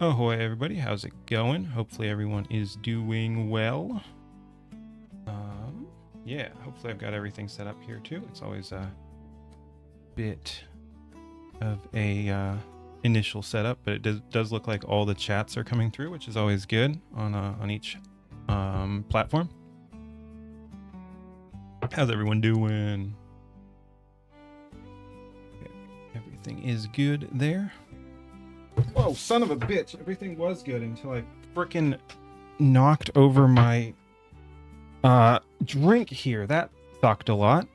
Ahoy everybody, how's it going? Hopefully everyone is doing well. Yeah, hopefully I've got everything set up here too. It's always a bit of a initial setup, but it does look like all the chats are coming through, which is always good on each platform. How's everyone doing? Okay, everything is good there. Whoa, son of a bitch. Everything was good until I frickin' knocked over my drink here. That sucked a lot.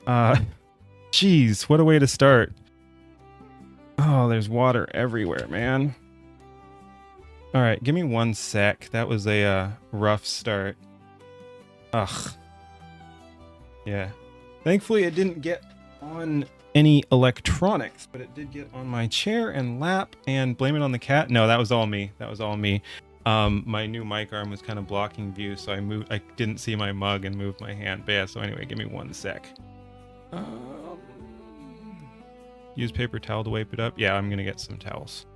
Jeez, what a way to start. Oh, there's water everywhere, man. All right, give me 1 sec. That was a rough start. Ugh. Yeah. Thankfully, it didn't get on any electronics, but it did get on my chair and lap, and blame it on the cat. No, that was all me. That was all me. My new mic arm was kind of blocking view, so I didn't see my mug and moved my hand. But yeah, so anyway, give me 1 sec. Use paper towel to wipe it up. Yeah, I'm gonna get some towels.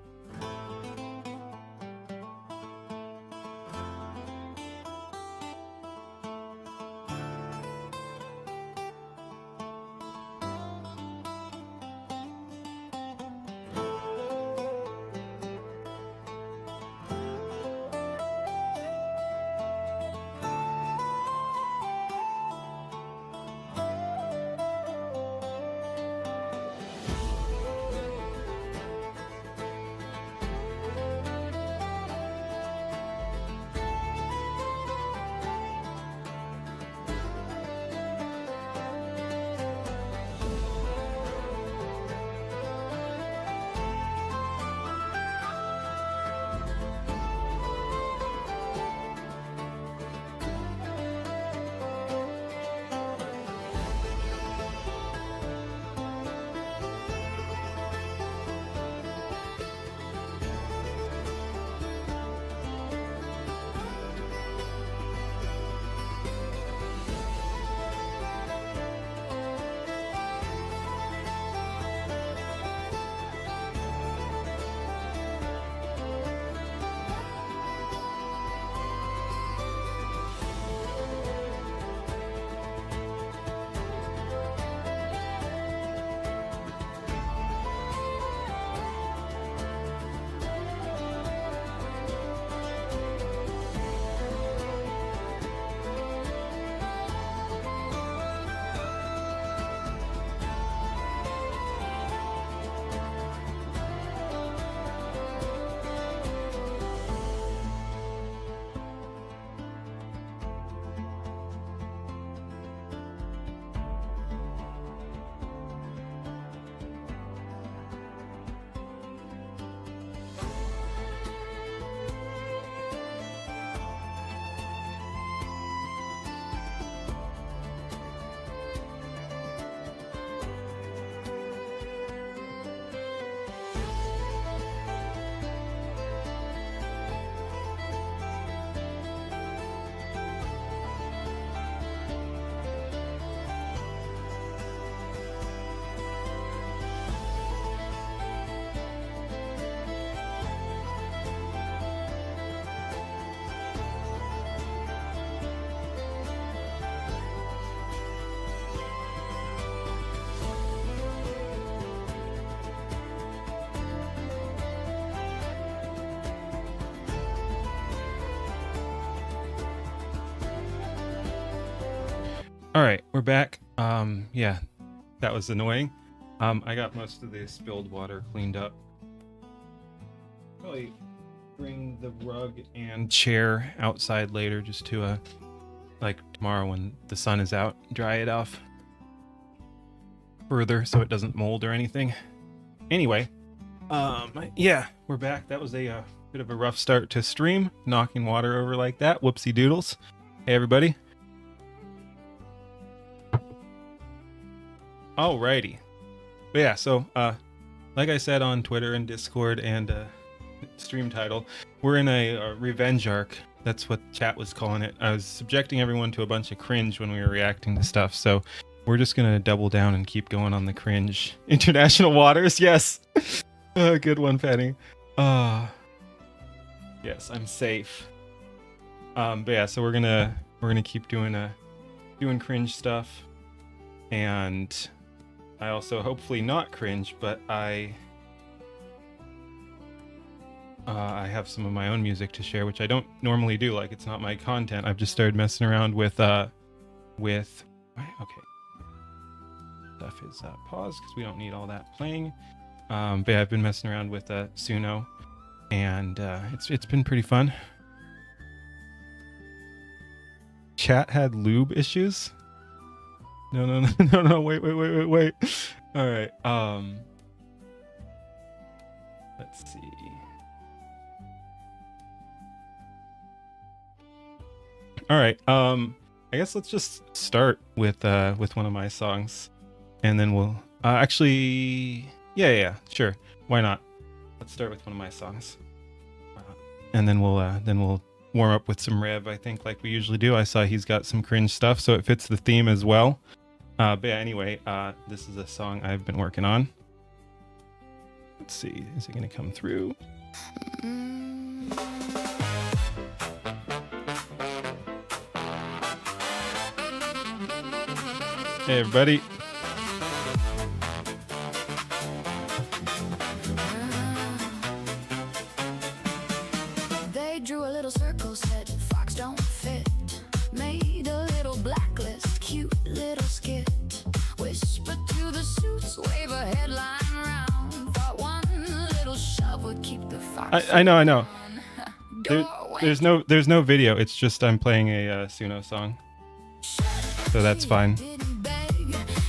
All right, we're back. Yeah, that was annoying. I got most of the spilled water cleaned up. Probably bring the rug and chair outside later, just to like tomorrow when the sun is out, dry it off further so it doesn't mold or anything. Anyway, yeah, we're back. That was a bit of a rough start to stream, knocking water over like that. Whoopsie doodles. Hey everybody. Alrighty. But yeah, so like I said on Twitter and Discord and stream title, we're in a revenge arc. That's what chat was calling it. I was subjecting everyone to a bunch of cringe when we were reacting to stuff, so we're just gonna double down and keep going on the cringe. International waters, yes. Good one, Penny. Yes, I'm safe. But yeah, so we're gonna keep doing cringe stuff, and I also hopefully not cringe, but I have some of my own music to share, which I don't normally do. Like, it's not my content. I've just started messing around with okay, stuff is paused because we don't need all that playing. But yeah, I've been messing around with Suno, and it's been pretty fun. Chat had lube issues. No, wait. All right. Let's see. All right. I guess let's just start with one of my songs, and then we'll actually, yeah, sure. Why not? Let's start with one of my songs, and then we'll warm up with some Rev, I think, like we usually do. I saw he's got some cringe stuff, so it fits the theme as well. But yeah, anyway, this is a song I've been working on. Let's see, is it gonna come through? Hey everybody. They drew a little circle, said fox don't fit. Made a little blacklist, cute little skit. Whispered to the suits, wave a headline round. Thought one little shove would keep the fox. I know. There's no video. It's just I'm playing a Suno song, so that's fine.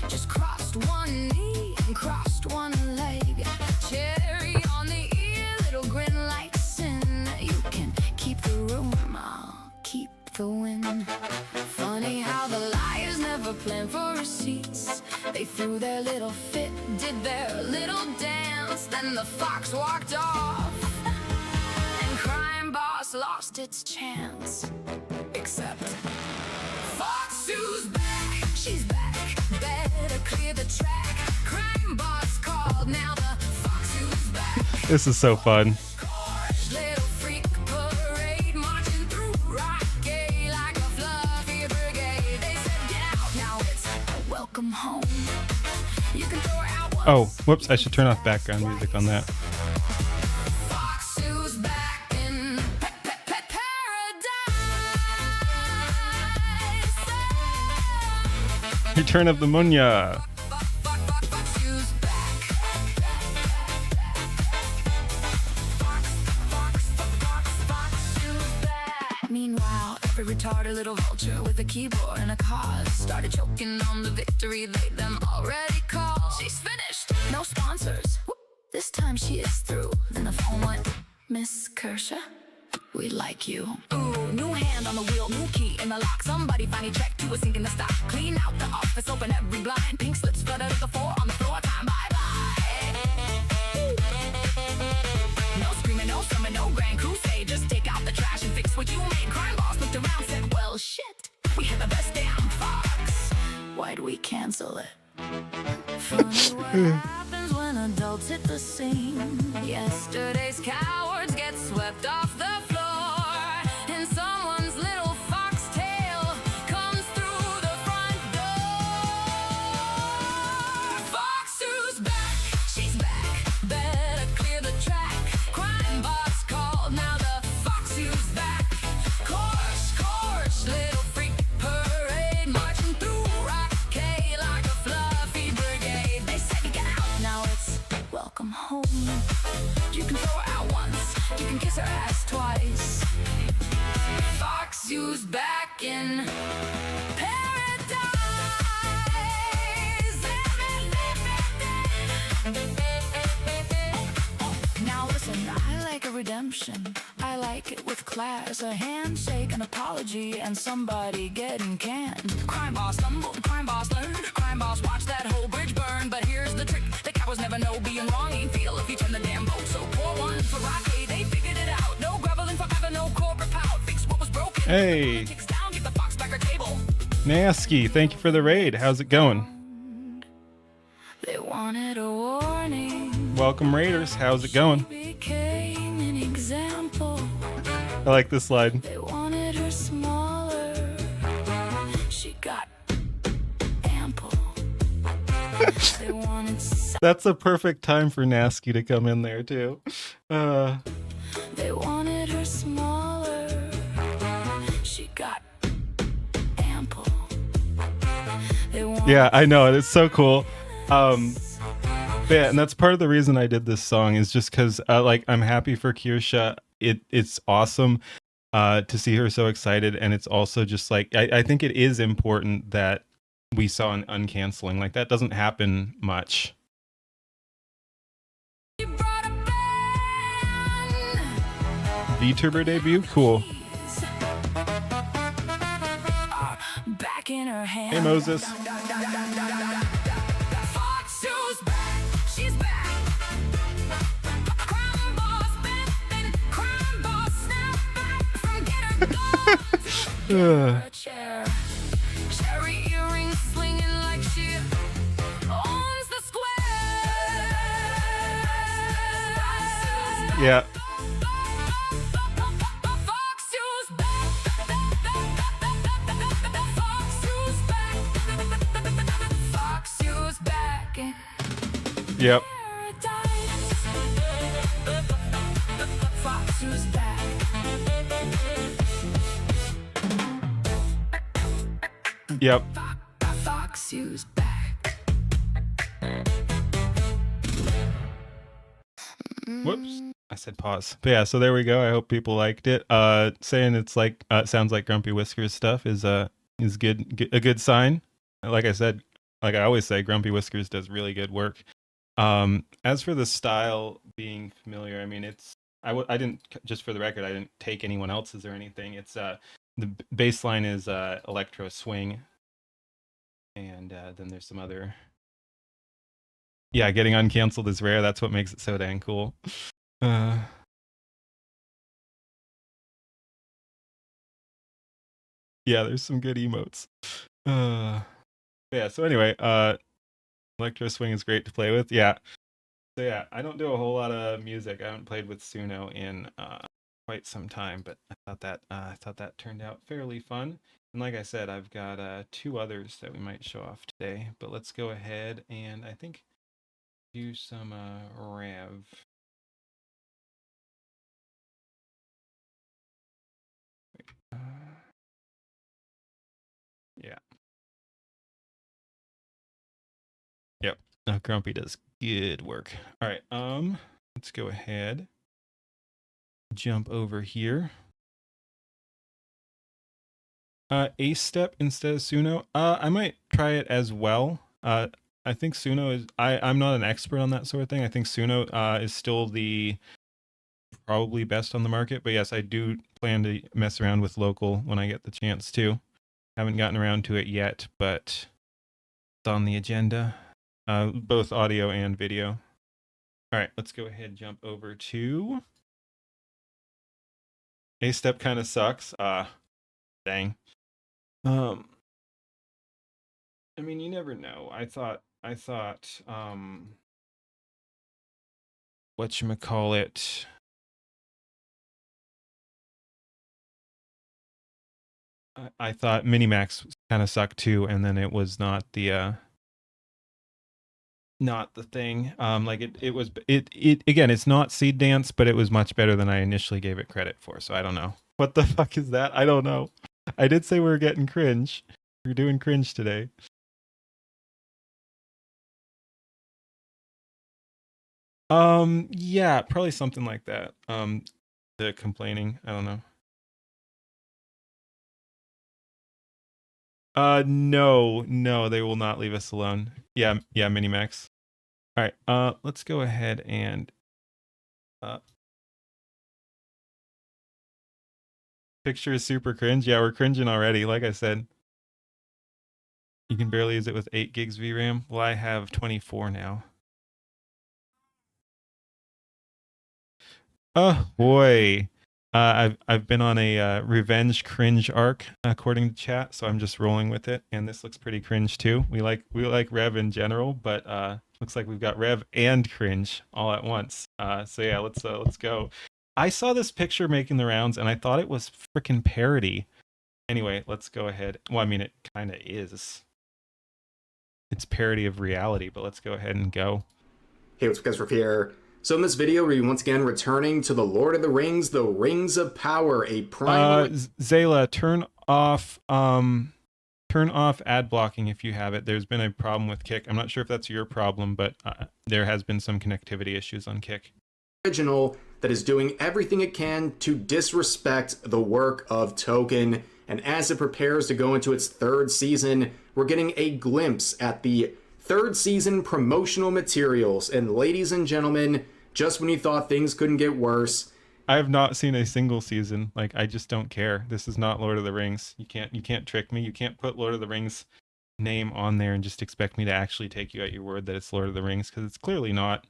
Just crossed one knee and crossed one leg. Cherry on the ear, little grin like sin. You can keep the room, I'll keep the win. Funny how the liars never plan for receipts. They threw their little fit, did their little dance. Then the fox walked off, and Crime Boss lost its chance. Except Fox Sue's back, she's back. Better clear the track. Crime Boss called, now the Fox Sue's back. This is so fun. Little freak parade marching through rock gay like a fluffy brigade. They said get out, now it's welcome home. You can throw her out once. Oh, whoops! I should turn off background music on that. Fox Sue's back in paradise. Return of the Munya. Fox Sue's back. Fox Sue's back. Meanwhile, every retarded little vulture with a keyboard and a cause started choking on the victory they them already called. She's finished, no sponsors. This time she is through. Then the phone went, Miss Kershaw, we like you. Ooh, new hand on the wheel, new key in the lock. Somebody finally checked to a sink in the stock. Clean out the office, open every blind. Pink slips fluttered at the floor, on the floor, time bye-bye. No screaming, no summon, no grand crusade. Just take out the trash and fix what you made. Crime Boss looked around, said, well, shit, we had the best damn fox. Why'd we cancel it? Funny what happens when adults hit the scene. Yesterday's cowards get swept off the floor, and someone's little foxtail comes through the front door. Fox Sue's back, she's back. Better clear the track. Crime Boss called, now the Fox Sue's back. Course, little freak parade marching through rock K like a fluffy brigade. They said get out, now it's welcome home. You can throw her out once, you can kiss her ass twice. Fox Sue's back in paradise. Now listen, I like a redemption. I like it with class, a handshake, an apology, and somebody getting canned. Crime Boss stumbled, Crime Boss learned. Crime Boss watched that whole bridge burn. But here's the trick, the cowards never know being wrong ain't feel if you turn the damn boat. So pour one for Rocky, they figured it out. No groveling forever, no corporate pout. Fix what was broken. Hey. Kicks down, give the fox back her table. Nasky, thank you for the raid. How's it going? They wanted a warning. Welcome, Raiders. How's it going? Became an example. I like this line. They wanted her smaller. She got ample. They wanted That's a perfect time for Nasky to come in there too. They wanted her smaller. She got ample. They wanted Yeah, I know. It's so cool. Yeah, and that's part of the reason I did this song is just because like I'm happy for Kirsha. It's awesome to see her so excited, and it's also just like I think it is important that we saw an uncanceling. Like that doesn't happen much. You brought a band. VTuber debut, cool. Back in her hand. Hey Moses. Fox Sue's back. She's back. Crime boss bent. Crime boss snap back from get her gone. Her chair. Cherry earrings swinging like she owns the square. Yeah. Fox Sue's back. Fox Sue's back. Fox Sue's back. Yep. Fox Sue's back. Yep. Fox Sue's back. Whoops. I said pause. But yeah, so there we go. I hope people liked it. Saying it's like sounds like Grumpy Whiskers stuff is good, a good sign. Like I said, like I always say, Grumpy Whiskers does really good work. As for the style being familiar, I mean, I didn't, just for the record, I didn't take anyone else's or anything. It's the bass line is electro swing, and then there's some other. Yeah, getting uncanceled is rare. That's what makes it so dang cool. Yeah, there's some good emotes. Yeah, so anyway, electro swing is great to play with. Yeah. So yeah, I don't do a whole lot of music. I haven't played with Suno in quite some time, but I thought that turned out fairly fun. And like I said, I've got two others that we might show off today. But let's go ahead and I think do some Rev. Yeah. Yep. Grumpy does good work. All right. Let's go ahead. Jump over here. A step instead of Suno. I might try it as well. I think Suno is. I'm not an expert on that sort of thing. I think Suno is still the probably best on the market. But yes, I do plan to mess around with local when I get the chance to. Haven't gotten around to it yet, but it's on the agenda. Both audio and video. All right, let's go ahead and jump over to A step. Kind of sucks. Dang. I mean, you never know. I thought whatchamacallit, I thought Minimax kind of sucked too, and then it was not the thing. Like it again, it's not Seed Dance, but it was much better than I initially gave it credit for. So I don't know. What the fuck is that? I don't know. I did say we were getting cringe. We're doing cringe today. Yeah, probably something like that. The complaining, I don't know. No, they will not leave us alone. Yeah, Minimax. All right, let's go ahead and picture is super cringe. Yeah, we're cringing already. Like I said, you can barely use it with 8 gigs VRAM. Well, I have 24 now. Oh boy. I've been on a revenge cringe arc according to chat, so I'm just rolling with it. And this looks pretty cringe too. We like Rev in general, but looks like we've got Rev and cringe all at once. So yeah, let's go. I saw this picture making the rounds and I thought it was freaking parody. Anyway, let's go ahead. Well, I mean, it kind of is. It's parody of reality, but let's go ahead and go. Hey, what's up guys, Riff here. So in this video, we're once again returning to the Lord of the Rings, the Rings of Power, a prime... Zayla, turn off ad blocking if you have it. There's been a problem with Kick. I'm not sure if that's your problem, but there has been some connectivity issues on Kick. Original that is doing everything it can to disrespect the work of Tolkien, and as it prepares to go into its third season, we're getting a glimpse at the third season promotional materials. And ladies and gentlemen, just when you thought things couldn't get worse, I have not seen a single season. Like, I just don't care. This is not Lord of the Rings. You can't trick me. You can't put Lord of the Rings name on there and just expect me to actually take you at your word that it's Lord of the Rings, because it's clearly not.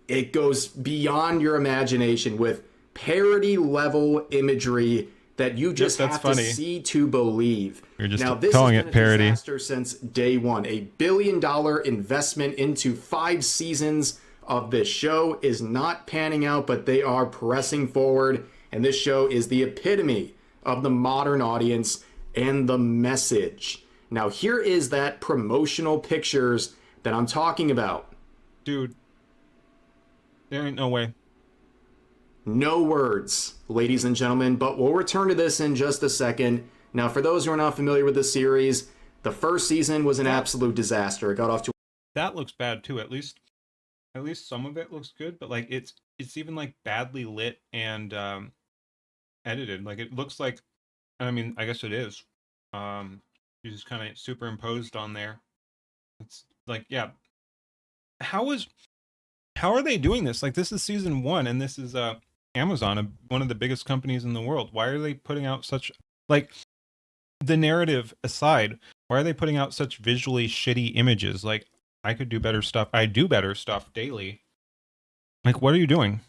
It goes beyond your imagination with parody level imagery that you just have to see to believe. You're just now, this calling has been it parody. A disaster since day one. $1 billion investment into 5 seasons of this show is not panning out, but they are pressing forward, and this show is the epitome of the modern audience and the message. Now, here is that promotional pictures that I'm talking about. Dude, there ain't no way. No words, ladies and gentlemen, but we'll return to this in just a second. Now, for those who are not familiar with the series, the first season was an absolute disaster. It got off to... That looks bad too. At least some of it looks good, but like it's even like badly lit and edited. Like, it looks like, I mean, I guess it is. You just kind of superimposed on there. It's like, yeah. How are they doing this? Like, this is season 1, and this is Amazon, one of the biggest companies in the world. Why are they putting out such, like, the narrative aside, why are they putting out such visually shitty images? Like, I could do better stuff. I do better stuff daily. Like, what are you doing?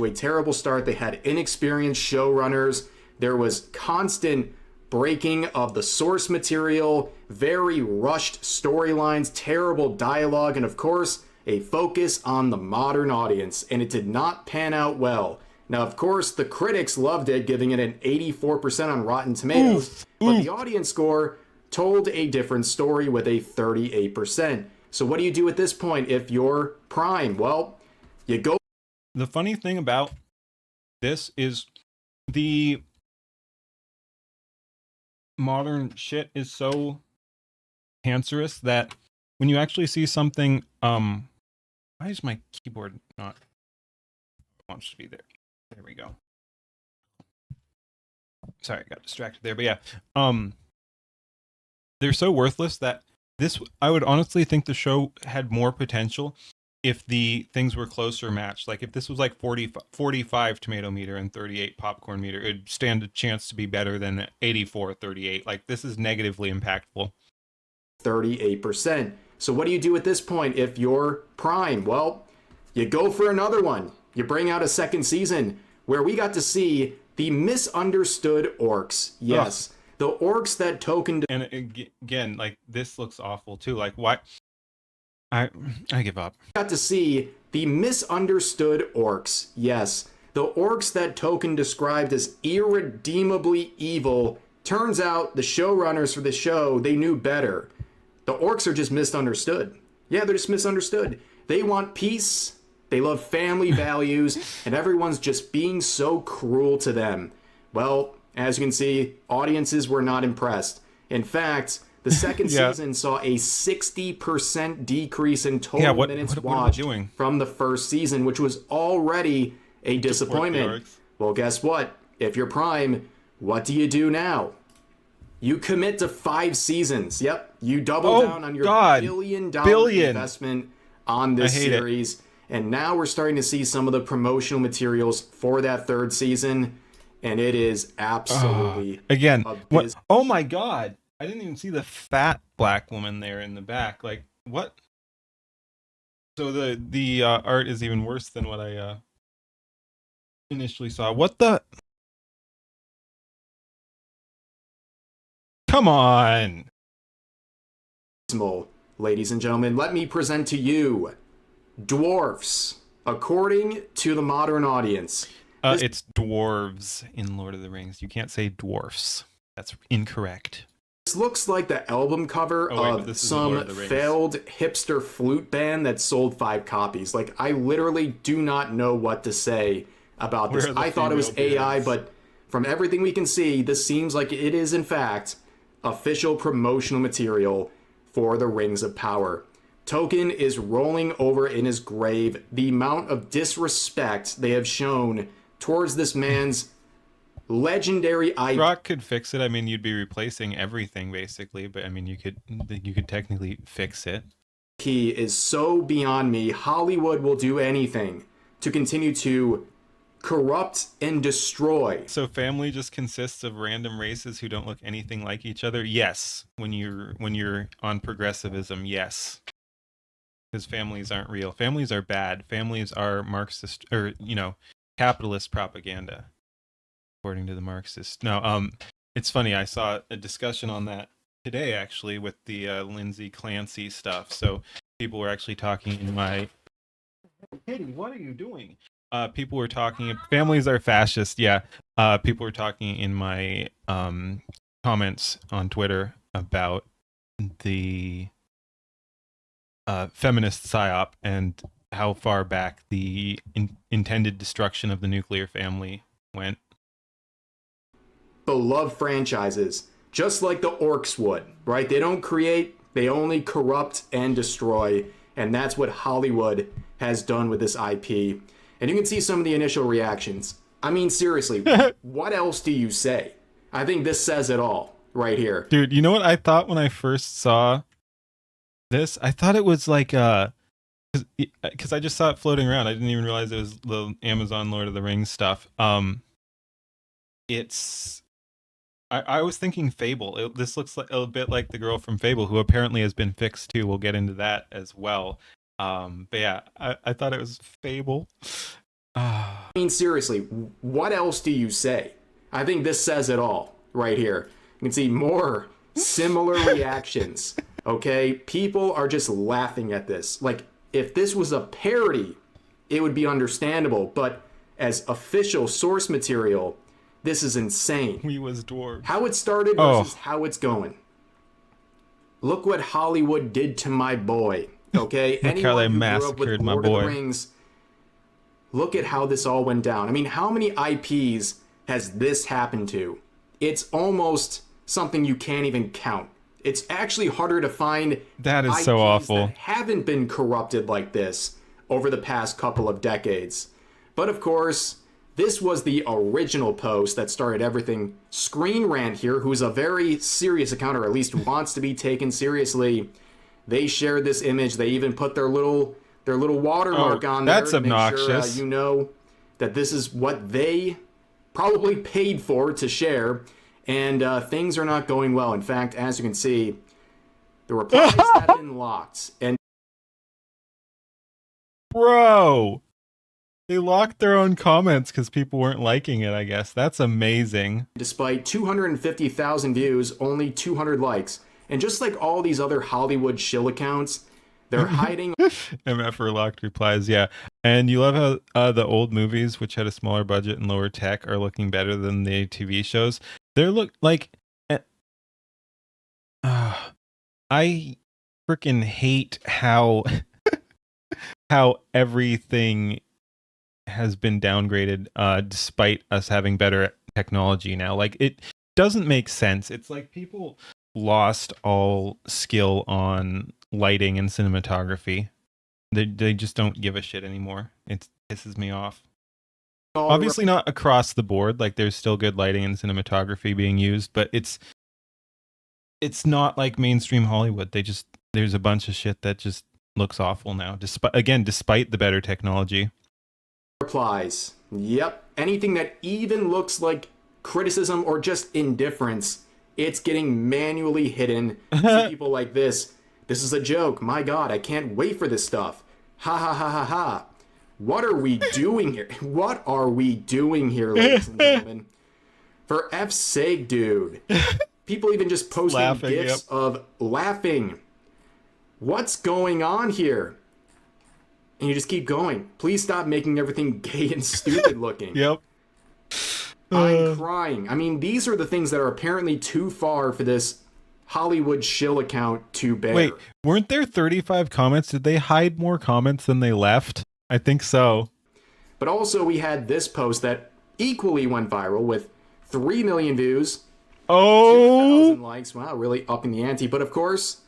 A terrible start. They had inexperienced showrunners. There was constant breaking of the source material, very rushed storylines, terrible dialogue, and of course, a focus on the modern audience, and it did not pan out well. Now, of course, the critics loved it, giving it an 84% on Rotten Tomatoes, but the audience score told a different story with a 38%. So what do you do at this point if you're Prime? Well, you go... The funny thing about this is the modern shit is so cancerous that when you actually see something, why is my keyboard not wants to be there? There we go. Sorry, I got distracted there, but yeah. They're so worthless that this, I would honestly think the show had more potential if the things were closer matched. Like, if this was like 45 tomato meter and 38 popcorn meter, it'd stand a chance to be better than 84-38. Like, this is negatively impactful. 38%. So what do you do at this point if you're Prime? Well, you go for another one. You bring out a second season where we got to see the misunderstood orcs. Yes, the orcs that Tolkien... And again, like, this looks awful too. Like, why? I give up. Got to see the misunderstood orcs. Yes, the orcs that Tolkien described as irredeemably evil. Turns out the showrunners for the show, they knew better. The orcs are just misunderstood. Yeah, they're just misunderstood. They want peace, they love family values, and everyone's just being so cruel to them. Well, as you can see, audiences were not impressed. In fact, the second season saw a 60% decrease in total minutes watched from the first season, which was already a disappointment. Well, guess what? If you're Prime, what do you do now? You commit to 5 seasons. Yep, you double down on your $1 billion investment on this series. And now we're starting to see some of the promotional materials for that third season, and it is absolutely again. What? Oh my god! I didn't even see the fat black woman there in the back. Like, what? So the art is even worse than what I initially saw. What the? Come on. Ladies and gentlemen, let me present to you dwarfs. According to the modern audience, It's dwarves in Lord of the Rings. You can't say dwarfs. That's incorrect. this looks like the album cover Oh, wait, but of this isn't Lord some of the Rings. failed hipster flute band that sold 5 copies. Like, I literally do not know what to say about this. Where are the I thought it was female AI, beards? but from everything we can see, this seems like it is, in fact, official promotional material for the Rings of Power. Tolkien is rolling over in his grave. The amount of disrespect they have shown towards this man's legendary IP Rock could fix it. I mean, you'd be replacing everything basically, but I mean, you could technically fix it. is so beyond me. Hollywood will do anything to continue to corrupt and destroy. So family just consists of random races who don't look anything like each other. Yes, when you're on progressivism, yes. Because families aren't real. Families are bad. Families are Marxist or capitalist propaganda, according to the Marxists. No, it's funny. I saw a discussion on that today actually with the Lindsay Clancy stuff. So people were actually talking in my. Katie, what are you doing? People were talking. Families are fascist. Yeah. People were talking in my comments on Twitter about the feminist psyop and how far back the intended destruction of the nuclear family went. Beloved franchises, just like the orcs would, right? They don't create, they only corrupt and destroy. And that's what Hollywood has done with this IP. And you can see some of the initial reactions. I mean, seriously, what else do you say? I think this says it all right here. Dude, you know what I thought when I first saw this? I thought it was like because I just saw it floating around. I didn't even realize it was the Amazon Lord of the Rings stuff. It's I was thinking Fable. This looks like a bit like the girl from Fable, who apparently has been fixed too. We'll get into that as well. But yeah, I thought it was Fable. I mean, seriously, what else do you say? I think this says it all right here. You can see more similar reactions. Okay, people are just laughing at this. Like, if this was a parody, it would be understandable. But as official source material, this is insane. We was dwarves. How it started versus how it's going. Look what Hollywood did to my boy. Okay, Look how they massacred my Lord of boy. the Rings, look at how this all went down. I mean, how many IPs has this happened to? It's almost something you can't even count. It's actually harder to find That is IPs so awful. that haven't been corrupted like this over the past couple of decades. But of course, this was the original post that started everything. Screen Rant here, who's a very serious account, or at least wants to be taken seriously, they shared this image. They even put their little watermark on there that's to make obnoxious. sure you know that this is what they probably paid for to share. And things are not going well. In fact, as you can see, the replies have been locked. And Bro, they locked their own comments because people weren't liking it, I guess. That's amazing. despite 250,000 views, only 200 likes. And just like all these other Hollywood shill accounts, they're hiding MF locked replies, yeah. And you love how the old movies, which had a smaller budget and lower tech, are looking better than the TV shows. They look like... I freaking hate how how everything has been downgraded despite us having better technology now. Like, it doesn't make sense. It's like people lost all skill on lighting and cinematography. They just don't give a shit anymore. It pisses me off. Obviously not across the board. Like, there's still good lighting and cinematography being used, but it's not like mainstream Hollywood. There's a bunch of shit that just looks awful now. Despite the better technology. replies. Yep. Anything that even looks like criticism or just indifference, it's getting manually hidden. See people like this. This is a joke. My God, I can't wait for this stuff. Ha ha ha ha ha. What are we doing here? What are we doing here, ladies and gentlemen? For F's sake, dude. People even just posting Laughing, gifs of laughing. What's going on here? And you just keep going. Please stop making everything gay and stupid looking. Yep. I'm crying. I mean, these are the things that are apparently too far for this Hollywood shill account to bear. Wait, weren't there 35 comments? Did they hide more comments than they left? I think so. But also, we had this post that equally went viral with 3 million views, 2,000 likes. Wow, really upping the ante. But of course,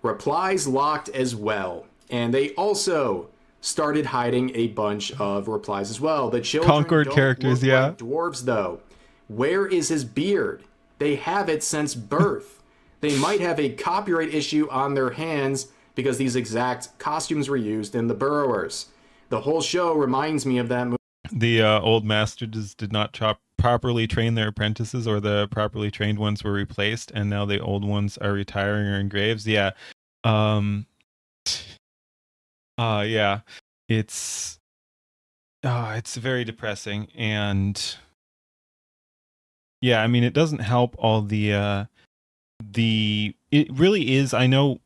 replies locked as well. And they also started hiding a bunch of replies as well. The children Concord don't characters, look yeah. like dwarves, though. Where is his beard? They have it since birth. They might have a copyright issue on their hands because these exact costumes were used in The Burrowers. The whole show reminds me of that movie. The old masters did not properly train their apprentices, or the properly trained ones were replaced, and now the old ones are retiring or in graves. Yeah. Yeah. It's very depressing, and yeah, I mean, it doesn't help all it really is. I know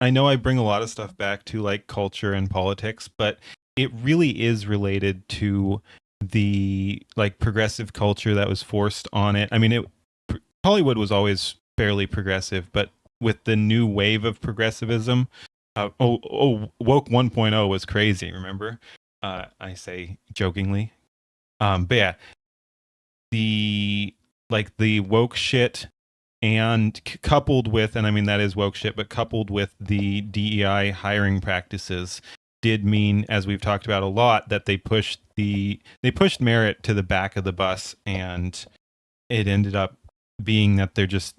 I bring a lot of stuff back to like culture and politics, but it really is related to the like progressive culture that was forced on it. I mean, Hollywood was always fairly progressive, but with the new wave of progressivism, woke 1.0 was crazy, remember? I say jokingly. But yeah, the woke shit, and coupled with, and I mean that is woke shit, but coupled with the DEI hiring practices did mean, as we've talked about a lot, that they pushed merit to the back of the bus, and it ended up being that they're just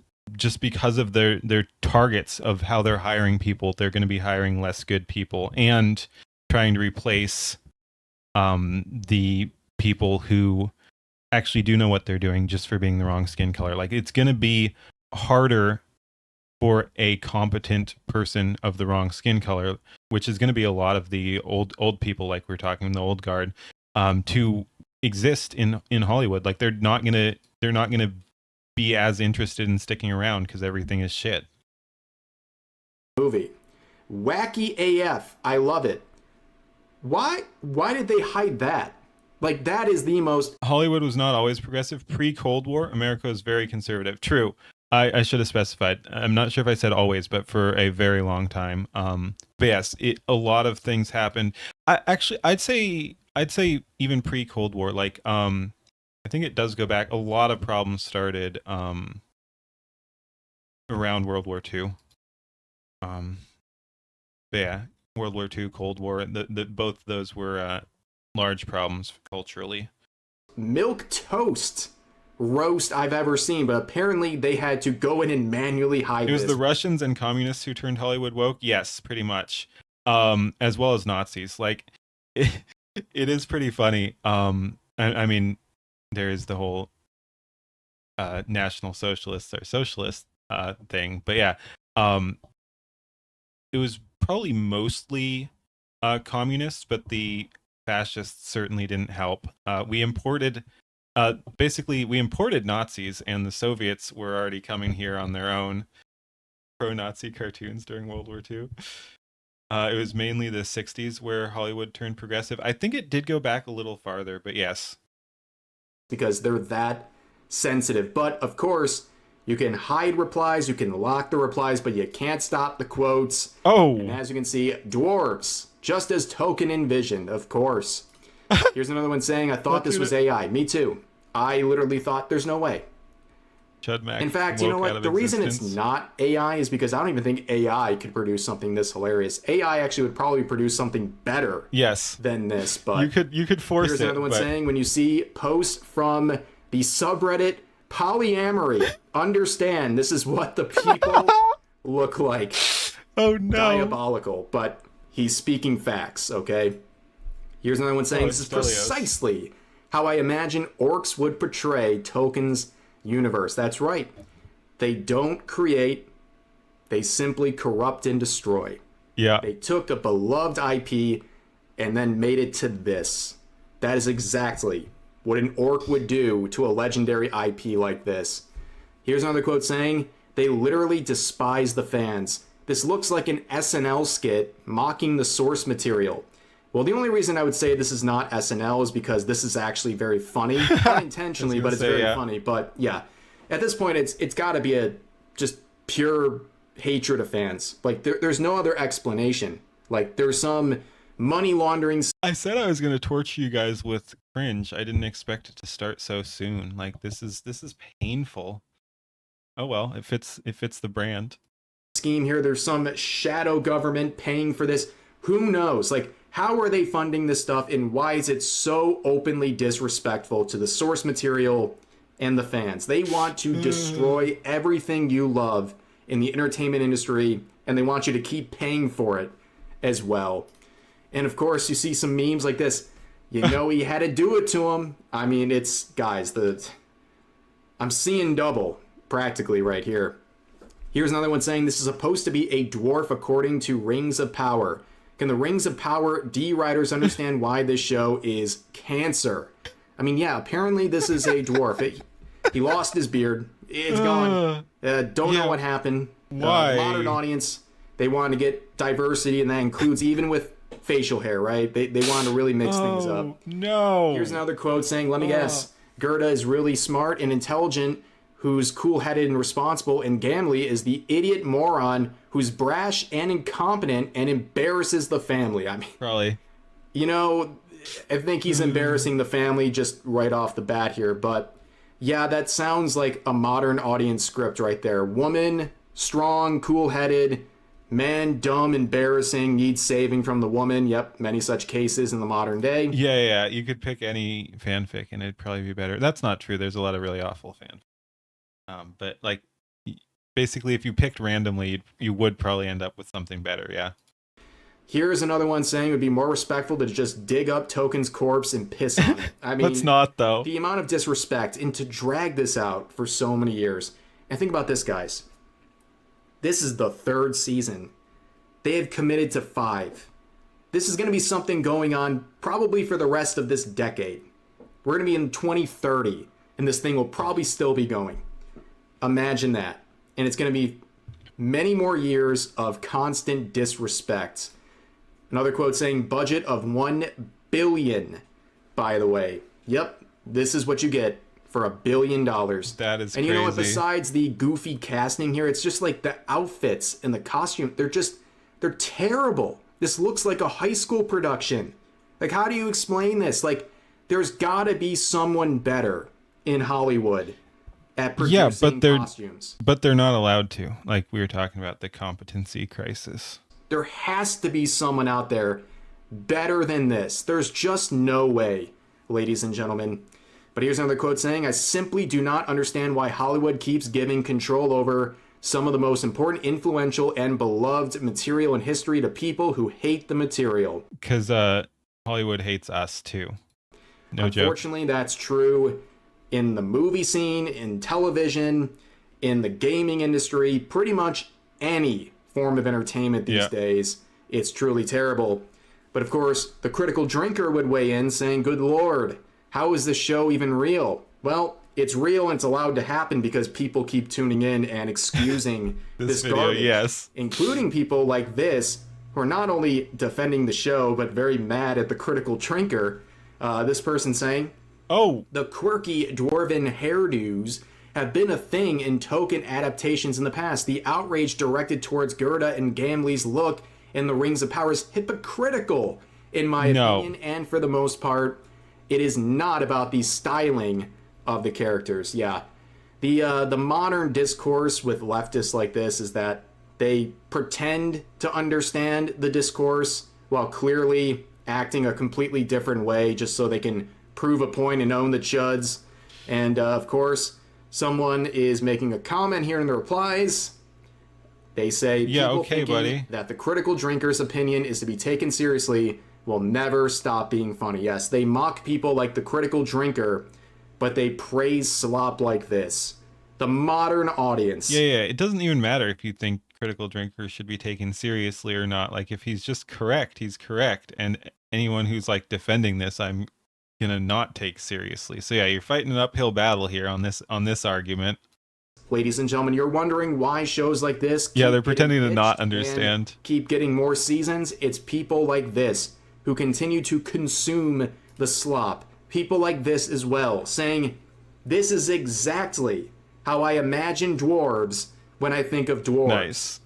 because of their targets of how they're hiring people, they're going to be hiring less good people and trying to replace the people who actually do know what they're doing just for being the wrong skin color. Like, it's going to be harder for a competent person of the wrong skin color, which is going to be a lot of the old people, like we're talking, the old guard, to exist in Hollywood. Like, they're not going to be as interested in sticking around because everything is shit. Movie. Wacky AF. I love it. Why did they hide that? Like, that is the most... Hollywood was not always progressive. Pre-Cold War, America was very conservative. True. I should have specified. I'm not sure if I said always, but for a very long time. But yes, a lot of things happened. I'd say even pre-Cold War, like, I think it does go back. A lot of problems started around World War II. But yeah, World War II, Cold War, both those were large problems culturally. Milk toast roast I've ever seen, but apparently they had to go in and manually hide it was this. The Russians and communists who turned Hollywood woke. Yes, pretty much. As well as Nazis. Like, it is pretty funny. I mean, there is the whole National Socialists or socialist thing, but yeah, it was probably mostly communists, but the fascists certainly didn't help. We imported Nazis, and the Soviets were already coming here on their own pro-Nazi cartoons during World War II. It was mainly the 60s where Hollywood turned progressive. I think it did go back a little farther, but yes. Because they're that sensitive. But of course, you can hide replies, you can lock the replies, but you can't stop the quotes. Oh! And as you can see, dwarves, just as Token envisioned, of course. Here's another one saying, I thought this was AI. Me too. I literally thought there's no way. Chudmack. In fact, you know what? The reason it's not AI is because I don't even think AI could produce something this hilarious. AI actually would probably produce something better than this. But you could force it. Here's another one saying, when you see posts from the subreddit polyamory, understand this is what the people look like. Oh no. Diabolical. But he's speaking facts, okay? Here's another one saying, this is precisely how I imagine orcs would portray Tolkien's universe. That's right. They don't create, they simply corrupt and destroy. Yeah. They took a beloved IP and then made it to this. That is exactly what an orc would do to a legendary IP like this. Here's another quote saying, they literally despise the fans. This looks like an SNL skit mocking the source material. Well, the only reason I would say this is not SNL is because this is actually very funny. Not intentionally, but it's very funny. But yeah, at this point, it's got to be a just pure hatred of fans. Like, there's no other explanation. Like, there's some money laundering. I said I was going to torture you guys with cringe. I didn't expect it to start so soon. Like, this is painful. Oh well, it fits the brand. Scheme here. There's some shadow government paying for this. Who knows? Like, how are they funding this stuff, and why is it so openly disrespectful to the source material and the fans? They want to destroy everything you love in the entertainment industry, and they want you to keep paying for it as well. And of course, you see some memes like this. You know, he had to do it to him. I mean, it's, guys, I'm seeing double practically right here. Here's another one saying this is supposed to be a dwarf according to Rings of Power. Can the Rings of Power D writers understand why this show is cancer? I mean, yeah, apparently this is a dwarf. He lost his beard. It's gone. Don't know what happened. Why? Modern audience, they want to get diversity, and that includes even with facial hair, right? They want to really mix things up. No. Here's another quote saying, let me guess, Gerda is really smart and intelligent, who's cool-headed and responsible, and Gamli is the idiot moron who's brash and incompetent and embarrasses the family. I mean, probably. You know, I think he's embarrassing the family just right off the bat here, but yeah, that sounds like a modern audience script right there. Woman, strong, cool-headed, man, dumb, embarrassing, needs saving from the woman. Yep, many such cases in the modern day. Yeah, you could pick any fanfic and it'd probably be better. That's not true. There's a lot of really awful fanfic. But like, basically, if you picked randomly, you would probably end up with something better. Yeah. Here's another one saying it would be more respectful to just dig up Token's corpse and piss on it. I mean, let's not, though. The amount of disrespect, and to drag this out for so many years. And think about this, guys. This is the 3rd season. They have committed to 5. This is going to be something going on probably for the rest of this decade. We're going to be in 2030, and this thing will probably still be going. Imagine that. And it's going to be many more years of constant disrespect. Another quote saying budget of $1 billion, by the way. Yep, this is what you get for $1 billion. That is crazy. And you know what? Besides the goofy casting here, it's just like the outfits and the costume. They're terrible. This looks like a high school production. Like, how do you explain this? Like, there's got to be someone better in Hollywood at producing costumes. But they're not allowed to. Like we were talking about, the competency crisis. There has to be someone out there better than this. There's just no way, ladies and gentlemen. But here's another quote saying, I simply do not understand why Hollywood keeps giving control over some of the most important, influential, and beloved material in history to people who hate the material. Because Hollywood hates us too. No joke. Unfortunately, that's true in the movie scene, in television, in the gaming industry, pretty much any form of entertainment these days. It's truly terrible. But of course, the critical drinker would weigh in saying, good Lord, how is this show even real? Well, it's real and it's allowed to happen because people keep tuning in and excusing this video, garbage. yes. Including people like this, who are not only defending the show, but very mad at the critical drinker. This person saying, the quirky dwarven hairdos have been a thing in Tolkien adaptations in the past. The outrage directed towards Gerda and Gamli's look in the Rings of Power is hypocritical, in my opinion, and for the most part, it is not about the styling of the characters. Yeah, the modern discourse with leftists like this is that they pretend to understand the discourse while clearly acting a completely different way just so they can prove a point and own the chuds. And of course, someone is making a comment here in the replies. They say, people thinking that the critical drinker's opinion is to be taken seriously will never stop being funny. Yes, they mock people like the critical drinker, but they praise slop like this. The modern audience. Yeah, it doesn't even matter if you think critical drinkers should be taken seriously or not. Like, if he's just correct, he's correct. And anyone who's like defending this, I'm gonna not take seriously. So yeah, you're fighting an uphill battle here on this argument. ladies and gentlemen. You're wondering why shows like this Yeah, they're keep getting pretending to not pitched understand. and keep getting more seasons. It's people like this who continue to consume the slop. People like this as well, saying, this is exactly how I imagine dwarves when I think of dwarves. Nice.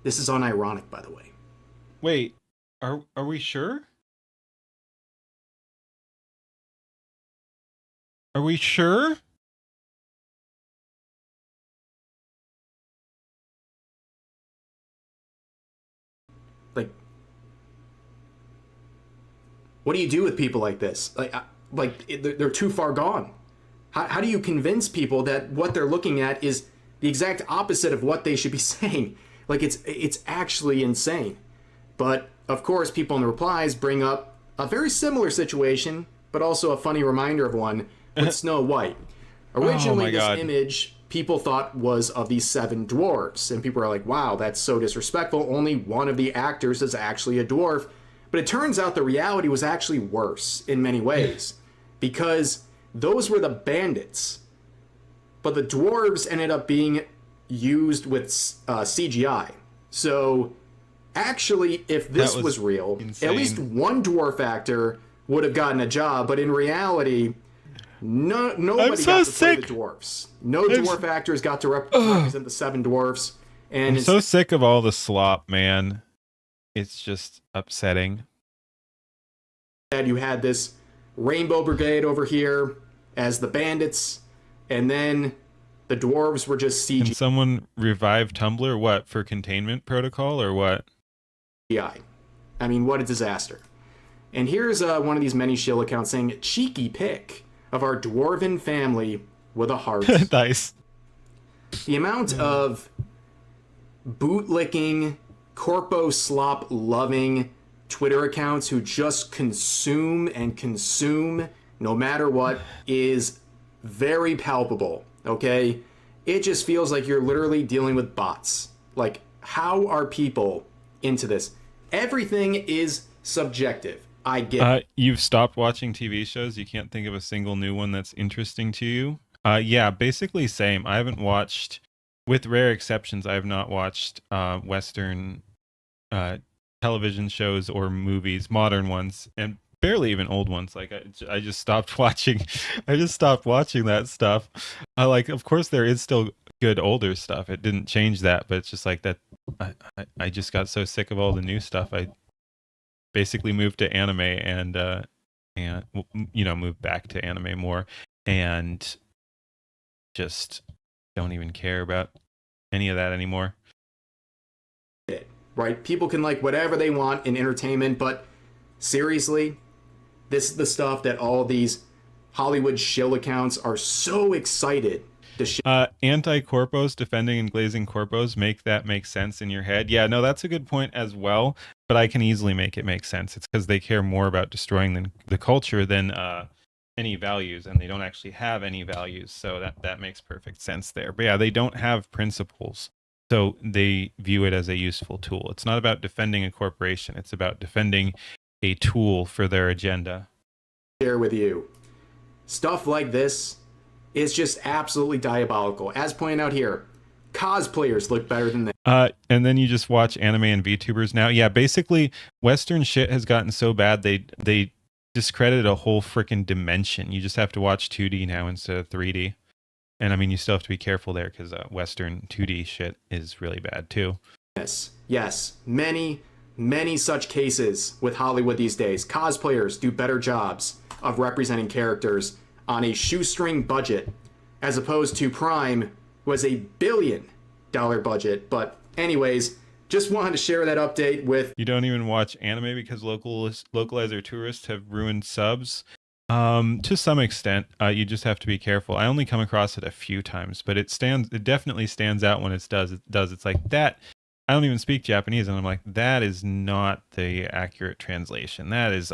This is unironic, by the way. Wait, are we sure? Are we sure? Like, what do you do with people like this? They're too far gone. How do you convince people that what they're looking at is the exact opposite of what they should be saying? Like, it's actually insane. But of course, people in the replies bring up a very similar situation, but also a funny reminder of one with Snow White. Originally, this image people thought was of these 7 dwarves, and people are like, wow, that's so disrespectful. Only one of the actors is actually a dwarf. But it turns out the reality was actually worse in many ways, because those were the bandits. But the dwarves ended up being used with CGI. So actually, if this was real, insane. at least one dwarf actor would have gotten a job. But in reality, nobody got to play the dwarfs. No dwarf actors got to represent the 7 dwarfs. And I'm so sick of all the slop, man. It's just upsetting. You had this Rainbow Brigade over here as the bandits, and then the dwarves were just CGI. Can someone revive Tumblr? What, for containment protocol or what? I mean, what a disaster. And here's one of these many shill accounts saying, cheeky pic of our dwarven family with a heart. Nice. The amount of bootlicking, corpo slop loving Twitter accounts who just consume and consume no matter what is very palpable, okay? It just feels like you're literally dealing with bots. Like, how are people into this? Everything is subjective. I get it. You've stopped watching TV shows? You can't think of a single new one that's interesting to you? Yeah, basically same. I haven't watched, with rare exceptions, I have not watched Western television shows or movies, modern ones, and barely even old ones. Like I just stopped watching. I just stopped watching that stuff. Like, of course, there is still good older stuff. It didn't change that, but it's just like that. I just got so sick of all the new stuff. I basically moved to anime and moved back to anime more, and just don't even care about any of that anymore. Right? People can like whatever they want in entertainment, but seriously, this is the stuff that all these Hollywood shill accounts are so excited to anti-corpos defending and glazing corpos, make that make sense in your head. Yeah, no, that's a good point as well, but I can easily make it make sense. It's because they care more about destroying the culture than any values, and they don't actually have any values, so that makes perfect sense there. But yeah, they don't have principles. So they view it as a useful tool. It's not about defending a corporation. It's about defending a tool for their agenda. Share with you. Stuff like this is just absolutely diabolical. As pointed out here, cosplayers look better than this. And then you just watch anime and VTubers now. Yeah, basically, Western shit has gotten so bad they discredited a whole freaking dimension. You just have to watch 2D now instead of 3D. And I mean, you still have to be careful there because Western 2D shit is really bad too. Yes. Many such cases with Hollywood these days. Cosplayers do better jobs of representing characters on a shoestring budget, as opposed to Prime, who has $1 billion budget. But anyways, just wanted to share that update with... You don't even watch anime because localizer tourists have ruined subs? To some extent, you just have to be careful. I only come across it a few times, but it definitely stands out when it does. It's like that. I don't even speak Japanese, and I'm like, that is not the accurate translation. That is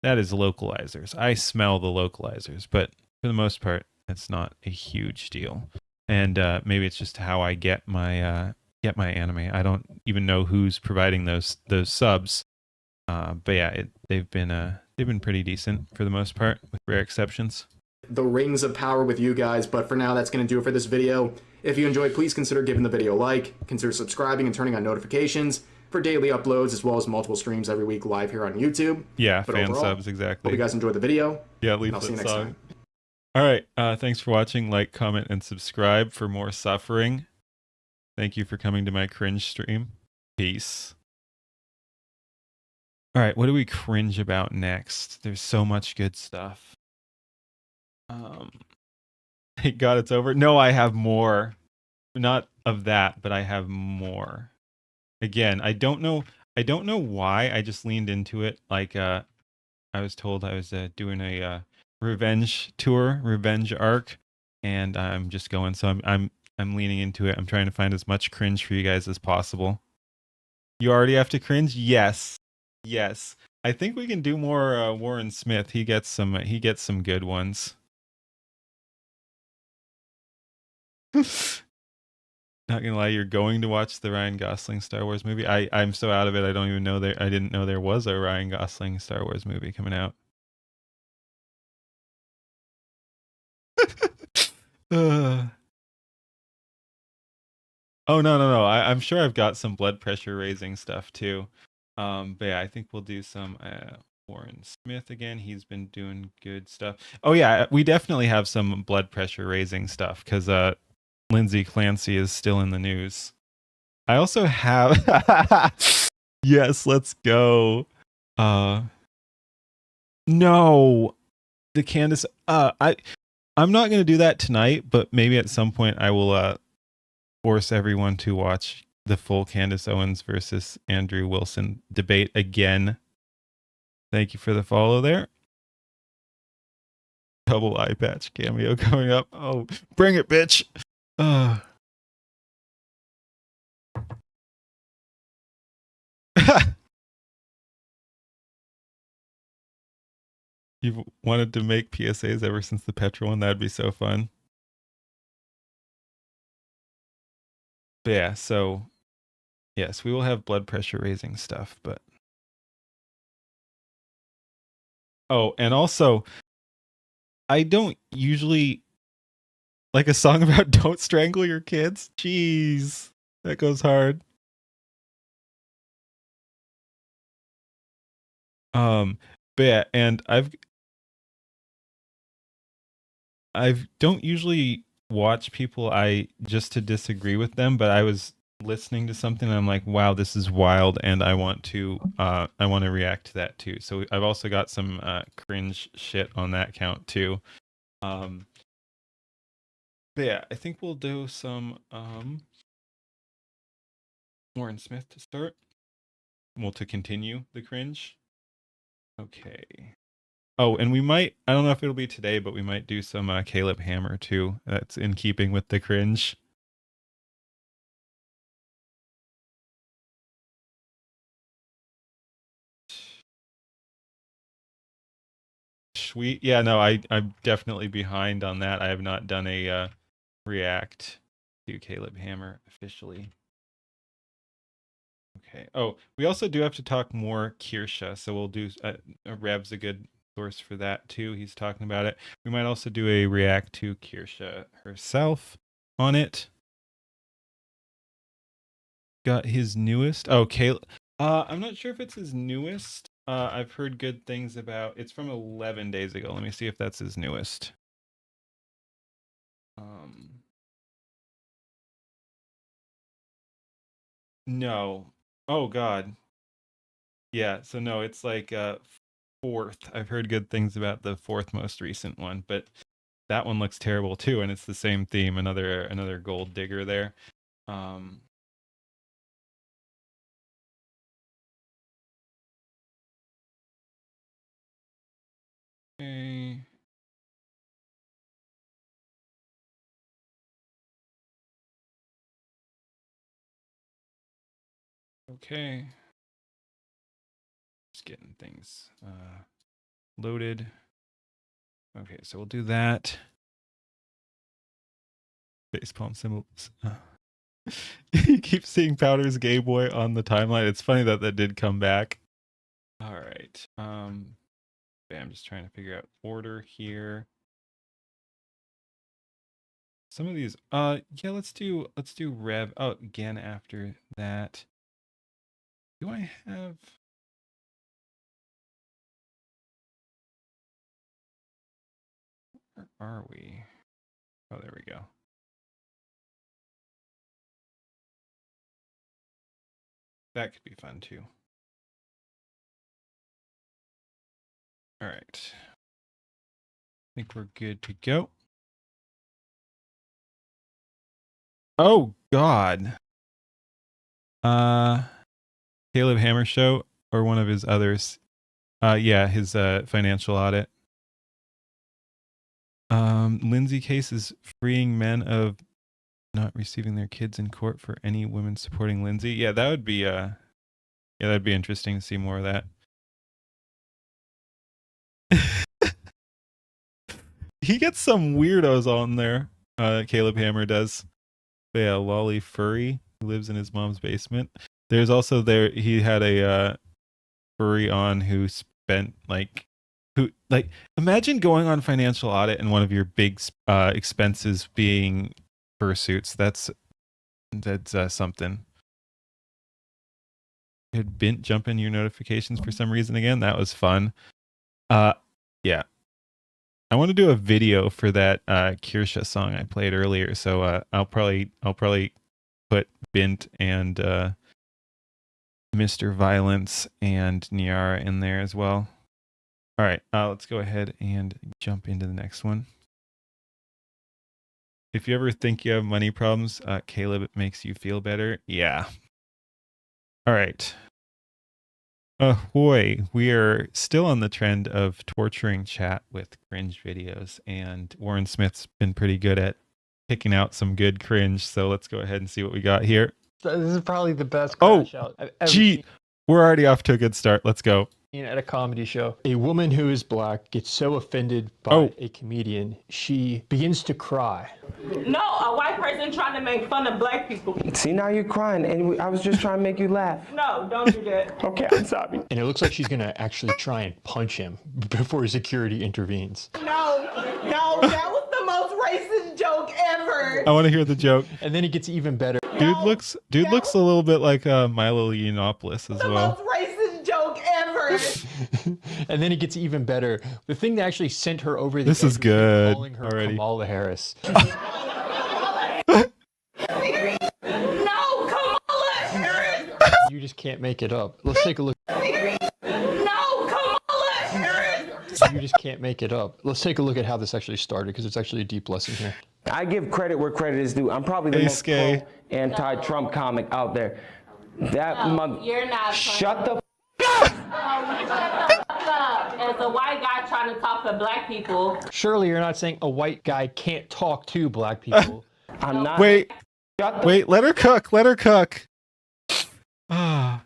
localizers. I smell the localizers, but for the most part, it's not a huge deal. And maybe it's just how I get my anime. I don't even know who's providing those subs. But yeah, they've been pretty decent for the most part, with rare exceptions. the rings of power with you guys. But for now, that's going to do it for this video. If you enjoyed, please consider giving the video a like, consider subscribing and turning on notifications for daily uploads, as well as multiple streams every week live here on YouTube. Yeah, But fan overall, subs, exactly. hope you guys enjoyed the video. Yeah, And I'll see you leaflet next song. time. All right. Thanks for watching. Like, comment, and subscribe for more suffering. Thank you for coming to my cringe stream. Peace. All right. What do we cringe about next? There's so much good stuff. Thank God it's over. No, I have more. Not of that, but I have more. Again, I don't know why. I just leaned into it. Like, I was told I was doing a revenge tour, revenge arc, and I'm just going. So I'm leaning into it. I'm trying to find as much cringe for you guys as possible. You already have to cringe? Yes. Yes. I think we can do more Warren Smith. He gets some good ones. Not gonna lie, you're going to watch the Ryan Gosling Star Wars movie. I'm so out of it. I don't even know I didn't know there was a Ryan Gosling Star Wars movie coming out. Oh no. I'm sure I've got some blood pressure raising stuff too. But yeah, I think we'll do some Warren Smith again. He's been doing good stuff. Oh yeah, we definitely have some blood pressure raising stuff because Lindsay Clancy is still in the news. I also have yes, let's go. No. The Candace I'm not going to do that tonight, but maybe at some point I will force everyone to watch the full Candace Owens versus Andrew Wilson debate again. Thank you for the follow there. Double eye patch cameo coming up. Oh, bring it, bitch. You've wanted to make PSAs ever since the Petra one. That'd be so fun. But yeah, so yes, we will have blood pressure raising stuff, but oh, and also I don't usually like a song about don't strangle your kids. Jeez, that goes hard. But yeah, and I don't usually watch people just to disagree with them, but I was listening to something and I'm like, wow, this is wild, and I want to react to that too. So I've also got some cringe shit on that count too. But yeah, I think we'll do some Warren Smith to start. Well, to continue the cringe. Okay. Oh, and we might, I don't know if it'll be today, but we might do some Caleb Hammer too. That's in keeping with the cringe. Sweet. Yeah, no, I'm definitely behind on that. I have not done a react to Caleb Hammer officially. Okay. Oh, we also do have to talk more Kirsha, so we'll do Rev's a good source for that too. He's talking about it. We might also do a react to Kirsha herself on it. Got his newest. Oh, Caleb. I'm not sure if it's his newest. I've heard good things about. It's from 11 days ago. Let me see if that's his newest. No. Oh God. Yeah. So no, it's like fourth. I've heard good things about the fourth most recent one, but that one looks terrible too, and it's the same theme. Another gold digger there. Okay. Okay. Just getting things loaded. Okay, so we'll do that. Facepalm symbols. You keep seeing Powder's Gay Boy on the timeline. It's funny that did come back. All right. I'm just trying to figure out order here. Some of these, yeah, let's do Rev. Oh, again after that. Do I have? Where are we? Oh, there we go. That could be fun too. All right. I think we're good to go. Oh God. Caleb Hammer Show or one of his others. Yeah, his financial audit. Lindsay case is freeing men of not receiving their kids in court for any women supporting Lindsay. Yeah, that would be yeah, that'd be interesting to see more of that. He gets some weirdos on there. Caleb Hammer does. But yeah, Lolly Furry who lives in his mom's basement. There's also he had a furry on who spent imagine going on financial audit and one of your big expenses being fursuits. That's something. Had Bint jump in your notifications for some reason again. That was fun. Yeah. I want to do a video for that Kirsha song I played earlier, so I'll probably put Bint and Mr. Violence and Niara in there as well. All right, let's go ahead and jump into the next one. If you ever think you have money problems, Caleb, it makes you feel better. Yeah. All right. Ahoy. We are still on the trend of torturing chat with cringe videos, and Warren Smith's been pretty good at picking out some good cringe, so let's go ahead and see what we got here. So this is probably the best crash out I've ever seen. We're already off to a good start. Let's go. At a comedy show, a woman who is black gets so offended by a comedian, she begins to cry. No, a white person trying to make fun of black people. See, now you're crying, and I was just trying to make you laugh. No, don't do that. Okay, I'm sorry. And it looks like she's gonna actually try and punch him before security intervenes. No, that was the most racist joke ever. I want to hear the joke. And then it gets even better. Dude looks a little bit like Milo Yiannopoulos as well. The most racist joke ever. And then it gets even better. The thing that actually sent her over the This edge is good calling her already. Kamala Harris. No, Kamala Harris. You just can't make it up. Let's take a look. No, Kamala Harris. You just can't make it up. Let's take a look at how this actually started, because it's actually a deep lesson here. I give credit where credit is due. I'm probably the most anti-Trump comic out there. That You're not. Shut the As a white guy trying to talk to black people. Surely you're not saying a white guy can't talk to black people. I'm not. Wait, Shut wait, let her cook. Let her cook. Ah.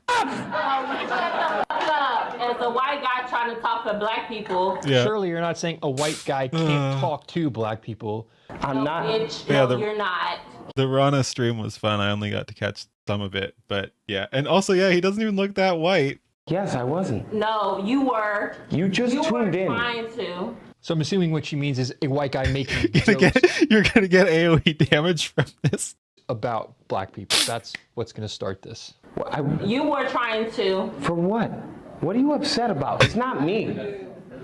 As a white guy trying to talk to black people. Yeah. Surely you're not saying a white guy can't talk to black people. I'm not. Bitch, Yeah, no, you're not. The Rana stream was fun. I only got to catch some of it, but yeah. And also, yeah, he doesn't even look that white. Yes, I wasn't. No, you were. You just You were tuned in. trying to. So I'm assuming what she means is a white guy making jokes You're gonna get AOE damage from this. about black people. That's what's going to start this. You were trying to. For what? What are you upset about? It's not me.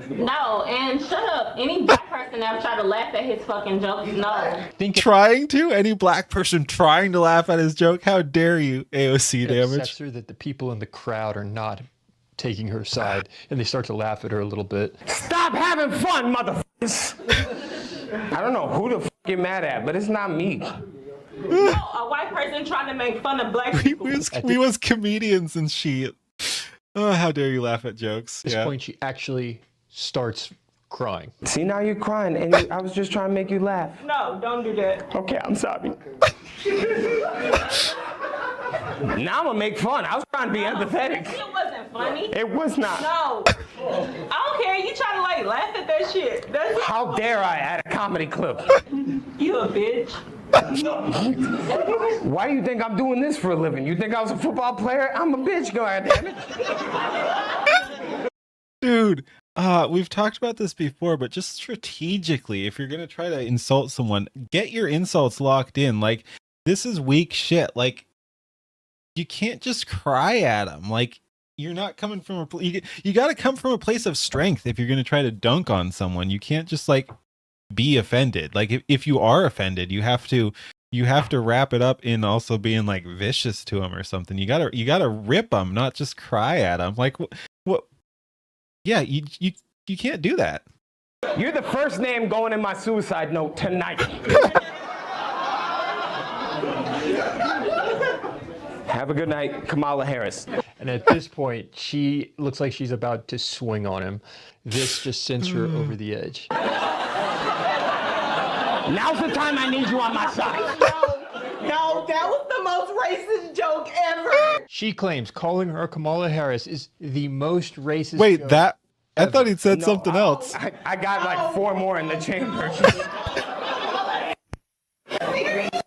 No, and shut up. Any black person ever tried to laugh at his fucking jokes? No. Trying to? Any black person trying to laugh at his joke? How dare you, AOC It damage? upsets her that the people in the crowd are not taking her side, and they start to laugh at her a little bit. Stop having fun, motherfuckers. I don't know who the fuck you're mad at, but it's not me. No, a white person trying to make fun of black people. we was comedians and shit. Oh, how dare you laugh at jokes? At this point, she actually starts crying. See, now you're crying, and I was just trying to make you laugh. No, don't do that. Okay, I'm sorry. Now I'm gonna make fun. I was trying to be empathetic. It wasn't funny. It was not. No. I don't care. You try to like laugh at that shit. That's How dare I at a comedy club? you a bitch. Why do you think I'm doing this for a living? You think I was a football player? I'm a bitch, goddammit. Dude, We've talked about this before, but just strategically, if you're gonna try to insult someone, get your insults locked in. Like, this is weak shit. Like, you can't just cry at them. Like, you're not coming from you got to come from a place of strength if you're gonna try to dunk on someone. You can't just like be offended. Like, if you are offended, you have to wrap it up in also being like vicious to them or something. You gotta rip them, not just cry at them. Like, what? Yeah, you can't do that. You're the first name going in my suicide note tonight. Have a good night, Kamala Harris. And at this point, she looks like she's about to swing on him. This just sends her over the edge. Now's the time I need you on my side. No, that was the most racist joke ever. She claims calling her Kamala Harris is the most racist Wait, joke that I ever. thought he'd said something else. I got like 4 more in the chamber.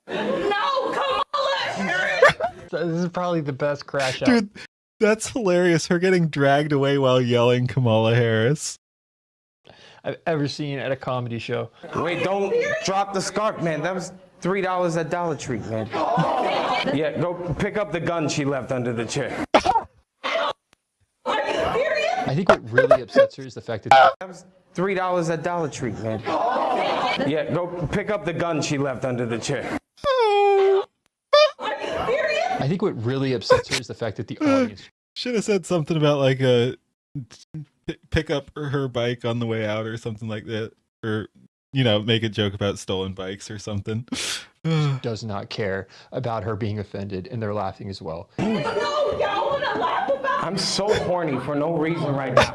No, Kamala Harris. This is probably the best crash out. Dude, that's hilarious. Her getting dragged away while yelling Kamala Harris. I've ever seen at a comedy show. Wait, don't drop the scarf, man. That was $3 at Dollar Tree, man. Yeah, go pick up the gun she left under the chair. I think what really upsets her is the fact that was $3 at Dollar Tree, man. Yeah, go pick up the gun she left under the chair. I think what really upsets her is the fact that the audience Should have said something about like pick up her bike on the way out or something like that, or make a joke about stolen bikes or something. does not care about her being offended, and they're laughing as well. No, y'all want to laugh about? I'm so horny for no reason right now.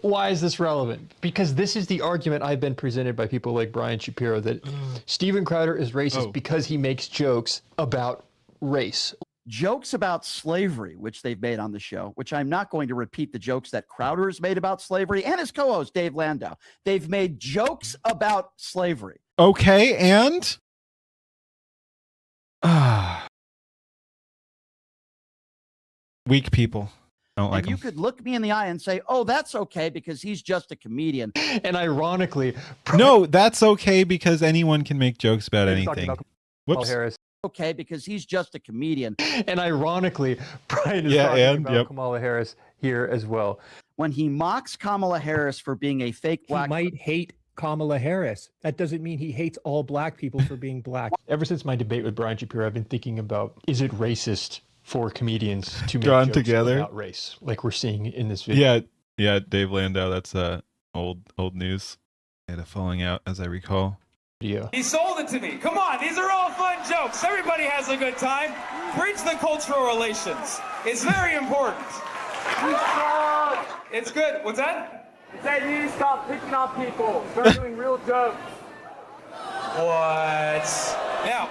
Why is this relevant? Because this is the argument I've been presented by people like Brian Shapiro that Steven Crowder is racist because he makes jokes about race. Jokes about slavery, which they've made on the show, which I'm not going to repeat the jokes that Crowder has made about slavery, and his co-host Dave Landau. They've made jokes about slavery. Okay, and weak people. I don't like you them. could look me in the eye and say, oh, that's okay because he's just a comedian. And ironically, No, that's okay because anyone can make jokes about anything. Whoops. Harris. Okay, because he's just a comedian. And ironically, Brian is talking about Kamala Harris here as well. When he mocks Kamala Harris for being a fake black... He might hate Kamala Harris. That doesn't mean he hates all black people for being black. Ever since my debate with Brian Shapiro, I've been thinking about, is it racist for comedians to make Drawn jokes together about race, like we're seeing in this video? Yeah, Dave Landau. That's old news. They had a falling out, as I recall. He sold it to me. Come on, these are all fun jokes. Everybody has a good time. Preach the cultural relations. It's very important. It's good. What's that? He said you stop picking on people. Start doing real jokes. What? Now.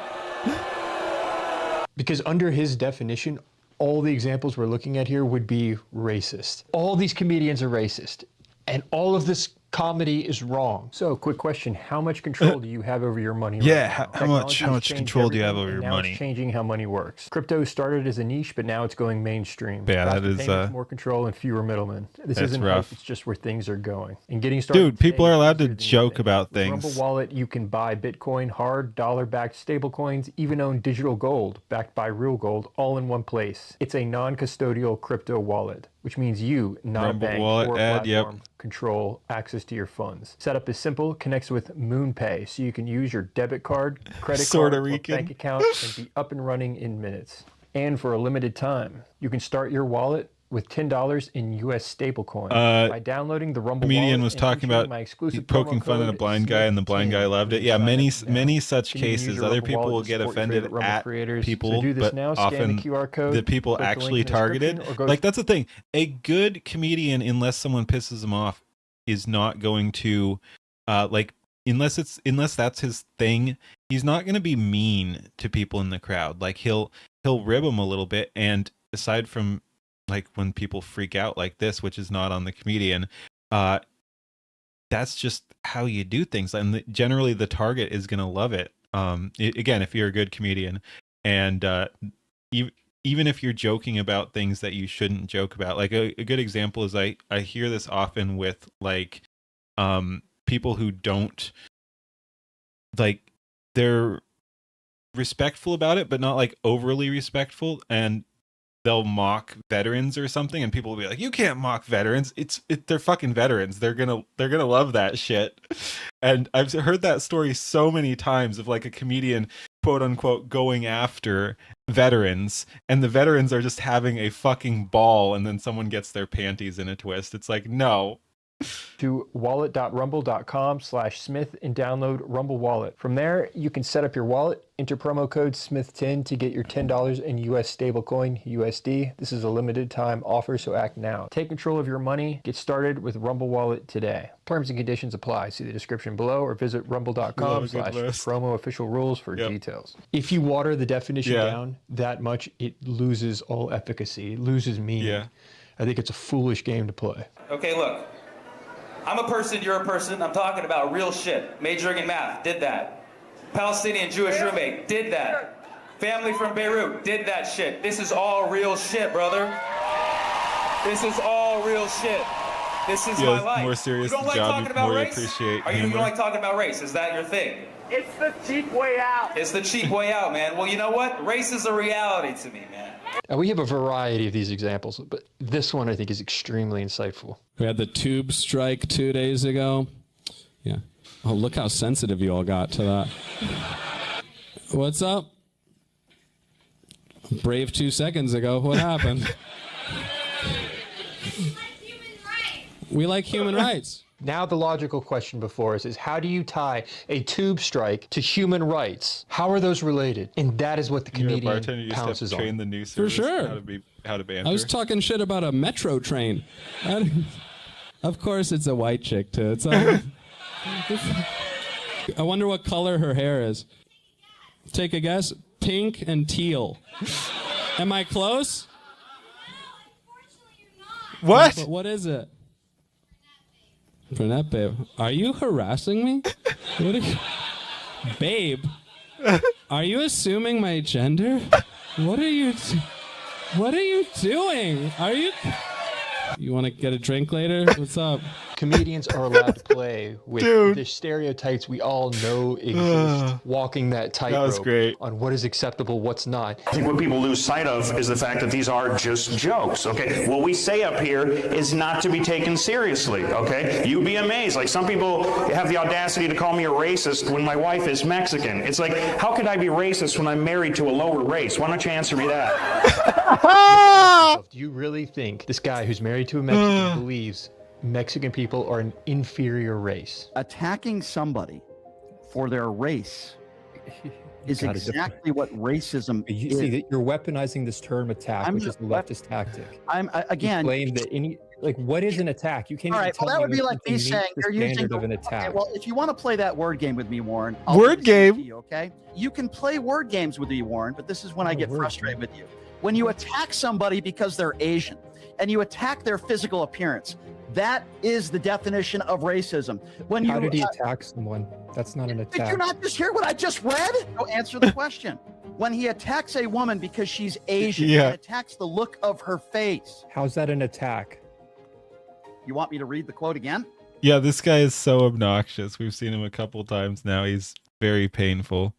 Because under his definition, all the examples we're looking at here would be racist. All these comedians are racist. And all of this comedy is wrong. So, quick question: how much control do you have over your money? Yeah, right now? how much control do you have over your now money? It's changing how money works. Crypto started as a niche, but now it's going mainstream. Yeah, that Faster is payments, more control and fewer middlemen. This isn't rough. hype, it's just where things are going. And getting started. Dude, people today are is allowed to easier than you joke think. about With things. Rumble Wallet, you can buy Bitcoin, hard dollar-backed stablecoins, even own digital gold backed by real gold, all in one place. It's a non-custodial crypto wallet, which means you, not Rumble a bank Wallet or ad, yep. platform, control access to your funds. Setup is simple, connects with MoonPay, so you can use your debit card, credit card, or bank account and be up and running in minutes. And for a limited time, you can start your wallet with $10 in US stablecoin by downloading the Rumble Comedian wallet was and talking entering about my exclusive poking promo fun at a code blind guy, and the blind guy loved it. Yeah, many such Can you use cases. your Other Rumble people wallet will to get support your offended favorite Rumble at creators? people, So do this but now, scan often the QR code, the people click the link actually in the description, targeted. or go Like, that's the thing. A good comedian, unless someone pisses him off, is not going to unless that's his thing, he's not going to be mean to people in the crowd. Like, he'll rib them a little bit, and aside from like when people freak out like this, which is not on the comedian, that's just how you do things, and generally the target is going to love it. Again, if you're a good comedian, and even if you're joking about things that you shouldn't joke about. Like a good example is I hear this often with like people who don't, like, they're respectful about it but not like overly respectful, and they'll mock veterans or something, and people will be like, you can't mock veterans, they're fucking veterans, they're gonna love that shit. And I've heard that story so many times of like a comedian quote unquote going after veterans, and the veterans are just having a fucking ball, and then someone gets their panties in a twist. It's like, no. To wallet.rumble.com/Smith and download Rumble Wallet. From there, you can set up your wallet, enter promo code Smith10 to get your $10 in US stablecoin, USD. This is a limited time offer, so act now. Take control of your money. Get started with Rumble Wallet today. Terms and conditions apply. See the description below or visit rumble.com/promo official rules for details. If you water the definition down that much, it loses all efficacy. It loses meaning. Yeah. I think it's a foolish game to play. Okay, look. I'm a person, you're a person. I'm talking about real shit. Majoring in math, did that. Palestinian Jewish roommate, did that. Family from Beirut, did that shit. This is all real shit, brother. This is all real shit. This is my life. More serious you don't like job, talking about more race? appreciate you don't like talking about race? Is that your thing? It's the cheap way out. It's the cheap way out, man. Well, you know what? Race is a reality to me, man. We have a variety of these examples, but this one I think is extremely insightful. We had the tube strike 2 days ago. Yeah. Oh, look how sensitive you all got to that. What's up? Brave 2 seconds ago. What happened? We like human rights. Now the logical question before us is, how do you tie a tube strike to human rights? How are those related? And that is what the comedian pounces on. The new For sure. How to banter. I was talking shit about a metro train. Of course it's a white chick too. It's I wonder what color her hair is. Take a guess. Pink and teal. Am I close? What? What is it? Brunette, babe. Are you harassing me? What are you... Babe, are you assuming my gender? What are you doing? Are you... You want to get a drink later? What's up? Comedians are allowed to play with the stereotypes we all know exist, walking that tightrope on what is acceptable, what's not. I think what people lose sight of is the fact that these are just jokes, okay? What we say up here is not to be taken seriously, okay? You'd be amazed. Like, some people have the audacity to call me a racist when my wife is Mexican. It's like, how could I be racist when I'm married to a lower race? Why don't you answer me that? Do you really think this guy who's married to a Mexican believes Mexican people are an inferior race? Attacking somebody for their race is exactly what racism is. See that you're weaponizing this term attack, which is the leftist tactic. Again, claim that what is an attack? You can't. All right, even well, that would be like me saying you're using of an attack. Okay, well, if you want to play that word game with me, Warren, word game. You, okay, you can play word games with me, Warren, but this is when I get frustrated with you. When you attack somebody because they're Asian and you attack their physical appearance, that is the definition of racism. How did he attack someone? That's not an attack. Did you not just hear what I just read? Go answer the question. When he attacks a woman because she's Asian and attacks the look of her face. How's that an attack? You want me to read the quote again? Yeah, this guy is so obnoxious. We've seen him a couple times now. He's very painful.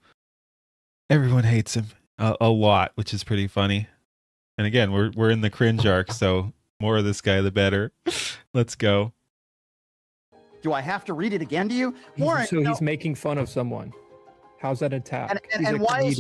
Everyone hates him a lot, which is pretty funny. And again, we're in the cringe arc, so more of this guy, the better. Let's go. Do I have to read it again to you? Warren, so he's making fun of someone. How's that attack? And why is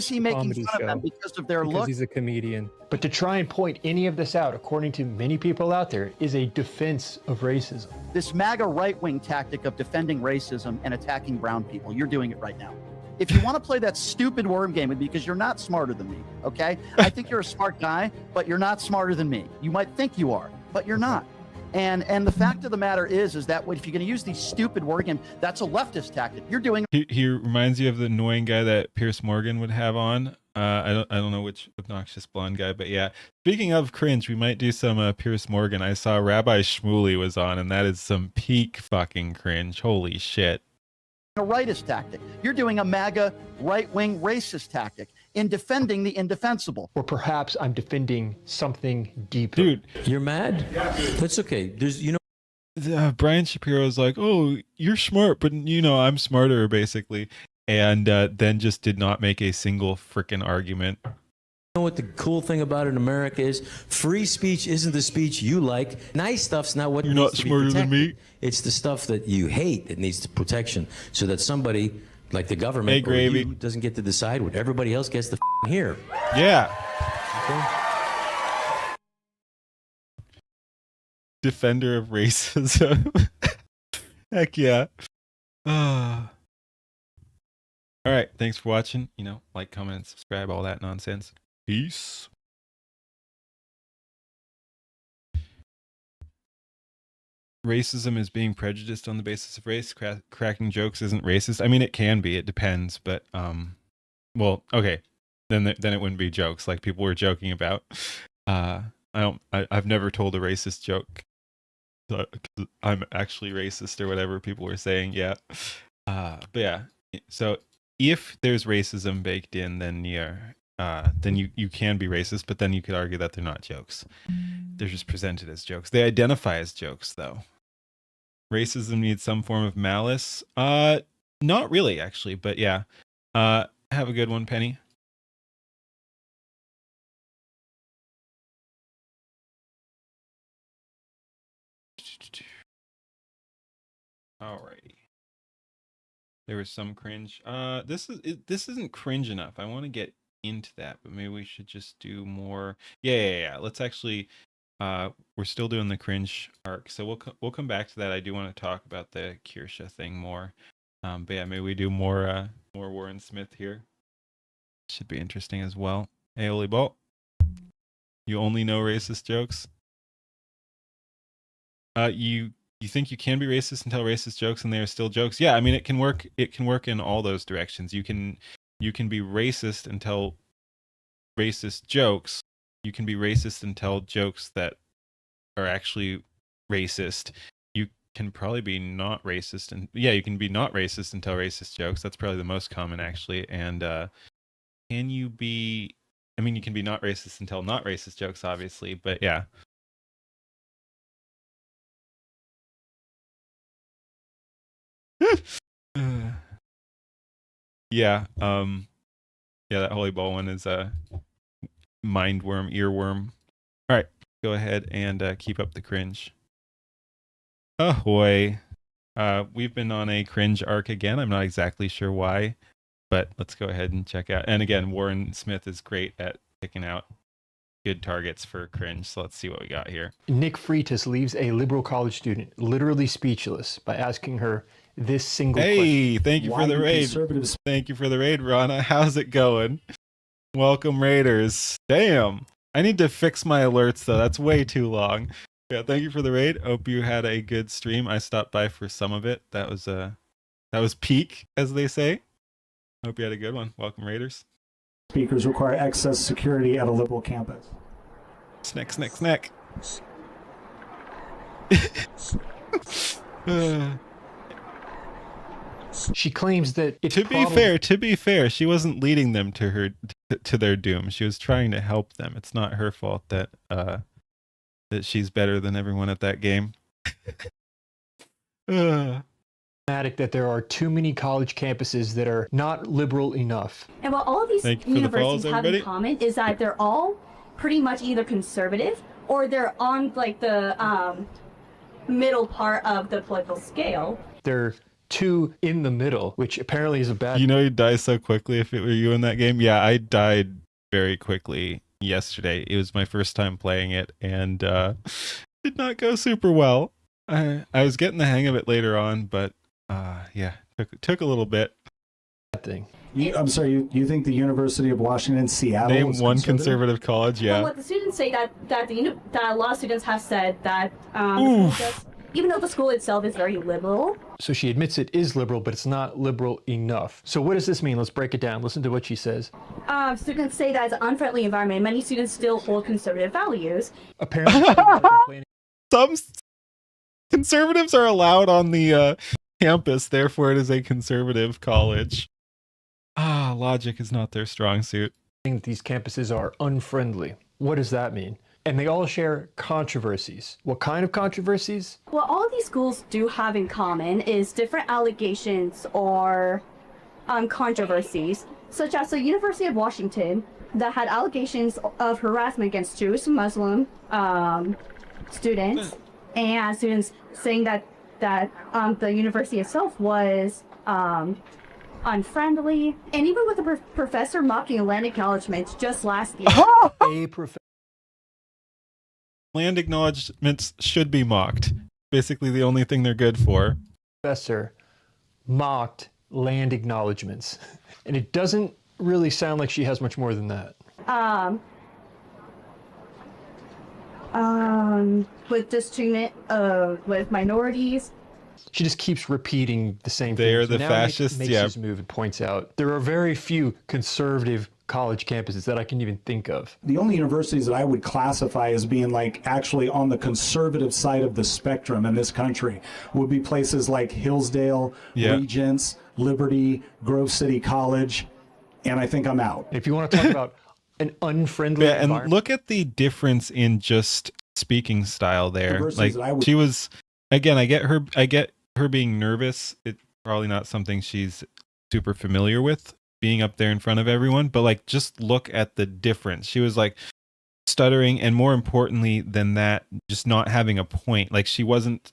he making fun of them? Because of their look? Because he's a comedian. But to try and point any of this out, according to many people out there, is a defense of racism. This MAGA right-wing tactic of defending racism and attacking brown people, you're doing it right now. If you want to play that stupid worm game with me, because you're not smarter than me, okay? I think you're a smart guy, but you're not smarter than me. You might think you are, but you're not. And the fact of the matter is that if you're going to use these stupid word games, that's a leftist tactic. You're doing. He reminds you of the annoying guy that Pierce Morgan would have on. I don't know which obnoxious blonde guy, but yeah. Speaking of cringe, we might do some Pierce Morgan. I saw Rabbi Shmuley was on, and that is some peak fucking cringe. Holy shit. A rightist tactic. You're doing a MAGA right-wing racist tactic. in defending the indefensible. Or perhaps I'm defending something deeper. Dude, you're mad? That's okay. There's, you know. Brian Shapiro is like, oh, you're smart, but you know, I'm smarter, basically. And then just did not make a single freaking argument. You know what the cool thing about it in America is? Free speech isn't the speech you like. Nice stuff's not what you're needs not to be smarter than protected. me. It's the stuff that you hate that needs the protection, so that somebody like the government or you doesn't get to decide what everybody else gets to hear. Yeah. Okay. Defender of racism. Heck yeah. All right. Thanks for watching. You know, like, comment, subscribe, all that nonsense. Peace. Racism is being prejudiced on the basis of race. Cracking jokes isn't racist. I mean, it can be. It depends. But, well, okay. Then it wouldn't be jokes like people were joking about. I've never told a racist joke. I'm actually racist or whatever people were saying. Yeah. But yeah. So if there's racism baked in, then you can be racist, but then you could argue that they're not jokes. They're just presented as jokes. They identify as jokes, though. Racism needs some form of malice. Not really, actually, but yeah. Have a good one, Penny. Alrighty. There was some cringe. This isn't cringe enough. I want to get into that, but maybe we should just do more. Yeah. Let's actually. We're still doing the cringe arc, so we'll come back to that. I do want to talk about the Kirsha thing more. But yeah, maybe we do more Warren Smith here. Should be interesting as well. Hey, Oli Bolt. You only know racist jokes? You think you can be racist and tell racist jokes and they are still jokes? Yeah, I mean it can work in all those directions. You can be racist and tell racist jokes. You can be racist and tell jokes that are actually racist. You can probably be not racist and you can be not racist and tell racist jokes. That's probably the most common actually. And can you be you can be not racist and tell not racist jokes obviously, but yeah. Yeah, that holy ball one is a mindworm, earworm. All right, go ahead and keep up the cringe. Ahoy. We've been on a cringe arc again. I'm not exactly sure why, but let's go ahead and check out. And again, Warren Smith is great at picking out good targets for cringe. So let's see what we got here. Nick Freitas leaves a liberal college student literally speechless by asking her this single question. Hey, thank you for the raid. Thank you for the raid, Rana. How's it going? Welcome, Raiders. Damn. I need to fix my alerts, though. That's way too long. Yeah, thank you for the raid. Hope you had a good stream. I stopped by for some of it. That was peak, as they say. Hope you had a good one. Welcome, Raiders. Speakers require excess security at a liberal campus. Snack. She claims that to be fair, she wasn't leading them to their doom. She was trying to help them. It's not her fault that she's better than everyone at that game. That there are too many college campuses that are not liberal enough. And what all of these universities have in common is that they're all pretty much either conservative or they're on like the middle part of the political scale. They're two in the middle, which apparently is a bad. You know, you die so quickly if it were you in that game. Yeah, I died very quickly yesterday. It was my first time playing it and did not go super well. I was getting the hang of it later on, but yeah, took a little bit. I'm sorry, you think the University of Washington, Seattle Name one conservative college, yeah. Well, what the students say that a lot of students have said that even though the school itself is very liberal. So she admits it is liberal, but it's not liberal enough. So what does this mean? Let's break it down. Listen to what she says. Students say that it's an unfriendly environment. Many students still hold conservative values. Apparently, some conservatives are allowed on the campus, therefore it is a conservative college. Logic is not their strong suit. These campuses are unfriendly. What does that mean? And they all share controversies. What kind of controversies? What all of these schools do have in common is different allegations or controversies, such as the University of Washington that had allegations of harassment against Jewish and Muslim students, and students saying that the university itself was unfriendly, and even with the professor mocking land acknowledgements just last year. Land acknowledgements should be mocked. Basically the only thing they're good for. Professor mocked land acknowledgements. And it doesn't really sound like she has much more than that. With mistreatment with minorities. She just keeps repeating the same thing. They're the fascists, makes his move and points out there are very few conservative college campuses that I can even think of. The only universities that I would classify as being like actually on the conservative side of the spectrum in this country would be places like Hillsdale, Regents, Liberty, Grove City College, and I think I'm out. If you want to talk about an unfriendly environment. And look at the difference in just speaking style there. Like she was, again, I get her being nervous. It's probably not something she's super familiar with, being up there in front of everyone, but like just look at the difference. She was like stuttering, and more importantly than that, just not having a point. Like she wasn't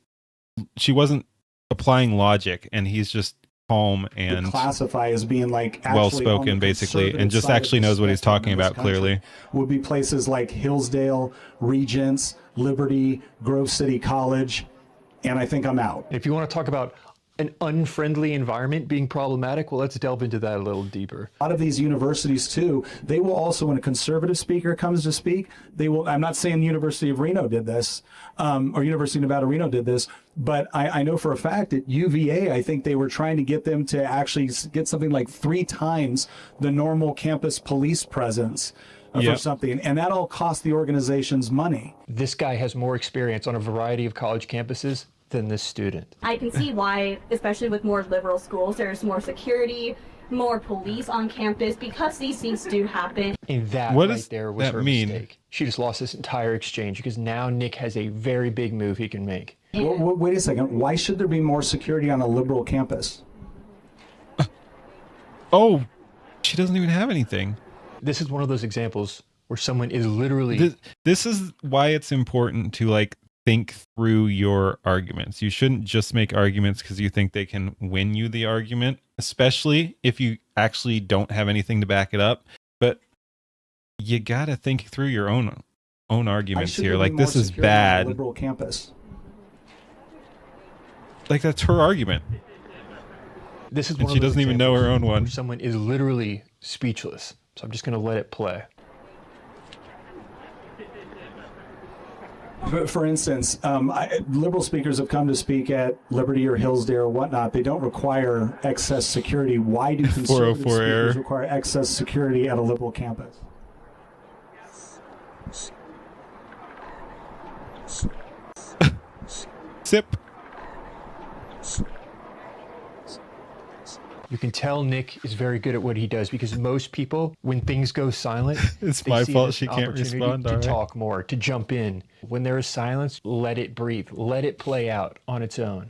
applying logic, and he's just calm and classify as being like well spoken basically, and just actually knows what he's talking about clearly. Would be places like Hillsdale, Regents, Liberty, Grove City College, and I think I'm out. If you want to talk about an unfriendly environment being problematic, well, let's delve into that a little deeper. A lot of these universities too, they will also, when a conservative speaker comes to speak, they will, I'm not saying University of Reno did this, or University of Nevada, Reno did this, but I know for a fact at UVA, I think they were trying to get them to actually get something like 3 times the normal campus police presence for something, and that all cost the organizations money. This guy has more experience on a variety of college campuses than this student. I can see why, especially with more liberal schools, there's more security, more police on campus, because these things do happen. And that there was her mistake. She just lost this entire exchange because now Nick has a very big move he can make. Well, wait a second. Why should there be more security on a liberal campus? Oh, she doesn't even have anything. This is one of those examples where someone is literally... This is why it's important to like think through your arguments. You shouldn't just make arguments because you think they can win you the argument, especially if you actually don't have anything to back it up. But you gotta think through your own arguments here. Like, this is bad. Liberal campus. Like, that's her argument. This is and she doesn't even know her own one. Someone is literally speechless. So I'm just gonna let it play. For instance, liberal speakers have come to speak at Liberty or Hillsdale or whatnot. They don't require excess security. Why do conservative speakers require excess security at a liberal campus? Sip. You can tell Nick is very good at what he does because most people, when things go silent, it's my fault she can't respond. To talk more, to jump in. When there is silence, let it breathe. Let it play out on its own.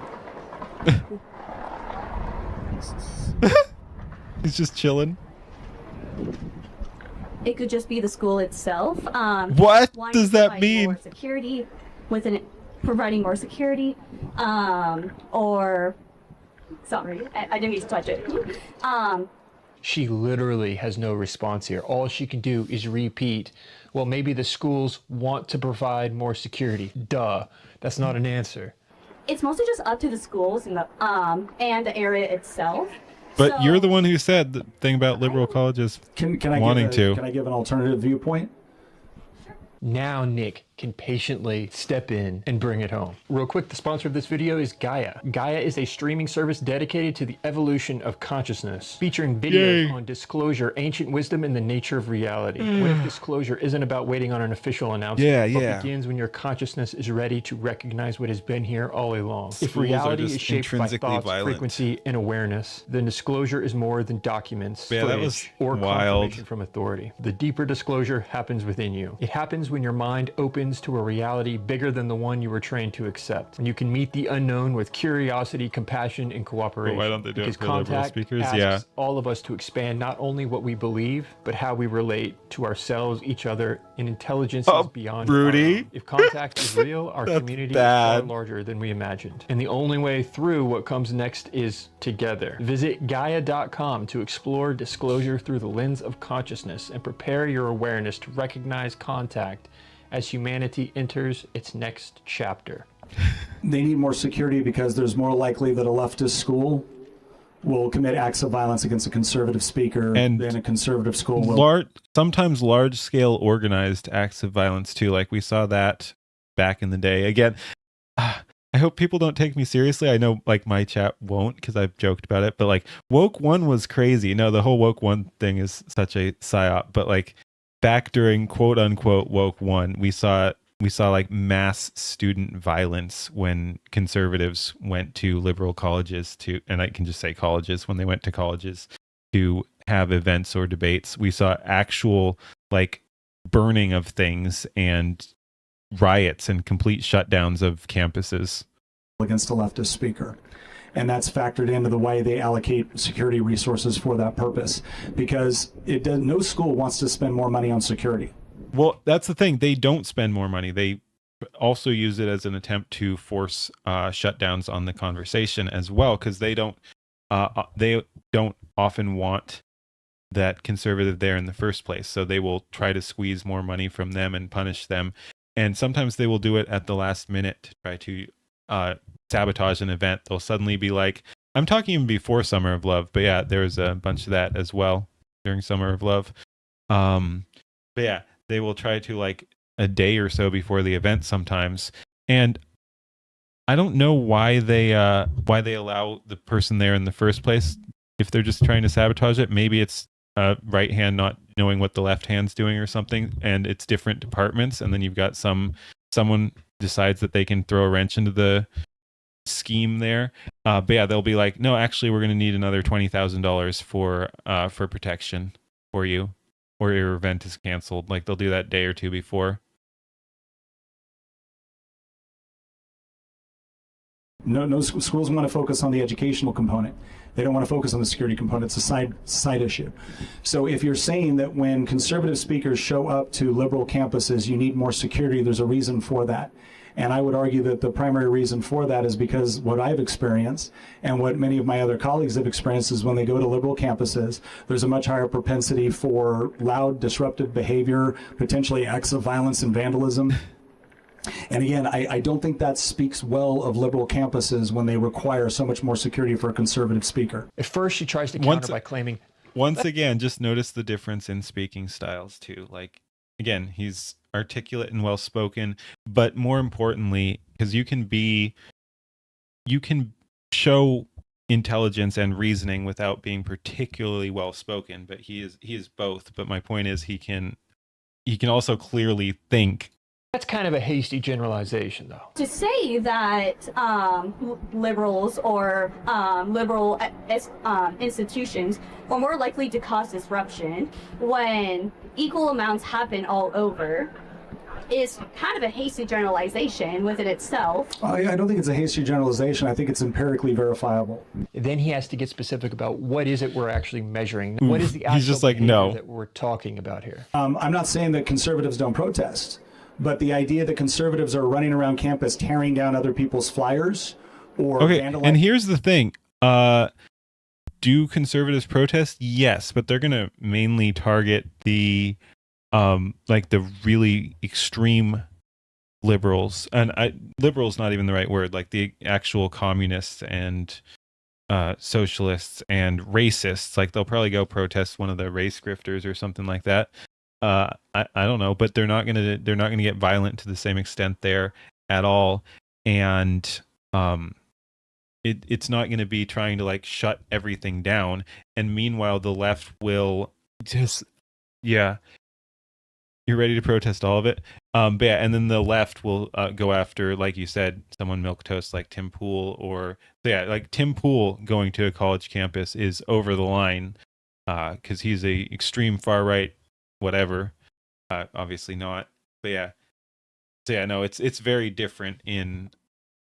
He's just chilling. It could just be the school itself. What does that mean? More security, providing more security, or. Sorry, I didn't mean to touch it. She literally has no response here. All she can do is repeat, well, maybe the schools want to provide more security. Duh. That's not an answer. It's mostly just up to the schools and the area itself. But you're the one who said the thing about liberal colleges Can I wanting to. Can I give an alternative viewpoint? Now Nick can patiently step in and bring it home. Real quick, the sponsor of this video is Gaia. Gaia is a streaming service dedicated to the evolution of consciousness, featuring videos on disclosure, ancient wisdom, and the nature of reality. What if disclosure isn't about waiting on an official announcement, but begins when your consciousness is ready to recognize what has been here all along? If reality is shaped by thoughts, frequency, and awareness, then disclosure is more than documents, footage, or confirmation from authority. The deeper disclosure happens within you. It happens when your mind opens to a reality bigger than the one you were trained to accept. When you can meet the unknown with curiosity, compassion, and cooperation. But why don't they do because it for liberal contact speakers? asks all of us to expand not only what we believe, but how we relate to ourselves, each other, and intelligence is beyond our own. If contact is real, our community is far larger than we imagined. And the only way through what comes next is together. Visit Gaia.com to explore disclosure through the lens of consciousness and prepare your awareness to recognize contact as humanity enters its next chapter. They need more security because there's more likely that a leftist school will commit acts of violence against a conservative speaker than a conservative school will. Sometimes large-scale organized acts of violence too. Like we saw that back in the day. Again, I hope people don't take me seriously. I know like my chat won't because I've joked about it, but like Woke One was crazy. No, the whole Woke One thing is such a psyop, but like back during quote unquote Woke One, we saw like mass student violence when conservatives went to liberal colleges and I can just say colleges, when they went to colleges to have events or debates. We saw actual like burning of things and riots and complete shutdowns of campuses against a leftist speaker. And that's factored into the way they allocate security resources for that purpose, because no school wants to spend more money on security. Well, that's the thing. They don't spend more money. They also use it as an attempt to force shutdowns on the conversation as well, because they don't often want that conservative there in the first place. So they will try to squeeze more money from them and punish them. And sometimes they will do it at the last minute to try to sabotage an event. They'll suddenly be like, I'm talking even before Summer of Love, but yeah, there was a bunch of that as well during Summer of Love. But yeah, they will try to like a day or so before the event sometimes. And I don't know why they allow the person there in the first place. If they're just trying to sabotage it, maybe it's right hand not knowing what the left hand's doing or something, and it's different departments, and then you've got someone decides that they can throw a wrench into the scheme there. But yeah, they'll be like, no, actually we're going to need another $20,000 for protection for you, or your event is canceled. Like they'll do that day or two before. No schools want to focus on the educational component. They don't want to focus on the security component. It's a side issue. So if you're saying that when conservative speakers show up to liberal campuses, you need more security, there's a reason for that. And I would argue that the primary reason for that is because what I've experienced and what many of my other colleagues have experienced is when they go to liberal campuses, there's a much higher propensity for loud, disruptive behavior, potentially acts of violence and vandalism. And again, I don't think that speaks well of liberal campuses when they require so much more security for a conservative speaker. At first, she tries to counter by claiming... Once again, just notice the difference in speaking styles, too. Like, again, he's articulate and well-spoken, but more importantly, because you can show intelligence and reasoning without being particularly well-spoken, but he is both. But my point is he can also clearly think. That's kind of a hasty generalization, though. To say that liberals or liberal institutions are more likely to cause disruption when equal amounts happen all over is kind of a hasty generalization within itself. I don't think it's a hasty generalization. I think it's empirically verifiable. Then he has to get specific about what is it we're actually measuring. What is the actual He's just like, no. that we're talking about here? I'm not saying that conservatives don't protest. But the idea that conservatives are running around campus tearing down other people's flyers or vandalizing... And here's the thing. Do conservatives protest? Yes, but they're going to mainly target the the really extreme liberals. And liberals not even the right word, like the actual communists and socialists and racists. Like they'll probably go protest one of the race grifters or something like that. I don't know, but they're not gonna get violent to the same extent there at all, and it's not gonna be trying to like shut everything down. And meanwhile, the left will just yeah. You're ready to protest all of it. But yeah, and then the left will go after, like you said, someone milquetoast like Tim Pool, or so yeah, like Tim Pool going to a college campus is over the line because he's a extreme far right, whatever. Obviously not, but yeah. So yeah, no, it's very different in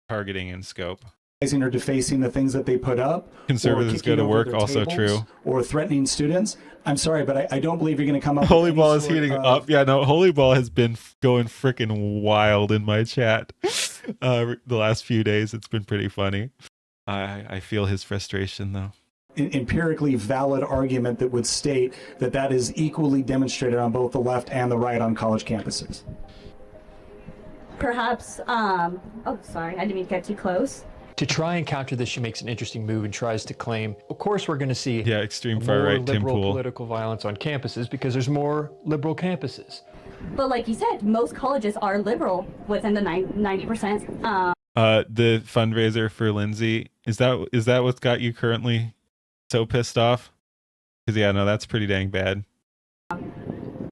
targeting and scope. Or defacing the things that they put up. Conservatives go to work, also true. Or threatening students. I'm sorry, but I don't believe you're going to come up Holy with Ball is heating up. Yeah, no, Holy Ball has been going freaking wild in my chat the last few days. It's been pretty funny. I feel his frustration, though. An empirically valid argument that would state that that is equally demonstrated on both the left and the right on college campuses. Perhaps, oh, sorry, I didn't mean to get too close. To try and counter this, she makes an interesting move and tries to claim, of course, we're going to see extreme far right Tim Pool political violence on campuses because there's more liberal campuses. But like you said, most colleges are liberal within the 90%. The fundraiser for Lindsay, is that what's got you currently so pissed off? Because yeah, no, that's pretty dang bad.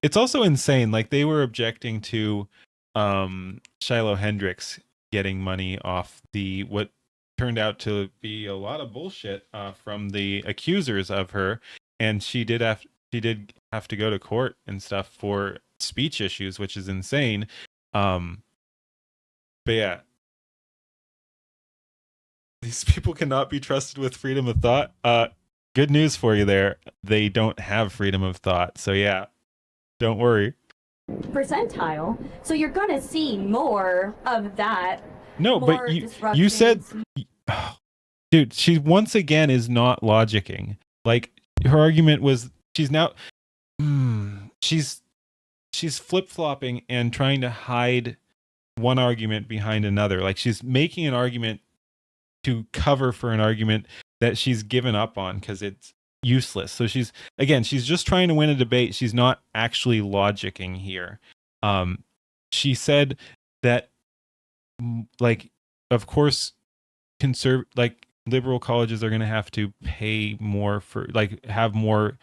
It's also insane. Like they were objecting to Shiloh Hendricks getting money off the what turned out to be a lot of bullshit from the accusers of her, and she did have to go to court and stuff for speech issues, which is insane. But yeah, these people cannot be trusted with freedom of thought. Good news for you there, they don't have freedom of thought, so yeah, don't worry. Percentile, so you're gonna see more of that. No, but you said, dude, she once again is not logicking. Like her argument was, she's flip-flopping and trying to hide one argument behind another. Like she's making an argument to cover for an argument that she's given up on because it's useless. So she's just trying to win a debate. She's not actually logicking here. She said that, like, of course, liberal colleges are going to have to pay more for, like, have more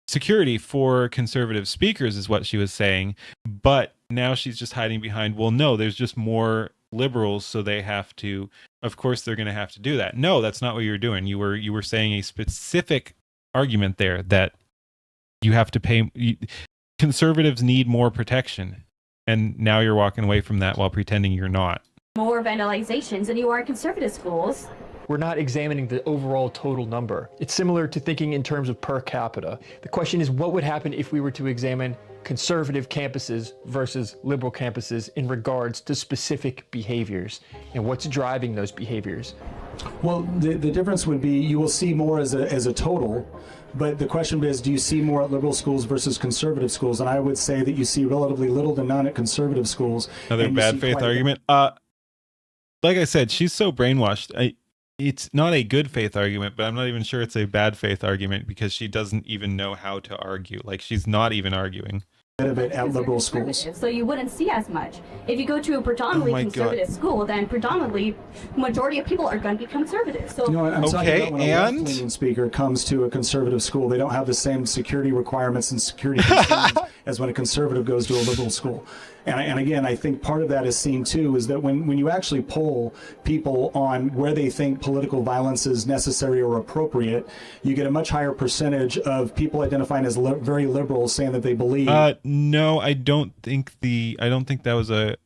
security for conservative speakers, is what she was saying. But now she's just hiding behind, well, no, there's just more liberals, so they have to, of course they're going to have to do that. No, that's not what you're doing. You were saying a specific argument there that you have to pay. Conservatives need more protection, and now you're walking away from that while pretending you're not. More vandalizations than you are in conservative schools. We're not examining the overall total number. It's similar to thinking in terms of per capita. The question is, what would happen if we were to examine conservative campuses versus liberal campuses in regards to specific behaviors and what's driving those behaviors? Well, the difference would be you will see more as a total, but the question is, do you see more at liberal schools versus conservative schools? And I would say that you see relatively little to none at conservative schools. Another bad faith argument. Like I said, she's so brainwashed. It's not a good faith argument, but I'm not even sure it's a bad faith argument because she doesn't even know how to argue. Like, she's not even arguing. Of it at liberal schools. So you wouldn't see as much. If you go to a predominantly conservative school, then predominantly majority of people are going to be conservative. So I'm talking about when a left-leaning speaker comes to a conservative school, they don't have the same security requirements and security concerns as when a conservative goes to a liberal school. And again, I think part of that is seen too, is that when you actually poll people on where they think political violence is necessary or appropriate, you get a much higher percentage of people identifying as very liberal saying that they believe. No, I don't think that was a.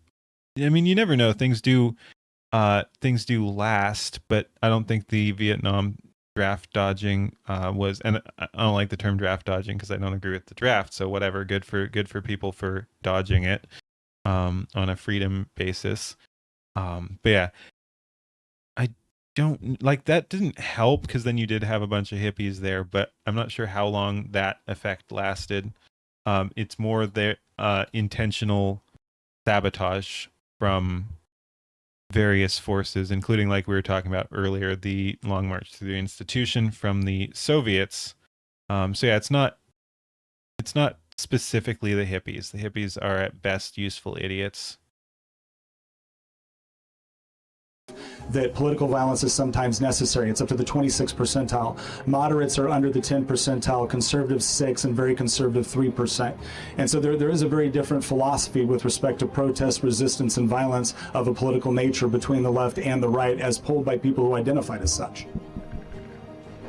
I mean, you never know. Things do last, but I don't think the Vietnam draft dodging was, and I don't like the term draft dodging because I don't agree with the draft. So whatever, good for people for dodging it. On a freedom basis. But yeah, I don't like that didn't help because then you did have a bunch of hippies there, but I'm not sure how long that effect lasted. It's more the intentional sabotage from various forces, including, like we were talking about earlier, the Long March to the Institution from the Soviets. So yeah, it's not It's not specifically the hippies. The hippies are at best useful idiots. That political violence is sometimes necessary. It's up to the 26th percentile. Moderates are under the 10th percentile, conservatives 6%, and very conservative 3%. And so there is a very different philosophy with respect to protest, resistance, and violence of a political nature between the left and the right, as polled by people who identified as such.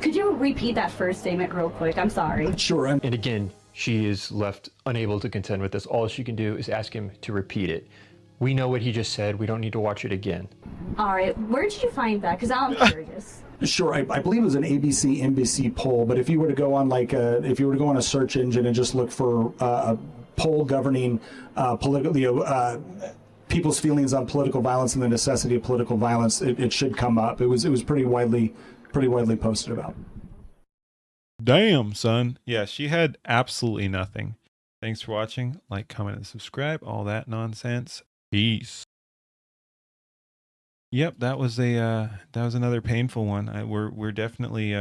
Could you repeat that first statement real quick? I'm sorry. Sure. And again, she is left unable to contend with this. All she can do is ask him to repeat it. We know what he just said. We don't need to watch it again. All right. Where did you find that? Because I'm curious. Sure, I believe it was an ABC, NBC poll. But if you were to go on if you were to go on a search engine and just look for a poll governing people's feelings on political violence and the necessity of political violence, it should come up. It was pretty widely posted about. Damn, son. Yeah, she had absolutely nothing. Thanks for watching. Like, comment, and subscribe. All that nonsense. Peace. Yep, that was another painful one. We're definitely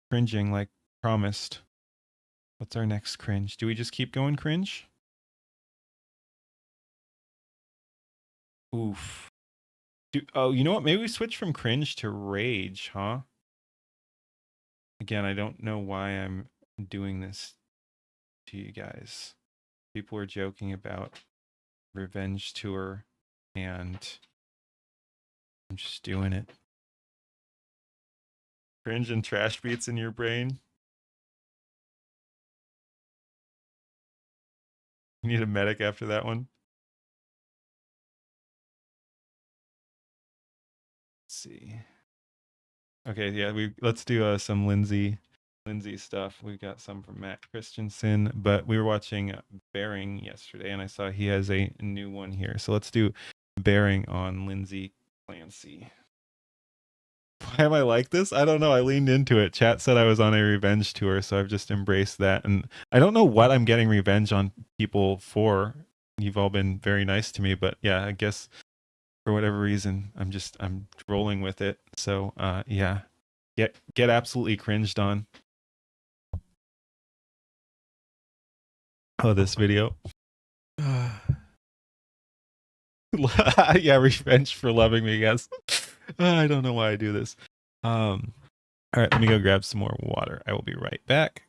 cringing like promised. What's our next cringe? Do we just keep going cringe? Oof. Oh, you know what? Maybe we switch from cringe to rage, huh? Again, I don't know why I'm doing this to you guys. People were joking about revenge tour, and I'm just doing it. Cringe and trash beats in your brain. You need a medic after that one. Let's see. Okay, yeah, let's do some Lindsay stuff. We got some from Matt Christensen, but we were watching Bearing yesterday, and I saw he has a new one here. So let's do Bearing on Lindsay Clancy. Why am I like this? I don't know. I leaned into it. Chat said I was on a revenge tour, so I've just embraced that. And I don't know what I'm getting revenge on people for. You've all been very nice to me, but yeah, I guess for whatever reason, I'm rolling with it. So yeah, get absolutely cringed on. Oh, this video. Yeah, revenge for loving me, yes. I don't know why I do this. All right, let me go grab some more water. I will be right back.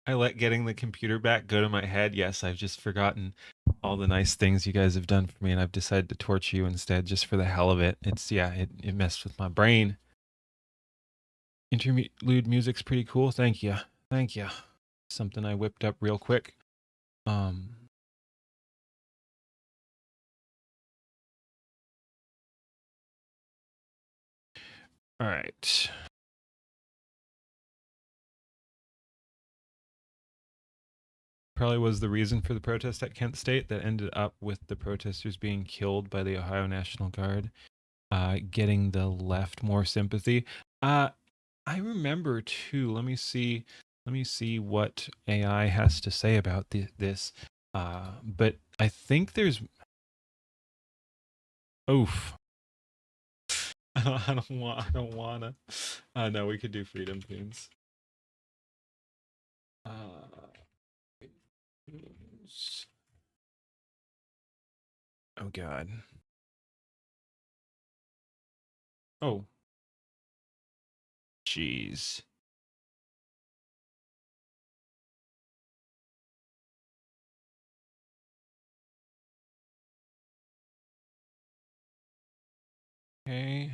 I let getting the computer back go to my head. Yes, I've just forgotten all the nice things you guys have done for me, and I've decided to torture you instead just for the hell of it. It messed with my brain. Interlude music's pretty cool. Thank you. Thank you. Something I whipped up real quick. All right. Probably was the reason for the protest at Kent State that ended up with the protesters being killed by the Ohio National Guard, getting the left more sympathy. I remember too. Let me see what AI has to say about this. But I think there's. Oof. I don't wanna. No, we could do Freedom Tunes. Oh, God. Oh. Jeez. Okay.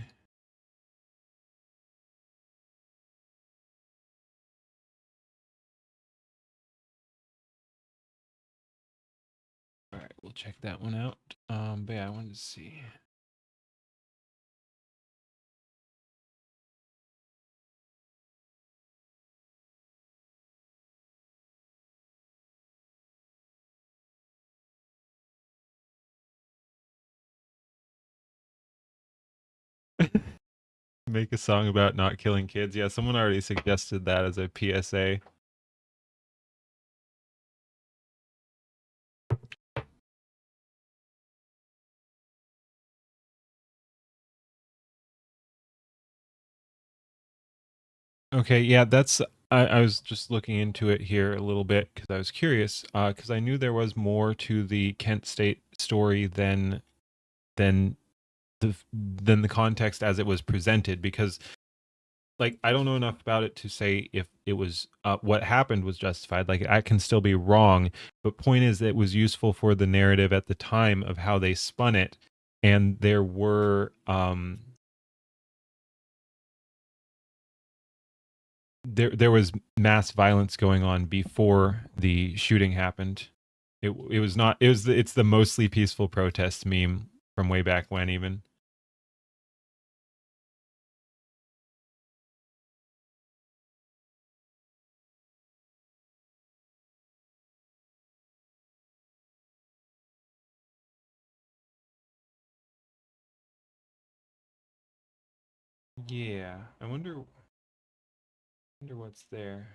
All right, we'll check that one out. But yeah, I wanted to see. Make a song about not killing kids. Yeah, someone already suggested that as a PSA. Okay, yeah, that's I was just looking into it here a little bit because I was curious, because I knew there was more to the Kent State story than the context as it was presented, because like I don't know enough about it to say if it was what happened was justified. Like I can still be wrong, but point is it was useful for the narrative at the time of how they spun it, and there were there was mass violence going on before the shooting happened. It was not, it's the mostly peaceful protest meme from way back when even. Yeah, I wonder what's there.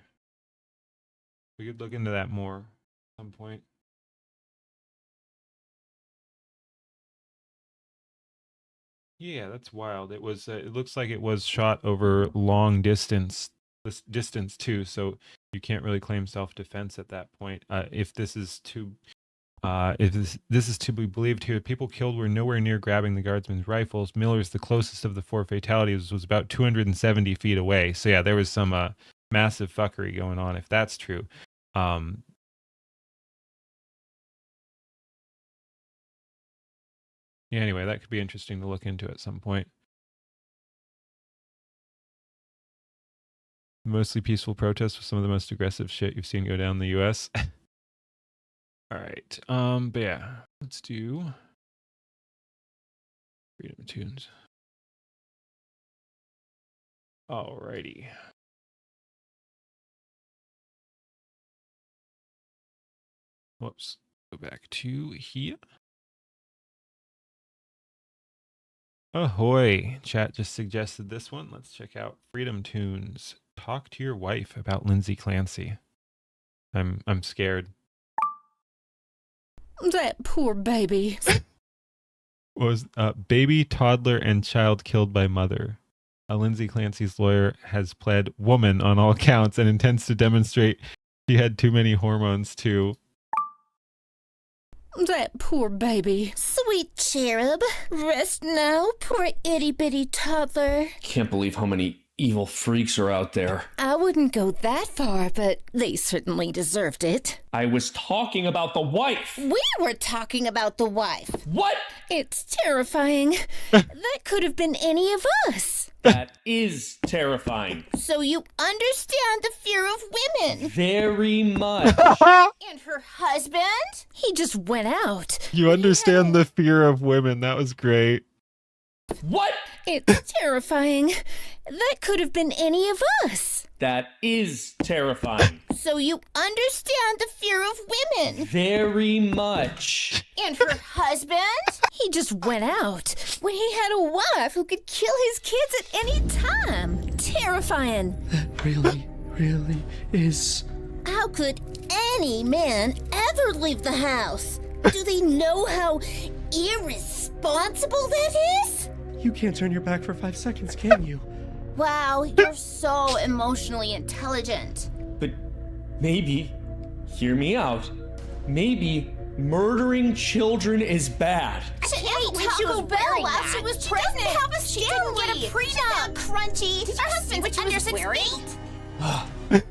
We could look into that more at some point. Yeah, that's wild. It was it looks like it was shot over long distance too, so you can't really claim self-defense at that point. If this is to if this is to be believed here, people killed were nowhere near grabbing the guardsmen's rifles. Miller's, the closest of the 4 fatalities, was about 270 feet away. So yeah, there was some massive fuckery going on if that's true. Yeah, anyway, that could be interesting to look into at some point. Mostly peaceful protests with some of the most aggressive shit you've seen go down in the US. All right. But yeah, let's do Freedom Tunes. Alrighty. Whoops. Go back to here. Ahoy. Chat just suggested this one. Let's check out Freedom Tunes. Talk to your wife about Lindsay Clancy. I'm scared. That poor baby. Was baby, toddler, and child killed by mother. Lindsay Clancy's lawyer has pled woman on all counts and intends to demonstrate she had too many hormones too. That poor baby. Sweet cherub. Rest now, poor itty-bitty toddler. Can't believe how many evil freaks are out there. I wouldn't go that far, but they certainly deserved it. I was talking about the wife. We were talking about the wife. What? It's terrifying. That could have been any of us. That is terrifying. So you understand the fear of women. Very much. And her husband? He just went out. You understand the fear of women. That was great. What? It's terrifying. That could have been any of us. That is terrifying. So you understand the fear of women. Very much. And her husband? He just went out when he had a wife who could kill his kids at any time. Terrifying. That really is. How could any man ever leave the house? Do they know how irresponsible that is? You can't turn your back for 5 seconds, can you? Wow, you're so emotionally intelligent. But maybe, hear me out, maybe Murdering children is bad. When she was Bell last, she was pregnant. She didn't get a prenup. Crunchy. Her husband's under 6 feet.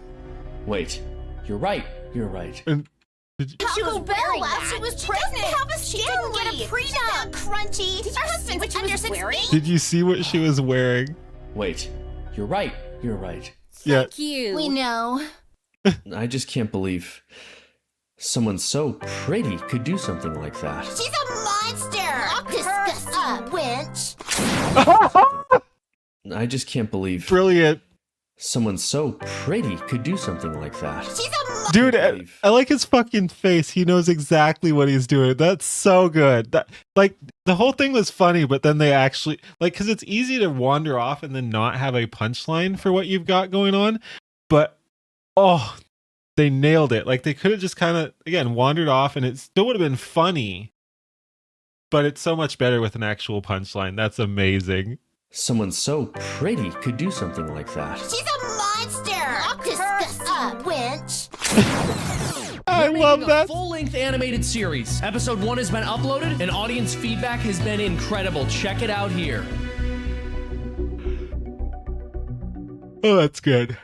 Wait, you're right. You're right. She was Bell last, she was pregnant. She didn't get a prenup. Crunchy. Her husband's under 6 feet. Did you see what she was wearing? Wait, you're right. You're right. Yeah. You. We know. I just can't believe someone so pretty could do something like that. She's a monster. Disgusting wench. I just can't believe. Brilliant. Someone so pretty could do something like that. Dude, I like his fucking face. He knows exactly what he's doing. That's so good. Like, the whole thing was funny, but then they actually, like, because it's easy to wander off and then not have a punchline for what you've got going on. But, oh, they nailed it. Like, they could have just kind of, again, wandered off and it still would have been funny. But it's so much better with an actual punchline. That's amazing. Someone so pretty could do something like that. She's a monster. Disgusting wench. I love that. Full-length animated series. Episode 1 has been uploaded and audience feedback has been incredible. Check it out here. Oh, that's good.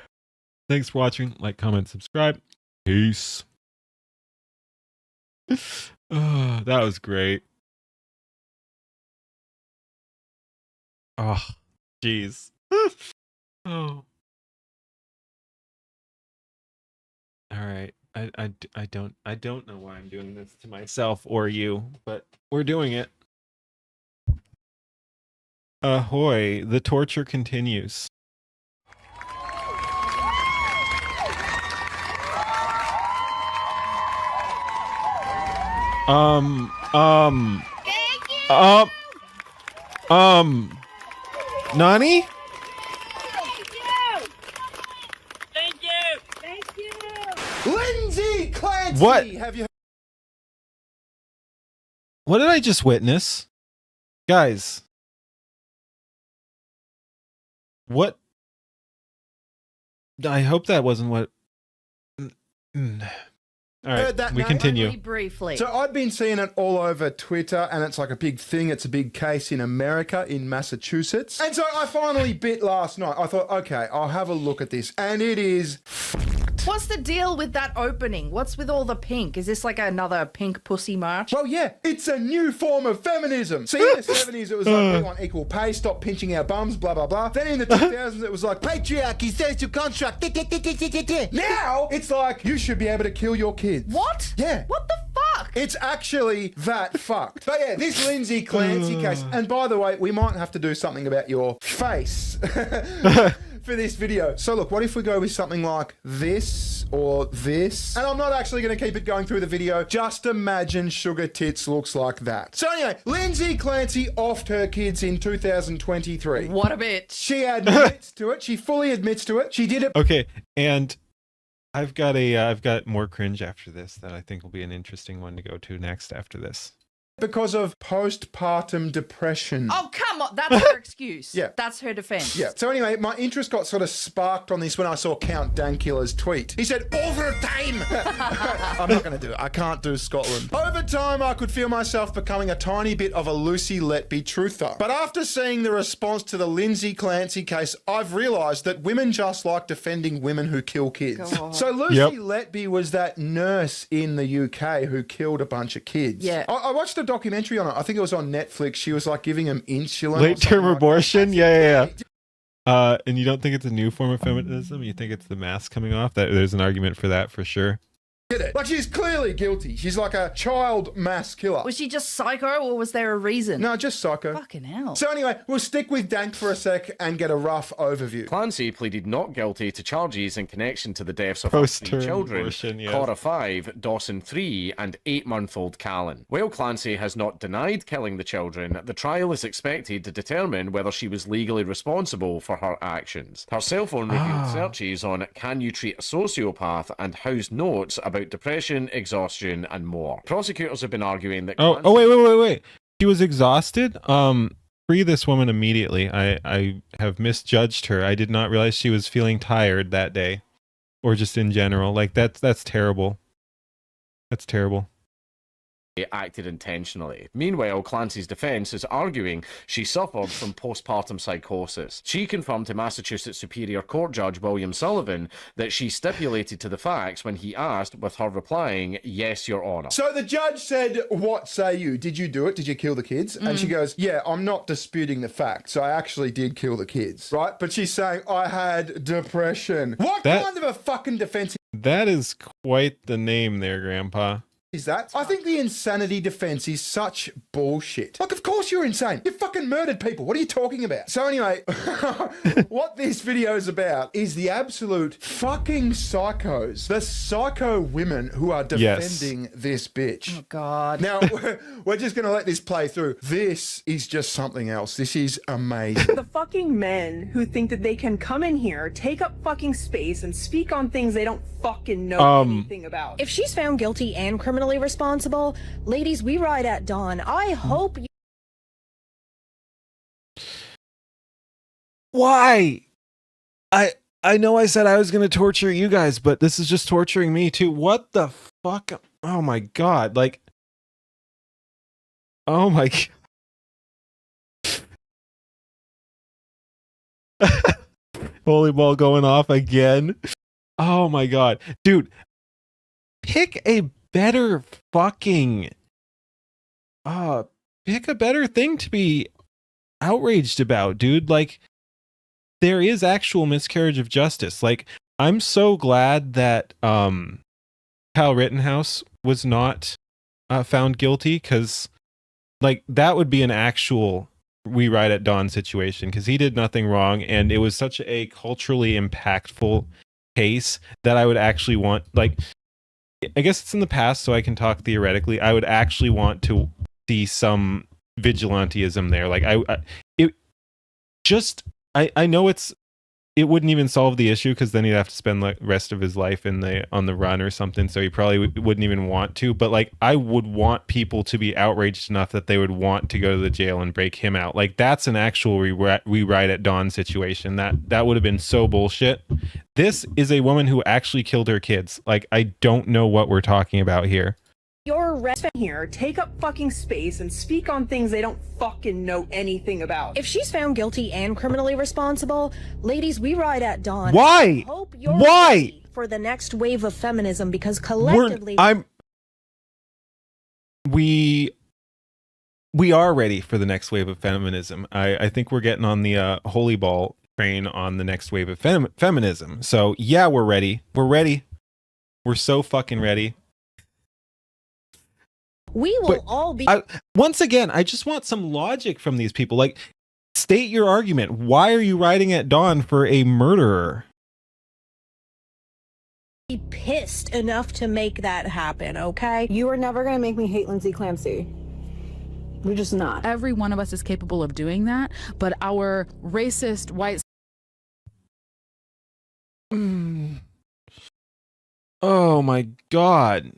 Thanks for watching. Like, comment, subscribe. Peace. Oh, that was great. Oh, jeez. Oh. All right. I don't know why I'm doing this to myself or you, but we're doing it. Ahoy, the torture continues. Nani? Thank you. Thank you. Lindsay Clancy. What? Have you? What did I just witness? Guys. What? I hope that wasn't what... All right, we continue. Briefly. So I've been seeing it all over Twitter, and it's like a big thing. It's a big case in America, in Massachusetts. And so I finally bit last night. I thought, okay, I'll have a look at this. And it is What's the deal with that opening? What's with all the pink? Is this like another pink pussy march? Well, yeah, it's a new form of feminism. See, in the 70s, it was like, we want equal pay, stop pinching our bums, blah, blah, blah. Then in the 2000s, it was like, patriarchy says to contract. Now, it's like, you should be able to kill your kids. What? Yeah. What the fuck? It's actually that fucked. But yeah, this Lindsay Clancy case, and by the way, we might have to do something about your face for this video. So look, what if we go with something like this or this? And I'm not actually going to keep it going through the video. Just imagine Sugar Tits looks like that. So anyway, Lindsay Clancy offed her kids in 2023. What a bitch. She admits to it. She fully admits to it. She did it. Okay, and I've got more cringe after this that I think will be an interesting one to go to next after this. Because of postpartum depression. Oh, come on. That's her excuse. Yeah. That's her defense. Yeah. So anyway, my interest got sort of sparked on this when I saw Count Dankula's tweet. He said, overtime! I'm not going to do it. I can't do Scotland. Over time, I could feel myself becoming a tiny bit of a Lucy Letby truther. But after seeing the response to the Lindsay Clancy case, I've realised that women just like defending women who kill kids. God. So Lucy Letby was that nurse in the UK who killed a bunch of kids. Yeah. I watched a documentary on it. I think it was on Netflix. She was like giving them insulin. Late term abortion? Yeah. And you don't think it's a new form of feminism? You think it's the mask coming off? That there's an argument for that for sure. Get it? Like, she's clearly guilty. She's like a child mass killer. Was she just psycho or was there a reason? No, just psycho. Fucking hell. So anyway, we'll stick with Dank for a sec and get a rough overview. Clancy pleaded not guilty to charges in connection to the deaths of her three children, abortion, yes. Cora 5, Dawson 3, and 8-month-old Callan. While Clancy has not denied killing the children, the trial is expected to determine whether she was legally responsible for her actions. Her cell phone revealed searches on Can You Treat a Sociopath and House notes about depression, exhaustion, and more. Prosecutors have been arguing that Wait. She was exhausted? Free this woman immediately. I have misjudged her. I did not realize she was feeling tired that day. Or just in general. Like, that's terrible. That's terrible. acted intentionally. Meanwhile, Clancy's defense is arguing she suffered from postpartum psychosis. She confirmed to Massachusetts Superior Court Judge William Sullivan that she stipulated to the facts when he asked, with her replying, "Yes, Your Honor." So the judge said, what say you? Did you do it? Did you kill the kids? And she goes, yeah, I'm not disputing the facts. I actually did kill the kids, right? But she's saying, I had depression. What kind of a fucking defense That is quite the name there, Grandpa. is that? I think the insanity defense is such bullshit. Like, of course you're insane. You fucking murdered people. What are you talking about? So anyway, what this video is about is the absolute fucking psychos. The psycho women who are defending this bitch. Oh, God. Now, we're just going to let this play through. This is just something else. This is amazing. The fucking men who think that they can come in here, take up fucking space, and speak on things they don't fucking know anything about. If she's found guilty and criminally responsible, ladies, we ride at dawn. I hope you... Why? I know I said I was going to torture you guys, but this is just torturing me too. What the fuck? Oh my god. Like, oh my god. Holy ball going off again. Oh my god. Dude, pick a better fucking pick a better thing to be outraged about, dude. Like, there is actual miscarriage of justice. Like, I'm so glad that Kyle Rittenhouse was not found guilty, because like that would be an actual We Ride at Dawn situation, because he did nothing wrong, and it was such a culturally impactful case that I would actually want, like, I guess it's in the past, so I can talk theoretically. I would actually want to see some vigilantism there. Like, I know it wouldn't even solve the issue, because then he'd have to spend the rest of his life on the run or something. So he probably wouldn't even want to. But like, I would want people to be outraged enough that they would want to go to the jail and break him out. Like, that's an actual We Ride at Dawn situation. That would have been so bullshit. This is a woman who actually killed her kids. Like, I don't know what we're talking about here. Your rest here, take up fucking space, and speak on things they don't fucking know anything about. If she's found guilty and criminally responsible, ladies, we ride at dawn. Why? I hope you're Why? ready for the next wave of feminism, because collectively we are ready for the next wave of feminism. I think we're getting on the holy ball train on the next wave of feminism. So yeah, we're ready. We're ready. We're so fucking ready. We will all be... once again, I just want some logic from these people. Like, state your argument. Why are you riding at dawn for a murderer? Be pissed enough to make that happen, okay? You are never going to make me hate Lindsay Clancy. We're just not. Every one of us is capable of doing that, but our racist white... Oh my god.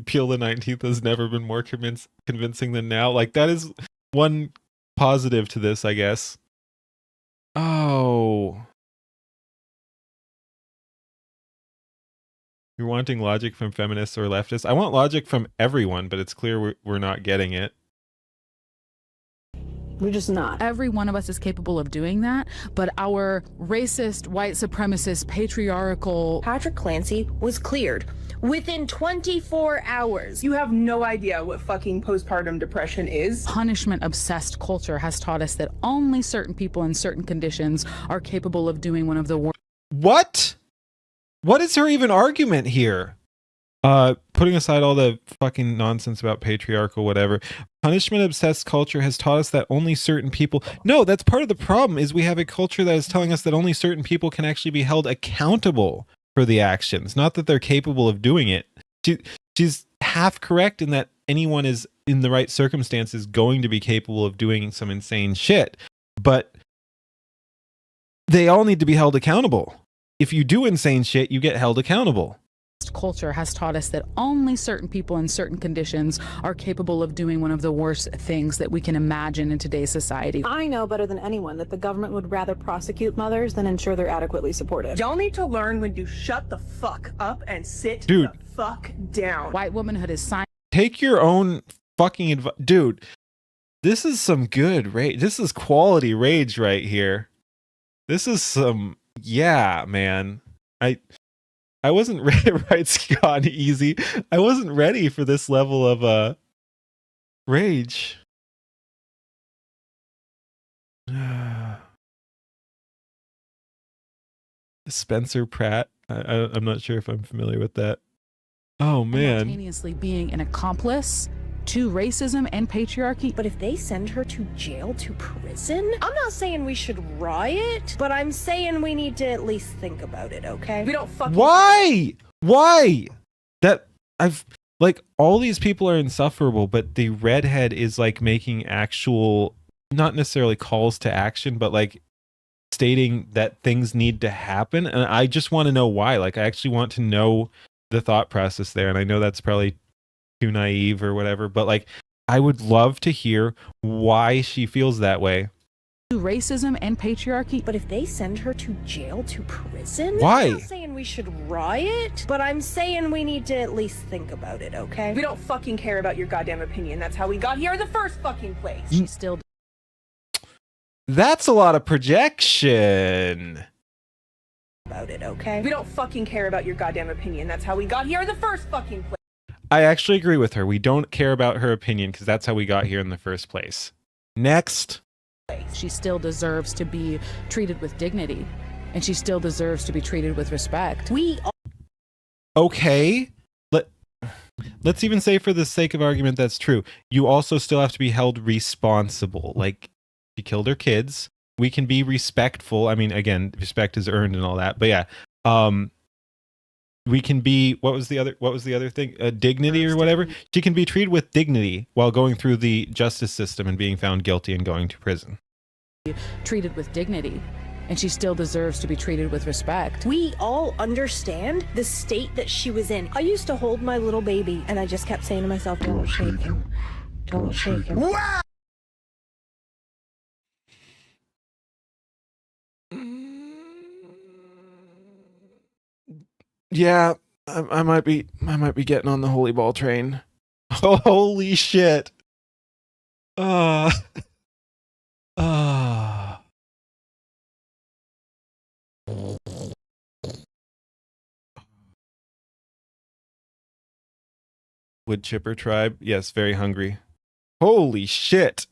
Peel the 19th has never been more convincing than now. Like, that is one positive to this, I guess. Oh. You're wanting logic from feminists or leftists? I want logic from everyone, but it's clear we're not getting it. We're just not. Every one of us is capable of doing that, but our racist, white supremacist, patriarchal... Patrick Clancy was cleared within 24 hours. You have no idea what fucking postpartum depression is. Punishment-obsessed culture has taught us that only certain people in certain conditions are capable of doing one of the worst... What? What is her even argument here? Putting aside all the fucking nonsense about patriarchal whatever, punishment-obsessed culture has taught us that only certain people... No, that's part of the problem, is we have a culture that is telling us that only certain people can actually be held accountable for the actions, not that they're capable of doing it. She's half correct in that anyone is, in the right circumstances, going to be capable of doing some insane shit, but they all need to be held accountable. If you do insane shit, you get held accountable. culture has taught us that only certain people in certain conditions are capable of doing one of the worst things that we can imagine in today's society. I know better than anyone that the government would rather prosecute mothers than ensure they're adequately supported. Y'all need to learn when to shut the fuck up and sit Dude. the fuck down. White womanhood is science. Take your own fucking advice. Dude, this is some good rage. This is quality rage right here. This is some, yeah, man. I wasn't ready, right, Scott, easy. I wasn't ready for this level of rage. Spencer Pratt. I'm not sure if I'm familiar with that. Oh man. Simultaneously being an accomplice to racism and patriarchy. But if they send her to jail, to prison, I'm not saying we should riot, but I'm saying we need to at least think about it, okay? We don't fucking. Why? That I've like all these people are insufferable, but the redhead is like making actual, not necessarily calls to action, but like stating that things need to happen. And I just want to know why. Like I actually want to know the thought process there. And I know that's probably too naive or whatever, but like I would love to hear why she feels that way. Racism and patriarchy. But if they send her to jail, to prison, why? I'm not saying we should riot, but I'm saying we need to at least think about it, okay? We don't fucking care about your goddamn opinion. That's how we got here in the first fucking place. She still. That's a lot of projection. About it, okay? We don't fucking care about your goddamn opinion. That's how we got here in the first fucking place. I actually agree with her. We don't care about her opinion because that's how we got here in the first place. Next. She still deserves to be treated with dignity, and she still deserves to be treated with respect. Okay. Let's even say for the sake of argument that's true. You also still have to be held responsible. Like, she killed her kids. We can be respectful. I mean, again, respect is earned and all that. But yeah, we can be, what was the other thing? Dignity or whatever. She can be treated with dignity while going through the justice system and being found guilty and going to prison. Treated with dignity, and she still deserves to be treated with respect. We all understand the state that she was in. I used to hold my little baby, and I just kept saying to myself, don't shake him. Don't shake him. Yeah, I might be getting on the holy ball train. Holy shit. Wood chipper tribe. Yes, very hungry. Holy shit.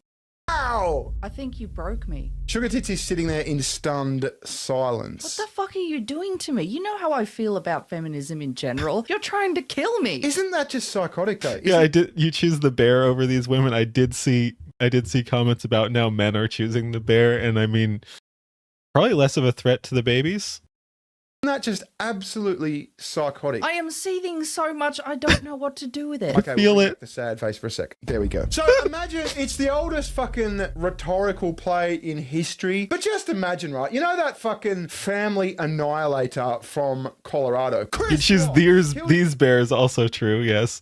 Ow! I think you broke me. Sugar Tits is sitting there in stunned silence. What the fuck are you doing to me? You know how I feel about feminism in general. You're trying to kill me. Isn't that just psychotic though? Yeah, I did. You choose the bear over these women. I did see comments about now men are choosing the bear, and I mean, probably less of a threat to the babies. Isn't that just absolutely psychotic? I am seething so much, I don't know what to do with it. Okay, feel it. The sad face for a second. There we go. So imagine it's the oldest fucking rhetorical play in history. But just imagine, right? You know that fucking family annihilator from Colorado? You choose these bears. Also true. Yes.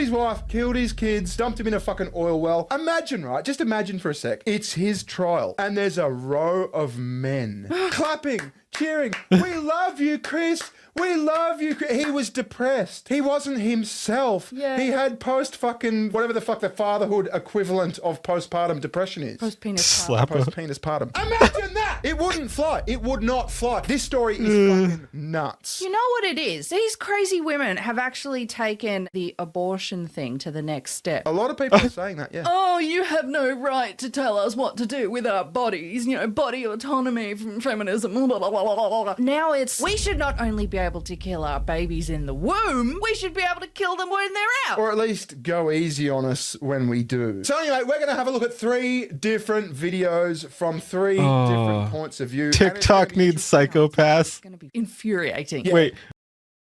His wife killed his kids, dumped him in a fucking oil well. Imagine, right? Just imagine for a sec. It's his trial, and there's a row of men clapping, cheering. We love you, Chris. We love you. He was depressed. He wasn't himself. Yeah. He had post-fucking, whatever the fuck the fatherhood equivalent of postpartum depression is. Post-penis partum. Imagine that! It wouldn't fly. It would not fly. This story is fucking nuts. You know what it is? These crazy women have actually taken the abortion thing to the next step. A lot of people are saying that, yeah. Oh, you have no right to tell us what to do with our bodies. You know, body autonomy from feminism. Blah, blah, blah, blah, blah. Now it's, we should not only be able to kill our babies in the womb, we should be able to kill them when they're out. Or at least go easy on us when we do. So anyway, we're going to have a look at 3 different videos from 3 different points of view. TikTok needs psychopaths. It's going to be infuriating. Yeah. Wait.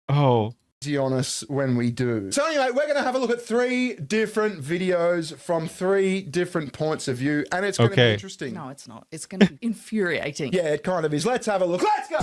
Oh. Easy on us when we do. So anyway, we're going to have a look at 3 different videos from 3 different points of view, and it's going to be interesting. No, it's not. It's going to be infuriating. Yeah, it kind of is. Let's have a look. Let's go!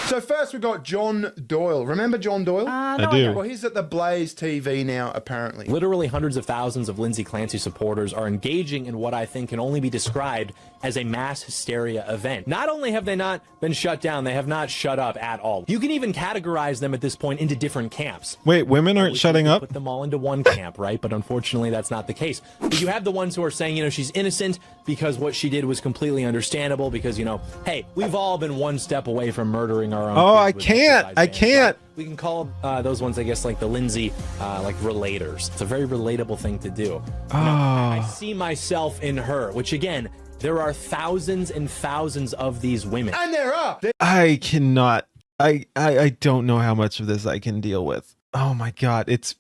So first we got John Doyle. Remember John Doyle? No, I do. Well, he's at the Blaze TV now, apparently. Literally hundreds of thousands of Lindsay Clancy supporters are engaging in what I think can only be described as a mass hysteria event. Not only have they not been shut down, they have not shut up at all. You can even categorize them at this point into different camps. Wait, women aren't shutting up? Put them all into one camp, right? But unfortunately, that's not the case. But you have the ones who are saying, you know, she's innocent because what she did was completely understandable because, you know, hey, we've all been one step away from murdering our own. Oh, kids I with can't. exercise I bands, can't. right? We can call those ones, I guess, like the Lindsay, like relators. It's a very relatable thing to do. You know, I see myself in her, which again, there are thousands and thousands of these women. And there are. I cannot. I don't know how much of this I can deal with. Oh my God. It's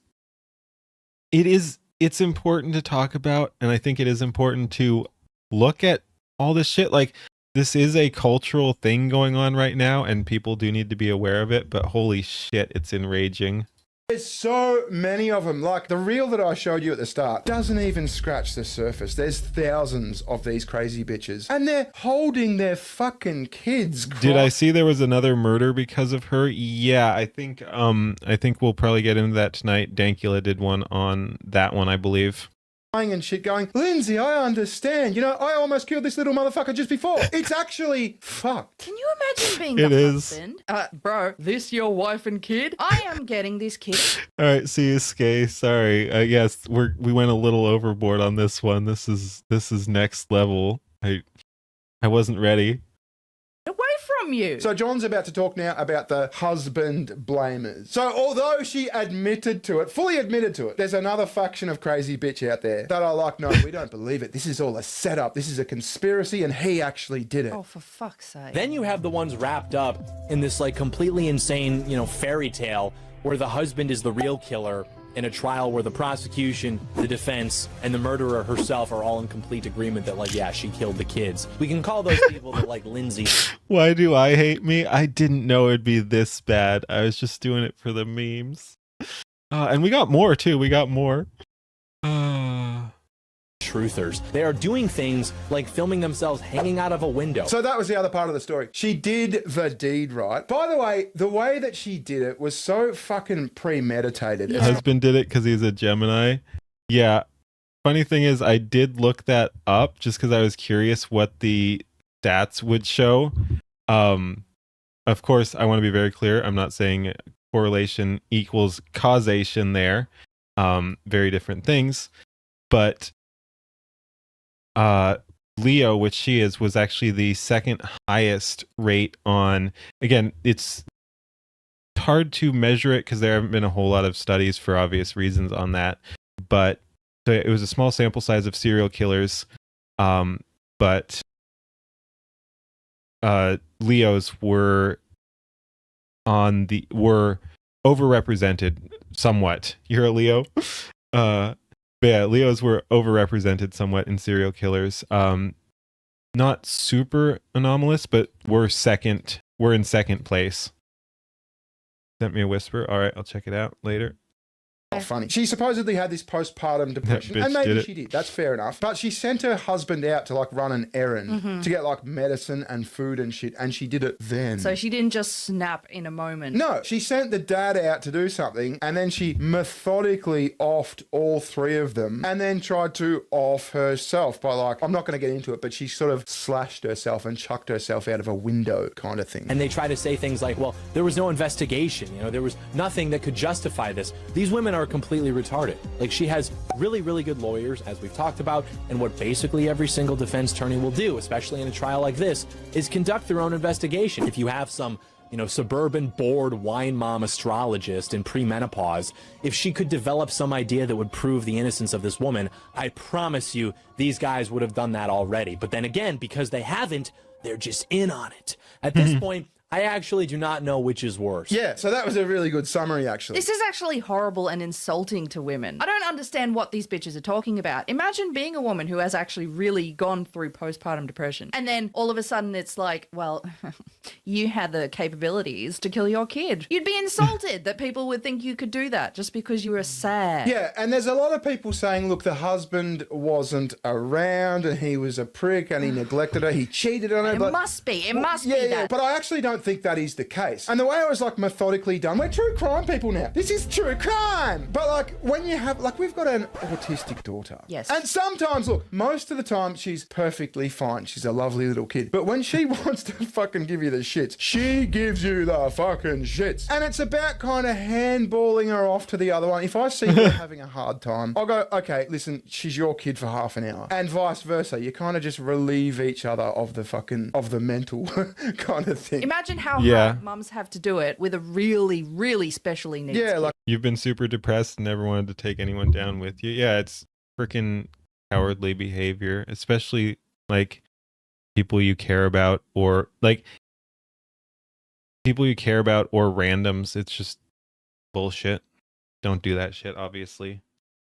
important to talk about. And I think it is important to look at all this shit. Like, this is a cultural thing going on right now and people do need to be aware of it, but holy shit, it's enraging. There's so many of them. Like the reel that I showed you at the start doesn't even scratch the surface. There's thousands of these crazy bitches and they're holding their fucking kids. Did I see there was another murder because of her? Yeah, I think we'll probably get into that tonight. Dankula did one on that one, I believe. And shit going, Lindsay, I understand. You know, I almost killed this little motherfucker just before. It's actually fucked. Can you imagine being It the is. husband? Bro, this your wife and kid? I am getting this kid. All right, see you, Skay. Sorry. Yes, we went a little overboard on this one. This is next level. I wasn't ready. Away from you. So John's about to talk now about the husband blamers. So although she admitted to it, fully admitted to it, there's another faction of crazy bitch out there that are like, no, we don't believe it. This is all a setup. This is a conspiracy and he actually did it. Oh, for fuck's sake. Then you have the ones wrapped up in this like completely insane, you know, fairy tale where the husband is the real killer in a trial where the prosecution, the defense, and the murderer herself are all in complete agreement that, like, yeah, she killed the kids. We can call those people that, like, Lindsay. Why do I hate me? I didn't know it'd be this bad. I was just doing it for the memes. And we got more, too. We got more. Truthers. They are doing things like filming themselves hanging out of a window. So that was the other part of the story. She did the deed right. By the way that she did it was so fucking premeditated. Her husband did it because he's a Gemini. Yeah. Funny thing is, I did look that up just because I was curious what the stats would show. Of course, I want to be very clear. I'm not saying correlation equals causation there. Very different things. But Leo, which she is, was actually the second highest rate on, again, it's hard to measure it because there haven't been a whole lot of studies for obvious reasons on that, but so it was a small sample size of serial killers, but Leos were overrepresented somewhat. You're a Leo? But yeah, Leos were overrepresented somewhat in serial killers. Not super anomalous, but we're in second place. Sent me a whisper. All right, I'll check it out later. Funny. She supposedly had this postpartum depression, and maybe she did. That's fair enough. But she sent her husband out to like run an errand to get like medicine and food and shit, and she did it then. So she didn't just snap in a moment. No, she sent the dad out to do something, and then she methodically offed all three of them, and then tried to off herself by like, I'm not going to get into it, but she sort of slashed herself and chucked herself out of a window kind of thing. And they try to say things like, well, there was no investigation, you know, there was nothing that could justify this. These women are completely retarded. Like, she has really, really good lawyers, as we've talked about, and what basically every single defense attorney will do, especially in a trial like this, is conduct their own investigation. If you have some, you know, suburban bored wine mom astrologist in premenopause, if she could develop some idea that would prove the innocence of this woman, I promise you these guys would have done that already. But then again, because they haven't, they're just in on it. At this point, I actually do not know which is worse. Yeah, so that was a really good summary, actually. This is actually horrible and insulting to women. I don't understand what these bitches are talking about. Imagine being a woman who has actually really gone through postpartum depression. And then all of a sudden it's like, well, you had the capabilities to kill your kid. You'd be insulted that people would think you could do that just because you were sad. Yeah, and there's a lot of people saying, look, the husband wasn't around and he was a prick and he neglected her, he cheated on her. It must be that. Yeah, but I actually don't think that is the case. And the way it was like methodically done, we're true crime people now. This is true crime. But like when you have, like we've got an autistic daughter. Yes. And sometimes, look, most of the time she's perfectly fine. She's a lovely little kid. But when she wants to fucking give you the shits, she gives you the fucking shits. And it's about kind of handballing her off to the other one. If I see her having a hard time, I'll go, okay, listen, she's your kid for half an hour. And vice versa. You kind of just relieve each other of the mental kind of thing. Imagine how hard mums have to do it with a really, really specially needs kid. Like you've been super depressed and never wanted to take anyone down with you. Yeah, it's freaking cowardly behavior, especially like people you care about or randoms. It's just bullshit. Don't do that shit, obviously.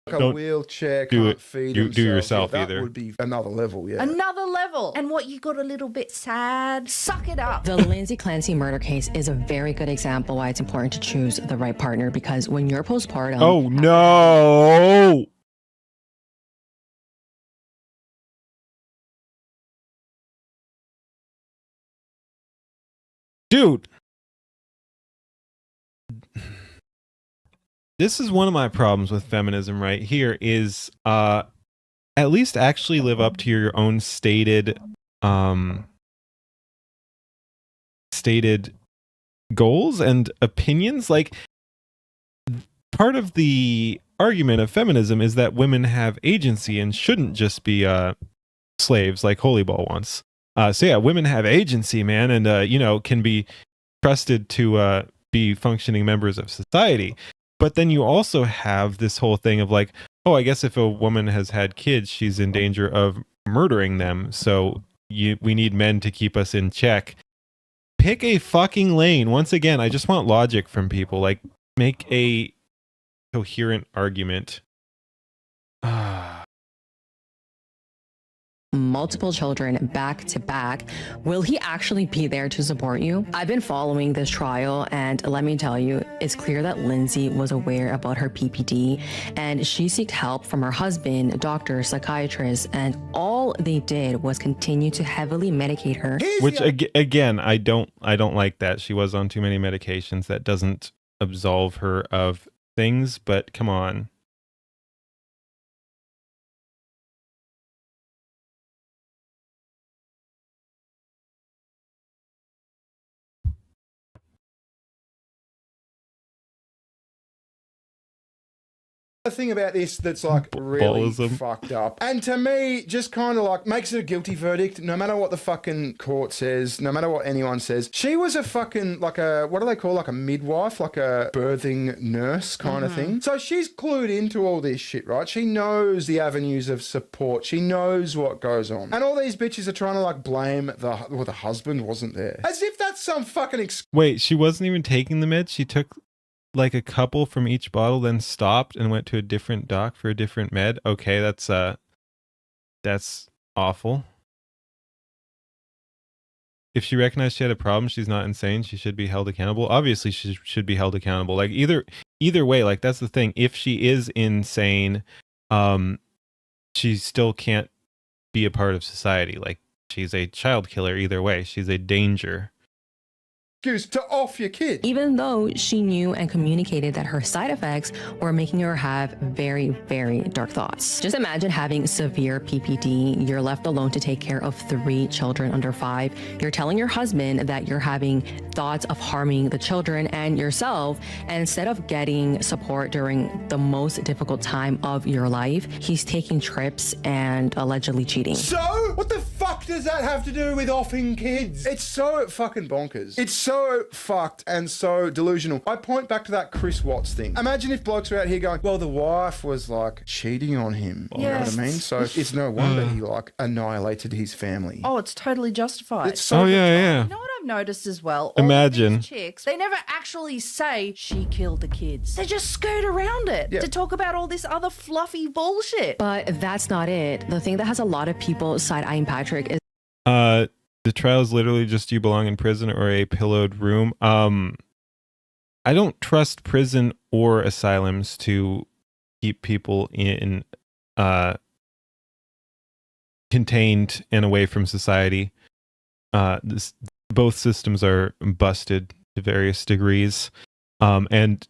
Like a wheelchair can't feed do yourself that either. That would be another level, yeah. Another level. And what, you got a little bit sad? Suck it up. The Lindsay Clancy murder case is a very good example why it's important to choose the right partner, because when you're postpartum... Oh, no! Dude! This is one of my problems with feminism right here is at least actually live up to your own stated goals and opinions. Like, part of the argument of feminism is that women have agency and shouldn't just be slaves like Holy Ball wants. So yeah, women have agency, man, and can be trusted to be functioning members of society. But then you also have this whole thing of like, oh, I guess if a woman has had kids, she's in danger of murdering them. So we need men to keep us in check. Pick a fucking lane. Once again, I just want logic from people. Like, make a coherent argument. Multiple children back to back. Will he actually be there to support you? I've been following this trial, and let me tell you, it's clear that Lindsay was aware about her PPD, and she sought help from her husband, doctors, psychiatrists, and all they did was continue to heavily medicate her. Which again, I don't like that. She was on too many medications. That doesn't absolve her of things, but come on. The thing about this that's like really fucked up, and to me just kind of like makes it a guilty verdict no matter what the fucking court says, no matter what anyone says. She was a fucking, like a, what do they call, like a midwife, like a birthing nurse kind of thing. So she's clued into all this shit, right? She knows the avenues of support, she knows what goes on, and all these bitches are trying to like blame the husband wasn't there, as if that's some fucking Wait, she wasn't even taking the meds? She took like a couple from each bottle, then stopped and went to a different doc for a different med? Okay, that's awful. If she recognized she had a problem, she's not insane, she should be held accountable. Obviously she should be held accountable. Like either way, like that's the thing. If she is insane, she still can't be a part of society. Like, she's a child killer either way. She's a danger. Excuse to off your kid. Even though she knew and communicated that her side effects were making her have very, very dark thoughts. Just imagine having severe PPD. You're left alone to take care of 3 children under 5. You're telling your husband that you're having thoughts of harming the children and yourself. And instead of getting support during the most difficult time of your life, he's taking trips and allegedly cheating. So, what the fuck does that have to do with offing kids? It's so fucking bonkers. It's so fucked and so delusional. I point back to that Chris Watts thing. Imagine if blokes were out here going, well, the wife was like cheating on him. You know what I mean? So it's no wonder he like annihilated his family. Oh, it's totally justified. It's so You know what I've noticed as well, all Imagine. of these chicks, they never actually say she killed the kids. They just skirt around it to talk about all this other fluffy bullshit. But that's not it. The thing that has a lot of people side-eyeing Patrick is the trial is literally just you belong in prison or a pillowed room. I don't trust prison or asylums to keep people in contained and away from society. Both systems are busted to various degrees, and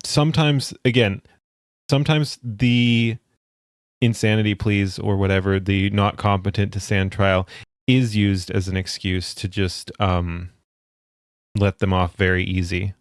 sometimes the insanity pleas or whatever, the not competent to stand trial, is used as an excuse to just let them off very easy.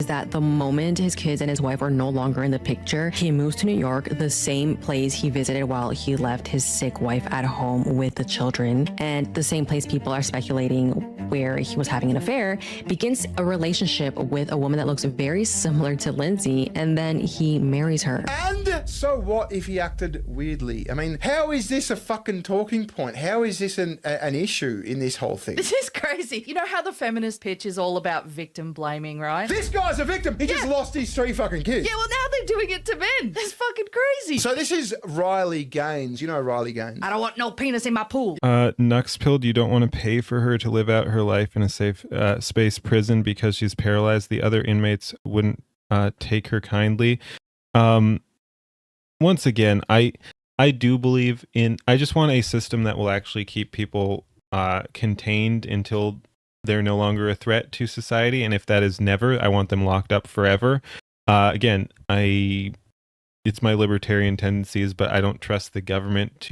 that the moment his kids and his wife are no longer in the picture, he moves to New York, the same place he visited while he left his sick wife at home with the children, and the same place people are speculating where he was having an affair, begins a relationship with a woman that looks very similar to Lindsay, and then he marries her. And so what if he acted weirdly? I mean, how is this a fucking talking point? How is this an issue in this whole thing? This is crazy. You know how the feminist pitch is all about victim blaming, right? This guy's a victim. He just lost his 3 fucking kids. Yeah, well, now they're doing it to men. That's fucking crazy. So this is Riley Gaines. You know Riley Gaines? I don't want no penis in my pool. Nuxpilled, you don't want to pay for her to live out her life in a safe space prison because she's paralyzed. The other inmates wouldn't take her kindly. Once again, I do believe in, I just want a system that will actually keep people contained until they're no longer a threat to society, and if that is never, I want them locked up forever. Again, it's my libertarian tendencies, but I don't trust the government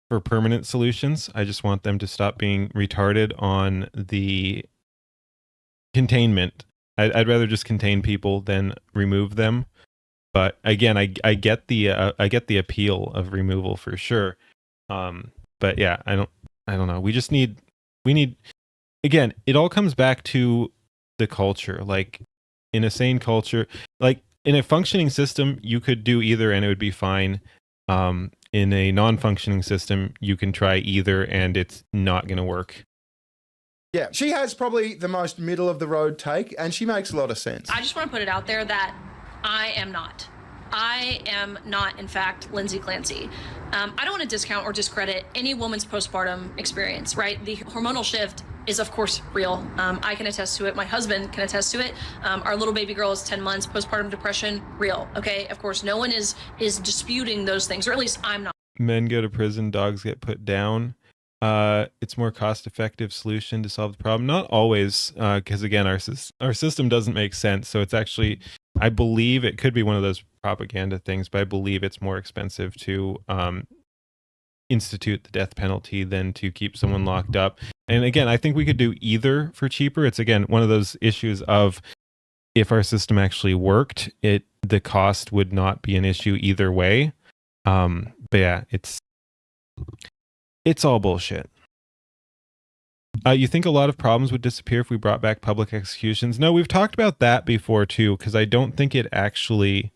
for permanent solutions. I just want them to stop being retarded on the containment. I'd rather just contain people than remove them. But again, I get the appeal of removal for sure. But yeah, I don't know. We need. Again, it all comes back to the culture. Like, in a sane culture, like in a functioning system, you could do either and it would be fine. In a non-functioning system, you can try either and it's not going to work. Yeah, she has probably the most middle of the road take, and she makes a lot of sense. I just want to put it out there that I am not, in fact, Lindsay Clancy. I don't want to discount or discredit any woman's postpartum experience, right? The hormonal shift is, of course, real. I can attest to it. My husband can attest to it. Our little baby girl is 10 months, postpartum depression, real, okay? Of course, no one is disputing those things, or at least I'm not. Men go to prison, dogs get put down. It's more cost-effective solution to solve the problem. Not always, because again, our system doesn't make sense. So it's actually, I believe it could be one of those propaganda things, but I believe it's more expensive to institute the death penalty than to keep someone locked up. And again, I think we could do either for cheaper. It's again one of those issues of if our system actually worked, the cost would not be an issue either way. But yeah, it's all bullshit. You think a lot of problems would disappear if we brought back public executions? No, we've talked about that before too, because I don't think it actually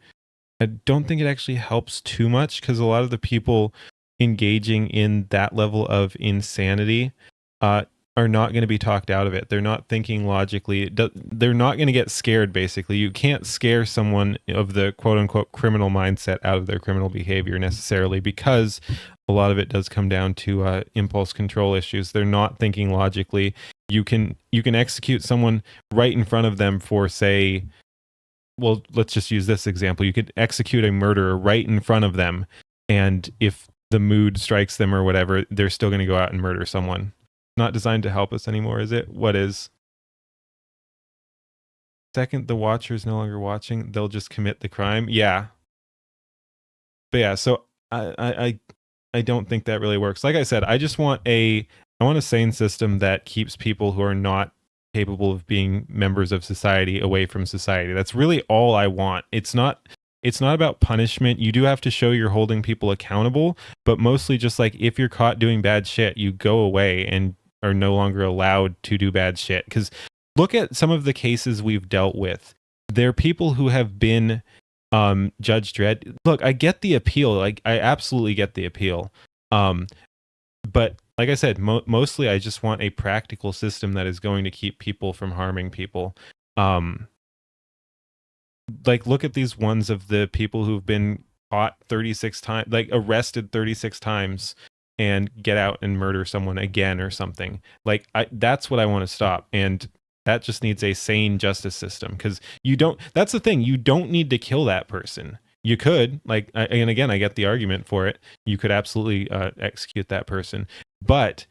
helps too much, because a lot of the people engaging in that level of insanity are not going to be talked out of it. They're not thinking logically. They're not going to get scared, basically. You can't scare someone of the quote-unquote criminal mindset out of their criminal behavior necessarily, because a lot of it does come down to impulse control issues. They're not thinking logically. You can execute someone right in front of them for, say, well, let's just use this example. You could execute a murderer right in front of them, and if the mood strikes them or whatever, they're still going to go out and murder someone. Not designed to help us anymore, is it? What is? Second, the watcher is no longer watching, they'll just commit the crime. Yeah. But yeah, so I don't think that really works. Like I said, I want a sane system that keeps people who are not capable of being members of society away from society. That's really all I want. It's not about punishment. You do have to show you're holding people accountable, but mostly just like if you're caught doing bad shit, you go away and are no longer allowed to do bad shit. Because look at some of the cases we've dealt with. There are people who have been Judge Dredd. Look, I get the appeal. Like, I absolutely get the appeal. But like I said, mostly I just want a practical system that is going to keep people from harming people. Like, look at these ones of the people who've been caught 36 times, like arrested 36 times, and get out and murder someone again or something. Like, that's what I want to stop. And that just needs a sane justice system, because that's the thing, you don't need to kill that person. You could, like, and again, I get the argument for it. You could absolutely execute that person. But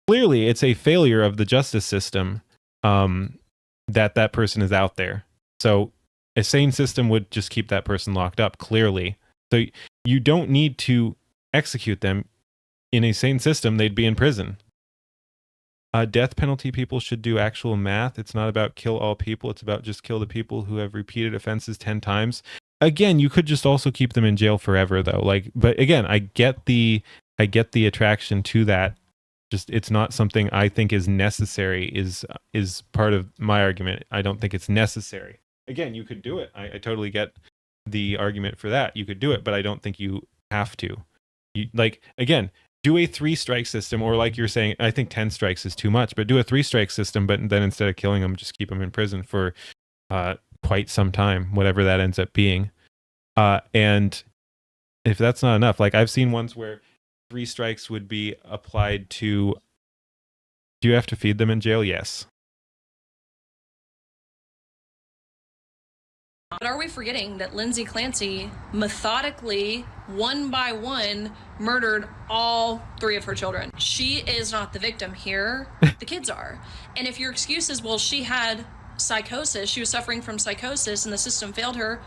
clearly it's a failure of the justice system that person is out there. So a sane system would just keep that person locked up, clearly. So you don't need to execute them. In a sane system, they'd be in prison. Death penalty people should do actual math. It's not about kill all people. It's about just kill the people who have repeated offenses 10 times. Again, you could just also keep them in jail forever, though. Like, but again, I get the attraction to that. Just, it's not something I think is necessary. Is part of my argument. I don't think it's necessary. Again, you could do it. I totally get the argument for that. You could do it, but I don't think you have to. Again, do a 3-strike system, or like you're saying, I think 10 strikes is too much, but do a 3-strike system, but then instead of killing them, just keep them in prison for quite some time, whatever that ends up being. And if that's not enough, like I've seen ones where 3 strikes would be applied to. Do you have to feed them in jail? Yes. But are we forgetting that Lindsay Clancy methodically, one by one, murdered all 3 of her children? She is not the victim here. The kids are. And if your excuse is, well, she had psychosis, she was suffering from psychosis and the system failed her,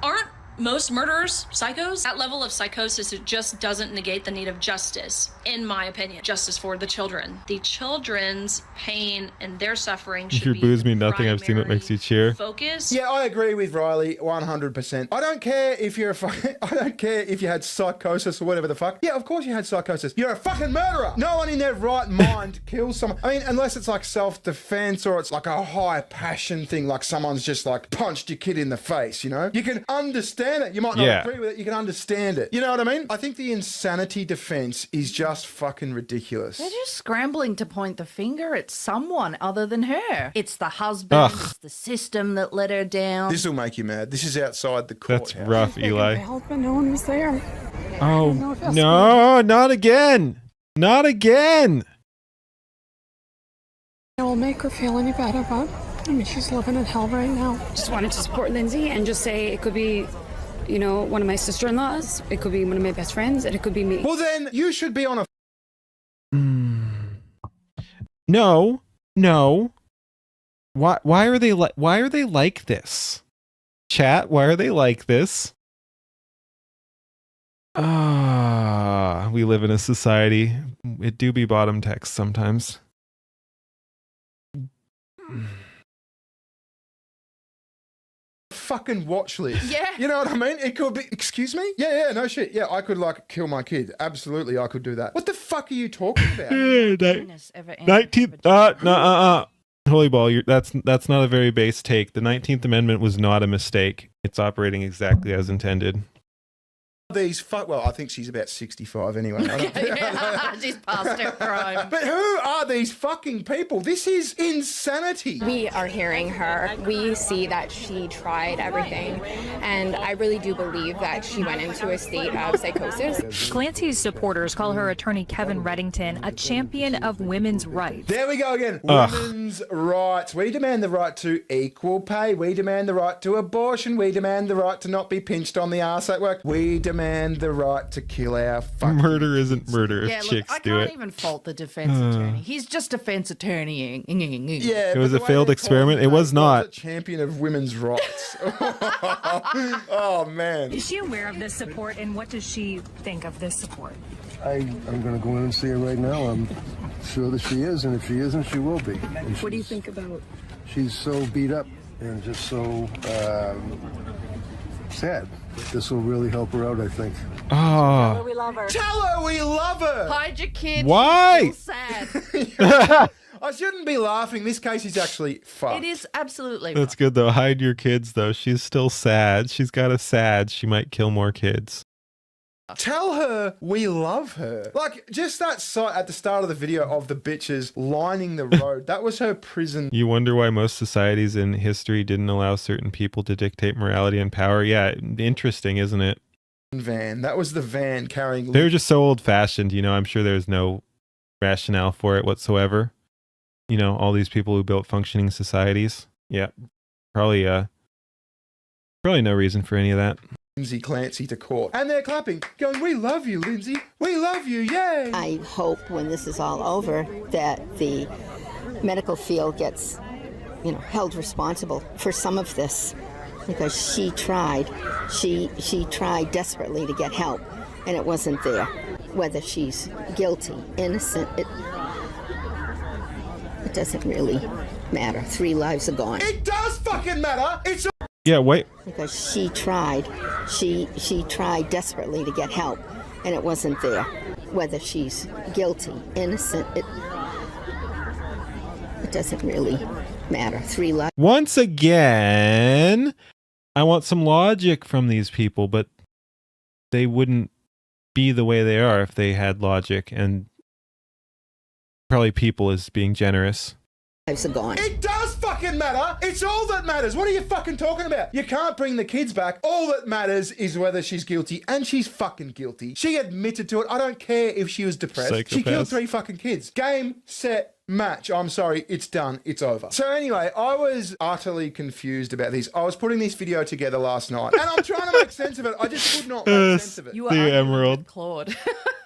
aren't most murderers psychos? That level of psychosis, it just doesn't negate the need of justice, in my opinion. Justice for the children. The children's pain and their suffering should Your be booze mean nothing. I've seen what makes you cheer. focus. Yeah, I agree with Riley 100%. I don't care if you're I don't care if you had psychosis or whatever the fuck. Yeah, of course you had psychosis. You're a fucking murderer. No one in their right mind kills someone. I mean, unless it's like self-defense or it's like a high passion thing, like someone's just like punched your kid in the face, you know? You can understand it. You might not agree with it. You can understand it. You know what I mean? I think the insanity defense is just fucking ridiculous. They're just scrambling to point the finger at someone other than her. It's the husband, it's the system that let her down. This will make you mad. This is outside the court. That's rough, Eli. But no one was there. Oh, no, not again. Not again. It will make her feel any better, but I mean, she's living in hell right now. Just wanted to support Lindsay and just say it could be, you know, one of my sister-in-laws, it could be one of my best friends, and it could be me. Well, then you should be on a... No. Why are they like this? Chat, why are they like this? We live in a society. It do be bottom text sometimes. Fucking watch list. Yeah. You know what I mean? It could be, excuse me? Yeah, no shit. Yeah, I could like kill my kid. Absolutely, I could do that. What the fuck are you talking about? 19th. Holy ball, that's not a very base take. The 19th Amendment was not a mistake. It's operating exactly as intended. Well, I think she's about 65 anyway. She's past her prime. But who are these fucking people? This is insanity. We are hearing her. We see that she tried everything. And I really do believe that she went into a state of psychosis. Clancy's supporters call her attorney Kevin Reddington a champion of women's rights. There we go again. Women's rights. We demand the right to equal pay. We demand the right to abortion. We demand the right to not be pinched on the arse at work. We demand the right to kill our fucking murder isn't murder if chicks do it. I can't even fault the defense attorney. He's just defense attorneying. Yeah, it was a failed experiment. It was not. A champion of women's rights. Oh man. Is she aware of this support, and what does she think of this support? I'm going to go in and see her right now. I'm sure that she is, and if she isn't, she will be. What do you think about? She's so beat up and just so sad. This will really help her out, I think. Oh. Tell her we love her. Tell her we love her. Hide your kid. Why? She's still sad. I shouldn't be laughing. This case is actually fucked. It is absolutely. That's good though. Hide your kids though. She's still sad. She's got a sad. She might kill more kids. Tell her we love her. Like, just that sight at the start of the video of the bitches lining the road, that was her prison. You wonder why most societies in history didn't allow certain people to dictate morality and power. Yeah, interesting, isn't it? Van. That was the van carrying... They were just so old-fashioned, you know. I'm sure there's no rationale for it whatsoever. You know, all these people who built functioning societies. Yeah, probably no reason for any of that. Lindsay Clancy to court. And they're clapping, going, we love you, Lindsay. We love you, yay! I hope when this is all over that the medical field gets, held responsible for some of this, because she tried desperately to get help, and it wasn't there. Whether she's guilty, innocent, it doesn't really matter. 3 lives are gone. It does fucking matter! It's Yeah, wait. Because she tried desperately to get help, and it wasn't there. Whether she's guilty, innocent, it doesn't really matter. 3 lives. Once again, I want some logic from these people, but they wouldn't be the way they are if they had logic, and probably people is being generous. Lives are gone. It does fucking matter. It's all that matters. What are you fucking talking about? You can't bring the kids back. All that matters is whether she's guilty, and she's fucking guilty. She admitted to it. I don't care if she was depressed. Psychopath. She killed 3 fucking kids. Game, set, match. I'm sorry, it's done. It's over. So anyway, I was utterly confused about this. I was putting this video together last night, and I'm trying to make sense of it. I just could not make sense of it. You were arguing Emerald. with Claude.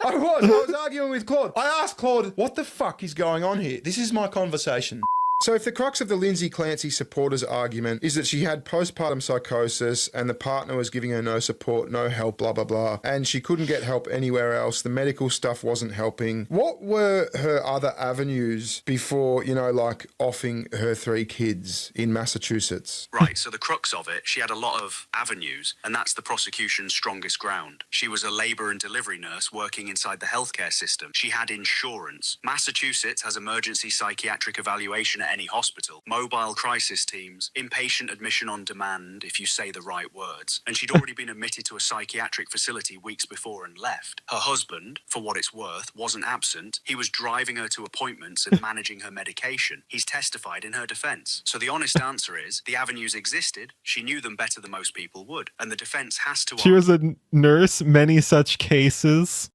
I was arguing with Claude. I asked Claude, what the fuck is going on here? This is my conversation. So if the crux of the Lindsay Clancy supporters argument is that she had postpartum psychosis and the partner was giving her no support, no help, blah, blah, blah, and she couldn't get help anywhere else, the medical stuff wasn't helping, what were her other avenues before, like offing her 3 kids in Massachusetts? Right, so the crux of it, she had a lot of avenues, and that's the prosecution's strongest ground. She was a labour and delivery nurse working inside the healthcare system. She had insurance. Massachusetts has emergency psychiatric evaluation at any hospital, mobile crisis teams, inpatient admission on demand if you say the right words. And she'd already been admitted to a psychiatric facility weeks before and left. Her husband, for what it's worth, wasn't absent. He was driving her to appointments and managing her medication. He's testified in her defence. So the honest answer is, the avenues existed, she knew them better than most people would, and the defence has to... She was a nurse, many such cases.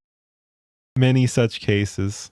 Many such cases.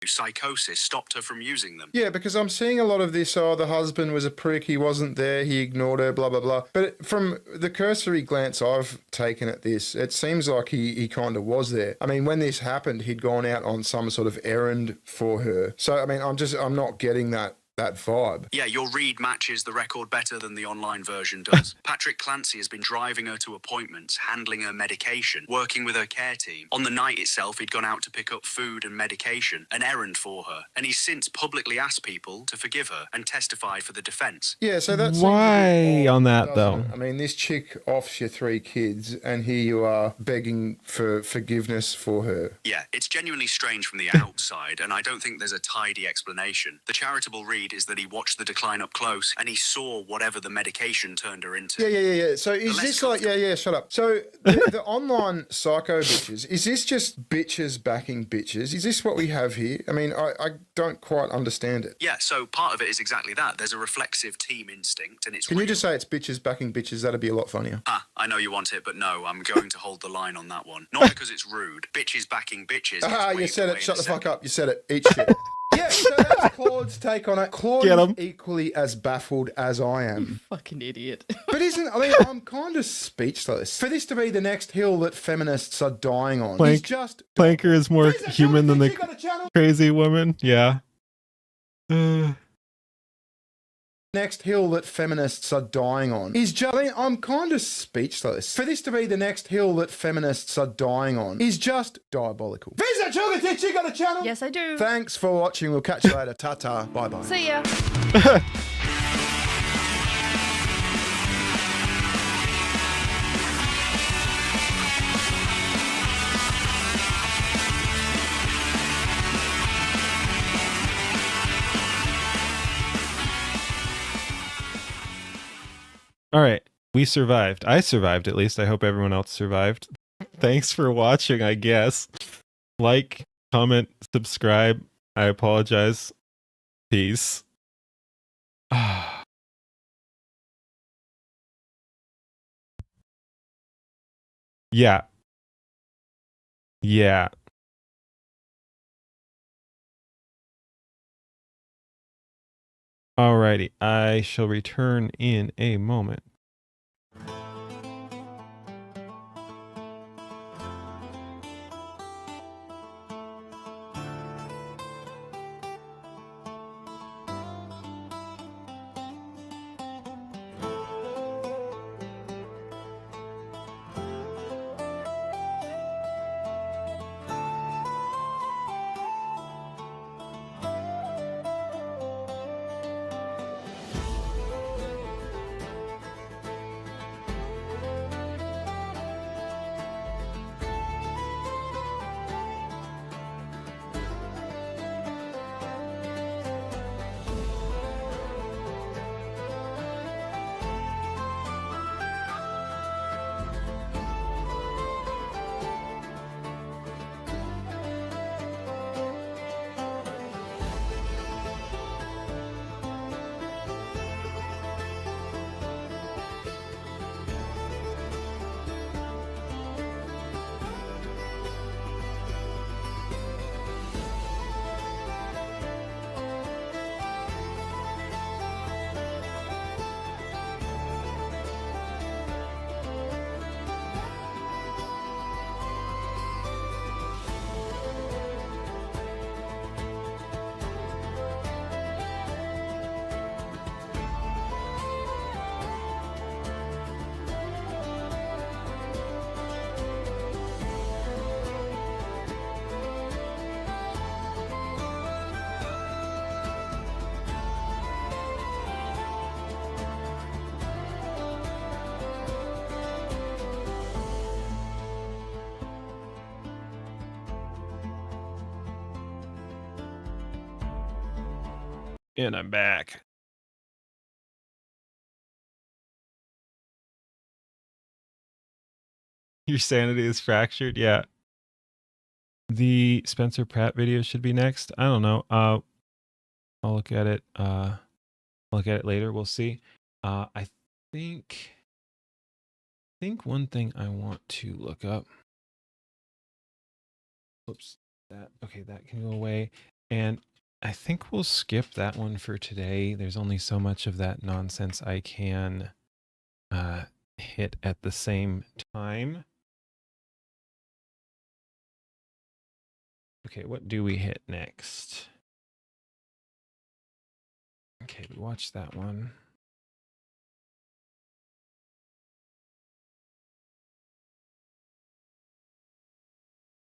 Psychosis stopped her from using them. Yeah, because I'm seeing a lot of this, the husband was a prick, he wasn't there, he ignored her, blah, blah, blah. But from the cursory glance I've taken at this, it seems like he kind of was there. I mean, when this happened, he'd gone out on some sort of errand for her. So, I mean, I'm not getting that vibe. Yeah, your read matches the record better than the online version does. Patrick Clancy has been driving her to appointments, handling her medication, working with her care team. On the night itself, he'd gone out to pick up food and medication, an errand for her, and he's since publicly asked people to forgive her and testified for the defence. Yeah, so that's why on that though? I mean, this chick offs you 3 kids, and here you are begging for forgiveness for her. Yeah, it's genuinely strange from the outside, and I don't think there's a tidy explanation. The charitable read is that he watched the decline up close and he saw whatever the medication turned her into. Yeah. So is this like, shut up. So the online psycho bitches, is this just bitches backing bitches? Is this what we have here? I mean, I don't quite understand it. Yeah, so part of it is exactly that. There's a reflexive team instinct, and it's... Can you just say it's bitches backing bitches? That'd be a lot funnier. I know you want it, but no, I'm going to hold the line on that one. Not because it's rude. Bitches backing bitches. You said it. Shut the fuck up. You said it. Eat shit. Yeah, so that's Claude's take on it. Claude is equally as baffled as I am. You fucking idiot. But I'm kind of speechless. For this to be the next hill that feminists are dying on is just... Planker is more human than the crazy woman. Yeah. Next hill that feminists are dying on is just... I'm kind of speechless. For this to be the next hill that feminists are dying on is just diabolical. Visa Chugga, you got a channel? Yes, I do. Thanks for watching. We'll catch you later. Ta-ta. Bye-bye. See ya. All right. We survived. I survived, at least. I hope everyone else survived. Thanks for watching, I guess. Like, comment, subscribe. I apologize. Peace. Yeah. Yeah. Alrighty. I shall return in a moment. And I'm back. Your sanity is fractured? Yeah. The Spencer Pratt video should be next. I don't know. I'll look at it. I'll look at it later. We'll see. I think one thing I want to look up. Oops. That can go away. And I think we'll skip that one for today. There's only so much of that nonsense I can hit at the same time. Okay, what do we hit next? Okay, we watched that one.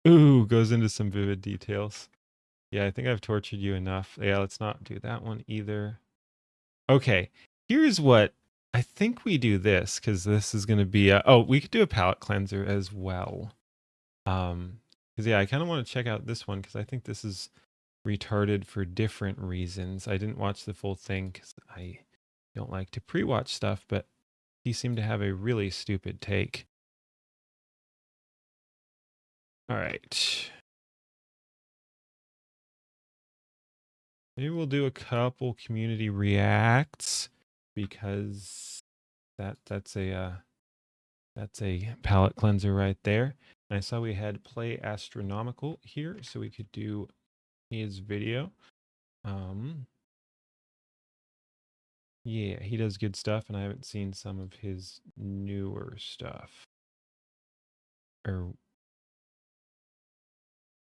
Ooh, goes into some vivid details. Yeah, I think I've tortured you enough. Yeah, let's not do that one either. Okay, here's what I think we do this, because this is going to be we could do a palette cleanser as well. Because yeah, I kind of want to check out this one because I think this is retarded for different reasons. I didn't watch the full thing because I don't like to pre-watch stuff, but he seemed to have a really stupid take. All right. Maybe we'll do a couple community reacts because that's a palette cleanser right there. And I saw we had Play Astronomical here, so we could do his video. Yeah, he does good stuff, and I haven't seen some of his newer stuff.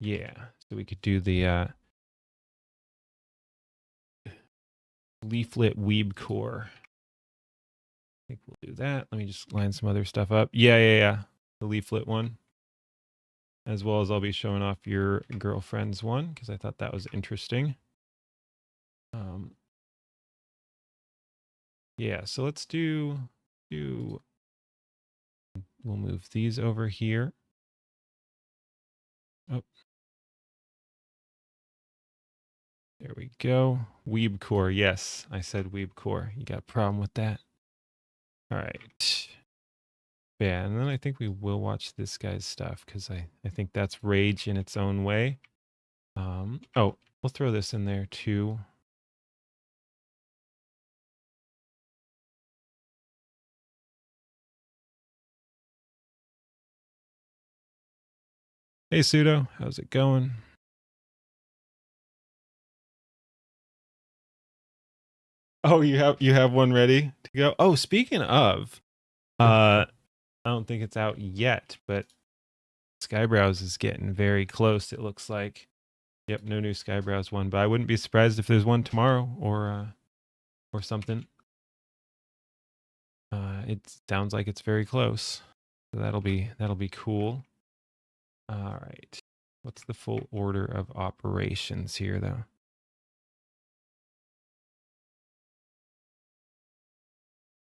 Yeah, so we could do the Leaflet Weebcore. I think we'll do that. Let me just line some other stuff up. Yeah. The Leaflet one. As well as I'll be showing off your girlfriend's one, because I thought that was interesting. Yeah, so let's do... We'll move these over here. Oh. There we go. Weebcore. Yes, I said Weebcore. You got a problem with that? All right. Yeah, and then I think we will watch this guy's stuff because I think that's rage in its own way. Oh, we'll throw this in there too. Hey, Pseudo, how's it going? Oh, you have one ready to go? Oh, speaking of, I don't think it's out yet, but Skybrows is getting very close, it looks like. Yep, no new Skybrows one, but I wouldn't be surprised if there's one tomorrow or something. It sounds like it's very close. So that'll be cool. All right. What's the full order of operations here though?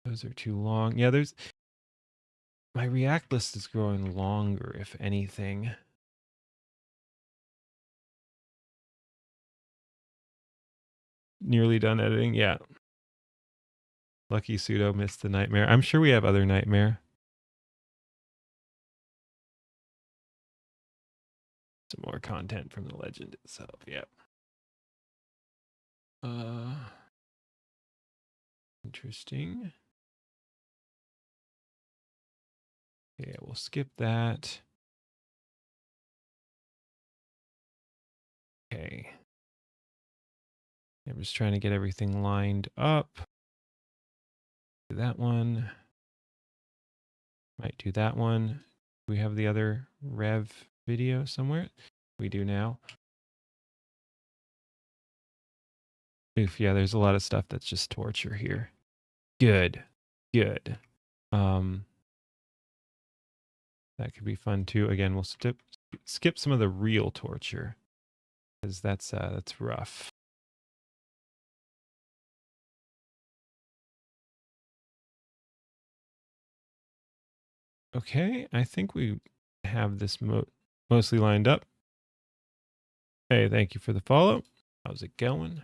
Those are too long. Yeah, my React list is growing longer, if anything. Nearly done editing, yeah. Lucky Pseudo missed the nightmare. I'm sure we have other nightmare. Some more content from the legend itself, yep. Interesting. Yeah, we'll skip that. Okay. I'm just trying to get everything lined up. Do that one. Might do that one. Do we have the other Rev video somewhere? We do now. Oof, yeah, there's a lot of stuff that's just torture here. Good. Good. That could be fun too. Again, we'll skip some of the real torture because that's rough. Okay, I think we have this mostly lined up. Hey, thank you for the follow. How's it going?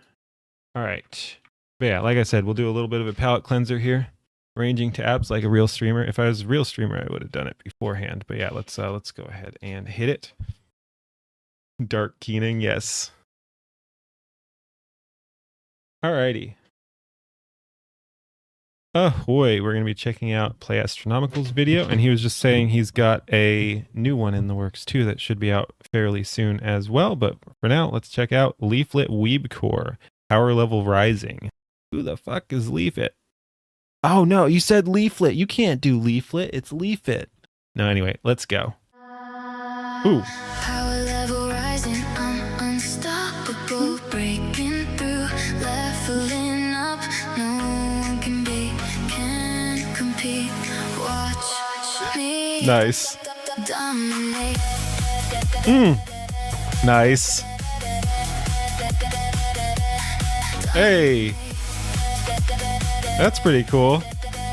All right. But yeah, like I said, we'll do a little bit of a palate cleanser here, ranging tabs like a real streamer. If I was a real streamer, I would have done it beforehand. But yeah, let's go ahead and hit it. Dark Keening, yes. Alrighty. Oh boy, we're gonna be checking out Play Astronomical's video, and he was just saying he's got a new one in the works too that should be out fairly soon as well. But for now, let's check out Leaflet Weebcore Power Level Rising. Who the fuck is Leaflet? Oh no, you said Leaflet. You can't do Leaflet. It's Leaflet. No, anyway, let's go. Ooh. Power level rising, I'm unstoppable, breaking through, leveling up. No one can compete. Watch me. Nice. Dominate. Nice. Hey. That's pretty cool.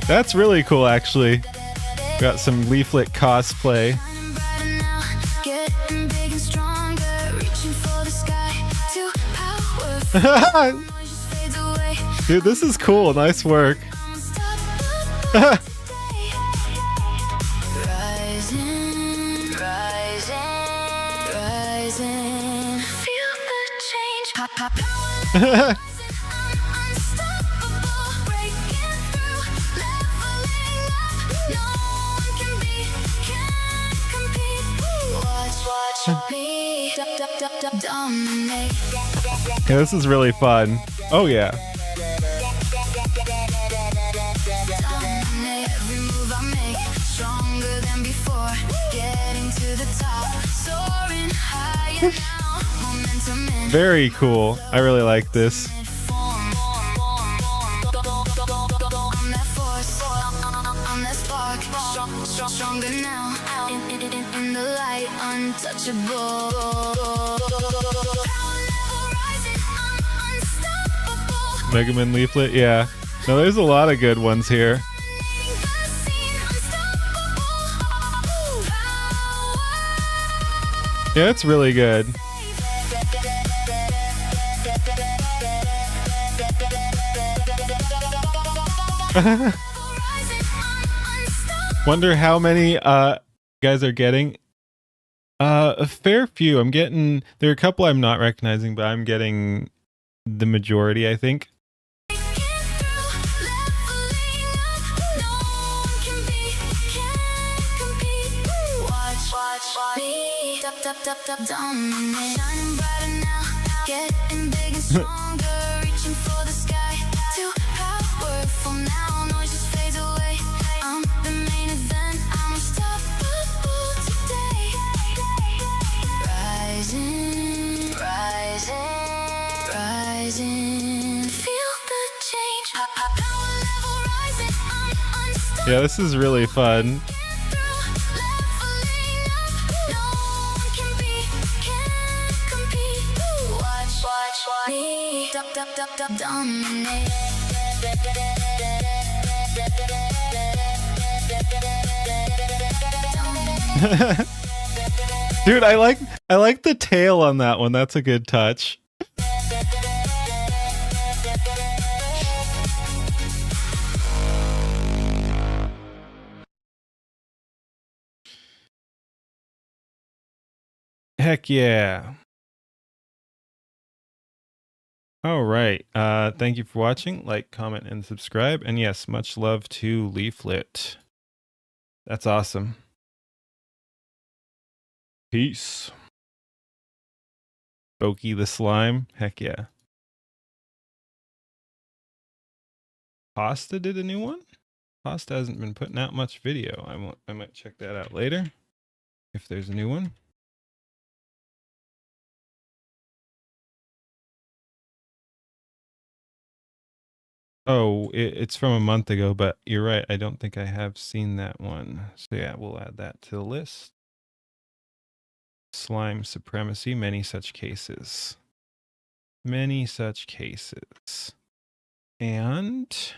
That's really cool, actually. Got some Leaflet cosplay. Getting big and stronger, reaching for the sky, too powerful. Dude, this is cool. Nice work. Rising, rising. Feel the change. Power breaking through, leveling up. No one can compete. Watch me dominate. Yeah, this is really fun. Oh yeah. Dominate every move I make, stronger than before. Getting to the top, soaring higher now. Momentum in. Very cool. I really like this. I'm that force, I'm that spark, stronger now. In the light, untouchable. Power level rising, I'm unstoppable. Mega Man Leaflet, yeah. No, there's a lot of good ones here. Yeah, it's really good. Wonder how many guys are getting. A fair few. I'm getting. There are a couple I'm not recognizing, but I'm getting the majority, I think. Dominate, shining brighter now, getting big and stronger, reaching for the sky, too powerful now, noise just fades away. I'm the main event, I'm unstoppable today. Rising, rising, rising, feel the change. Power level rising, I'm unstoppable. Yeah, this is really fun. Dominate. Dude, I like the tail on that one. That's a good touch. Heck yeah. All right. Thank you for watching. Like, comment, and subscribe. And yes, much love to Leaflet. That's awesome. Peace. Boki the slime. Heck yeah. Pasta did a new one? Pasta hasn't been putting out much video. I might check that out later if there's a new one. Oh, it's from a month ago, but you're right. I don't think I have seen that one. So yeah, we'll add that to the list. Slime supremacy, many such cases. Many such cases. And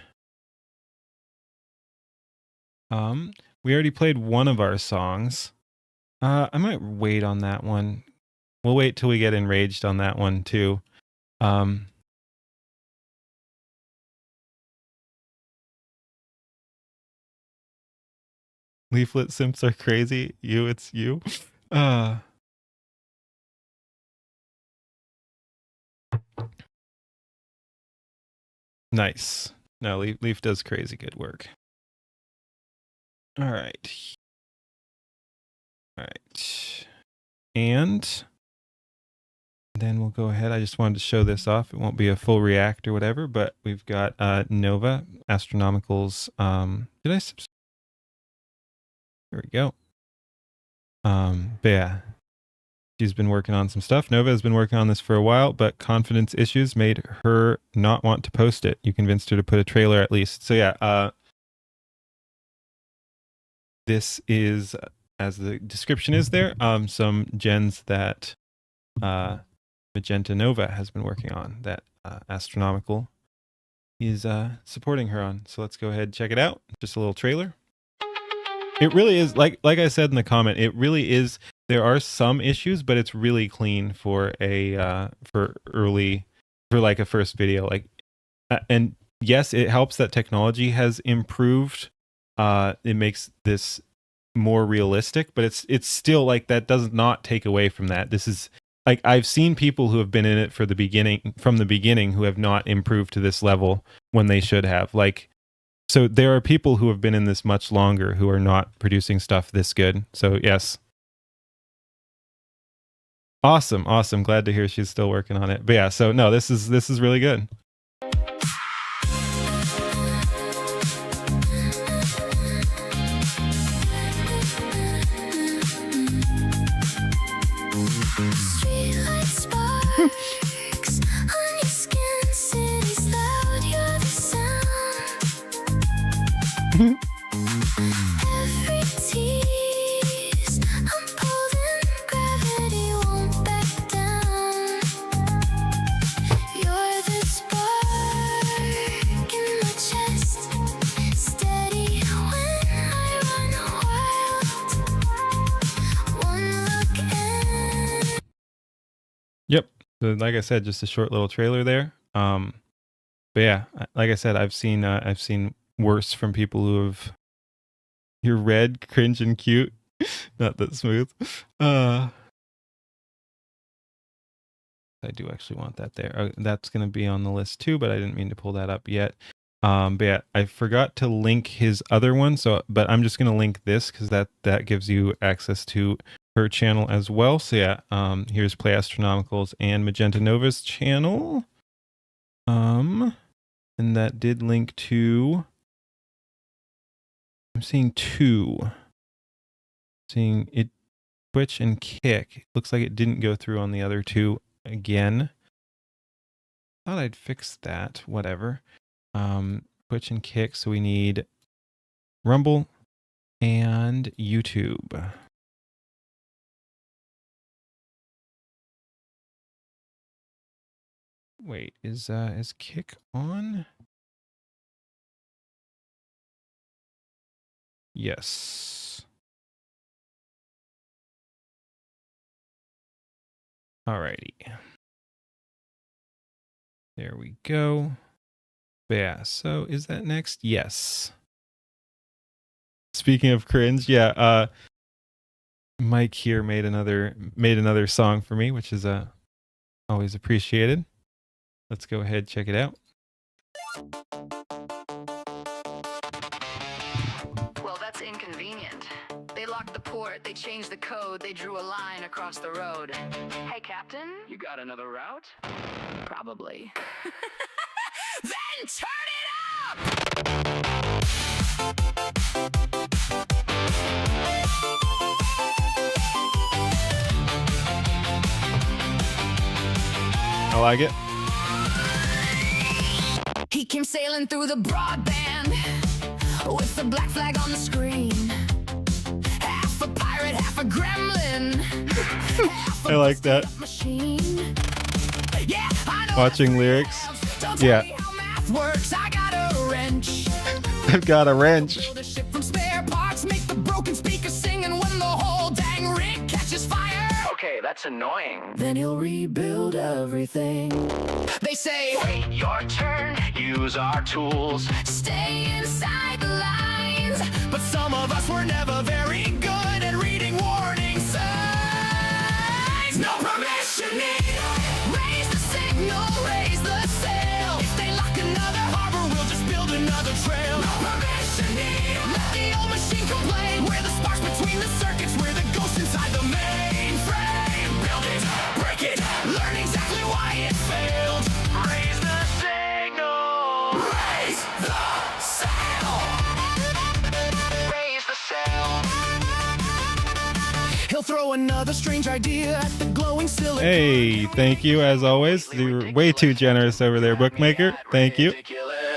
we already played one of our songs. I might wait on that one. We'll wait till we get enraged on that one too. Leaflet simps are crazy. It's you. Nice. No, Leaf does crazy good work. All right. All right. And then we'll go ahead. I just wanted to show this off. It won't be a full react or whatever, but we've got Nova Astronomical's. Did I subscribe? There we go. But yeah, she's been working on some stuff. Nova has been working on this for a while, but confidence issues made her not want to post it. You convinced her to put a trailer at least. So yeah, this is, as the description is there, some gens that Magenta Nova has been working on that Astronomical is supporting her on. So let's go ahead and check it out. Just a little trailer. It really is, like I said in the comment, it really is. There are some issues, but it's really clean for a for like a first video. Like, and yes, it helps that technology has improved. It makes this more realistic, but it's still like that does not take away from that. This is like, I've seen people who have been in it from the beginning who have not improved to this level when they should have. Like, so there are people who have been in this much longer who are not producing stuff this good. So yes. Awesome. Glad to hear she's still working on it. But yeah, so no, this is really good. Streetlight sparks on your skin, city's loud, you're the sound. Every tease, I'm pulled in, gravity won't back down. You're the spark in my chest, steady when I run wild. One look and Yep. So like I said, just a short little trailer there. But yeah, like I said, I've seen worse from people who have You're red, cringe, and cute. Not that smooth. I do actually want that there. That's going to be on the list too, but I didn't mean to pull that up yet. But yeah, I forgot to link his other one. But I'm just going to link this because that gives you access to her channel as well. So yeah, here's Play Astronomical's and Magenta Nova's channel. And that did link to, I'm seeing two. Seeing it, Twitch and Kick. Looks like it didn't go through on the other two again. Thought I'd fix that. Whatever. Twitch and Kick. So we need Rumble and YouTube. Wait, is Kick on? Yes. Alrighty. There we go. Yeah, so is that next? Yes. Speaking of cringe, yeah, Mike here made another song for me, which is always appreciated. Let's go ahead, check it out. Well, that's inconvenient. They locked the port, they changed the code, they drew a line across the road. Hey, Captain? You got another route? Probably. Then turn it up! I like it. He came sailing through the broadband with the black flag on the screen. Half a pirate, half a gremlin. Half a I like that. machine. Yeah, I know. Watching lyrics. Don't Yeah. tell me how math works. I got a wrench. I've got a wrench. Build a ship from spare parts, make the broken speaker sing, and when the whole dang rig catches fire, Okay, that's annoying. then he'll rebuild everything. They say, Wait your turn, use our tools. stay inside the lines. But some of us were never very good at reading warning signs. No permission needed. Raise the signal, raise the sail. If they lock another harbor, we'll just build another trail. No permission needed. Let the old machine complain. We're the sparks between the circuits. We're the ghosts inside the mainframe. Build it, break it, learn exactly why it failed. Raise the signal. Raise the sail. Raise the sail. He'll throw another strange idea at the glowing silicon. Hey, thank you as always. You're way too generous over there, Bookmaker. Thank you.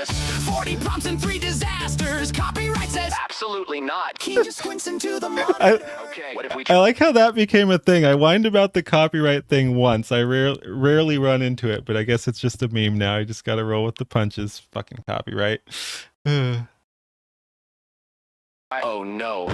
40 prompts and 3 disasters. Copyright says Absolutely not. he just squints into the monitor. Okay, what if we I like how that became a thing. I whined about the copyright thing once. I rarely run into it, but I guess it's just a meme now. I just gotta roll with the punches. Fucking copyright. Oh no.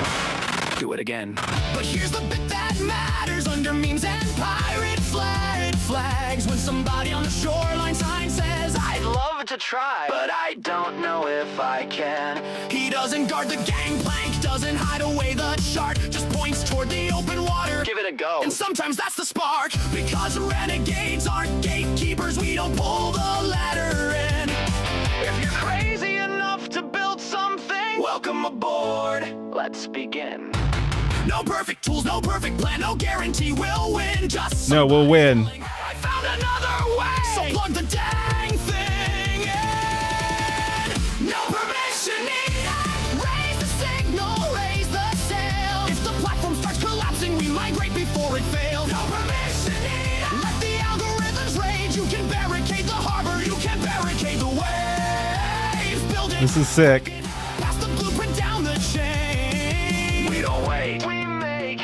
Do it again. But here's the bit that matters under memes and pirate flags. When somebody on the shoreline sign says, I'd love to try, but I don't know if I can. he doesn't guard the gangplank, doesn't hide away the chart, just points toward the open water. Give it a go. And sometimes that's the spark, because renegades aren't gatekeepers. We don't pull the ladder in. If you're crazy enough to build something, Welcome aboard. let's begin. No perfect tools, no perfect plan, no guarantee we'll win. Just No, we'll win. I found another way. So plug the dang thing in. No permission needed. Raise the signal, raise the sail. If the platform starts collapsing, we migrate before it fails. No permission needed. Let the algorithms rage. You can barricade the harbor, you can barricade the waves. Build it. This is sick. Pass the blueprint down the chain. We don't wait. We make.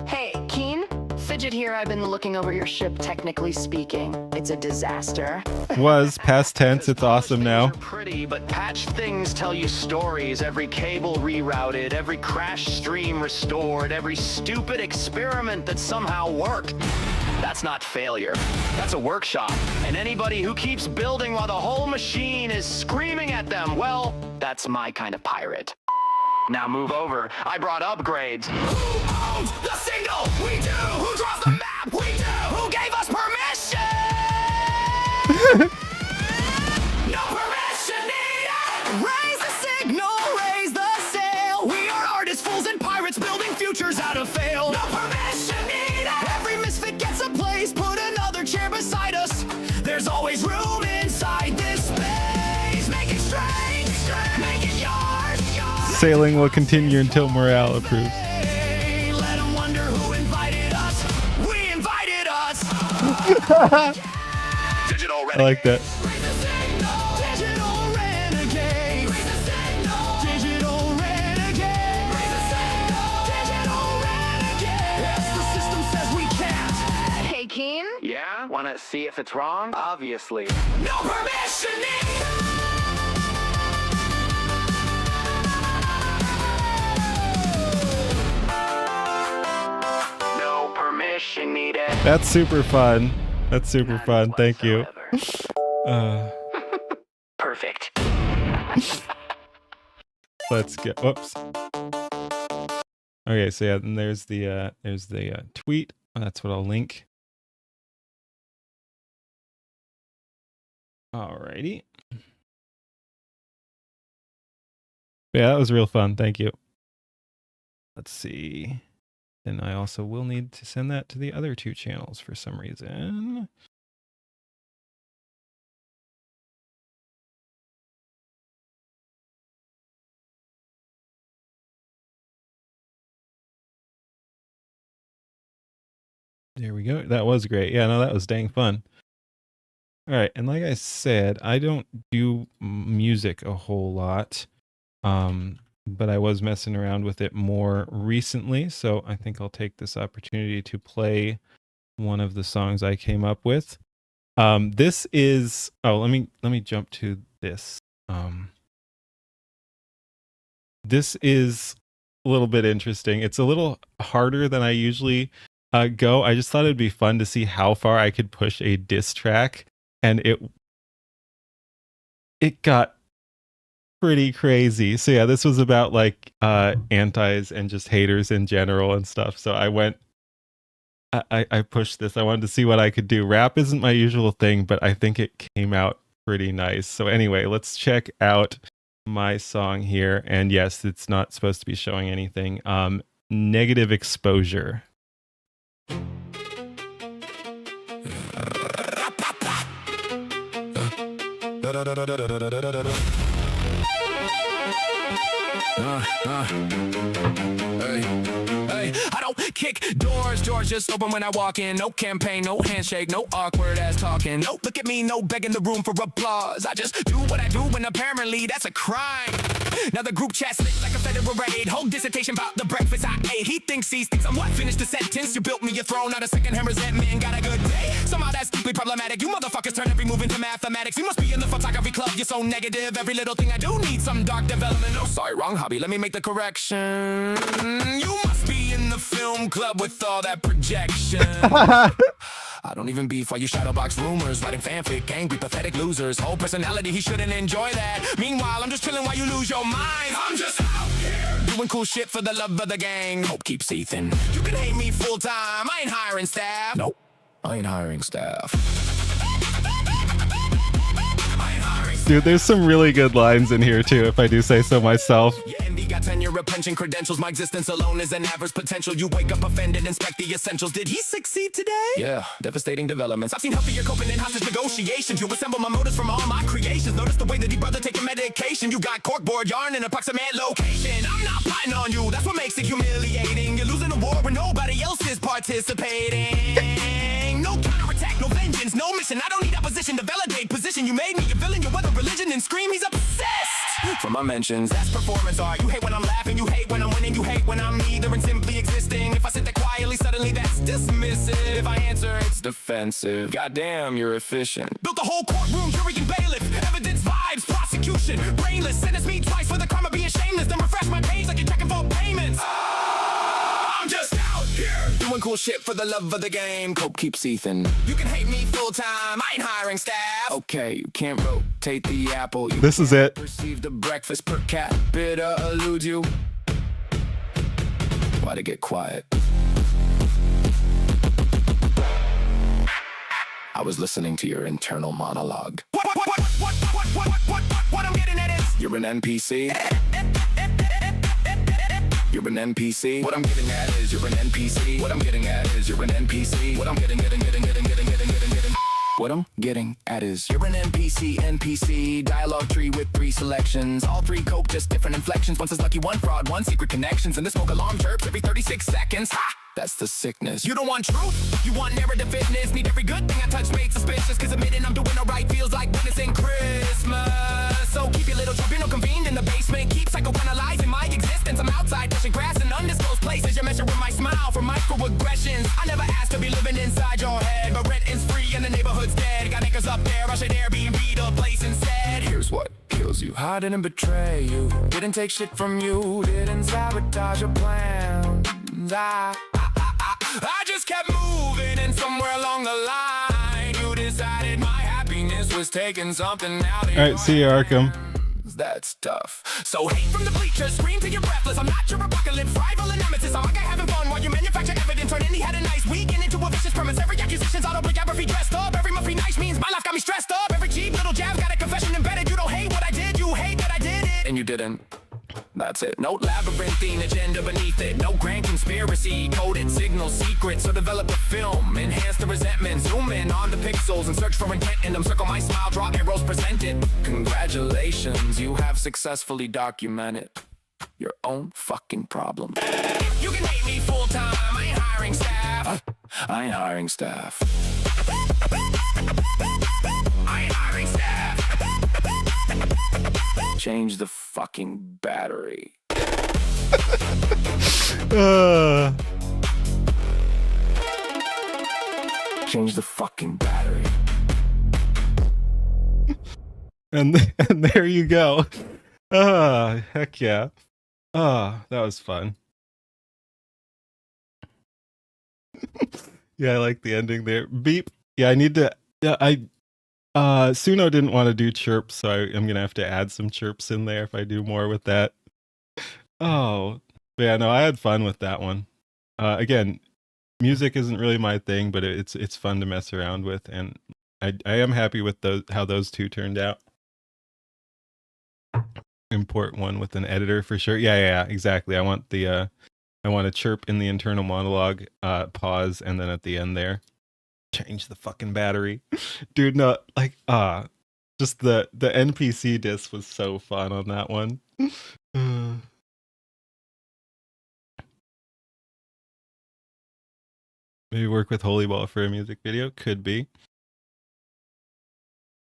Hey, Keen? Fidget here. I've been looking over your ship, technically speaking. It's a disaster. Was past tense. It's awesome now. Pretty, but patched things tell you stories. Every cable rerouted, every crash stream restored, every stupid experiment that somehow worked. That's not failure. That's a workshop. And anybody who keeps building while the whole machine is screaming at them, well, That's my kind of pirate. Now move over. I brought upgrades. Who owns the signal? We do. Who draws the map? We do. Who gave us permission? No permission needed. Raise the signal, raise the sail. We are artists, fools, and pirates building futures out of fail. No permission needed. Every misfit gets a place. Put another chair beside us. There's always room inside this space. Make it strange, make it yours. Sailing will continue until morale improves. Let them wonder who invited us. We invited us. Digital I like that. Digital renegade. Digital renegade. Digital renegade. Yes, the system says we can't. Hey, Keen? Yeah? Wanna see if it's wrong? Obviously. No permission needed. No permission needed. That's super fun. That's super fun. Thank you. Perfect. Let's get. Whoops. Okay, so yeah, and there's the tweet. That's what I'll link. Alrighty. Yeah, that was real fun. Thank you. Let's see. And I also will need to send that to the other two channels for some reason. There we go. That was great. Yeah, no, that was dang fun. All right, and like I said, I don't do music a whole lot, but I was messing around with it more recently, so I think I'll take this opportunity to play one of the songs I came up with. This is let me jump to this. This is a little bit interesting. It's a little harder than I usually go. I just thought it'd be fun to see how far I could push a diss track. And it got pretty crazy. So yeah, this was about like antis and just haters in general and stuff. So I pushed this. I wanted to see what I could do. Rap isn't my usual thing, but I think it came out pretty nice. So anyway, let's check out my song here. And yes, it's not supposed to be showing anything. Negative Exposure. Hey, I don't kick doors just open when I walk in. No campaign, no handshake, no awkward ass talking. No look at me, no begging the room for applause. I just do what I do, and apparently that's a crime. Now the group chat's lit like a federal raid. Whole dissertation about the breakfast I ate. He thinks I'm what? Finish the sentence. You built me a throne, not a second-hand resentment. Got a good day. Somehow that's deeply problematic. You motherfuckers turn every move into mathematics. You must be in the photography club. You're so negative. Every little thing I do needs some dark development. Oh, sorry, wrong hobby. Let me make the correction. You must be in the film club with all that projection. I don't even beef while you shadowbox rumors, writing fanfic, angry, pathetic losers. Whole personality, he shouldn't enjoy that. Meanwhile, I'm just chilling while you lose your mind. I'm just out here doing cool shit for the love of the gang. Hope keeps Ethan. You can hate me full time. I ain't hiring staff. Nope, I ain't hiring staff. Dude, there's some really good lines in here too, if I do say so myself. Envy got tenure, pension credentials. My existence alone is an average potential. You wake up offended, inspect the essentials. Did he succeed today? Yeah, devastating developments. I've seen healthier coping in hostage negotiations. You assemble my motives from all my creations. Notice the way that he brother taking medication. You got corkboard yarn in approximate location. I'm not plotting on you, that's what makes it humiliating. You're losing a war where nobody else is participating. No counterattack, no vengeance, no mission. I don't need opposition to validate position. You made me a villain, you're what a religion, and scream he's obsessed. For my mentions, that's performance art. You hate when I'm laughing, you hate when I'm winning, you hate when I'm neither and simply existing. If I sit there quietly, suddenly that's dismissive. If I answer, it's defensive. Goddamn, you're efficient. Built the whole courtroom, jury and bailiff. Evidence, vibes, prosecution. Brainless, sentence me twice for the crime of being shameless. Then refresh my page like you're checking for payments. I'm just out here doing cool shit for the love of the game. Cope keeps Ethan. You can hate me full time, I ain't hiring staff. Okay, you can't rotate. imitate the apple. You This is it. perceive the breakfast per cat. Bitter eludes you. Why to get quiet? I was listening to your internal monologue. What I'm getting at is you're an NPC. You're an NPC. What I'm getting at is you're an NPC. What I'm getting at is you're an NPC. What I'm getting. What I'm getting at is you're an NPC. Dialogue tree with 3 selections. All 3 cope, just different inflections. One says lucky, one fraud, one secret connections. And the smoke alarm chirps every 36 seconds. Ha! That's the sickness. You don't want truth, you want narrative fitness. Need every good thing I touch made suspicious. Cause admitting I'm doing alright feels like witnessing Christmas. So keep your little tribunal convened in the basement. Keep psychoanalyzing my existence. I'm outside touching grass in undisclosed places. You're measuring my smile for microaggressions. I never asked to be living inside your head, but rent is free and the neighborhood's dead. Got niggas up there, I should Airbnb the place instead. Here's what kills you. I didn't betray you, didn't take shit from you, didn't sabotage your plans. I just kept moving, and somewhere along the line, you decided my happiness was taking something out of All right, see you, Arkham. That's tough. So hate from the bleachers, scream till you're breathless. I'm not your apocalypse, rival and nemesis. I'm a guy having fun while you manufacture evidence. Turn any had a nice weekend into a vicious premise. Every accusation's autobiography dressed up. Every muffy nice means my life got me stressed up. Every cheap little jab got a confession embedded. You don't hate what I did, you hate that I did it. And you didn't. That's it. No labyrinthine agenda beneath it. No grand conspiracy. Coded signal secrets. So develop a film. Enhance the resentment. Zoom in on the pixels and search for intent in them. Circle my smile. Draw arrows. Present it. Congratulations. You have successfully documented your own fucking problem. You can hate me full time. I ain't hiring staff. I ain't hiring staff. I ain't hiring staff. Change the fucking battery. Change the fucking battery. And there you go. Heck yeah. That was fun. Yeah, I like the ending there. Beep. Yeah, I need to. Yeah, Suno didn't want to do chirps, so I'm gonna have to add some chirps in there if I do more with that. Oh, yeah, no, I had fun with that one. Again, music isn't really my thing, but it's fun to mess around with, and I am happy with how those 2 turned out. Import one with an editor for sure. Yeah, exactly. I want a chirp in the internal monologue, pause, and then at the end there. Change the fucking battery. Dude, no, like, just the NPC disc was so fun on that one. Maybe work with Holy Ball for a music video? Could be.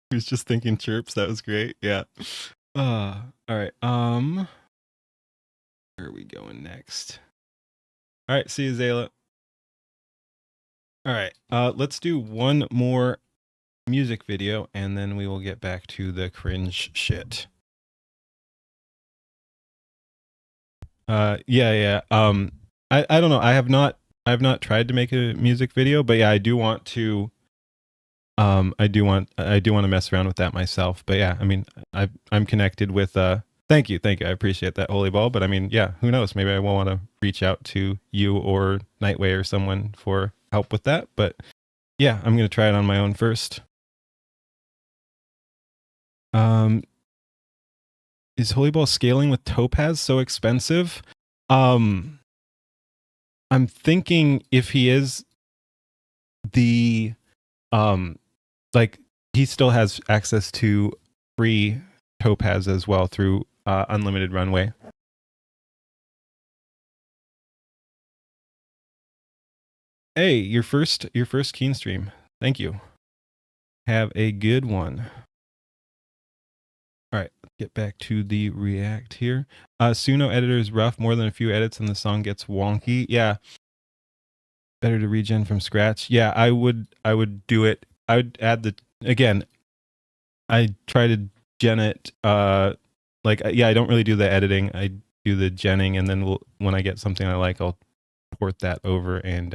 He was just thinking chirps. That was great. Yeah. All right. Where are we going next? All right. See you, Zayla. All right, let's do one more music video, and then we will get back to the cringe shit. Yeah. I don't know. I have not tried to make a music video, but yeah, I do want to. I do want to mess around with that myself. But yeah, I mean, I'm connected with. Thank you. I appreciate that, Holy Ball. But I mean, yeah, who knows? Maybe I will want to reach out to you or Nightway or someone for help with that. But yeah, I'm going to try it on my own first. Is Holy Ball scaling with Topaz so expensive? I'm thinking if he is, the like he still has access to free Topaz as well through Unlimited Runway. Hey, your first Keen stream. Thank you. Have a good one. All right, let's get back to the React here. Suno editor is rough. More than a few edits and the song gets wonky. Yeah. Better to regen from scratch. Yeah, I would do it. I would add again, I try to gen it. I don't really do the editing. I do the genning, and then when I get something I like, I'll port that over and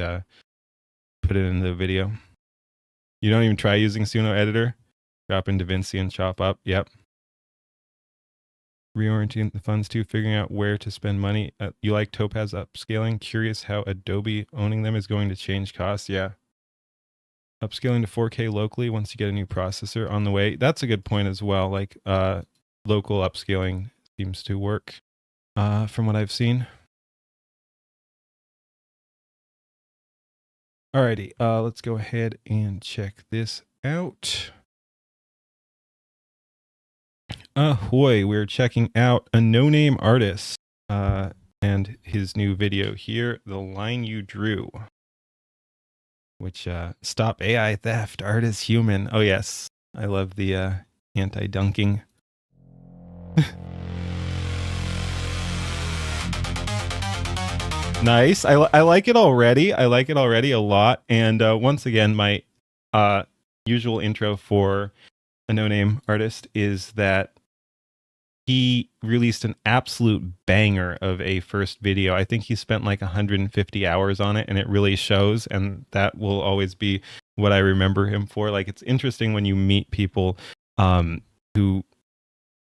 put it in the video. You don't even try using Suno editor? Drop into Vinci and chop up. Yep. Reorienting the funds to figuring out where to spend money. You like Topaz upscaling? Curious how Adobe owning them is going to change costs? Yeah. Upscaling to 4K locally once you get a new processor on the way. That's a good point as well. Like local upscaling seems to work from what I've seen. Alrighty, let's go ahead and check this out. Ahoy, we're checking out a no-name artist and his new video here, The Line You Drew, which stop AI theft, art is human. Oh yes, I love the anti-dunking. Nice. I like it already. I like it already a lot. And once again, my usual intro for a no-name artist is that he released an absolute banger of a first video. I think he spent like 150 hours on it, and it really shows. And that will always be what I remember him for. Like, it's interesting when you meet people who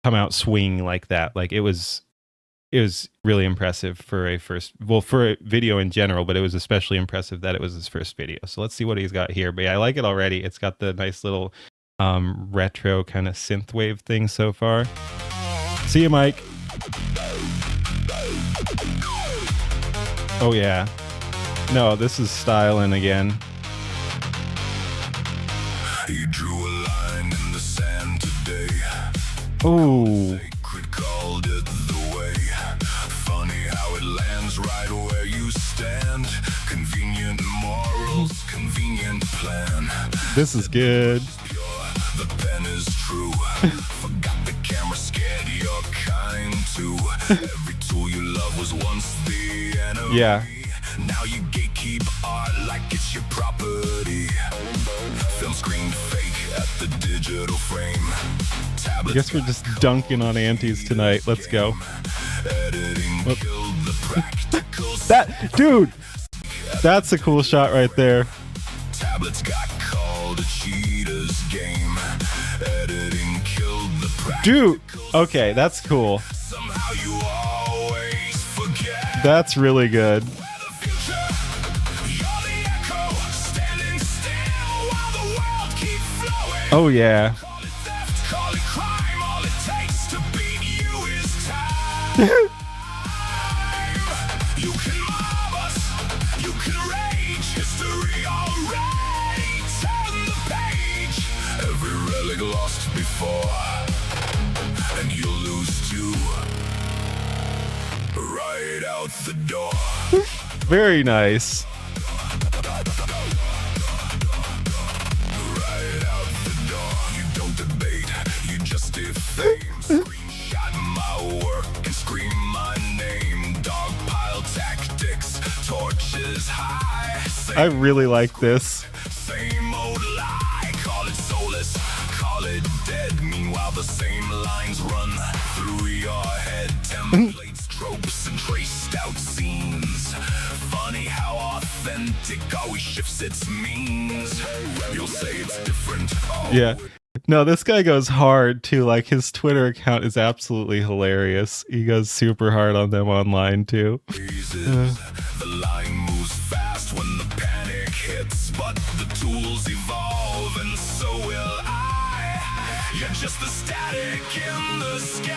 come out swinging like that. Like, it was really impressive for a first, well, for a video in general, but it was especially impressive that it was his first video. So let's see what he's got here. But yeah, I like it already. It's got the nice little retro kind of synthwave thing so far. See you, Mike. Oh yeah. No, this is styling again. He drew a line in the sand today. Oh. Called it the way. Funny how it lands right where you stand. Convenient morals, convenient plan. This is good. The pen is true. Forgot the camera, scared your kind too. Every tool you love was once the enemy. Yeah. Now you gatekeep art like it's your property. Film screen fake at the digital frame. I guess we're just dunking on antis tonight. Let's go. That dude, that's a cool shot right there. Tablets got called a cheater's game. Editing killed the dude. Okay, that's cool. Somehow you always forget. That's really good. Oh yeah. Call it crime, all it takes to beat you is time. You can mob us, you can rage, history already turned the page. Every relic lost before, and you'll lose too. Right out the door. Very nice. Screenshot my work and scream my name. Dogpile tactics, torches high. I really like this. Same old lie, call it soulless, call it dead. Meanwhile, the same lines run through your head. Templates, tropes, and traced out scenes. Funny how authentic always shifts its means. You'll say it's different. Oh. Yeah. No, this guy goes hard too. Like, his Twitter account is absolutely hilarious. He goes super hard on them online too. The line moves fast when the panic hits, but the tools evolve and so will I. You're just the static in the sky.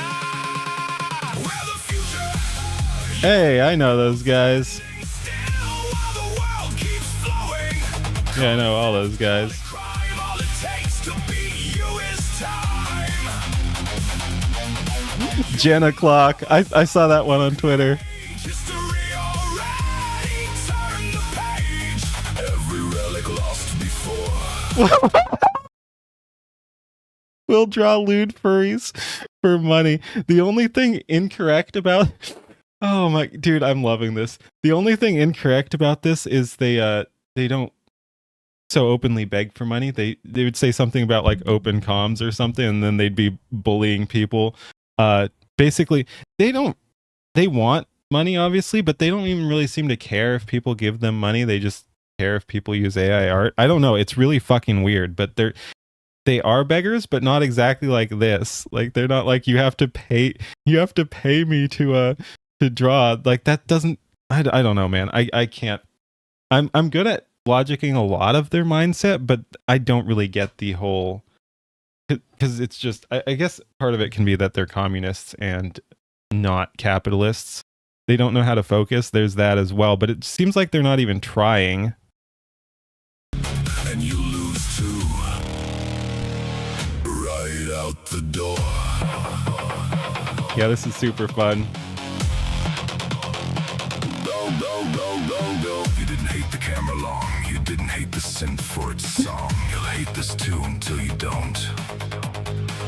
Where the future. Hey, I know those guys. Yeah, I know all those guys. Jenna Clock. I saw that one on Twitter. We'll draw lewd furries for money. The only thing incorrect about... Oh my... Dude, I'm loving this. The only thing incorrect about this is they don't so openly beg for money. They would say something about like open comms or something, and then they'd be bullying people. Basically, they want money, obviously, but they don't even really seem to care if people give them money. They just care if people use AI art. I don't know. It's really fucking weird, but they are beggars, but not exactly like this. Like they're not like you have to pay me to draw. Like that doesn't. I don't know, man. I can't. I'm good at logicking a lot of their mindset, but I don't really get the whole. Because it's just, I guess part of it can be that they're communists and not capitalists. They don't know how to focus. There's that as well. But it seems like they're not even trying. And you lose too. Right out the door. Yeah, this is super fun. You didn't hate the camera long. You didn't hate the synth for its song. You'll hate this too until you don't.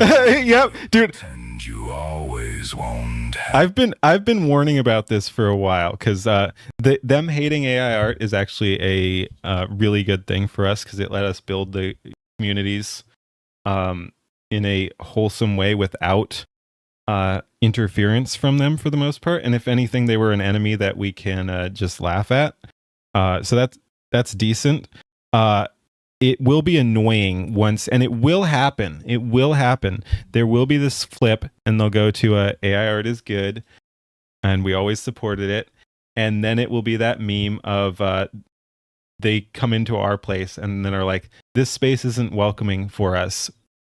Yep, dude. And you always won't. I've been warning about this for a while because them hating AI art is actually a really good thing for us because it let us build the communities in a wholesome way without interference from them for the most part. And if anything, they were an enemy that we can just laugh at. So that's decent. It will be annoying once, and it will happen. It will happen. There will be this flip, and they'll go to AI art is good, and we always supported it. And then it will be that meme of they come into our place and then are like, "This space isn't welcoming for us.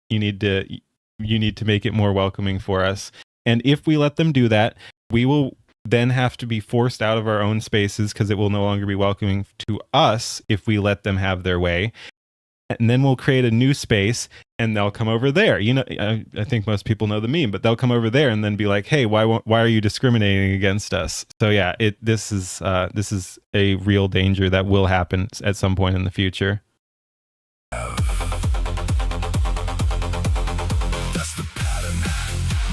You need to make it more welcoming for us." And if we let them do that, we will then have to be forced out of our own spaces because it will no longer be welcoming to us if we let them have their way. And then we'll create a new space and they'll come over there. You know, I think most people know the meme, but they'll come over there and then be like, "Hey, why are you discriminating against us?" So yeah, this is a real danger that will happen at some point in the future. That's the pattern.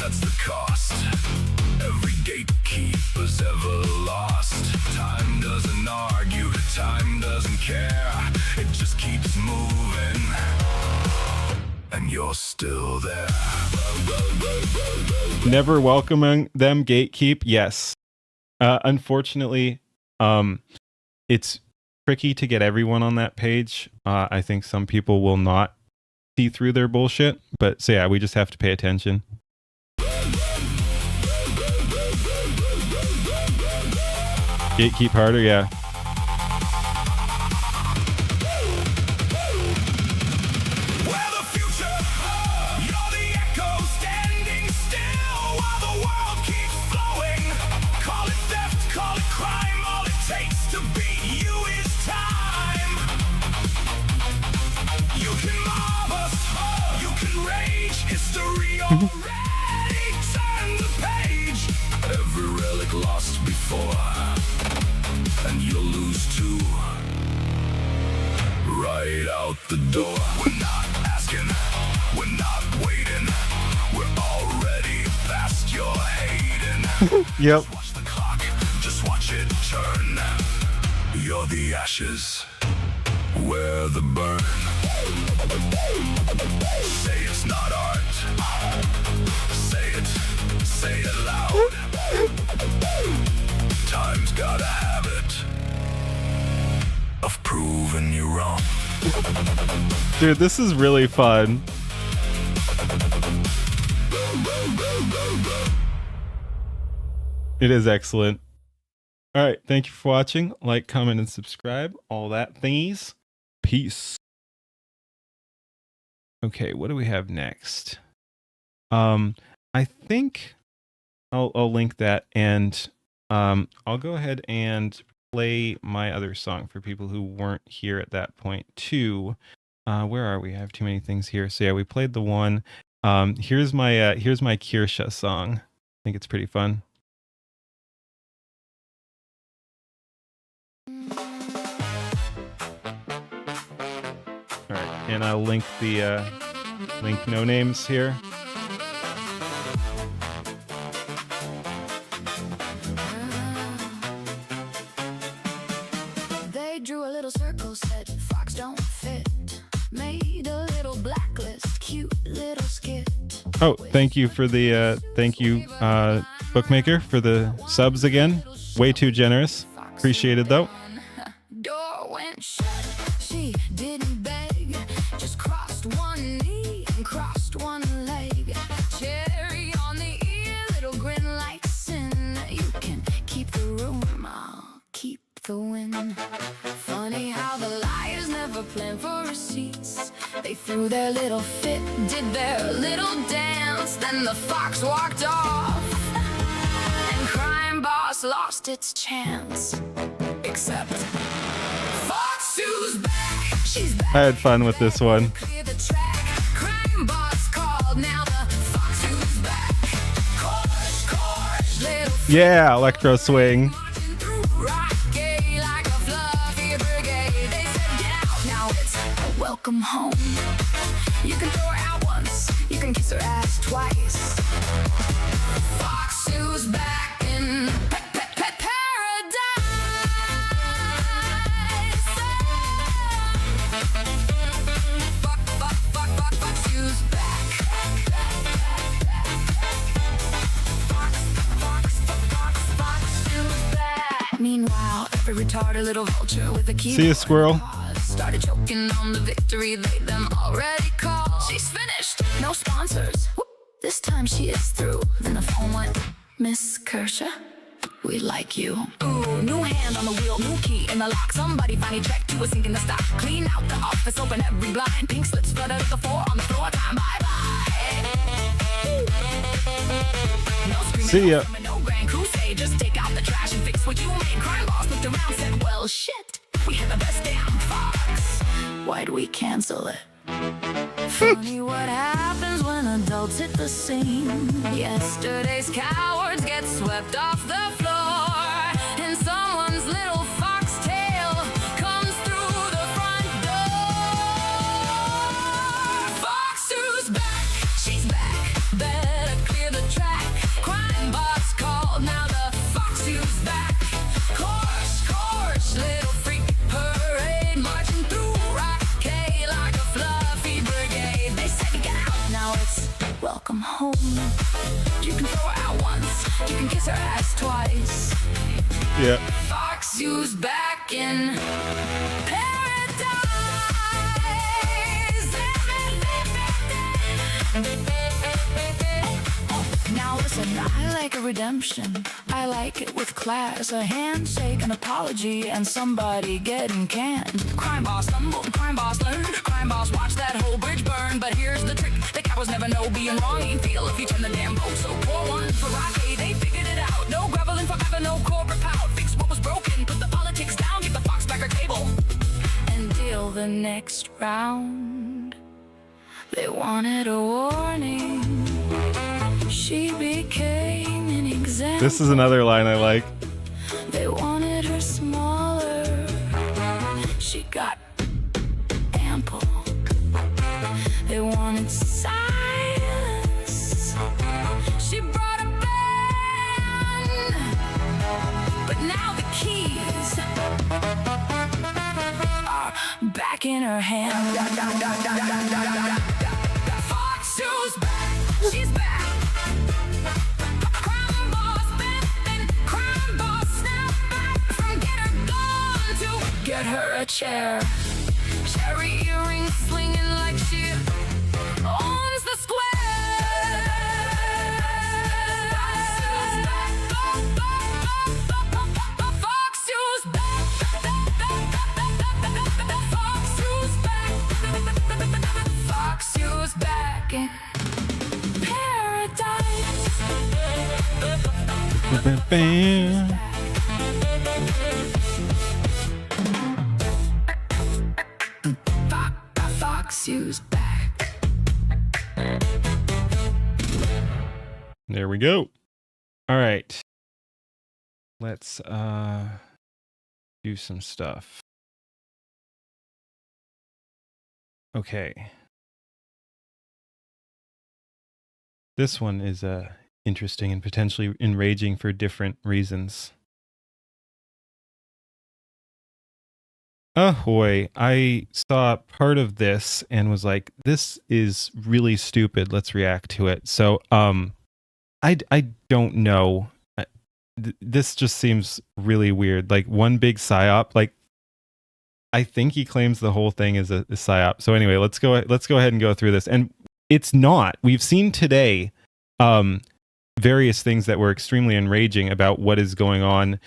That's the cost. Every gatekeeper's ever lost. Time doesn't argue. Time doesn't care. It just keeps moving. And you're still there. Never welcoming them, gatekeep. Yes. Unfortunately, it's tricky to get everyone on that page. I think some people will not see through their bullshit. But so yeah, we just have to pay attention. Gatekeep harder, yeah. Turn the page. Every relic lost before, and you'll lose too. Right out the door. We're not asking, we're not waiting. We're already past your hating. Yep. Just watch the clock, just watch it turn. You're the ashes, we're the burn. Say it's not art. Say it loud. Time's got a habit of proving you wrong. Dude, this is really fun. It is excellent. All right, thank you for watching. Like, comment, and subscribe. All that thingies. Peace. Okay, what do we have next? I think I'll link that, and I'll go ahead and play my other song for people who weren't here at that point too. Where are we? I have too many things here. So yeah, we played the one. Here's my Kirsha song. I think it's pretty fun. All right, and I'll link the link No Names here. Drew a little circle, said fox don't fit. Made a little blacklist, cute little skit. Oh, thank you for the bookmaker for the subs again. Way too generous. Appreciated though. Door went shut. She didn't beg, just crossed one knee on. Funny how the liars never plan for receipts. They threw their little fit, did their little dance, then the fox walked off, and Crime Boss lost its chance. Except Fox Sue's back, she's back. I had fun with this one. Clear the track, Crime Boss called, now the Fox Sue's back. Course, little Yeah, electro swing. welcome home. You can throw her out once, you can kiss her ass twice. Fox Sue's back in paradise. Fox Sue's back. Fox Sue's back. Meanwhile, every retarded little vulture with a key. See you, squirrel. Started choking on the victory they them already called. She's finished, no sponsors. Whoop. This time she is through. Then the phone went, Miss Kershaw, we like you. Ooh, new hand on the wheel, new key in the lock. Somebody finally checked to a sink in the stock. Clean out the office, open every blind. Pink slips fluttered the floor on the floor. Time, bye-bye. No screaming, see ya. No grand crusade. Just take out the trash and fix what you made. Crime Boss looked around, said, well, shit. We had the best damn Fox. Why'd we cancel it? Funny what happens when adults hit the scene. Yesterday's cowards get swept off the floor, and someone's little foxtail comes through the front door. Fox Sue's back, she's back. Better clear the track. Crime Boss called, now the Fox Sue's back. Course, little freak parade marching through Rock K like a fluffy brigade. They say get out, now it's welcome home. You can throw her out once, you can kiss her ass twice. Yeah. Fox Sue's back in paradise. Now listen, I like a redemption. I like it with class, a handshake, an apology, and somebody getting canned. Crime Boss stumbled, Crime Boss learned, Crime Boss watched that whole bridge burn. But here's the trick, the cowards never know being wrong ain't feel if you turn the damn boat. So pour one for Rocky, they figured it out. No groveling forever, no corporate pout. Fix what was broken, put the politics down, give the fox back her table, and deal the next round. They wanted a warning. She became an example. This is another line I like. They wanted her smaller. She got ample. They wanted silence. She brought a band. But now the keys are back in her hand. Fox Sue's back. She's back. Get her a chair. Cherry earrings swinging like she owns the square. Fox Sue's back. Fox Sue's back. Fox Sue's back in paradise. Fox Sue's back. There we go. All right. Let's do some stuff. Okay. This one is interesting and potentially enraging for different reasons. Ahoy, I saw part of this and was like, this is really stupid. Let's react to it. So, I don't know. This just seems really weird. Like one big psyop. Like, I think he claims the whole thing is a psyop. So anyway, let's go ahead and go through this. And it's not. We've seen today, various things that were extremely enraging about what is going on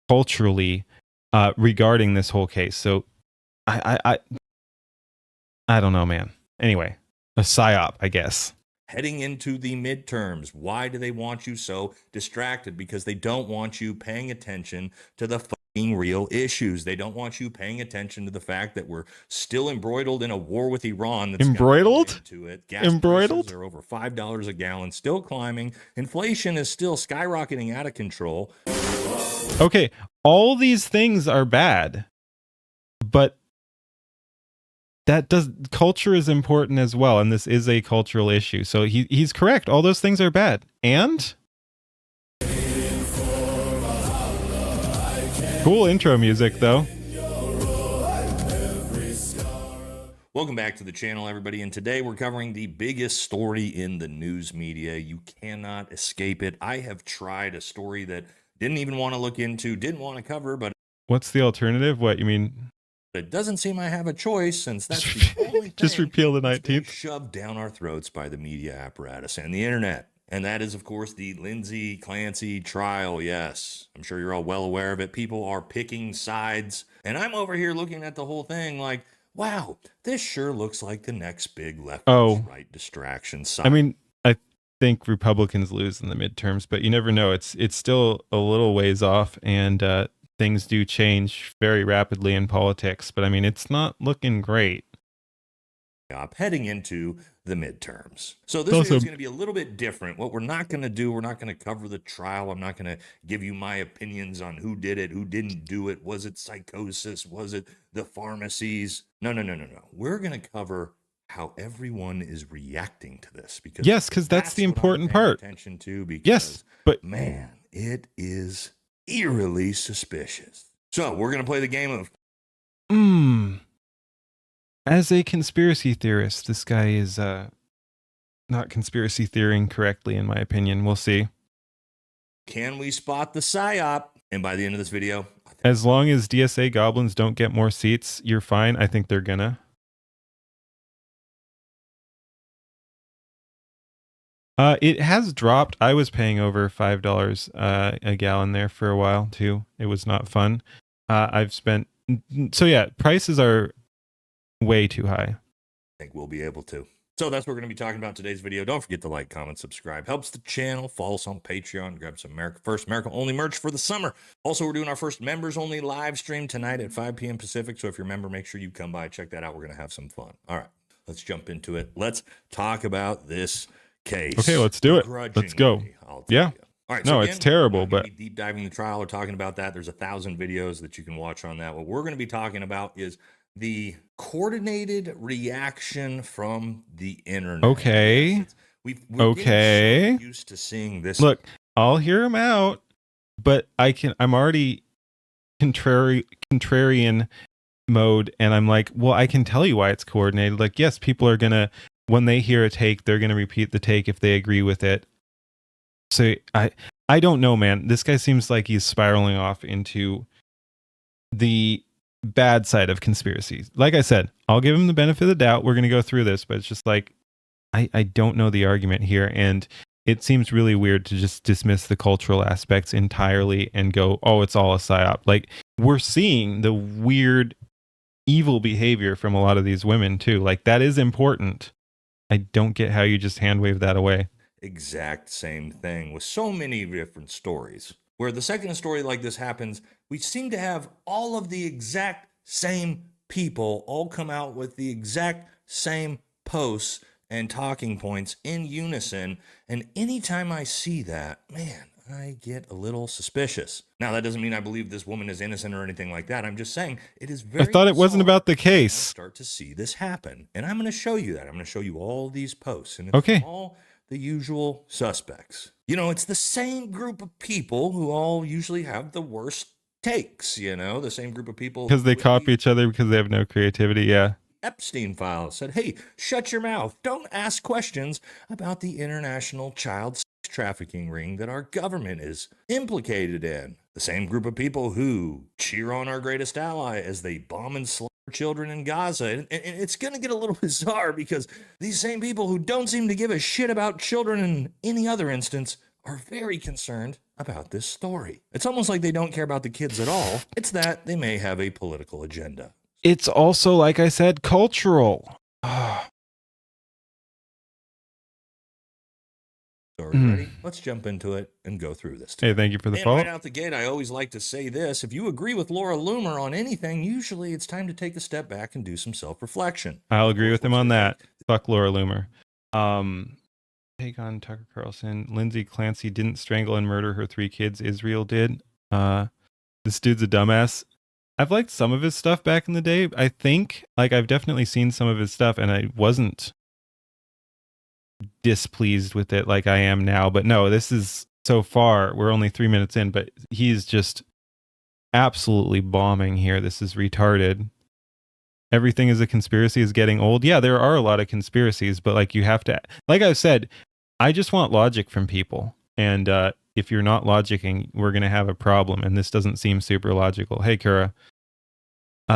culturally regarding this whole case. So I don't know, man. Anyway, a psyop, I guess. Heading into the midterms, why do they want you so distracted? Because they don't want you paying attention to the fucking real issues. They don't want you paying attention to the fact that we're still embroiled in a war with Iran. That's embroiled? To it. Gas embroiled? prices are over $5 a gallon, still climbing. Inflation is still skyrocketing out of control. Okay, all these things are bad, but culture is important as well, and this is a cultural issue. So he's correct. All those things are bad. And cool intro music, though. Welcome back to the channel, everybody, and today we're covering the biggest story in the news media. You cannot escape it. I have tried a story that didn't even want to look into, didn't want to cover, but what's the alternative? What you mean? It doesn't seem I have a choice, since that's the only thing just repeal the 19th. Shoved down our throats by the media apparatus and the internet. And that is, of course, the Lindsay Clancy trial. Yes, I'm sure you're all well aware of it. People are picking sides. And I'm over here looking at the whole thing like, wow, this sure looks like the next big left-right distraction side. I mean, I think Republicans lose in the midterms, but you never know. It's still a little ways off, and things do change very rapidly in politics, but I mean, it's not looking great. Heading into the midterms. So this video is going to be a little bit different. What we're not going to do, we're not going to cover the trial. I'm not going to give you my opinions on who did it, who didn't do it. Was it psychosis? Was it the pharmacies? No. We're going to cover how everyone is reacting to this, because because that's the important part. Attention to, because yes, but man, it is eerily suspicious. So we're going to play the game of as a conspiracy theorist, this guy is not conspiracy theorying correctly, in my opinion. We'll see. Can we spot the psyop? And by the end of this video, as long as DSA goblins don't get more seats, you're fine. I think they're gonna. It has dropped. I was paying over $5 a gallon there for a while too. It was not fun. I've spent, so yeah, prices are way too high. I think we'll be able to. So that's what we're going to be talking about in today's video. Don't forget to like, comment, subscribe. Helps the channel. Follow us on Patreon. Grab some first America only merch for the summer. Also, we're doing our first members only live stream tonight at 5 p.m. Pacific. So if you're a member, make sure you come by, check that out. We're going to have some fun. All right, let's jump into it. Let's talk about this case. Okay, let's do it. Let's go. Yeah. All right, no, again, it's terrible, but deep diving the trial or talking about that. There's 1,000 videos that you can watch on that. What we're going to be talking about is the coordinated reaction from the internet. Okay. We're so used to seeing this. Look, I'll hear him out, but I'm already contrarian mode, and I'm like, well, I can tell you why it's coordinated. Like, yes, people are gonna, when they hear a take, they're gonna repeat the take if they agree with it. So I don't know, man. This guy seems like he's spiraling off into the bad side of conspiracies. Like I said, I'll give him the benefit of the doubt. We're going to go through this, but it's just like, I don't know the argument here. And it seems really weird to just dismiss the cultural aspects entirely and go, oh, it's all a psyop. Like, we're seeing the weird, evil behavior from a lot of these women too. Like, that is important. I don't get how you just hand wave that away. Exact same thing with so many different stories. Where the second a story like this happens, we seem to have all of the exact same people all come out with the exact same posts and talking points in unison. And anytime I see that, man, I get a little suspicious. Now, that doesn't mean I believe this woman is innocent or anything like that. I'm just saying it is very I thought it wasn't about the case. Start to see this happen. And I'm going to show you that. I'm going to show you all these posts. And it's all the usual suspects. You know, it's the same group of people who all usually have the worst takes, you know, the same group of people. Because they copy each other because they have no creativity, yeah. Epstein files said, hey, shut your mouth. Don't ask questions about the international child sex trafficking ring that our government is implicated in. The same group of people who cheer on our greatest ally as they bomb and slaughter children in Gaza. And it's going to get a little bizarre because these same people who don't seem to give a shit about children in any other instance are very concerned about this story. It's almost like they don't care about the kids at all. It's that they may have a political agenda. It's also, like I said, cultural. So are we ready? Let's jump into it and go through this. Hey, thank you for the And follow. right out the gate, I always like to say this. If you agree with Laura Loomer on anything, usually it's time to take a step back and do some self-reflection. I'll agree with him on that. Fuck Laura Loomer. Take on Tucker Carlson. Lindsay Clancy didn't strangle and murder her 3 kids. Israel did. This dude's a dumbass. I've liked some of his stuff back in the day. I think, like, I've definitely seen some of his stuff, and I wasn't displeased with it like I am now. But no, this is, so far, we're only 3 minutes in, but he's just absolutely bombing here. This is retarded. Everything is a conspiracy is getting old. Yeah, there are a lot of conspiracies, but like, you have to, like I've said, I just want logic from people. And if you're not logicking, we're going to have a problem. And this doesn't seem super logical. Hey, Kura.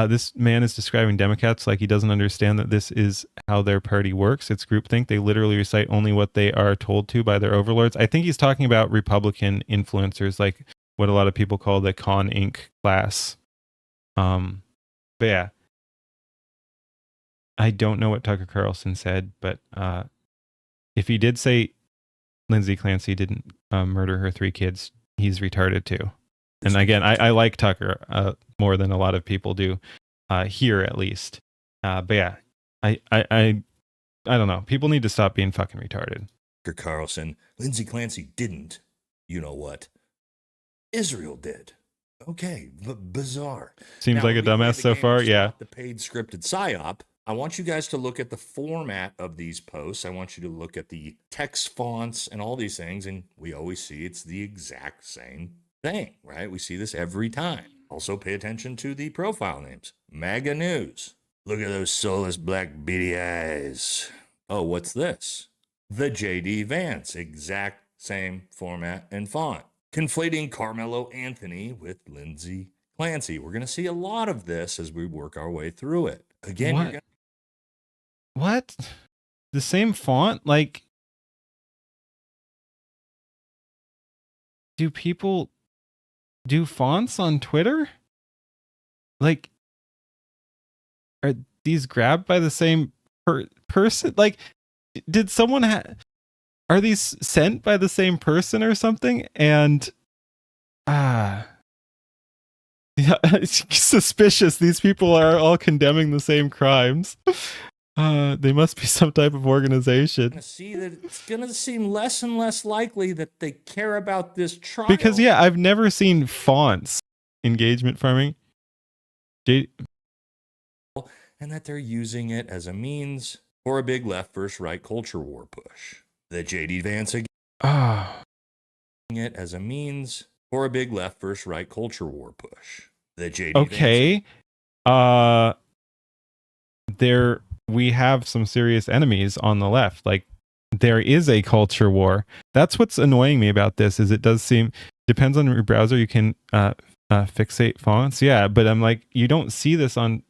This man is describing Democrats like he doesn't understand that this is how their party works. It's groupthink. They literally recite only what they are told to by their overlords. I think he's talking about Republican influencers, like what a lot of people call the Con Inc. class. But yeah. I don't know what Tucker Carlson said, but if he did say Lindsay Clancy didn't murder her 3 kids, he's retarded too. And again, I like Tucker more than a lot of people do here, at least. But yeah, I don't know. People need to stop being fucking retarded. Tucker Carlson, Lindsay Clancy didn't. You know what? Israel did. Okay, bizarre. Seems Now, like a dumbass so far. Yeah. The paid scripted psyop. I want you guys to look at the format of these posts. I want you to look at the text fonts and all these things, and we always see it's the exact same thing, right? We see this every time. Also, pay attention to the profile names. MAGA News. Look at those soulless black beady eyes. Oh, what's this? The JD Vance. Exact same format and font. Conflating Carmelo Anthony with Lindsay Clancy. We're going to see a lot of this as we work our way through it. Again, What? you're going What? The same font? Like, do people do fonts on Twitter? Like, are these grabbed by the same person? Like, did someone are these sent by the same person or something? And yeah, it's suspicious. These people are all condemning the same crimes. They must be some type of organization. to see that it's going to seem less and less likely that they care about this trial. Because yeah, I've never seen fonts engagement farming. And that they're using it as a means for a big left versus right culture war push. That JD Vance again it as a means for a big left versus right culture war push. That JD Okay. There we have some serious enemies on the left. Like, there is a culture war. That's what's annoying me about this, is it does seem, depends on your browser, you can fixate fonts. Yeah, but I'm like, you don't see this on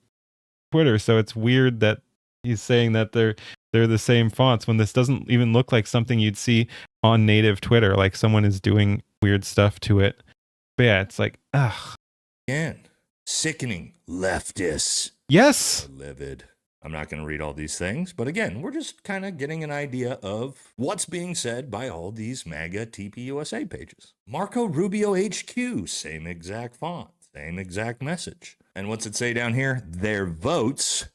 Twitter, so it's weird that he's saying that they're the same fonts when this doesn't even look like something you'd see on native Twitter, like someone is doing weird stuff to it. But yeah, it's like, ugh. Again, sickening leftists. Yes. Livid. I'm not going to read all these things, but again, we're just kind of getting an idea of what's being said by all these MAGA TPUSA pages. Marco Rubio HQ, same exact font, same exact message. And what's it say down here? Their votes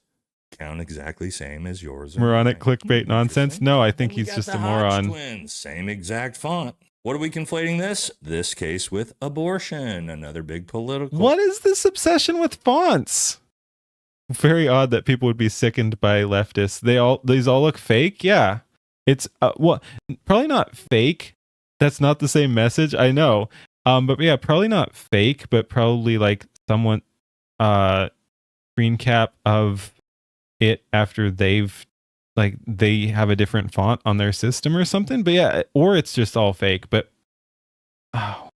count exactly same as yours. Moronic clickbait nonsense? No, I think We he's got just the a Hodge moron. Twins, same exact font. What are we conflating this? This case with abortion, another big political. What is this obsession with fonts? Very odd that people would be sickened by leftists. These all look fake. Yeah, it's well, probably not fake. That's not the same message. I know. But yeah, probably not fake, but probably like someone screen cap of it after they have a different font on their system or something. But yeah, or it's just all fake. But oh,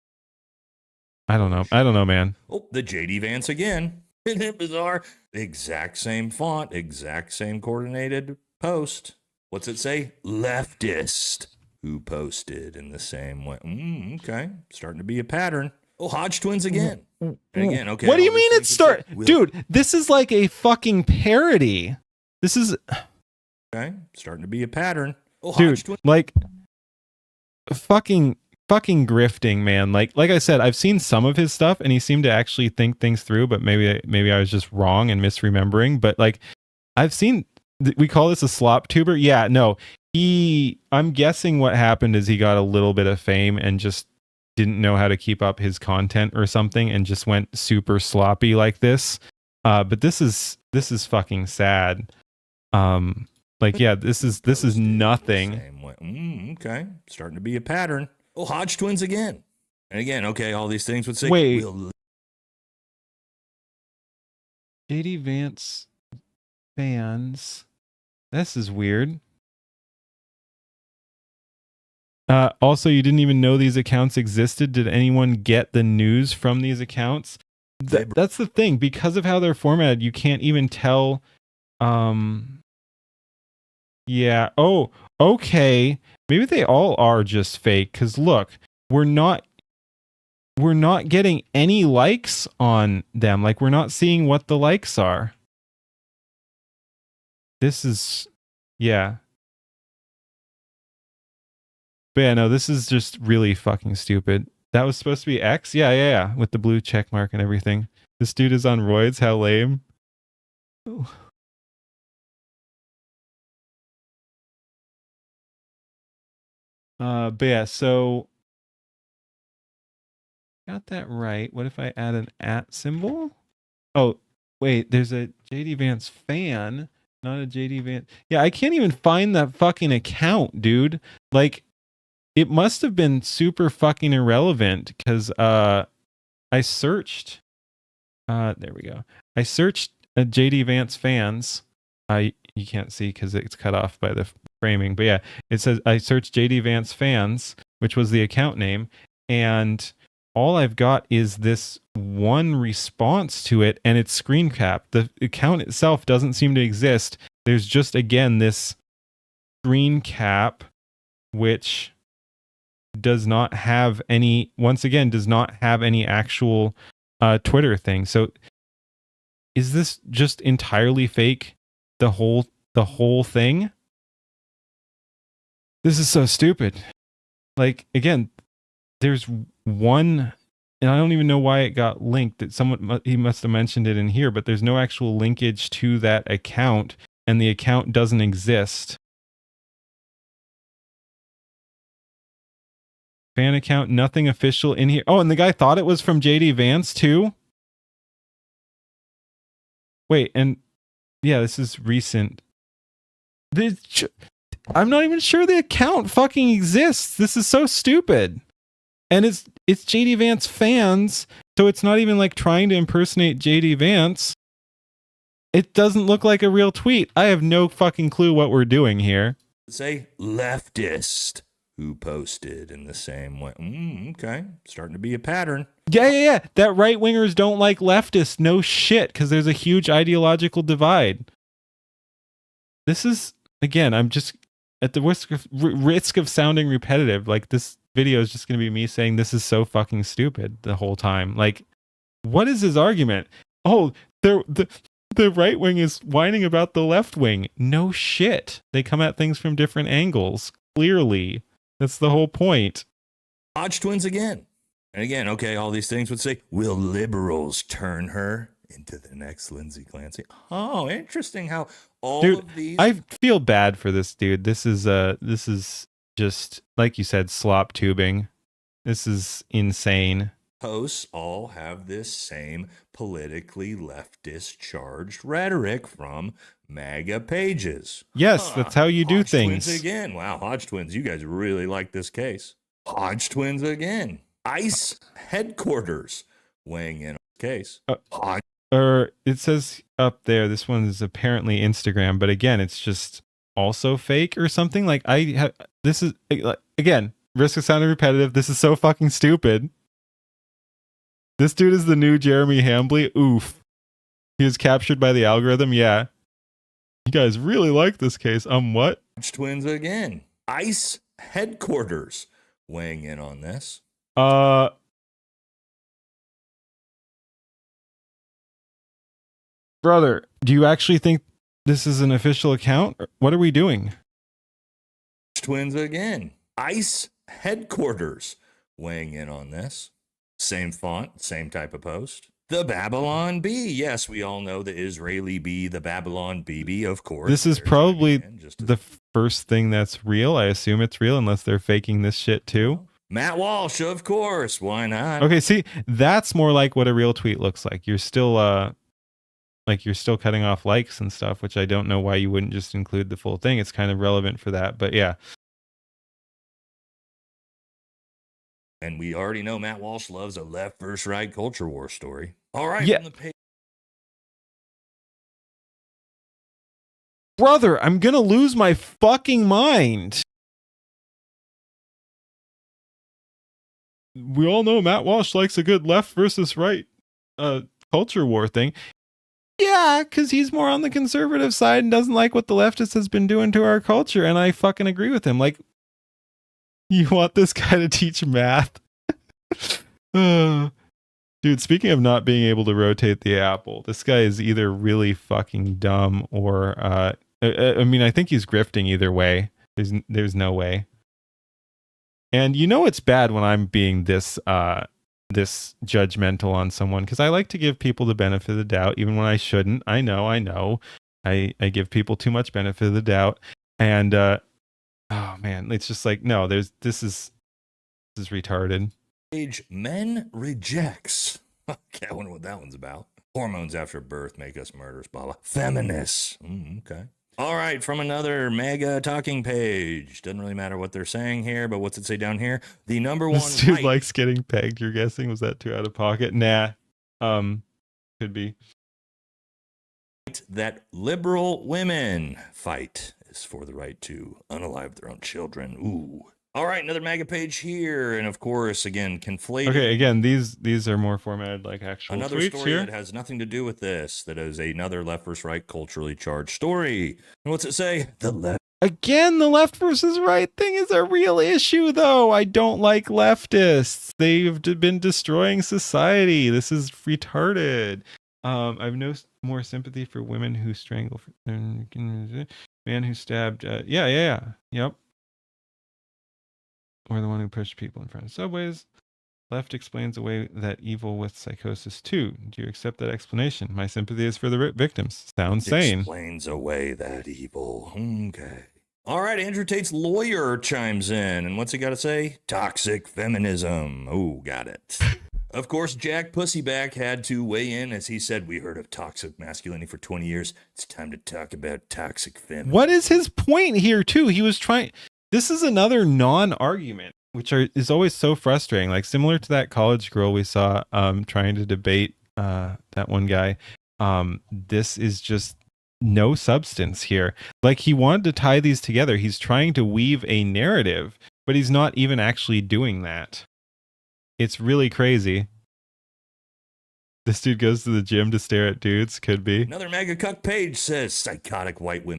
I don't know, man. Oh, the JD Vance again. Isn't it bizarre? Exact same font, exact same coordinated post. What's it say? Leftist. who posted in the same way. Okay, starting to be a pattern. Oh, Hodge twins again. And again, okay. What do you all these mean things Dude, this is like a fucking parody. This is... Okay, starting to be a pattern. Oh, Hodge Dude, twins. like... Fucking grifting, man. Like I said, I've seen some of his stuff and he seemed to actually think things through, but maybe I was just wrong and misremembering. But like, I've seen... We call this a slop tuber? Yeah, no. I'm guessing what happened is he got a little bit of fame and just didn't know how to keep up his content or something and just went super sloppy like this. But this is fucking sad. Like, yeah, this is nothing. Same way. Okay, starting to be a pattern. Oh, Hodge twins again. And again, okay, all these things would say... Wait. JD Vance fans... This is weird. Also, you didn't even know these accounts existed. Did anyone get the news from these accounts? That's the thing. Because of how they're formatted, you can't even tell. Yeah. Oh, okay. Maybe they all are just fake. Because look, we're not getting any likes on them. Like, we're not seeing what the likes are. This is, yeah. But yeah, no, this is just really fucking stupid. That was supposed to be X? Yeah. With the blue check mark and everything. This dude is on roids. How lame. Ooh. But yeah, so got that right. What if I add an @ symbol? Oh, wait, there's a JD Vance fan. Not a JD Vance. Yeah, I can't even find that fucking account, dude. Like, it must have been super fucking irrelevant because I searched. There we go. I searched JD Vance fans. You can't see because it's cut off by the framing. But yeah, it says I searched JD Vance fans, which was the account name, and all I've got is this one response to it, and it's screen capped. The account itself doesn't seem to exist. There's just, again, this screen cap, which does not have any, once again, does not have any actual Twitter thing. So is this just entirely fake? The whole thing? This is so stupid. Like, again, there's one, and I don't even know why it got linked. That he must have mentioned it in here, but there's no actual linkage to that account, and the account doesn't exist. Fan account, nothing official in here. Oh, and the guy thought it was from JD Vance too. Wait, and yeah, this is recent. I'm not even sure the account fucking exists. This is so stupid. And it's JD Vance fans, so it's not even like trying to impersonate JD Vance. It doesn't look like a real tweet. I have no fucking clue what we're doing here. Say leftist who posted in the same way. Okay, starting to be a pattern. Yeah. That right wingers don't like leftists. No shit, because there's a huge ideological divide. This is, again, I'm just at the risk of sounding repetitive. Like, this video is just going to be me saying this is so fucking stupid the whole time. Like, what is his argument? Oh, the right wing is whining about the left wing. No shit. They come at things from different angles. Clearly. That's the whole point. Hodge twins again. And again, okay, all these things would say, will liberals turn her into the next Lindsay Clancy? Oh, interesting how all of these... I feel bad for this dude. This is just, like you said, slop tubing. This is insane. Posts all have this same politically leftist charged rhetoric from MAGA pages. Yes, that's how you do Hodge things. Twins again. Wow, Hodge twins, you guys really like this case. Hodge twins again. ICE headquarters weighing in on the case. Or it says up there, this one is apparently Instagram, but again, it's just also fake or something. Like, this is, again, risk of sounding repetitive. This is so fucking stupid. This dude is the new Jeremy Hambley. Oof. He was captured by the algorithm. Yeah. You guys really like this case. What? Hodge twins again. ICE headquarters weighing in on this. Brother, do you actually think this is an official account? What are we doing? Twins again. ICE headquarters weighing in on this. Same font, same type of post. The Babylon Bee. Yes, we all know the Israeli bee, the Babylon BB, of course. This is probably the first thing that's real. I assume it's real unless they're faking this shit too. Matt Walsh, of course. Why not? Okay, see, that's more like what a real tweet looks like. You're still you're still cutting off likes and stuff, which I don't know why you wouldn't just include the full thing. It's kind of relevant for that, but yeah. And we already know Matt Walsh loves a left versus right culture war story. All right, Yeah. from the page. Brother, I'm gonna lose my fucking mind. We all know Matt Walsh likes a good left versus right culture war thing. Yeah, because he's more on the conservative side and doesn't like what the leftist has been doing to our culture, and I fucking agree with him. Like, you want this guy to teach math? Dude, speaking of not being able to rotate the apple, this guy is either really fucking dumb or I mean, I think he's grifting either way. There's no way. And you know it's bad when I'm being this judgmental on someone, because I like to give people the benefit of the doubt even when I shouldn't. I know. I give people too much benefit of the doubt. And oh man, it's just like, no, this is retarded. Page Men Rejects. Okay, I wonder what that one's about. Hormones after birth make us murderers, blah, blah. Feminists. Okay. All right, from another mega talking page. Doesn't really matter what they're saying here, but what's it say down here? The number one This dude right likes getting pegged, you're guessing? Was that too out of pocket? Nah. Could be. that liberal women fight is for the right to unalive their own children. Ooh. All right, another MAGA page here, and of course, again, conflating. Okay, again, these are more formatted like actual Another tweets story here. that has nothing to do with this. That is another left versus right culturally charged story. And what's it say? The left. Again, the left versus right thing is a real issue, though. I don't like leftists. They've been destroying society. This is retarded. I've no more sympathy for women who strangle. Man who stabbed. Yep. Or the one who pushed people in front of subways. Left explains away that evil with psychosis too. Do you accept that explanation? My sympathy is for the victims. Sounds sane. Explains away that evil. Okay. All right, Andrew Tate's lawyer chimes in. And what's he got to say? Toxic feminism. Oh, got it. Of course, Jack Pussyback had to weigh in as he said, we heard of toxic masculinity for 20 years. It's time to talk about toxic feminism. What is his point here too? He was trying... This is another non-argument, which is always so frustrating. Like similar to that college girl we saw trying to debate that one guy. This is just no substance here. Like he wanted to tie these together. He's trying to weave a narrative, but he's not even actually doing that. It's really crazy. This dude goes to the gym to stare at dudes. Could be. Another MAGA cuck page says psychotic white women.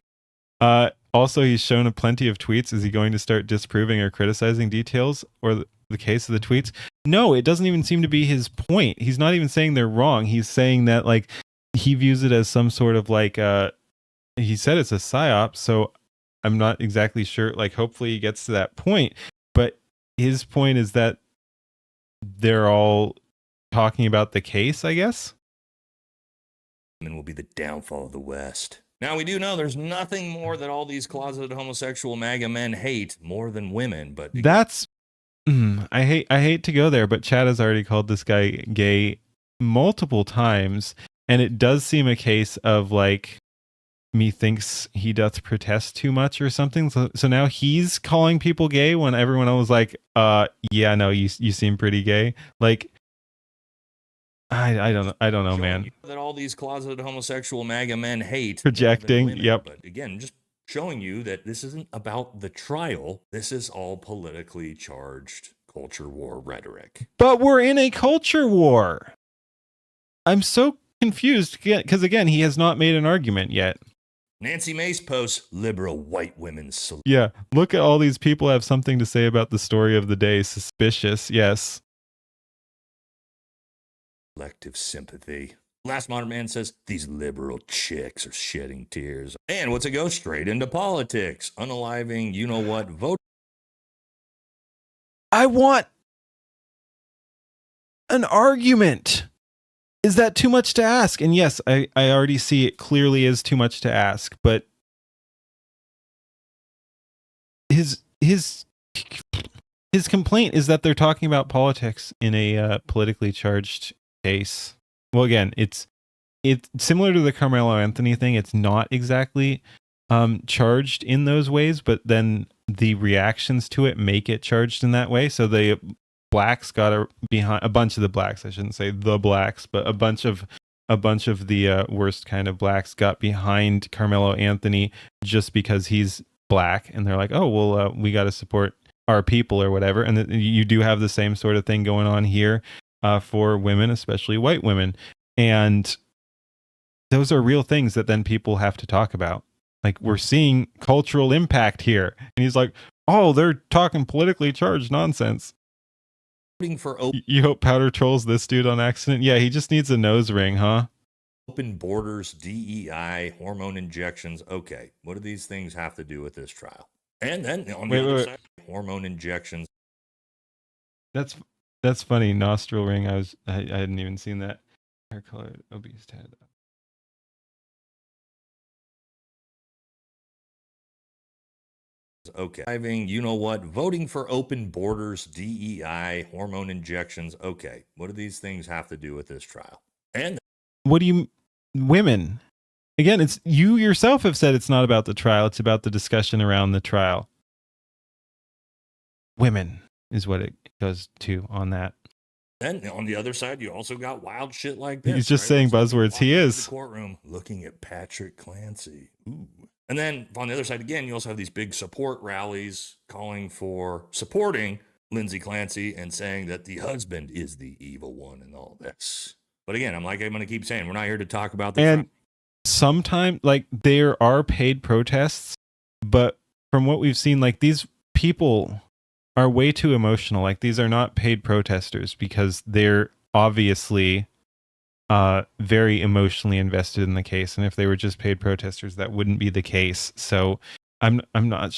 Also, he's shown a plenty of tweets. Is he going to start disproving or criticizing details or the case of the tweets? No, it doesn't even seem to be his point. He's not even saying they're wrong. He's saying that like he views it as some sort of like he said it's a psyop, so I'm not exactly sure. Like hopefully he gets to that point. But his point is that they're all talking about the case, I guess. Women will be the downfall of the West. Now, we do know there's nothing more that all these closeted homosexual MAGA men hate more than women, but... That's... I hate to go there, but Chad has already called this guy gay multiple times, and it does seem a case of, like, methinks he doth protest too much or something. So now he's calling people gay when everyone else was like, yeah, no, you seem pretty gay. Like... I don't know, man. That all these closeted homosexual MAGA men hate. Projecting, women, yep. But again, just showing you that this isn't about the trial. This is all politically charged culture war rhetoric. But we're in a culture war. I'm so confused because, again, he has not made an argument yet. Nancy Mace posts liberal white women Yeah, look at all these people have something to say about the story of the day. Suspicious, yes. selective sympathy. Last Modern Man says these liberal chicks are shedding tears. And what's it go straight into politics? Unaliving, you know what, vote. I want an argument. Is that too much to ask? And yes, I already see it clearly is too much to ask, but his complaint is that they're talking about politics in a politically charged case. Well, again, it's similar to the Carmelo Anthony thing. It's not exactly charged in those ways, but then the reactions to it make it charged in that way. So the blacks got a bunch of the blacks, I shouldn't say the blacks, but a bunch of the worst kind of blacks got behind Carmelo Anthony just because he's black, and they're like, oh well, we got to support our people or whatever. And you do have the same sort of thing going on here for women, especially white women, and those are real things that then people have to talk about. Like, we're seeing cultural impact here, and he's like, oh, they're talking politically charged nonsense. For you hope Powder trolls this dude on accident? Yeah, he just needs a nose ring, huh? Open borders, DEI, hormone injections. Okay, what do these things have to do with this trial? And then on the other side, hormone injections. That's funny. Nostril ring. I hadn't even seen that. Hair color, obese head. Okay. You know what? Voting for open borders, DEI, hormone injections. Okay. What do these things have to do with this trial? And what do you women? Again, it's you yourself have said it's not about the trial, it's about the discussion around the trial. Women is what it goes to on that. Then on the other side, you also got wild shit like this. He's just saying buzzwords. He is. The courtroom looking at Patrick Clancy. Ooh. And then on the other side, again, you also have these big support rallies calling for supporting Lindsay Clancy and saying that the husband is the evil one and all this. But again, I'm going to keep saying, we're not here to talk about this. And sometimes, like, there are paid protests, but from what we've seen, like, these people are way too emotional. Like, these are not paid protesters because they're obviously very emotionally invested in the case, and if they were just paid protesters, that wouldn't be the case. So I'm not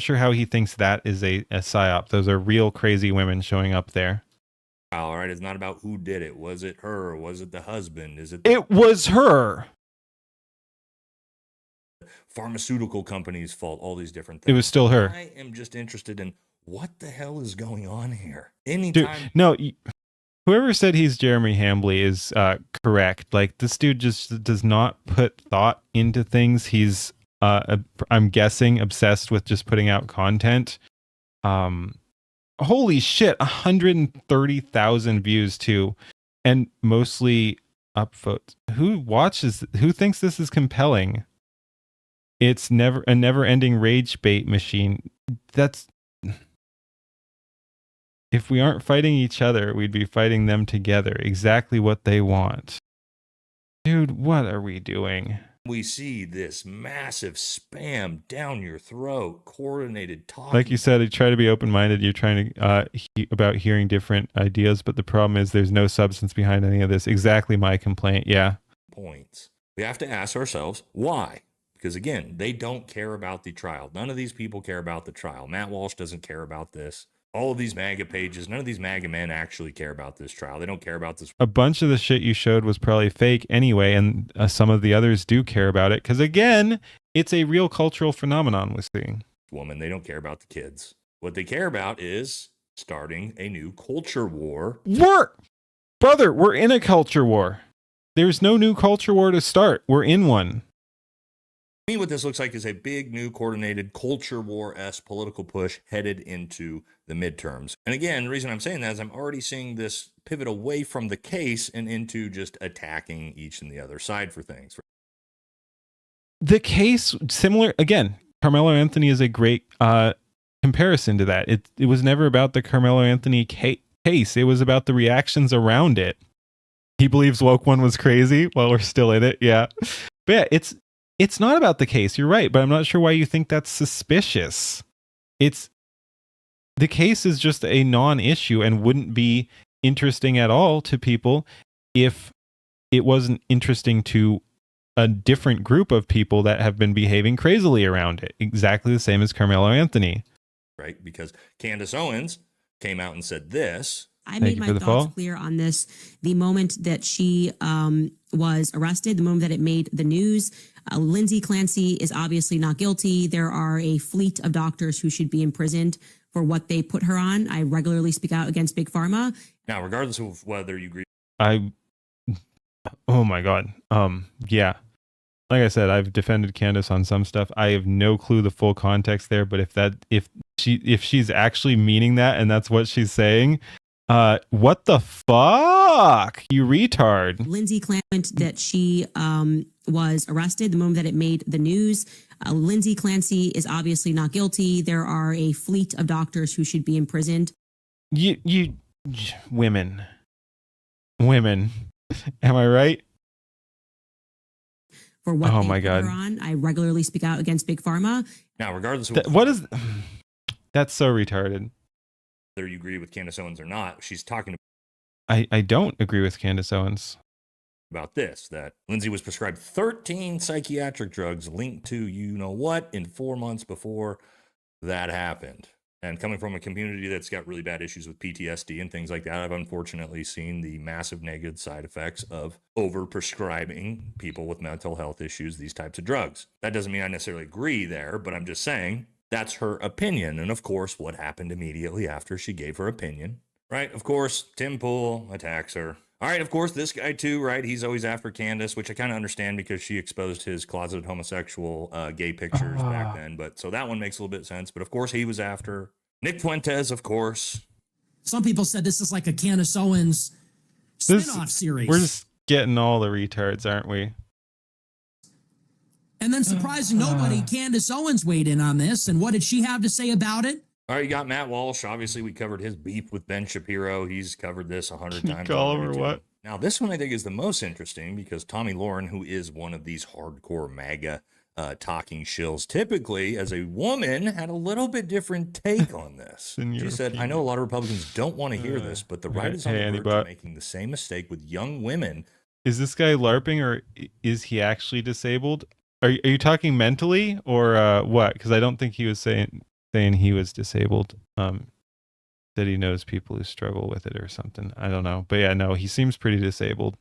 sure how he thinks that is a psyop. Those are real crazy women showing up there. All right, it's not about who did it. Was it her? Was it the husband? It was her. Pharmaceutical companies' fault. All these different things. It was still her. I am just interested in what the hell is going on here. Anytime. Dude, no. Whoever said he's Jeremy Hambley is correct. Like, this dude just does not put thought into things. He's, I'm guessing, obsessed with just putting out content. Holy shit, 130,000 views too, and mostly upvotes. Who thinks this is compelling? It's a never-ending rage bait machine. If we aren't fighting each other, we'd be fighting them together. Exactly what they want. Dude, what are we doing? We see this massive spam down your throat, coordinated talk. Like you said, you try to be open-minded. You're trying to about hearing different ideas, but the problem is there's no substance behind any of this. Exactly my complaint. Yeah. Points. We have to ask ourselves why. Because again, they don't care about the trial. None of these people care about the trial. Matt Walsh doesn't care about this. All of these MAGA pages, none of these MAGA men actually care about this trial. They don't care about this. A bunch of the shit you showed was probably fake anyway, and some of the others do care about it. Because again, it's a real cultural phenomenon we're seeing. Woman, they don't care about the kids. What they care about is starting a new culture war. Brother, we're in a culture war. There's no new culture war to start. We're in one. To me, what this looks like is a big, new, coordinated culture war-esque political push headed into the midterms. And again, the reason I'm saying that is I'm already seeing this pivot away from the case and into just attacking each and the other side for things. The case, similar, again, Carmelo Anthony is a great comparison to that. It was never about the Carmelo Anthony case. It was about the reactions around it. He believes woke one was crazy while we're still in it. Yeah. But yeah, It's not about the case. You're right, but I'm not sure why you think that's suspicious. The case is just a non-issue and wouldn't be interesting at all to people if it wasn't interesting to a different group of people that have been behaving crazily around it. Exactly the same as Carmelo Anthony. Right? Because Candace Owens came out and said this. I made my thoughts clear on this the moment that she was arrested, the moment that it made the news. Lindsay Clancy is obviously not guilty. There are a fleet of doctors who should be imprisoned for what they put her on. I regularly speak out against Big Pharma. Now, regardless of whether you agree, oh my God. Yeah. Like I said, I've defended Candace on some stuff. I have no clue the full context there, but if she's actually meaning that and that's what she's saying, what the fuck, you retard. Lindsay Clancy that she was arrested, the moment that it made the news. Lindsay Clancy is obviously not guilty. There are a fleet of doctors who should be imprisoned. You women. Am I right? For what oh they my put God. her on. I regularly speak out against Big Pharma. now, regardless of That's so retarded. whether you agree with Candace Owens or not, she's talking I don't agree with Candace Owens about this, that Lindsay was prescribed 13 psychiatric drugs linked to you know what in 4 months before that happened. And coming from a community that's got really bad issues with PTSD and things like that, I've unfortunately seen the massive negative side effects of overprescribing people with mental health issues these types of drugs. That doesn't mean I necessarily agree there, but I'm just saying that's her opinion. And of course, what happened immediately after she gave her opinion, right? Of course, Tim Pool attacks her. All right, of course, this guy too, right? He's always after Candace, which I kind of understand because she exposed his closeted homosexual gay pictures back then. But so that one makes a little bit of sense. But of course, he was after Nick Fuentes, of course. Some people said this is like a Candace Owens spin-off series. We're just getting all the retards, aren't we? And then surprising nobody, Candace Owens weighed in on this. And what did she have to say about it? All right, you got Matt Walsh. Obviously, we covered his beef with Ben Shapiro. He's covered this 100 times. Call him or already, what? Now, this one I think is the most interesting because Tommy Lauren, who is one of these hardcore MAGA talking shills, typically as a woman, had a little bit different take on this. She said, I know a lot of Republicans don't want to hear this, but the right is on the verge of making the same mistake with young women. Is this guy LARPing or is he actually disabled? Are you talking mentally or what? Because I don't think he was saying he was disabled. That he knows people who struggle with it or something. I don't know. But yeah, no, he seems pretty disabled.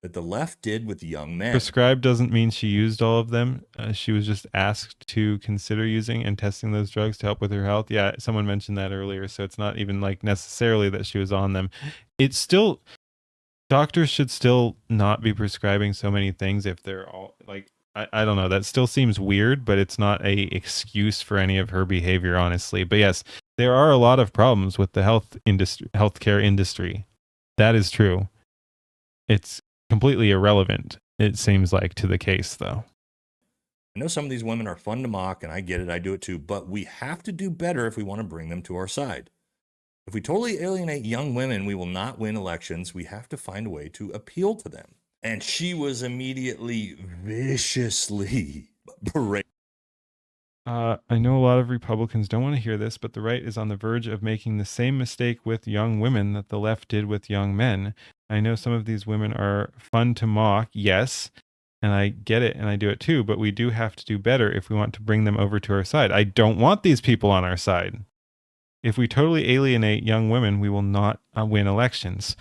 That the left did with young men. Prescribed doesn't mean she used all of them. She was just asked to consider using and testing those drugs to help with her health. Yeah, someone mentioned that earlier. So it's not even like necessarily that she was on them. It's still, doctors should still not be prescribing so many things if they're all like, I don't know. That still seems weird, but it's not a excuse for any of her behavior, honestly. But yes, there are a lot of problems with the healthcare industry. That is true. It's completely irrelevant, it seems like, to the case, though. I know some of these women are fun to mock, and I get it. I do it too. But we have to do better if we want to bring them to our side. If we totally alienate young women, we will not win elections. We have to find a way to appeal to them. And she was immediately viciously berated. I know a lot of Republicans don't want to hear this, but the right is on the verge of making the same mistake with young women that the left did with young men. I know some of these women are fun to mock, yes, and I get it, and I do it too, but we do have to do better if we want to bring them over to our side. I don't want these people on our side. If we totally alienate young women, we will not win elections.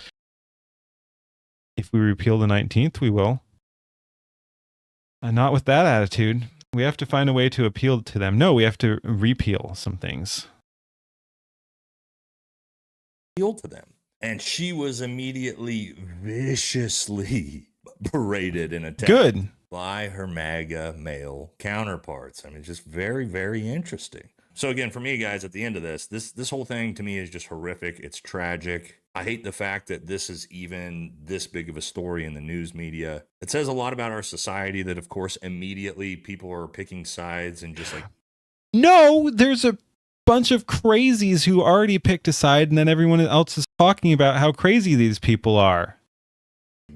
If we repeal the 19th, we will. Not with that attitude. We have to find a way to appeal to them. No, we have to repeal some things. Appeal to them. And she was immediately viciously berated and attacked by her MAGA male counterparts. I mean, just very, very interesting. So again, for me, guys, at the end of this whole thing to me is just horrific. It's tragic. I hate the fact that this is even this big of a story in the news media. It says a lot about our society that, of course, immediately people are picking sides and just like... No, there's a bunch of crazies who already picked a side, and then everyone else is talking about how crazy these people are.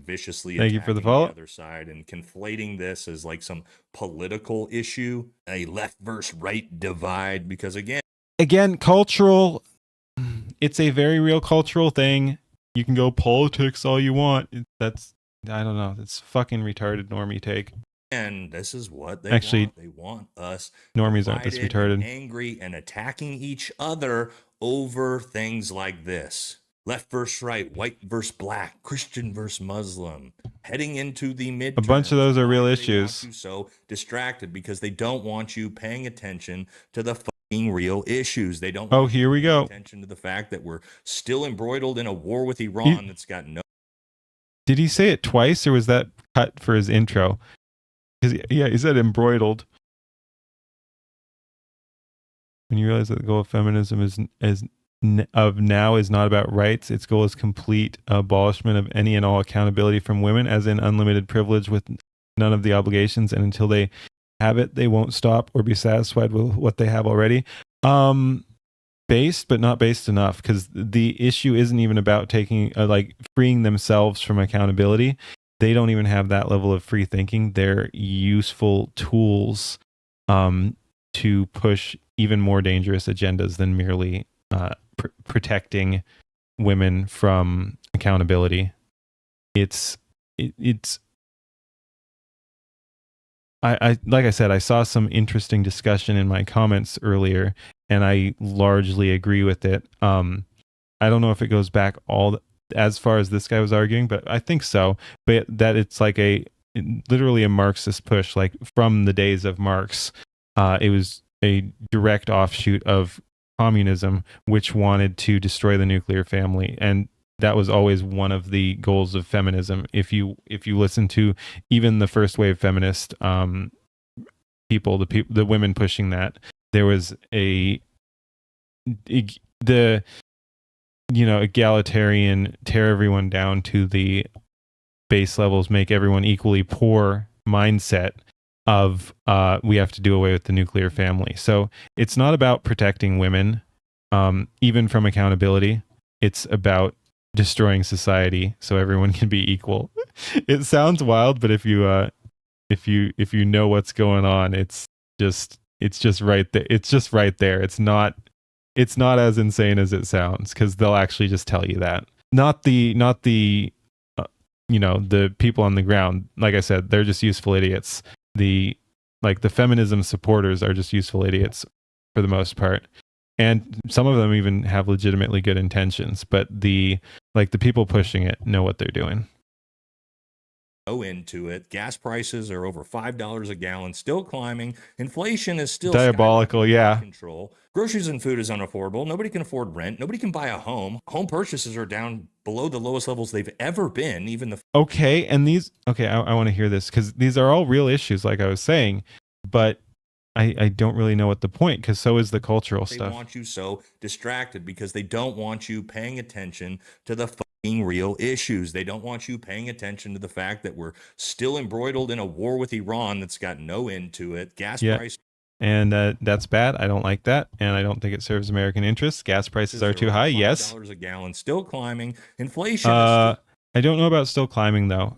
viciously Thank you attacking for the follow. other side and conflating this as like some political issue, a left versus right divide, because again, cultural, it's a very real cultural thing. You can go politics all you want. That's, I don't know, it's fucking retarded normie take. and this is what they Actually, want. They want us normies aren't this divided and retarded. angry and attacking each other over things like this. Left versus right, white versus black, Christian versus Muslim. Heading into the midterms, A bunch of those are real why they issues. want you so distracted, because they don't want you paying attention to the fucking real issues. They don't. Oh, here we go. Attention to the fact that we're still embroiled in a war with Iran that's got no. Did he say it twice, or was that cut for his intro? Because yeah, he said embroiled. When you realize that the goal of feminism is not about rights, its goal is complete abolishment of any and all accountability from women, as in unlimited privilege with none of the obligations, and until they have it, they won't stop or be satisfied with what they have already. Based, but not based enough, because the issue isn't even about taking like freeing themselves from accountability. They don't even have that level of free thinking. They're useful tools to push even more dangerous agendas than merely protecting women from accountability. I like I said, I saw some interesting discussion in my comments earlier, and I largely agree with it. I don't know if it goes back as far as this guy was arguing, but I think so. But that it's like literally a Marxist push, like from the days of Marx. It was a direct offshoot of communism, which wanted to destroy the nuclear family, and that was always one of the goals of feminism. If you listen to even the first wave feminist people, the women pushing that, there was the egalitarian, tear everyone down to the base levels, make everyone equally poor mindset of we have to do away with the nuclear family. So it's not about protecting women, even from accountability. It's about destroying society so everyone can be equal. It sounds wild, but if you know what's going on, it's just right there. It's just right there. It's not as insane as it sounds, because they'll actually just tell you that. Not the the people on the ground. Like I said, they're just useful idiots. The feminism supporters are just useful idiots for the most part. And some of them even have legitimately good intentions, but the people pushing it know what they're doing. Go into it. Gas prices are over $5 a gallon, still climbing. Inflation is still diabolical. Yeah. Control. Groceries and food is unaffordable. Nobody can afford rent. Nobody can buy a home. Home purchases are down below the lowest levels they've ever been. Even the okay, and I want to hear this, because these are all real issues, like I was saying, but I don't really know what the point, because so is the cultural stuff. They want you so distracted because they don't want you paying attention to the fucking real issues. They don't want you paying attention to the fact that we're still embroiled in a war with Iran that's got no end to it. Gas prices. And that's bad. I don't like that, and I don't think it serves American interests. Gas prices are too high. Yes. $5 a gallon, still climbing. Inflation. I don't know about still climbing though.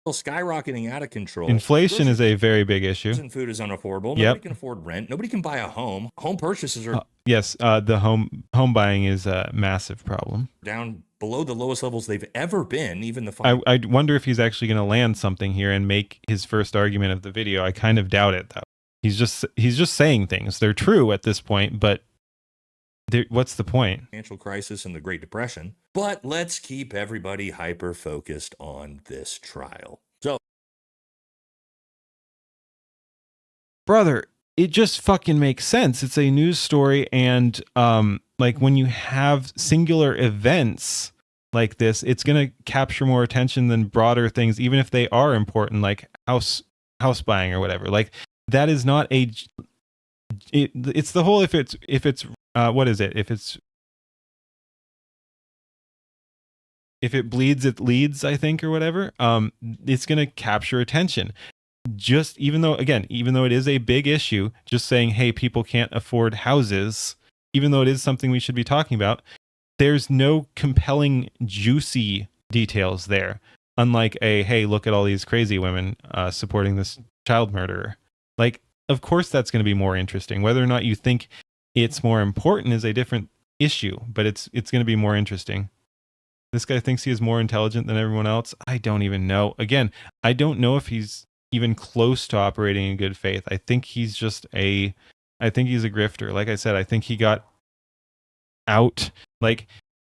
Skyrocketing out of control. Inflation is a very big issue. And food is unaffordable. Yep. Nobody can afford rent. Nobody can buy a home. Home purchases are yes. The home buying is a massive problem. Down below the lowest levels they've ever been. Even I wonder if he's actually going to land something here and make his first argument of the video. I kind of doubt it though. He's just saying things. They're true at this point, but what's the point? Financial crisis and the Great Depression. But let's keep everybody hyper focused on this trial. So, brother, it just fucking makes sense. It's a news story, and when you have singular events like this, it's going to capture more attention than broader things, even if they are important, like house buying or whatever. Like, that is not it's the whole if it's what is it? If it bleeds, it leads, I think, or whatever. It's going to capture attention. Just even though it is a big issue, just saying, hey, people can't afford houses, even though it is something we should be talking about, there's no compelling, juicy details there. unlike a, hey, look at all these crazy women supporting this child murderer. Like, of course that's going to be more interesting. Whether or not you think it's more important is a different issue, but it's going to be more interesting. This guy thinks he is more intelligent than everyone else. I don't even know. Again, I don't know if he's even close to operating in good faith. I think he's just I think he's a grifter. Like I said, I think he got out, like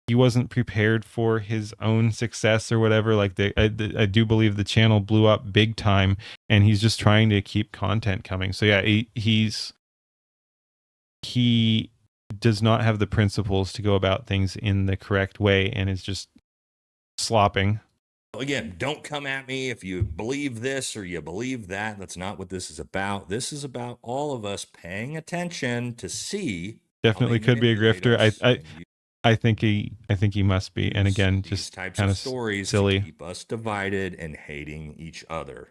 he wasn't prepared for his own success or whatever. Like I do believe the channel blew up big time, and he's just trying to keep content coming. So yeah, he does not have the principles to go about things in the correct way, and is just slopping. Again, don't come at me if you believe this or you believe that. That's not what this is about. This is about all of us paying attention to see. Definitely could be a grifter. I think he must be. And again, just types kind of of stories silly. to keep us divided and hating each other.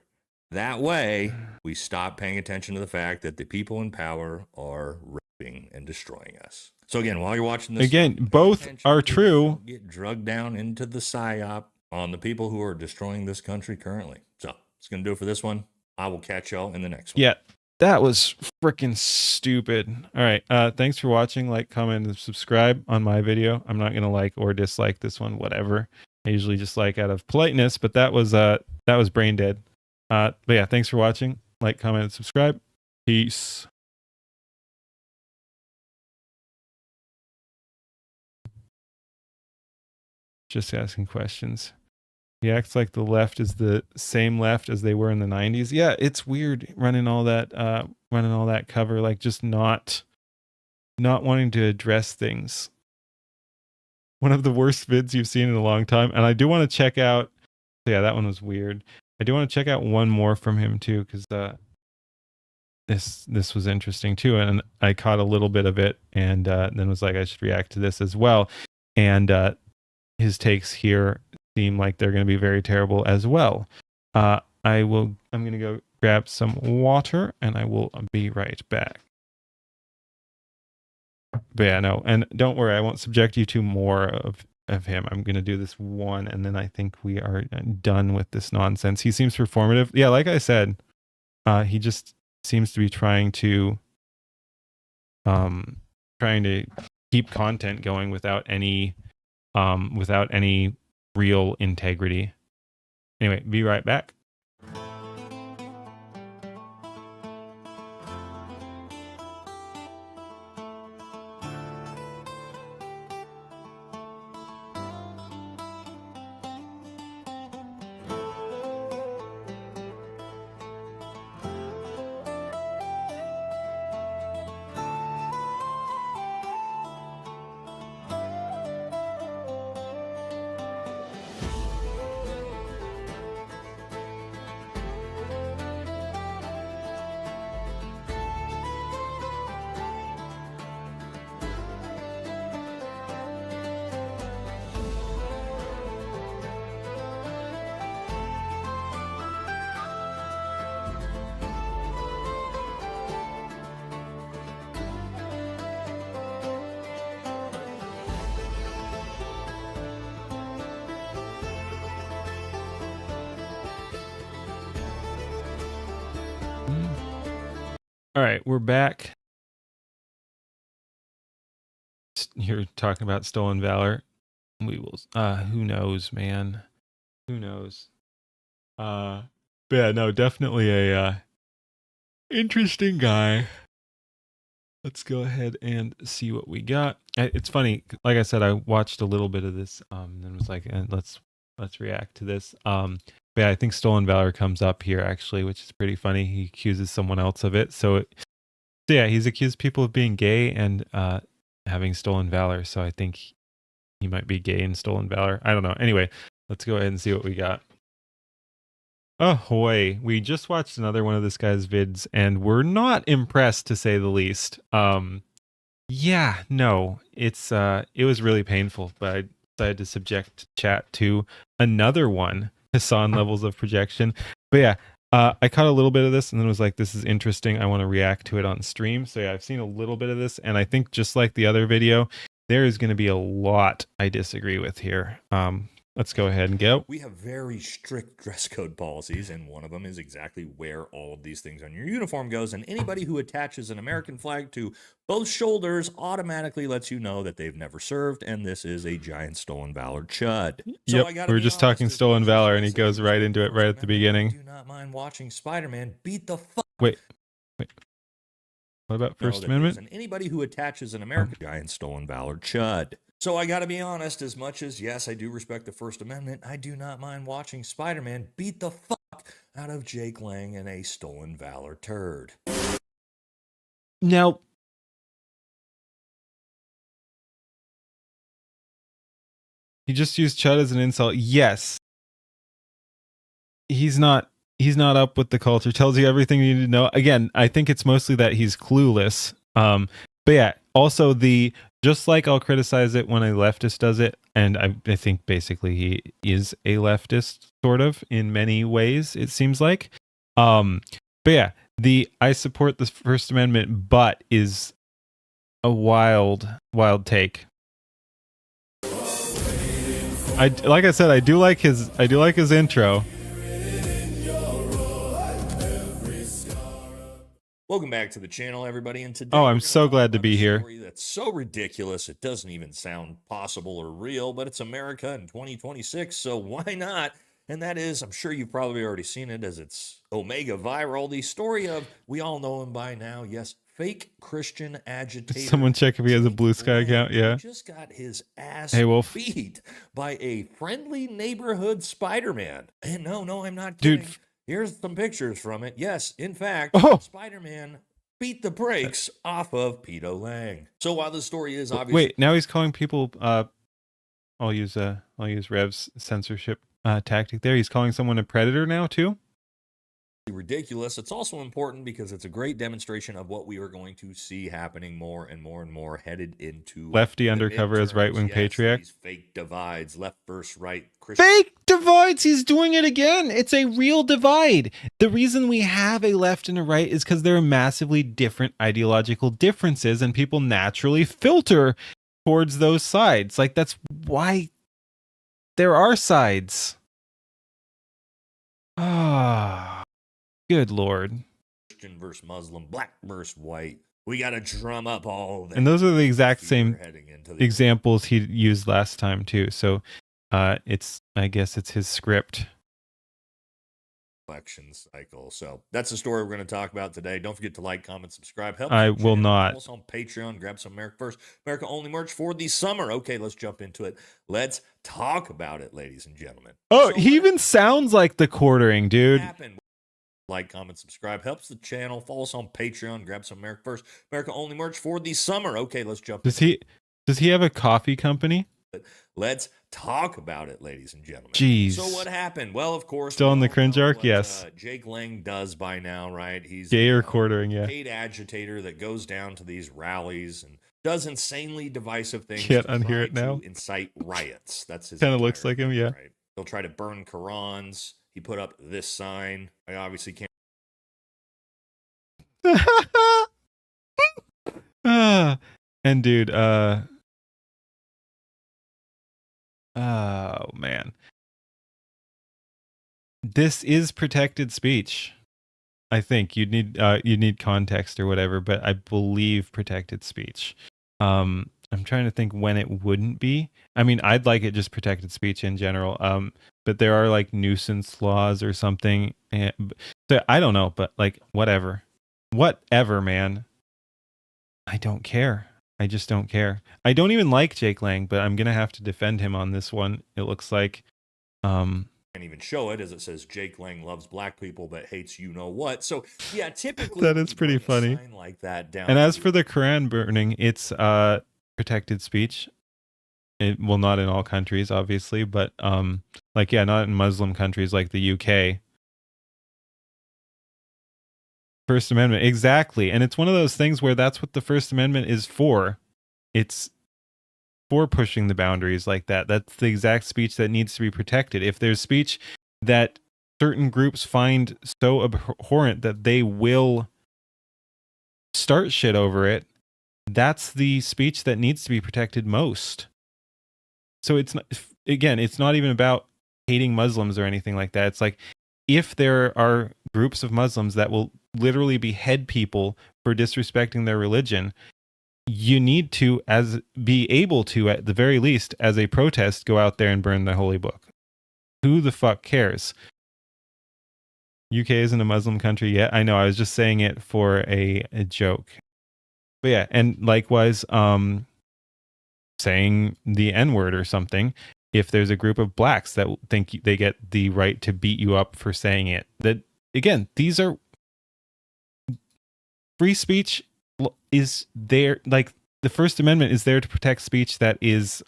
That way, we stop paying attention to the fact that the people in power are raping and destroying us. So again, while you're watching this, again, both are true. Get drugged down into the psyop on the people who are destroying this country currently. So it's going to do it for this one. I will catch y'all in the next one. Yeah, that was freaking stupid. All right. Thanks for watching. Like, comment, and subscribe on my video. I'm not going to like or dislike this one, whatever. I usually just like out of politeness, but that was brain dead. But yeah, thanks for watching. Like, comment, and subscribe. Peace. Just asking questions. He acts like the left is the same left as they were in the 90s. Yeah, it's weird running all that cover, like just not wanting to address things. One of the worst vids you've seen in a long time. And I do want to check out, yeah, that one was weird. I do want to check out one more from him too, because this was interesting too. And I caught a little bit of it, and then was like, I should react to this as well. And his takes here seem like they're going to be very terrible as well. I'm going to go grab some water, and I will be right back. But yeah, no, and don't worry, I won't subject you to more of him. I'm going to do this one, and then I think we are done with this nonsense. He seems performative. Yeah, like I said, he just seems to be trying to keep content going without any real integrity. Anyway, be right back. All right, we're back. You're talking about stolen valor. We will. Who knows, man? Who knows? But yeah, no, definitely a interesting guy. Let's go ahead and see what we got. It's funny, like I said, I watched a little bit of this, and was like, let's react to this. But yeah, I think stolen valor comes up here actually, which is pretty funny. He accuses someone else of it. So yeah, he's accused people of being gay and having stolen valor. So I think he might be gay and stolen valor. I don't know. Anyway, let's go ahead and see what we got. Oh boy, we just watched another one of this guy's vids, and we're not impressed, to say the least. Yeah, no, it was really painful, but I decided to subject chat to another one, Hassan levels of projection. But yeah, I caught a little bit of this and then was like, this is interesting. I want to react to it on stream. So yeah, I've seen a little bit of this, and I think just like the other video, there is going to be a lot I disagree with here. Let's go ahead and go. We have very strict dress code policies, and one of them is exactly where all of these things on your uniform goes. And anybody who attaches an American flag to both shoulders automatically lets you know that they've never served, and this is a giant stolen valor chud. So Yep, we were just talking stolen valor, and he goes right into it right at the beginning. I do not mind watching Spider-Man beat the fuck. Wait. What about First Amendment? And anybody who attaches an American giant stolen valor chud. So I got to be honest, as much as, yes, I do respect the First Amendment, I do not mind watching Spider-Man beat the fuck out of Jake Lang and a stolen valor turd. Now, he just used chud as an insult. Yes. He's not up with the culture. Tells you everything you need to know. Again, I think it's mostly that he's clueless. But yeah, also just like I'll criticize it when a leftist does it, and I think basically he is a leftist, sort of, in many ways, it seems like. But yeah, I support the First Amendment, but is a wild take. Like I said, I do like his intro. Welcome back to the channel, everybody. And today, I'm so glad to be here. That's so ridiculous it doesn't even sound possible or real, but it's America in 2026, so why not? And that is, I'm sure you've probably already seen it as it's Omega Viral, the story of, we all know him by now, yes, fake Christian agitator. Someone check if he has a Blue Sky account. Yeah. Just got his ass beat by a friendly neighborhood Spider-Man. And no, I'm not kidding. Dude. Here's some pictures from it. Yes, in fact, Spider-Man beat the brakes off of Pedo Lang. So while the story is obviously... Wait, now he's calling people... I'll use Rev's censorship tactic there. He's calling someone a predator now, too? Ridiculous. It's also important because it's a great demonstration of what we are going to see happening more and more and more headed into lefty undercover as right-wing patriarch. These fake divides, left versus right. Fake divides. He's doing it again. It's a real divide. The reason we have a left and a right is because there are massively different ideological differences, and people naturally filter towards those sides. Like, that's why there are sides. Good Lord. Christian versus Muslim, black versus white. We got to drum up all that. And those are the exact same examples he used last time too. So I guess it's his script. Election cycle. So that's the story we're going to talk about today. Don't forget to like, comment, subscribe. Help I will not. Follow us on Patreon. Grab some America First, America Only merch for the summer. Okay, let's jump into it. Let's talk about it, ladies and gentlemen. Oh, so he even sounds like the quartering, dude. Like, comment, subscribe. Helps the channel. Follow us on Patreon. Grab some America First, America Only merch for the summer. Okay, let's jump. Does he have a coffee company? Let's talk about it, ladies and gentlemen. Jeez. So what happened? Well, of course, still in the cringe arc. Yes. Jake Lang does by now, right? He's gay or quartering. Yeah. Paid agitator that goes down to these rallies and does insanely divisive things. Can't unhear it now. To incite riots. That's his. Kind of looks like him. Yeah. Right? He'll try to burn Qurans. He put up this sign. I obviously can't. And dude, oh man, this is protected speech. I think you'd need context or whatever, but I believe protected speech. I'm trying to think when it wouldn't be. I mean, I'd like it just protected speech in general. But there are like nuisance laws or something. So I don't know, but like whatever, man. I don't care. I just don't care. I don't even like Jake Lang, but I'm gonna have to defend him on this one. It looks like. Can't even show it as it says Jake Lang loves black people but hates you know what. So yeah, typically that is pretty funny. Like that down. And as for the Quran burning, it's protected speech. It well, not in all countries, obviously, but like yeah, not in Muslim countries like the UK. First Amendment, exactly. And it's one of those things where that's what the First Amendment is for. It's for pushing the boundaries like that. That's the exact speech that needs to be protected. If there's speech that certain groups find so abhorrent that they will start shit over it, that's the speech that needs to be protected most. So it's not, again, it's not even about hating Muslims or anything like that. It's like, if there are groups of Muslims that will literally behead people for disrespecting their religion, you need to be able to, at the very least, as a protest, go out there and burn the holy book. Who the fuck cares? UK isn't a Muslim country yet. I know, I was just saying it for a joke. But yeah, and likewise, saying the N-word or something, if there's a group of blacks that think they get the right to beat you up for saying it. That, again, these are free speech is there, like the First Amendment is there to protect speech that is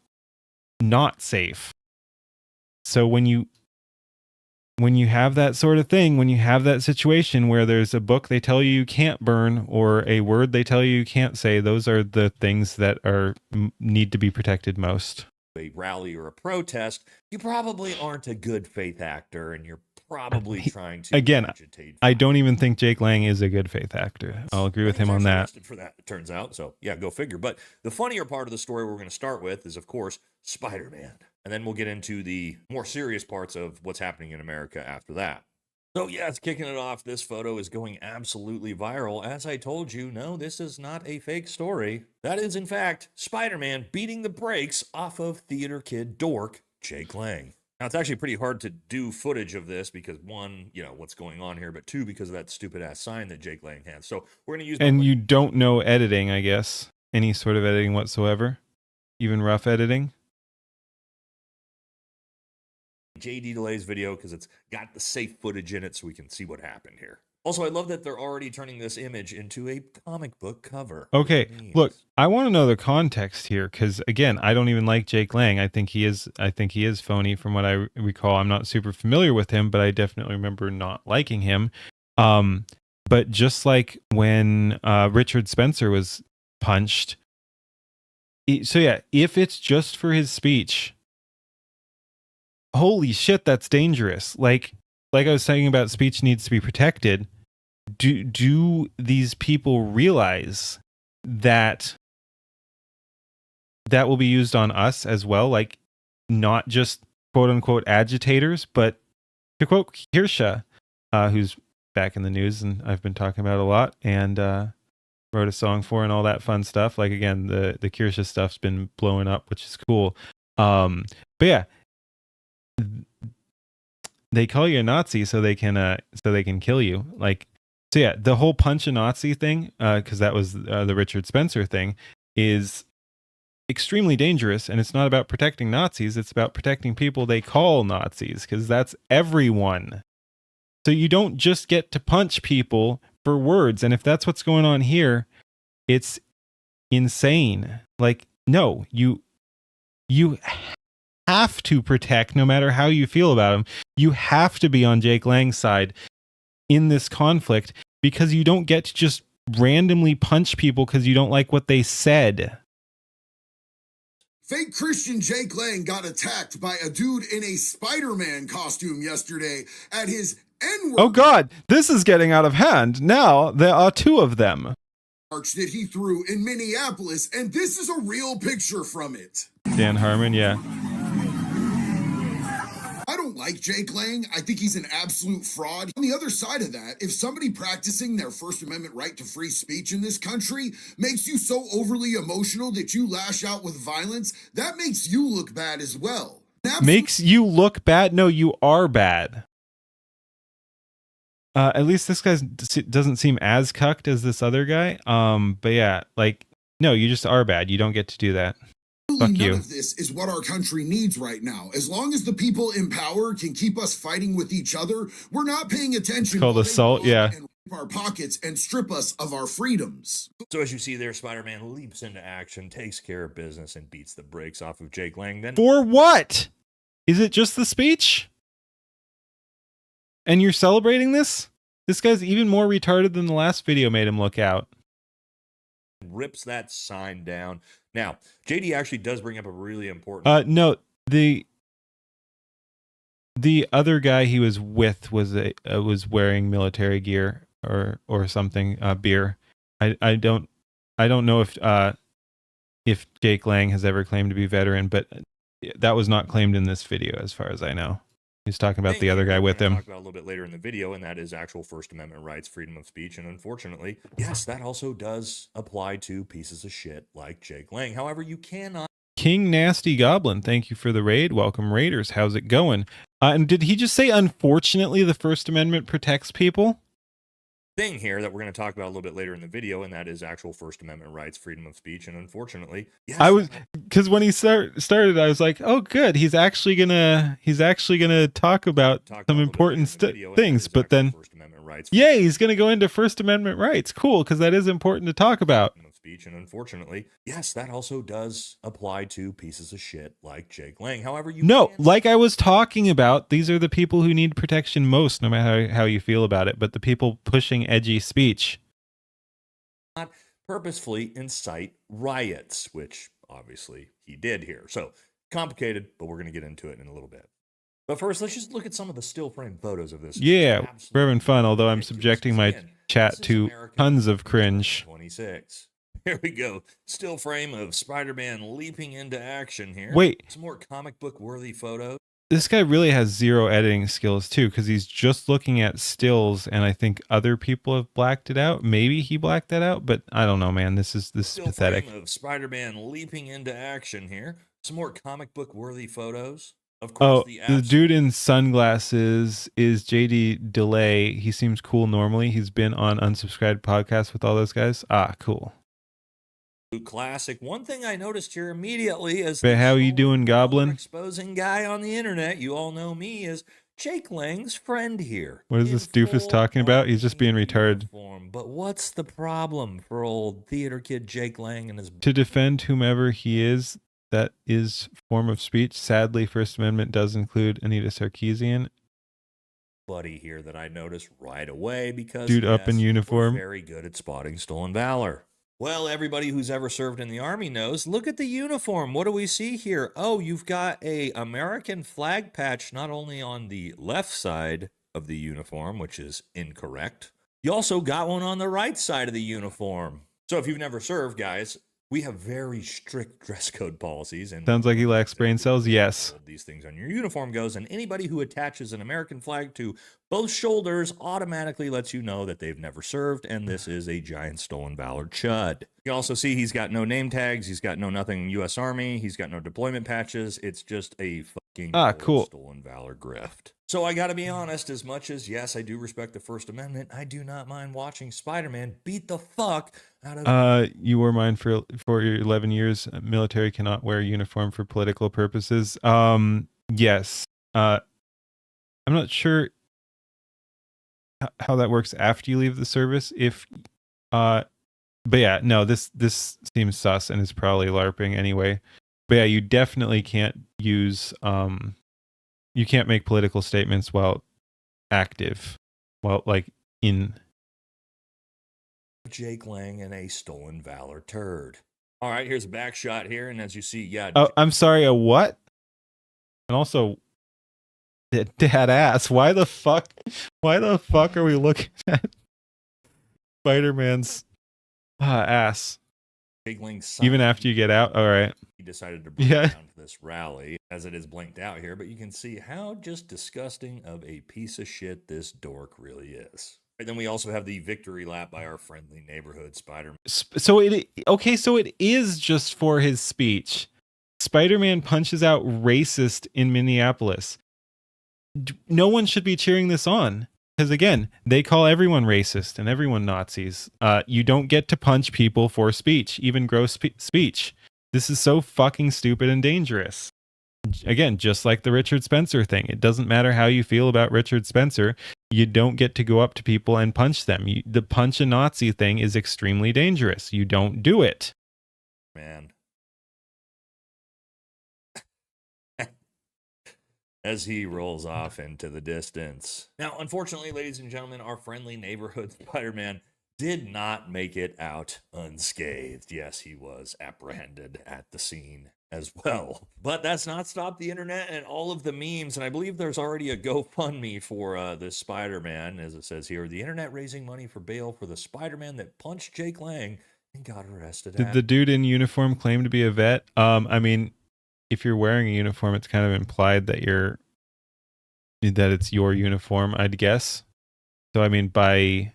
not safe. So when you have that sort of thing, when you have that situation where there's a book they tell you can't burn or a word they tell you can't say, those are the things that need to be protected most. A rally or a protest, you probably aren't a good faith actor, and you're probably trying to agitate. I don't even think Jake Lang is a good faith actor. I'll agree with him on that. Arrested for that, it turns out. So yeah, go figure. But the funnier part of the story we're going to start with is, of course, Spider-Man, and then we'll get into the more serious parts of what's happening in America after that. So yeah, it's kicking it off. This photo is going absolutely viral. As I told you, no, this is not a fake story. That is, in fact, Spider-Man beating the brakes off of theater kid dork Jake Lang. Now, it's actually pretty hard to do footage of this because, one, what's going on here, but two, because of that stupid-ass sign that Jake Lang has. So we're going to use... And you don't know editing, I guess. Any sort of editing whatsoever? Even rough editing? JD Delay's video because it's got the safe footage in it so we can see what happened here. Also, I love that they're already turning this image into a comic book cover. Okay, look, I want to know the context here because, again, I don't even like Jake Lang. I think he is phony from what I recall. I'm not super familiar with him, but I definitely remember not liking him. But just like when Richard Spencer was punched, so yeah, if it's just for his speech, holy shit, that's dangerous. Like I was saying about speech needs to be protected. Do these people realize that will be used on us as well? Like, not just quote unquote agitators, but to quote Kirsha, who's back in the news and I've been talking about a lot and wrote a song for and all that fun stuff. Like, again, the Kirsha stuff's been blowing up, which is cool. But yeah, they call you a Nazi so they can kill you. Like, so yeah, the whole punch a Nazi thing, because that was the Richard Spencer thing, is extremely dangerous, and it's not about protecting Nazis, it's about protecting people they call Nazis, because that's everyone. So you don't just get to punch people for words, and if that's what's going on here, it's insane. Like, no, you have to protect, no matter how you feel about him. You have to be on Jake Lang's side in this conflict, because you don't get to just randomly punch people because you don't like what they said. Fake Christian Jake Lang got attacked by a dude in a Spider-Man costume yesterday at his N-word. Oh God, this is getting out of hand. Now there are two of them. March that he threw in Minneapolis, and this is a real picture from it. Dan Harmon, yeah. I don't like Jake Lang. I think he's an absolute fraud. On the other side of that, if somebody practicing their First Amendment right to free speech in this country makes you so overly emotional that you lash out with violence, that makes you look bad as well. Makes you look bad? No, you are bad. At least this guy doesn't seem as cucked as this other guy. But yeah, like, no, you just are bad. You don't get to do that. Fuck None you. of this is what our country needs right now. As long as the people in power can keep us fighting with each other, we're not paying attention. It's called assault, yeah. And rip our pockets and strip us of our freedoms. So as you see there, Spider-Man leaps into action, takes care of business, and beats the brakes off of Jake Lang. Then for what? Is it just the speech? And you're celebrating this? This guy's even more retarded than the last video made him look out. Rips that sign down. Now, JD actually does bring up a really important... No, the other guy he was with was wearing military gear or something, beer. I don't know if Jake Lang has ever claimed to be veteran, but that was not claimed in this video, as far as I know. He's talking about the other guy with him. Talk about a little bit later in the video, and that is actual First Amendment rights, freedom of speech, and unfortunately, yes, that also does apply to pieces of shit like Jake Lang. However, you cannot. King Nasty Goblin, thank you for the raid. Welcome, Raiders. How's it going? And did he just say, unfortunately, the First Amendment protects people? Thing here that we're going to talk about a little bit later in the video, and that is actual First Amendment rights, freedom of speech, and unfortunately, yes, I was, because when he started, I was like, oh, good, he's actually gonna talk about some important things, but then, yeah, he's gonna go into First Amendment rights. Cool, because that is important to talk about. Speech, and unfortunately, yes, that also does apply to pieces of shit like Jake Lang. However, like I was talking about, these are the people who need protection most, no matter how you feel about it. But the people pushing edgy speech, not purposefully incite riots, which obviously he did here. So complicated, but we're going to get into it in a little bit. But first, let's just look at some of the still frame photos of this. Yeah, we're having fun. Although I'm subjecting my chat to tons of cringe. 26. Here we go. Still frame of Spider-Man leaping into action here. Wait. Some more comic book worthy photos. This guy really has zero editing skills too, because he's just looking at stills, and I think other people have blacked it out. Maybe he blacked that out, but I don't know, man. This is pathetic. Frame of Spider-Man leaping into action here. Some more comic book worthy photos. Of course, the dude in sunglasses is JD Delay. He seems cool normally. He's been on unsubscribed podcasts with all those guys. Ah, cool. Classic. One thing I noticed here immediately is but how you doing, Goblin? Exposing guy on the internet. You all know me as Jake Lang's friend here. What is this doofus talking about? He's just being retarded. But what's the problem for old theater kid Jake Lang and his... To defend whomever he is, that is form of speech. Sadly, First Amendment does include Anita Sarkeesian. Buddy here that I noticed right away because dude up in uniform. Very good at spotting stolen valor. Well, everybody who's ever served in the Army knows, look at the uniform. What do we see here? Oh, you've got a American flag patch not only on the left side of the uniform, which is incorrect. You also got one on the right side of the uniform. So if you've never served, guys, we have very strict dress code policies. And sounds like he lacks brain cells. Yes. These things on your uniform goes, and anybody who attaches an American flag to both shoulders automatically lets you know that they've never served, and this is a giant stolen valor chud. You can also see he's got no name tags, he's got no nothing U.S. Army, he's got no deployment patches. It's just a fucking cool stolen valor grift. So I gotta be honest, as much as, yes, I do respect the First Amendment, I do not mind watching Spider-Man beat the fuck out of... You wore mine for your 11 years. Military cannot wear a uniform for political purposes. Yes. I'm not sure how that works after you leave the service. But yeah, no, this seems sus and is probably LARPing anyway. But yeah, you definitely can't use... you can't make political statements while active, like in... Jake Lang and a stolen valor turd. All right, here's a back shot here, and as you see, yeah. Oh, I'm sorry, a what? And also, dad ass. Why the fuck are we looking at Spider-Man's ass? Jake Lang even after you get out. All right. He decided to bring down to this rally, as it is blinked out here, but you can see how just disgusting of a piece of shit this dork really is. And then we also have the victory lap by our friendly neighborhood Spider-Man. So it is just for his speech. Spider-Man punches out racist in Minneapolis. No one should be cheering this on. Because again, they call everyone racist and everyone Nazis. You don't get to punch people for speech, even gross speech. This is so fucking stupid and dangerous. Again, just like the Richard Spencer thing. It doesn't matter how you feel about Richard Spencer. You don't get to go up to people and punch them. The punch a Nazi thing is extremely dangerous. You don't do it. Man. As he rolls off into the distance. Now, unfortunately, ladies and gentlemen, our friendly neighborhood Spider-Man did not make it out unscathed. Yes, he was apprehended at the scene as well. But that's not stopped the internet and all of the memes, and I believe there's already a GoFundMe for this Spider-Man, as it says here. The internet raising money for bail for the Spider-Man that punched Jake Lang and got arrested. Did the dude in uniform claim to be a vet? I mean, if you're wearing a uniform, it's kind of implied that it's your uniform, I'd guess. So I mean, by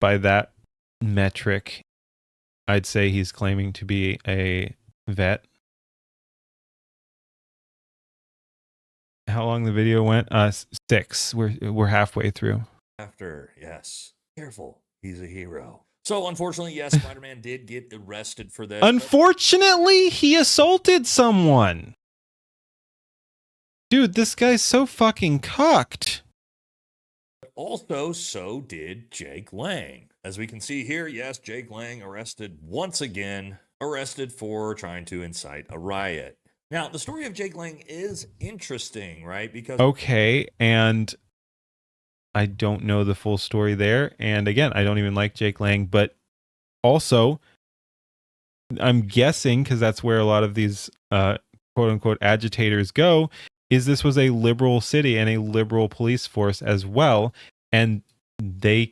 that metric, I'd say he's claiming to be a vet. How long the video went? 6. We're halfway through. After, yes. Careful. He's a hero. So, unfortunately, yes, Spider-Man did get arrested for this. Unfortunately, he assaulted someone. Dude, this guy's so fucking cucked. Also, so did Jake Lang. As we can see here, yes, Jake Lang arrested once again, arrested for trying to incite a riot. Now, the story of Jake Lang is interesting, right? Because okay, and I don't know the full story there. And again, I don't even like Jake Lang, but also I'm guessing, because that's where a lot of these quote unquote agitators go, is this was a liberal city and a liberal police force as well, and they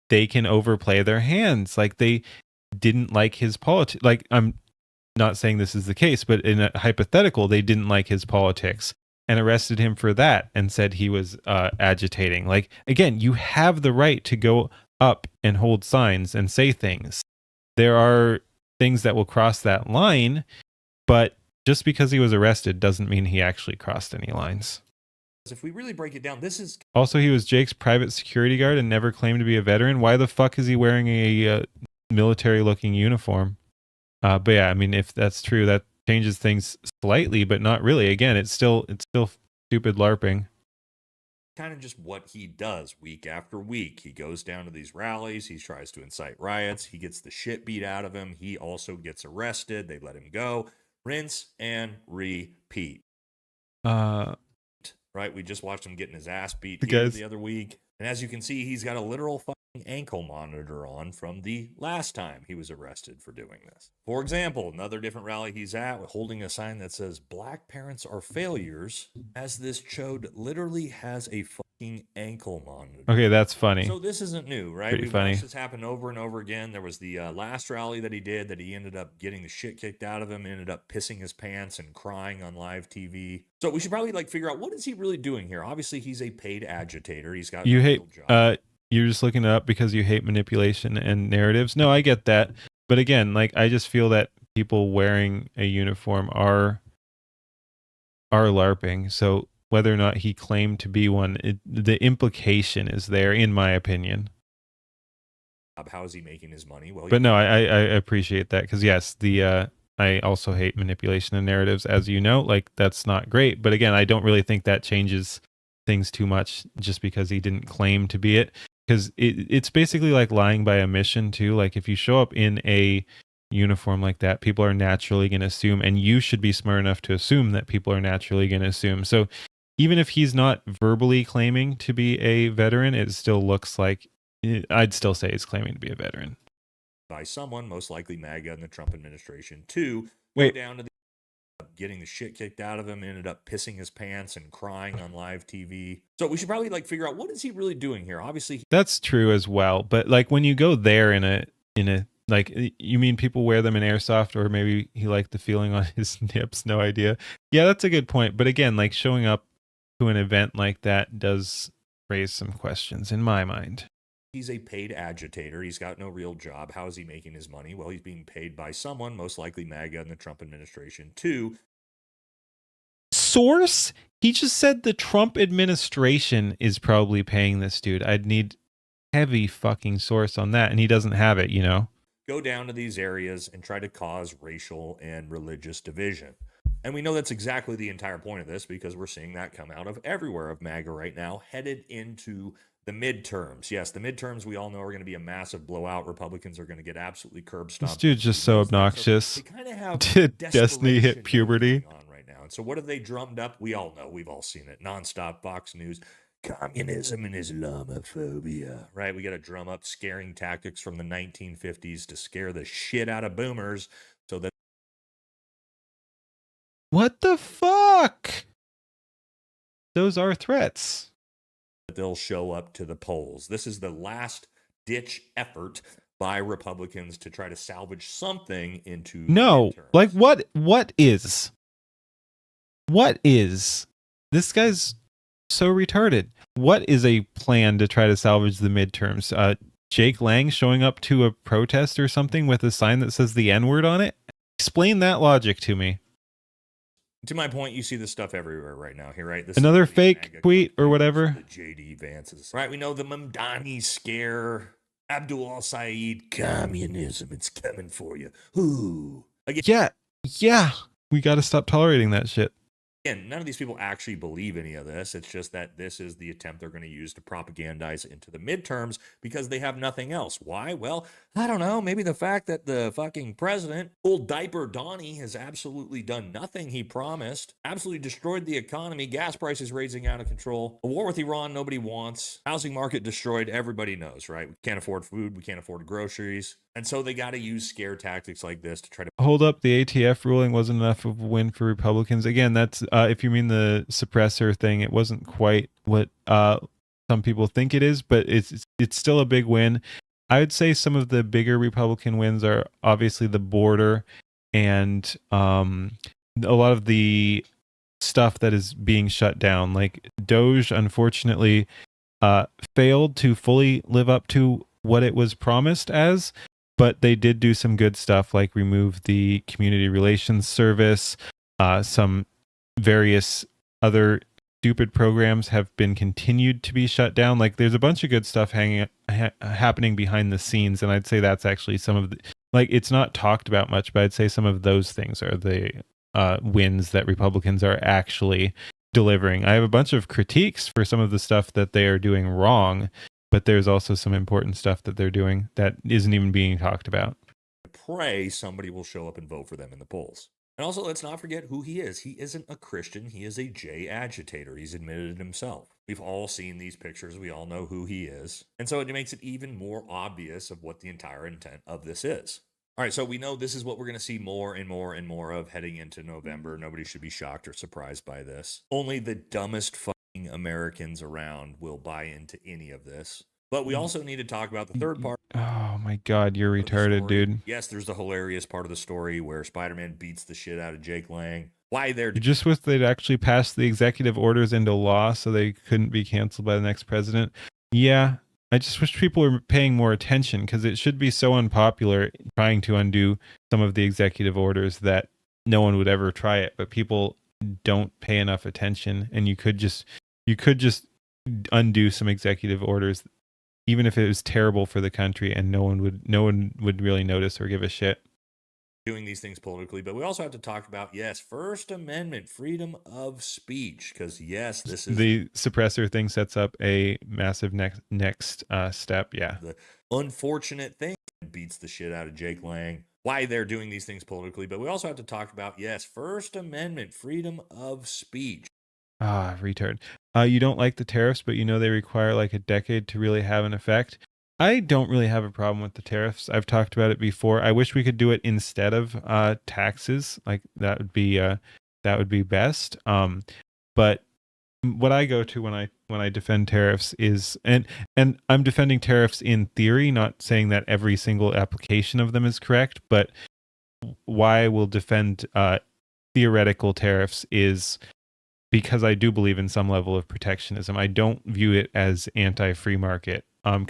can overplay their hands. Like, they didn't like his politics. Like, I'm not saying this is the case, but in a hypothetical, they didn't like his politics and arrested him for that and said he was agitating. Like, again, you have the right to go up and hold signs and say things. There are things that will cross that line, but just because he was arrested doesn't mean he actually crossed any lines. if we really break it down, this is Also, he was Jake's private security guard and never claimed to be a veteran. Why the fuck is he wearing a military-looking uniform? But yeah, I mean, if that's true, that changes things slightly, but not really. Again, it's still stupid LARPing. kind of just what he does week after week. He goes down to these rallies. He tries to incite riots. He gets the shit beat out of him. He also gets arrested. They let him go. Rinse and repeat. Right? We just watched him getting his ass beat here the other week. And as you can see, he's got a literal fucking ankle monitor on from the last time he was arrested for doing this. For example, another different rally he's at, holding a sign that says "Black parents are failures," as this chode literally has a fucking ankle monitor. Okay, that's funny. So this isn't new, right? Pretty We've funny. watched this happen over and over again. There was the last rally that he did that he ended up getting the shit kicked out of him, ended up pissing his pants and crying on live TV. So we should probably figure out, what is he really doing here? Obviously, he's a paid agitator. He's got You no hate real job. you're just looking it up because you hate manipulation and narratives. No, I get that. But again, I just feel that people wearing a uniform are LARPing. So whether or not he claimed to be one, the implication is there, in my opinion. How is he making his money? Well, But no, I appreciate that, because yes, I also hate manipulation and narratives, as you know. That's not great. But again, I don't really think that changes things too much just because he didn't claim to be it. Because it's basically like lying by omission too. Like, if you show up in a uniform like that, people are naturally going to assume, and you should be smart enough to assume that people are naturally going to assume. So even if he's not verbally claiming to be a veteran, it still looks like, I'd still say he's claiming to be a veteran. by someone, most likely MAGA and the Trump administration, to Wait. go down to the getting the shit kicked out of him, ended up pissing his pants and crying on live TV. So we should probably figure out, what is he really doing here? Obviously, That's true as well. But when you go there in a you mean people wear them in airsoft, or maybe he liked the feeling on his nips? No idea. Yeah, that's a good point. But again, showing up to an event like that does raise some questions in my mind. he's a paid agitator. He's got no real job. How is he making his money? Well, he's being paid by someone, most likely MAGA and the Trump administration, to Source? He just said the Trump administration is probably paying this dude. I'd need heavy fucking source on that, and he doesn't have it, go down to these areas and try to cause racial and religious division. And we know that's exactly the entire point of this, because we're seeing that come out of everywhere of MAGA right now, headed into the midterms. Yes, the midterms, we all know, are going to be a massive blowout. Republicans are going to get absolutely curb stomped. This dude's just so obnoxious. They kind of have Did Destiny hit desperation puberty? going on right now. And so what have they drummed up? We all know. We've all seen it. Nonstop Fox News. Communism and Islamophobia, right? We got to drum up scaring tactics from the 1950s to scare the shit out of boomers so that What the fuck? Those are threats. they'll show up to the polls. This is the last ditch effort by Republicans to try to salvage something into No, what is? What is this guy's so retarded? What is a plan to try to salvage the midterms? Jake Lang showing up to a protest or something with a sign that says the N-word on it? Explain that logic to me. To my point, you see this stuff everywhere right now here, right? This Another is fake tweet or whatever. The JD Vances, right? We know the Mamdani scare, Abdul al-Said, communism, it's coming for you. Ooh. Again, Yeah. We got to stop tolerating that shit. Again, none of these people actually believe any of this. It's just that this is the attempt they're going to use to propagandize into the midterms because they have nothing else. Why? Well, I don't know. Maybe the fact that the fucking president, old diaper Donnie, has absolutely done nothing he promised, absolutely destroyed the economy, gas prices raising out of control, a war with Iran nobody wants, housing market destroyed, everybody knows, right? We can't afford food, we can't afford groceries. And so they got to use scare tactics like this to try to Hold up, the ATF ruling wasn't enough of a win for Republicans. Again, that's if you mean the suppressor thing, it wasn't quite what some people think it is, but it's still a big win. I would say some of the bigger Republican wins are obviously the border and a lot of the stuff that is being shut down. Like Doge, unfortunately, failed to fully live up to what it was promised as. But they did do some good stuff, like remove the community relations service. Some various other stupid programs have been continued to be shut down. Like there's a bunch of good stuff happening behind the scenes, and I'd say that's actually some of the, like, it's not talked about much, but I'd say some of those things are the wins that Republicans are actually delivering. I have a bunch of critiques for some of the stuff that they are doing wrong, but there's also some important stuff that they're doing that isn't even being talked about. pray somebody will show up and vote for them in the polls. And also, let's not forget who he is. He isn't a Christian. He is a J agitator. He's admitted it himself. We've all seen these pictures. We all know who he is. And so it makes it even more obvious of what the entire intent of this is. All right, so we know this is what we're going to see more and more and more of heading into November. Nobody should be shocked or surprised by this. Only the dumbest fucking Americans around will buy into any of this. But we also need to talk about the third part. Oh my God, you're retarded, dude. Yes, there's the hilarious part of the story where Spider-Man beats the shit out of Jake Lang. Why they're You just wish they'd actually pass the executive orders into law so they couldn't be canceled by the next president. Yeah, I just wish people were paying more attention because it should be so unpopular trying to undo some of the executive orders that no one would ever try it. But people don't pay enough attention, and you could just undo some executive orders, even if it was terrible for the country, and no one would really notice or give a shit. Doing these things politically, but we also have to talk about, yes, First Amendment, freedom of speech, because yes, this is the suppressor thing sets up a massive next step. Yeah, the unfortunate thing beats the shit out of Jake Lang. Why they're doing these things politically, but we also have to talk about, yes, First Amendment, freedom of speech. Retard. You don't like the tariffs, but you know they require like a decade to really have an effect. I don't really have a problem with the tariffs. I've talked about it before. I wish we could do it instead of taxes. Like that would be best. But what I go to when I defend tariffs is, and I'm defending tariffs in theory, not saying that every single application of them is correct, but why I will defend theoretical tariffs is because I do believe in some level of protectionism. I don't view it as anti-free market. I'm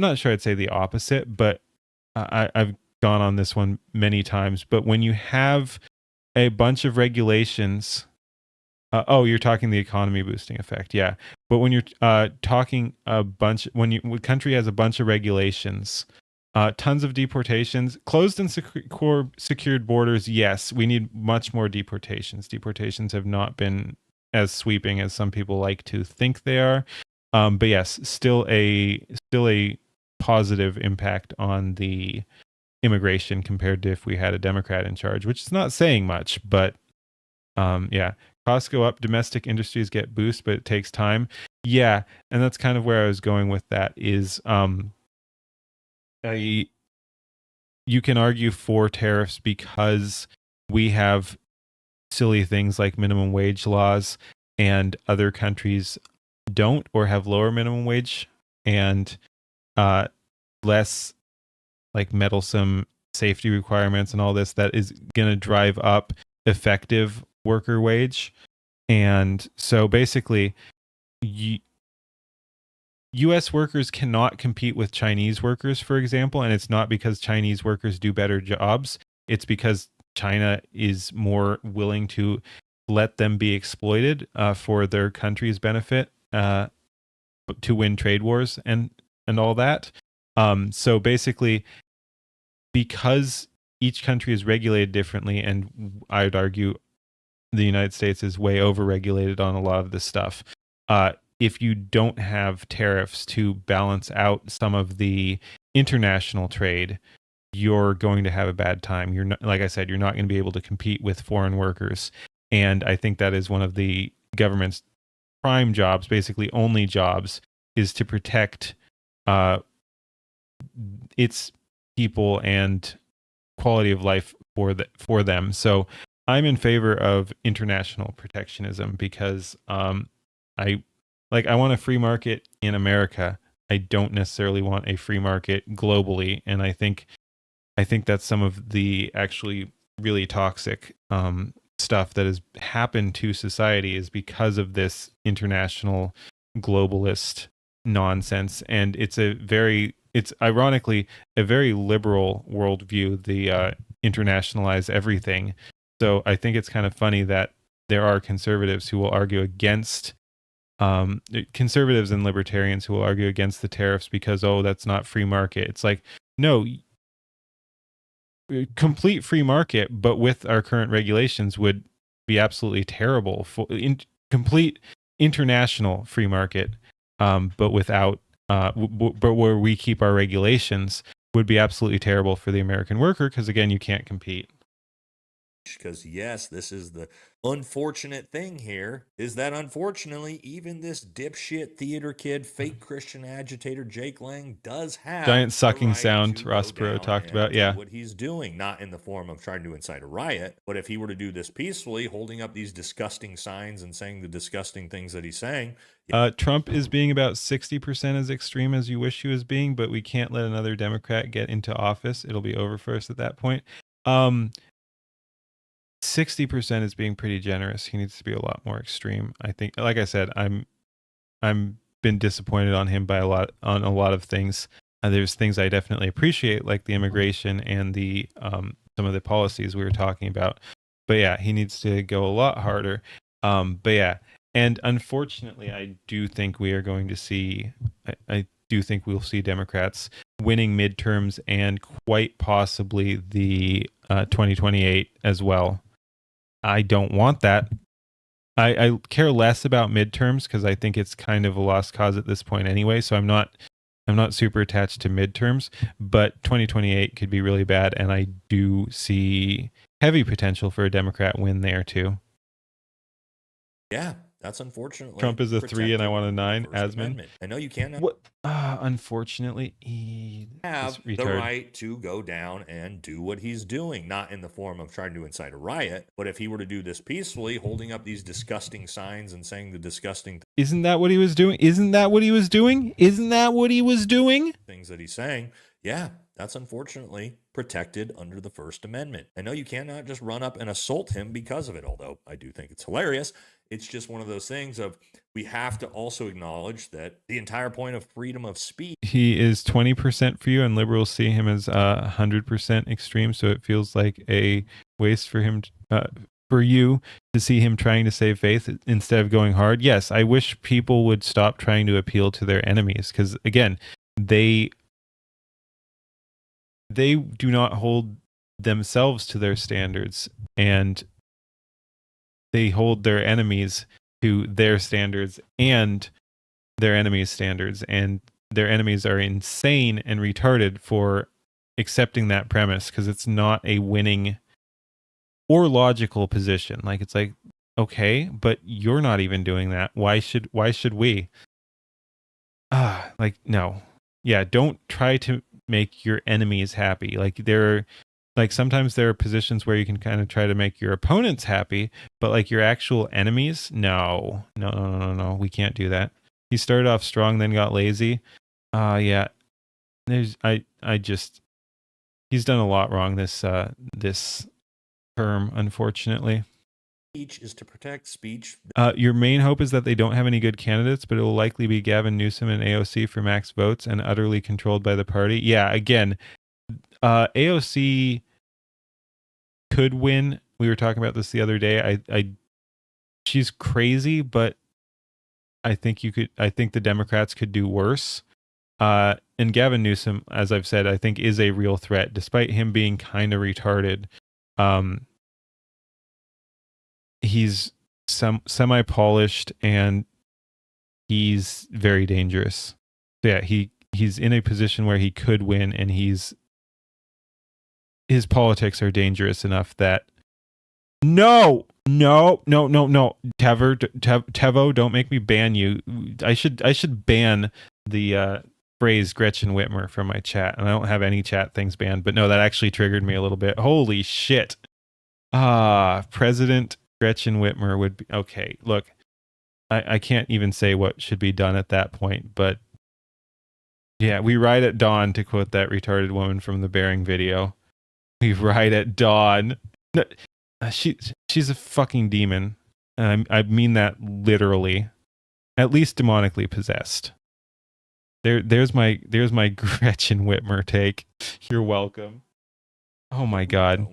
not sure I'd say the opposite, but I've gone on this one many times. But when you have a bunch of regulations, you're talking the economy boosting effect, yeah. But when you're talking when country has a bunch of regulations, tons of deportations, closed and secured borders, yes, we need much more deportations. Deportations have not been as sweeping as some people like to think they are. But yes, still a positive impact on the immigration compared to if we had a Democrat in charge, which is not saying much, but yeah, costs go up, domestic industries get boost, but it takes time. Yeah, and that's kind of where I was going with that is you can argue for tariffs because we have silly things like minimum wage laws and other countries don't or have lower minimum wage and less like meddlesome safety requirements and all this that is going to drive up effective worker wage. And so basically, U.S. workers cannot compete with Chinese workers, for example, and it's not because Chinese workers do better jobs. It's because China is more willing to let them be exploited for their country's benefit to win trade wars and all that. So basically, because each country is regulated differently, and I would argue the United States is way overregulated on a lot of this stuff. If you don't have tariffs to balance out some of the international trade, you're going to have a bad time. You're not, like I said, you're not going to be able to compete with foreign workers. And I think that is one of the government's prime jobs, basically only jobs, is to protect its people and quality of life for them. So I'm in favor of international protectionism because I want a free market in America. I don't necessarily want a free market globally, and I think that's some of the actually really toxic stuff that has happened to society is because of this international globalist nonsense. And it's ironically a very liberal worldview, the internationalize everything. So I think it's kind of funny that there are conservatives who will argue against conservatives and libertarians who will argue against the tariffs because, oh, that's not free market. It's like, no, complete free market, but with our current regulations would be absolutely terrible. Complete international free market, but without, but where we keep our regulations would be absolutely terrible for the American worker because, again, you can't compete. Because yes, this is the unfortunate thing here, is that unfortunately even this dipshit theater kid, fake Christian agitator Jake Lang does have giant sucking the right sound to Ross go Perot down talked and about. do Yeah, what he's doing, not in the form of trying to incite a riot, but if he were to do this peacefully, holding up these disgusting signs and saying the disgusting things that he's saying. Trump is being about 60% as extreme as you wish he was being, but we can't let another Democrat get into office. It'll be over for us at that point. 60% is being pretty generous. He needs to be a lot more extreme. I think, like I said, I'm been disappointed on him by a lot of things. There's things I definitely appreciate, like the immigration and the some of the policies we were talking about. But yeah, he needs to go a lot harder. But yeah, and unfortunately, I do think we are going to see. I do think we'll see Democrats winning midterms and quite possibly the 2028 as well. I don't want that. I care less about midterms because I think it's kind of a lost cause at this point anyway. So I'm not super attached to midterms, but 2028 could be really bad, and I do see heavy potential for a Democrat win there too. Yeah, that's unfortunately. Trump is a 3 and I want a 9. Asman. I know you can't. What? Unfortunately, he have the right to go down and do what he's doing, not in the form of trying to incite a riot, but if he were to do this peacefully, holding up these disgusting signs and saying the disgusting Isn't that what he was doing? Isn't that what he was doing? Isn't that what he was doing? Things that he's saying, yeah, that's unfortunately protected under the First Amendment. I know you cannot just run up and assault him because of it, although I do think it's hilarious. It's just one of those things of we have to also acknowledge that the entire point of freedom of speech. He is 20% for you, and liberals see him as 100% extreme. So it feels like a waste for him, for you to see him trying to save faith instead of going hard. Yes, I wish people would stop trying to appeal to their enemies because, again, they do not hold themselves to their standards, and they hold their enemies to their standards and their enemies' standards, and their enemies are insane and retarded for accepting that premise because it's not a winning or logical position. Like, it's like, okay, but you're not even doing that. Why should we? Like, no. Yeah, don't try to make your enemies happy. Like sometimes there are positions where you can kind of try to make your opponents happy, but like your actual enemies, no. We can't do that. He started off strong, then got lazy. Yeah. He's done a lot wrong this term, unfortunately. speech is to protect speech. Your main hope is that they don't have any good candidates, but it will likely be Gavin Newsom and AOC for max votes and utterly controlled by the party. Yeah, again, AOC could win. We were talking about this the other day. She's crazy, but I think the Democrats could do worse. And Gavin Newsom, as I've said, I think is a real threat, despite him being kind of retarded. He's semi-polished and he's very dangerous. So yeah, he's in a position where he could win, and his politics are dangerous enough that no, Tevo, don't make me ban you. I should ban the phrase Gretchen Whitmer from my chat, and I don't have any chat things banned, but no, that actually triggered me a little bit. Holy shit. President Gretchen Whitmer would be okay. Look, I can't even say what should be done at that point, but yeah, we ride at dawn, to quote that retarded woman from the Bearing video. We ride at dawn. No, she's a fucking demon, and I mean that literally, at least demonically possessed. There's my Gretchen Whitmer take. You're welcome. Oh my god.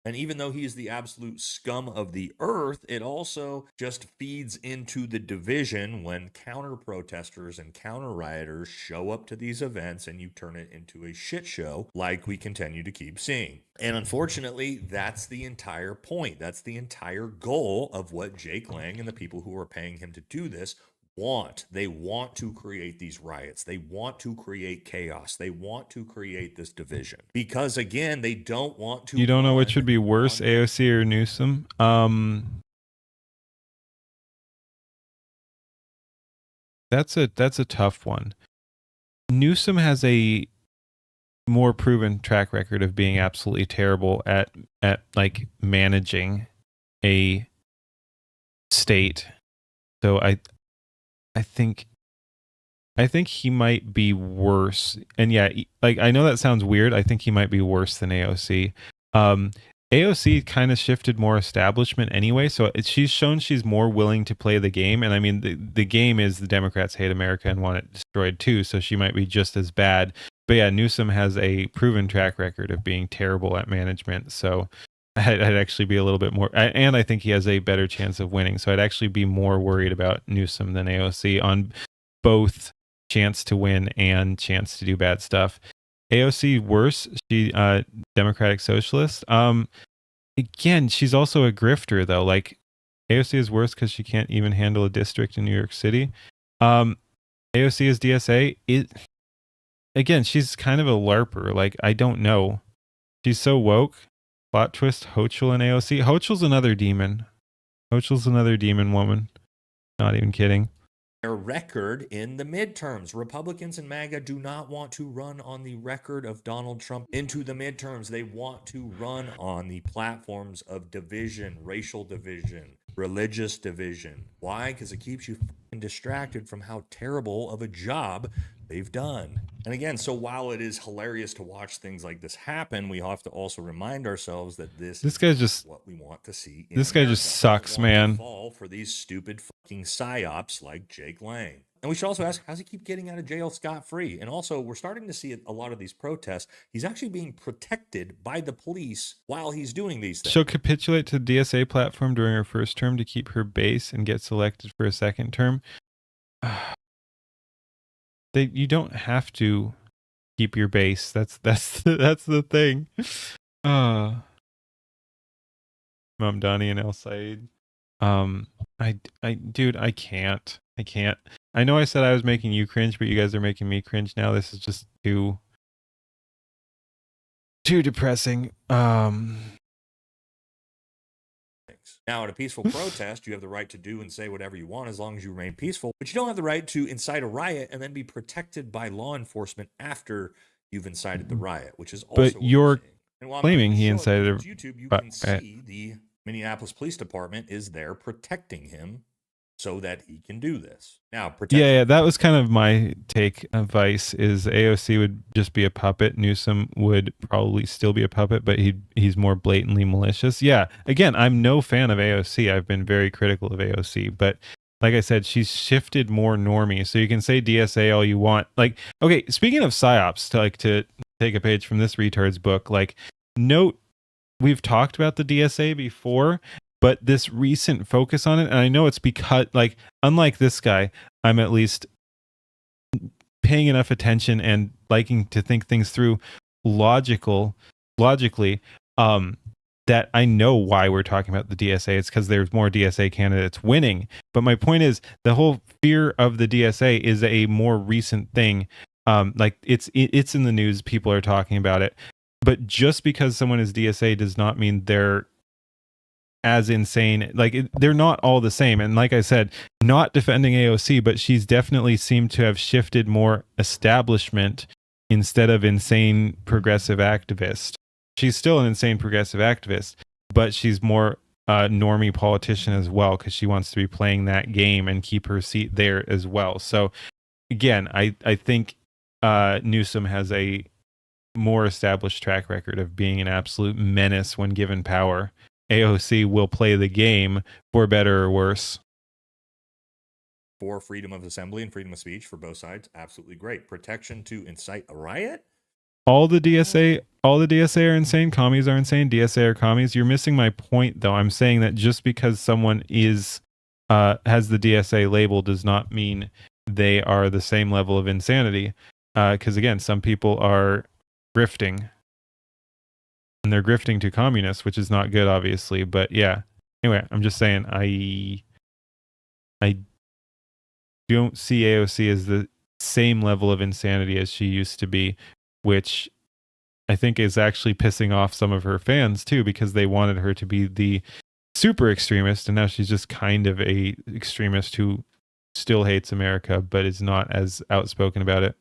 And even though he's the absolute scum of the earth, it also just feeds into the division when counter protesters and counter rioters show up to these events, and you turn it into a shit show like we continue to keep seeing. And unfortunately, that's the entire point. That's the entire goal of what Jake Lang and the people who are paying him to do this want. They want to create these riots. They want to create chaos. They want to create this division because, again, they don't want to. You don't know which would be worse, AOC or Newsom? That's a tough one. Newsom has a more proven track record of being absolutely terrible at like managing a state. So I think he might be worse. And yeah, like, I know that sounds weird. I think he might be worse than AOC. AOC kind of shifted more establishment anyway, so she's shown she's more willing to play the game. And I mean, the game is the Democrats hate America and want it destroyed too, so she might be just as bad. But yeah, Newsom has a proven track record of being terrible at management, so I'd actually be a little bit more, and I think he has a better chance of winning. So I'd actually be more worried about Newsom than AOC on both chance to win and chance to do bad stuff. AOC worse. She Democratic Socialist. Again, she's also a grifter though. Like, AOC is worse because she can't even handle a district in New York City. AOC is DSA. Again, she's kind of a LARPer. Like, I don't know. She's so woke. Plot twist, Hochul and AOC. Hochul's another demon. Hochul's another demon woman. Not even kidding. Their record in the midterms. Republicans and MAGA do not want to run on the record of Donald Trump into the midterms. They want to run on the platforms of division, racial division, religious division. Why? Because it keeps you distracted from how terrible of a job they've done. And again, so while it is hilarious to watch things like this happen, we have to also remind ourselves that this guy's just what we want to see. This guy just sucks, man. Fall for these stupid fucking psyops like Jake Lang. And we should also ask, how's he keep getting out of jail scot-free? And also, we're starting to see a lot of these protests. He's actually being protected by the police while he's doing these things. She'll capitulate to the DSA platform during her first term to keep her base and get selected for a second term. You don't have to keep your base. That's the thing. Mamdani and El Said. Dude, I can't. I know I said I was making you cringe, but you guys are making me cringe now. This is just too depressing. Now, at a peaceful protest, you have the right to do and say whatever you want as long as you remain peaceful, but you don't have the right to incite a riot and then be protected by law enforcement after you've incited the riot, which is also. But you're claiming he incited a YouTube, you can see the Minneapolis Police Department is there protecting him so that he can do this. Now, Yeah, that was kind of my take of Vice is AOC would just be a puppet. Newsom would probably still be a puppet, but he's more blatantly malicious. Yeah, again, I'm no fan of AOC. I've been very critical of AOC, but like I said, she's shifted more normie. So you can say DSA all you want. Like, okay, speaking of psyops, to take a page from this retard's book, like, note we've talked about the DSA before, but this recent focus on it, and I know it's because, like, unlike this guy, I'm at least paying enough attention and liking to think things through logically, that I know why we're talking about the DSA. It's because there's more DSA candidates winning. But my point is, the whole fear of the DSA is a more recent thing. Like it's in the news, people are talking about it. But just because someone is DSA does not mean they're as insane. Like they're not all the same. And like I said, not defending AOC, but she's definitely seemed to have shifted more establishment instead of insane progressive activist. She's still an insane progressive activist, but she's more normie politician as well, because she wants to be playing that game and keep her seat there as well. So again, I think Newsom has a more established track record of being an absolute menace when given power. AOC will play the game for better or worse. For freedom of assembly and freedom of speech for both sides, absolutely great. Protection to incite a riot? All the DSA are insane. Commies are insane. DSA are commies. You're missing my point, though. I'm saying that just because someone is has the DSA label does not mean they are the same level of insanity. Because again, some people are grifting, and they're grifting to communists, which is not good, obviously. But yeah. Anyway, I'm just saying I don't see AOC as the same level of insanity as she used to be, which I think is actually pissing off some of her fans too, because they wanted her to be the super extremist, and now she's just kind of a extremist who still hates America but is not as outspoken about it.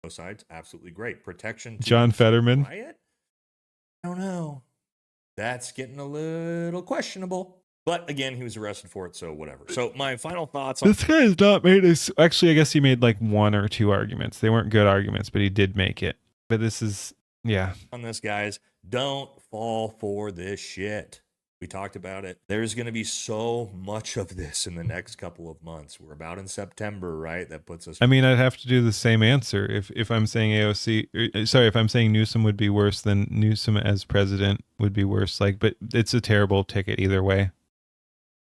Both sides, absolutely great. Protection to John Fetterman. riot? I don't know. That's getting a little questionable. But again, he was arrested for it, so whatever. So my final thoughts on This guy has not made us. Actually, I guess he made like one or two arguments. They weren't good arguments, but he did make it. But this is, yeah. on this, guys, don't fall for this shit. We talked about it. There's going to be so much of this in the next couple of months. We're about in September, right? That puts us. I mean, I'd have to do the same answer if I'm saying AOC. Sorry, if I'm saying Newsom would be worse, then Newsom as president would be worse. Like, but it's a terrible ticket either way.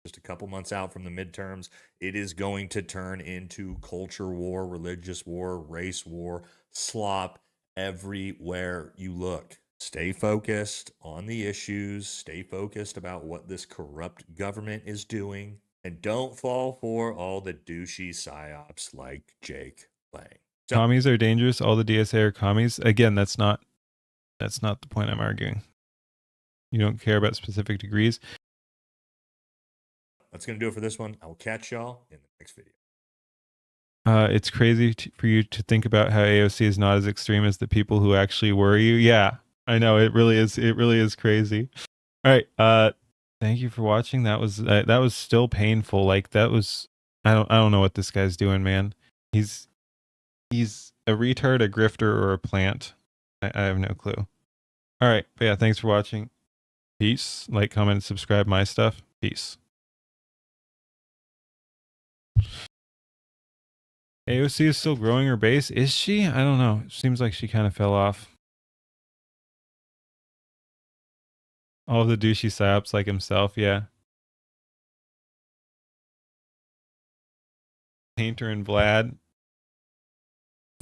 Just a couple months out from the midterms, it is going to turn into culture war, religious war, race war, slop everywhere you look. Stay focused on the issues. Stay focused about what this corrupt government is doing. And don't fall for all the douchey psyops like Jake Lang. So, Commies are dangerous. All the DSA are commies. Again, that's not the point I'm arguing. You don't care about specific degrees. that's going to do it for this one. I will catch y'all in the next video. It's crazy for you to think about how AOC is not as extreme as the people who actually worry you. Yeah, I know, it really is. It really is crazy. All right. Thank you for watching. That was still painful. Like that was. I don't know what this guy's doing, man. He's a retard, a grifter, or a plant. I have no clue. All right. But yeah, thanks for watching. Peace. Like, comment, and subscribe my stuff. Peace. AOC is still growing her base. Is she? I don't know. It seems like she kind of fell off. All of the douchey psyops like himself, yeah. Painter and Vlad.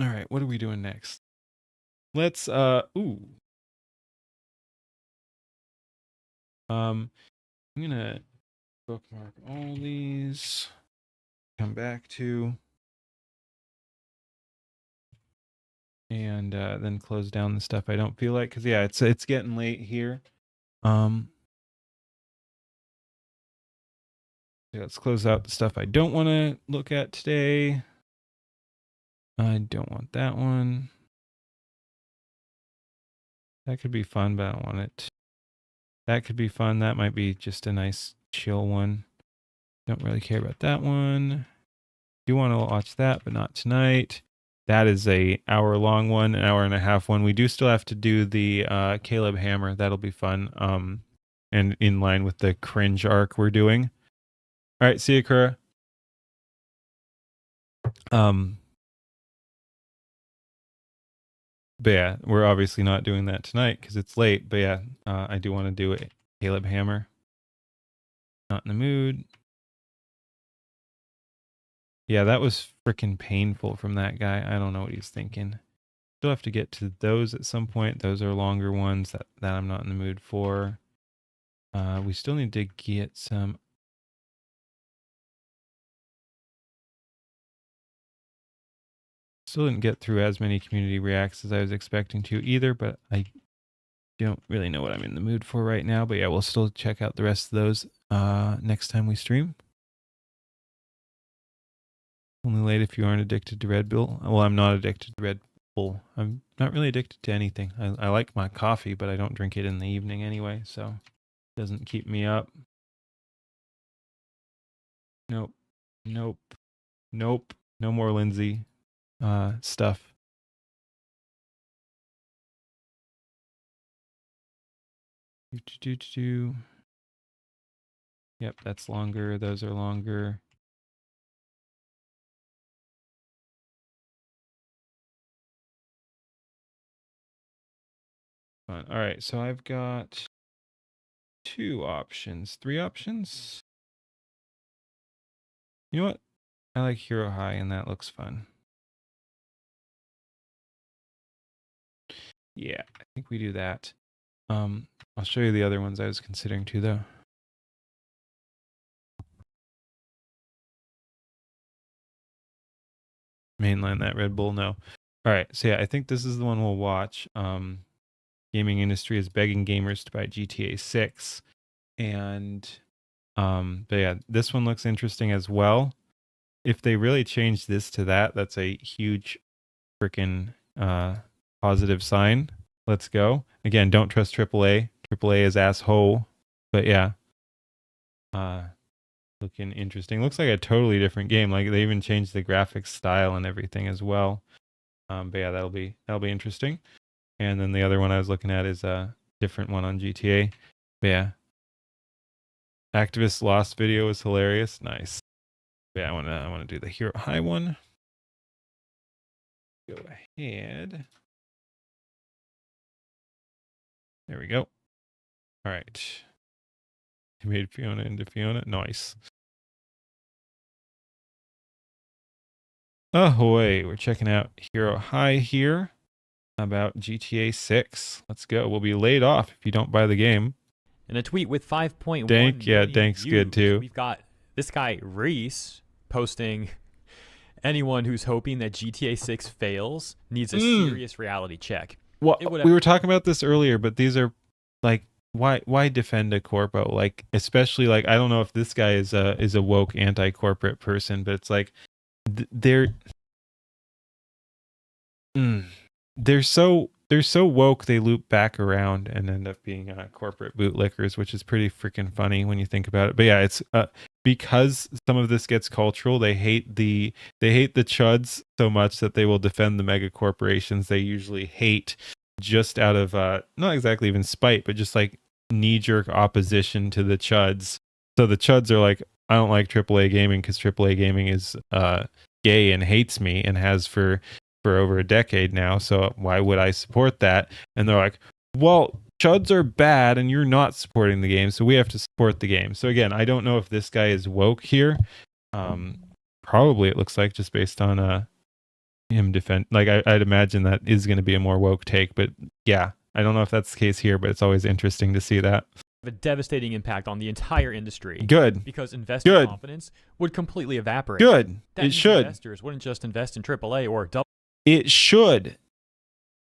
All right, what are we doing next? Let's I'm gonna bookmark all these. Come back to, and then close down the stuff I don't feel like, because yeah, it's getting late here. Yeah, let's close out the stuff I don't want to look at today. I don't want that one. That could be fun, but I don't want it. That could be fun. That might be just a nice chill one. Don't really care about that one. Do want to watch that, but not tonight. That is a hour-long one, an hour and a half one. We do still have to do the Caleb Hammer. That'll be fun. And in line with the cringe arc we're doing. All right, see you, Kura. But yeah, we're obviously not doing that tonight because it's late. But yeah, I do want to do it. Caleb Hammer. Not in the mood. Yeah, that was freaking painful from that guy. I don't know what he's thinking. Still have to get to those at some point. Those are longer ones that I'm not in the mood for. We still need to get some. Still didn't get through as many community reacts as I was expecting to either, but I don't really know what I'm in the mood for right now. But yeah, we'll still check out the rest of those next time we stream. Only late if you aren't addicted to Red Bull. Well, I'm not addicted to Red Bull. I'm not really addicted to anything. I like my coffee, but I don't drink it in the evening anyway, so it doesn't keep me up. Nope. Nope. Nope. No more Lindsay stuff. Yep, that's longer. Those are longer. Fun. All right, so I've got 2 options, 3 options. You know what? I like Hero High, and that looks fun. Yeah, I think we do that. I'll show you the other ones I was considering too, though. Mainline that Red Bull, no. All right, so yeah, I think this is the one we'll watch. Gaming industry is begging gamers to buy GTA 6, and but yeah, this one looks interesting as well. If they really change this to that, that's a huge freaking positive sign. Let's go. Again, don't trust AAA. AAA is asshole. But yeah. Looking interesting. Looks like a totally different game. Like they even changed the graphics style and everything as well. But yeah, that'll be interesting. And then the other one I was looking at is a different one on GTA. But yeah. Activist Lost video was hilarious. Nice. But yeah, I wanna do the Hero High one. Go ahead. There we go. All right. You made Fiona into Fiona. Nice. Ahoy. We're checking out Hero High here about GTA 6. Let's go. We'll be laid off if you don't buy the game. In a tweet with 5.1 Dank, yeah, million Dank's views, good too. We've got this guy Reese posting, anyone who's hoping that GTA 6 fails needs a serious reality check. Well, we were talking about this earlier, but these are like, why defend a corpo? Like, especially like, I don't know if this guy is a woke anti-corporate person, but it's like they're so woke they loop back around and end up being corporate bootlickers, which is pretty freaking funny when you think about it. But yeah, it's because some of this gets cultural. They hate the chuds so much that they will defend the mega corporations they usually hate, just out of not exactly even spite, but just like knee-jerk opposition to the chuds. So the chuds are like, I don't like AAA gaming because AAA gaming is gay and hates me and has for over a decade now, so why would I support that? And they're like, well, chuds are bad and you're not supporting the game, so we have to support the game. So again, I don't know if this guy is woke here. Probably it looks like, just based on him defend, like I'd imagine that is going to be a more woke take, but yeah, I don't know if that's the case here, but it's always interesting to see that. A devastating impact on the entire industry. Good. Because investor confidence would completely evaporate. Good. That it should. Investors wouldn't just invest in AAA or double. It should.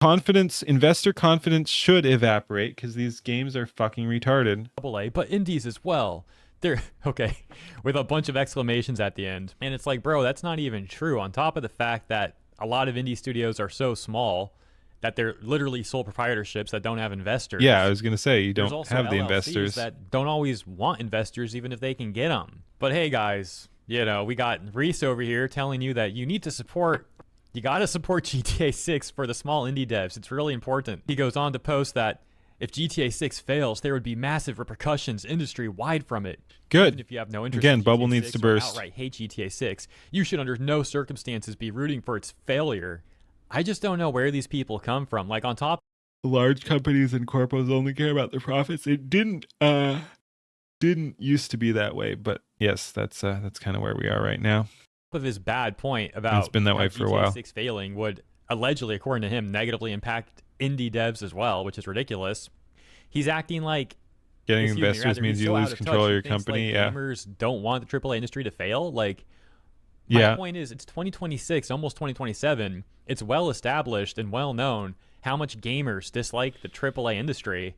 Investor confidence should evaporate because these games are fucking retarded. AA, but indies as well. They're okay, with a bunch of exclamations at the end. And it's like, bro, that's not even true. On top of the fact that a lot of indie studios are so small that they're literally sole proprietorships that don't have investors. Yeah, I was going to say, you There's don't also have the LLCs investors. that don't always want investors, even if they can get them. But hey, guys, you know, we got Reese over here telling you that you need to support, you got to support GTA 6 for the small indie devs. It's really important. He goes on to post that if GTA 6 fails, there would be massive repercussions industry-wide from it. Good. Even if you have no interest Again, in GTA bubble needs 6 to or burst. outright hate GTA 6, you should under no circumstances be rooting for its failure. I just don't know where these people come from. Like, on top, Large companies and corpos only care about their profits. It didn't used to be that way, but yes, that's kind of where we are right now. of his bad point about It's been that how way for a GTA while. 6 failing would allegedly, according to him, negatively impact indie devs as well, which is ridiculous. He's acting like Getting excuse me, investors rather, means he's you so lose out of control touch, of he your thinks, company. like, Yeah. gamers don't want the AAA industry to fail. Like, Yeah. my point is, it's 2026, almost 2027. It's well established and well known how much gamers dislike the AAA industry.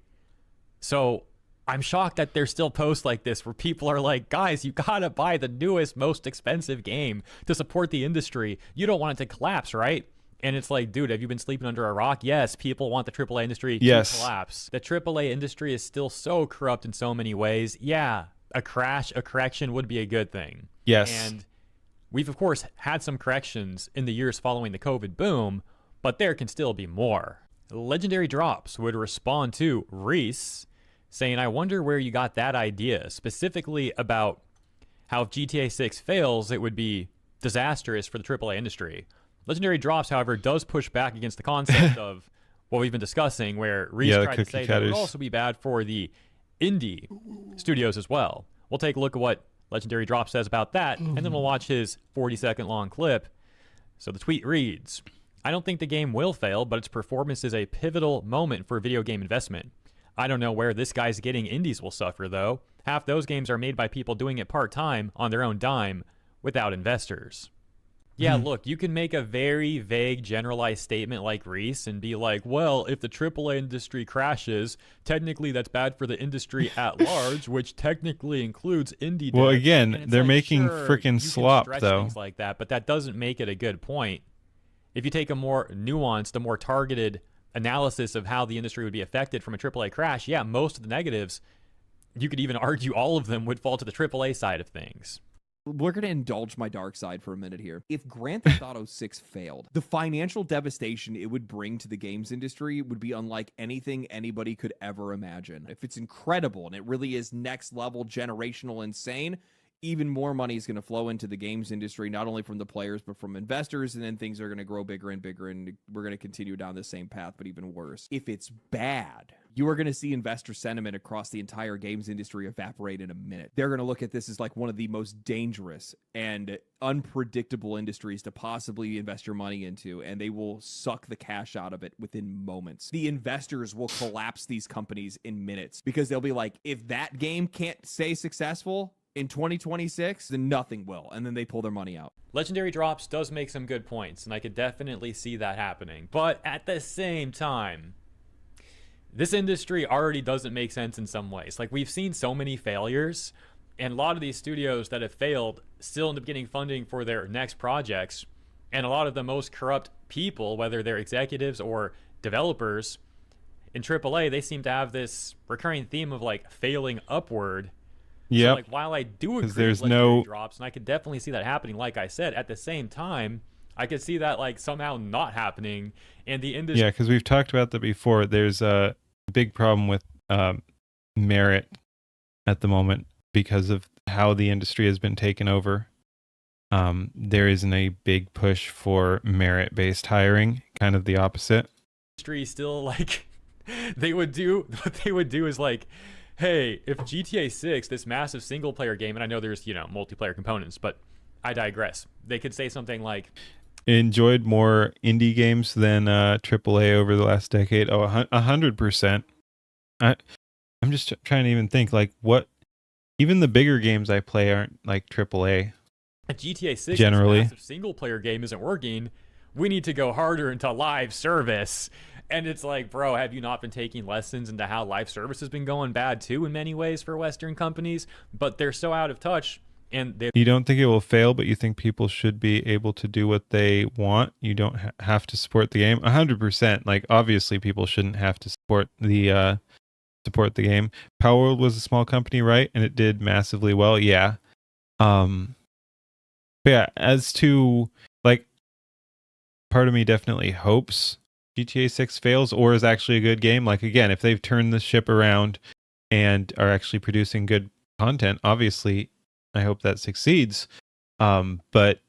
So I'm shocked that there's still posts like this where people are like, guys, you gotta buy the newest, most expensive game to support the industry. You don't want it to collapse, right? And it's like, dude, have you been sleeping under a rock? Yes, people want the AAA industry to collapse. The AAA industry is still so corrupt in so many ways. Yeah, a correction would be a good thing. Yes. And we've, of course, had some corrections in the years following the COVID boom, but there can still be more. Legendary Drops would respond to Reese, saying, I wonder where you got that idea, specifically about how if GTA 6 fails, it would be disastrous for the AAA industry. Legendary Drops, however, does push back against the concept of what we've been discussing, where Reese tried to say that it would also be bad for the indie studios as well. We'll take a look at what Legendary Drops says about that, and then we'll watch his 40-second long clip. So the tweet reads, I don't think the game will fail, but its performance is a pivotal moment for video game investment. I don't know where this guy's getting indies will suffer, though. Half those games are made by people doing it part-time on their own dime without investors. Yeah, look, you can make a very vague, generalized statement like Reese and be like, well, if the AAA industry crashes, technically that's bad for the industry at large, which technically includes indie devs. Well, again, And it's they're like, making sure, frickin' you can slop, stretch though. things like that, but that doesn't make it a good point. If you take a more nuanced, a more targeted analysis of how the industry would be affected from a AAA crash, yeah, most of the negatives, you could even argue all of them would fall to the AAA side of things. We're going to indulge my dark side for a minute here. If Grand Theft Auto 6 failed, the financial devastation it would bring to the games industry would be unlike anything anybody could ever imagine. If it's incredible and it really is next level, generational, insane, even more money is going to flow into the games industry, not only from the players, but from investors, and then things are going to grow bigger and bigger, and we're going to continue down the same path, but even worse. If it's bad, you are going to see investor sentiment across the entire games industry evaporate in a minute. They're going to look at this as like one of the most dangerous and unpredictable industries to possibly invest your money into, and they will suck the cash out of it within moments. The investors will collapse these companies in minutes because they'll be like, if that game can't stay successful in 2026, then nothing will. And then they pull their money out. Legendary Drops does make some good points, and I could definitely see that happening. But at the same time, this industry already doesn't make sense in some ways. Like, we've seen so many failures, and a lot of these studios that have failed still end up getting funding for their next projects. And a lot of the most corrupt people, whether they're executives or developers in AAA, they seem to have this recurring theme of like failing upward. Yeah. So, like, while I do agree there's with Legendary no Drops, and I could definitely see that happening, like I said, at the same time, I could see that like somehow not happening, and the industry. Yeah, because we've talked about that before. There's a big problem with merit at the moment because of how the industry has been taken over. There isn't a big push for merit-based hiring, kind of the opposite. Industry still like what they would do is like, hey, if GTA 6, this massive single player game, and I know there's, multiplayer components, but I digress. They could say something like, enjoyed more indie games than AAA over the last decade. Oh, 100%. I'm just trying to even think like what, even the bigger games I play aren't like AAA. a GTA 6 generally. massive single player game isn't working. We need to go harder into live service. And it's like, bro, have you not been taking lessons into how live service has been going bad too in many ways for Western companies? But they're so out of touch And they You don't think it will fail, but you think people should be able to do what they want? You don't have to support the game? 100%. Like, obviously, people shouldn't have to support the game. Power World was a small company, right? And it did massively well. Yeah. But yeah, as to, like, part of me definitely hopes GTA 6 fails or is actually a good game. Like, again, if they've turned the ship around and are actually producing good content, obviously I hope that succeeds. But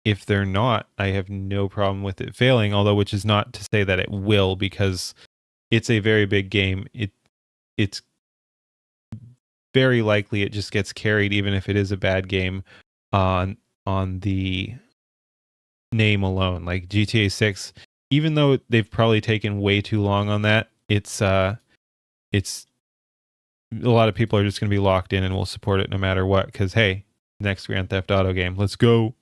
if they're not, I have no problem with it failing, although which is not to say that it will, because it's a very big game. It's very likely it just gets carried, even if it is a bad game, on the name alone. Like GTA 6, even though they've probably taken way too long on that, it's a lot of people are just going to be locked in and will support it no matter what, because hey, next Grand Theft Auto game, let's go.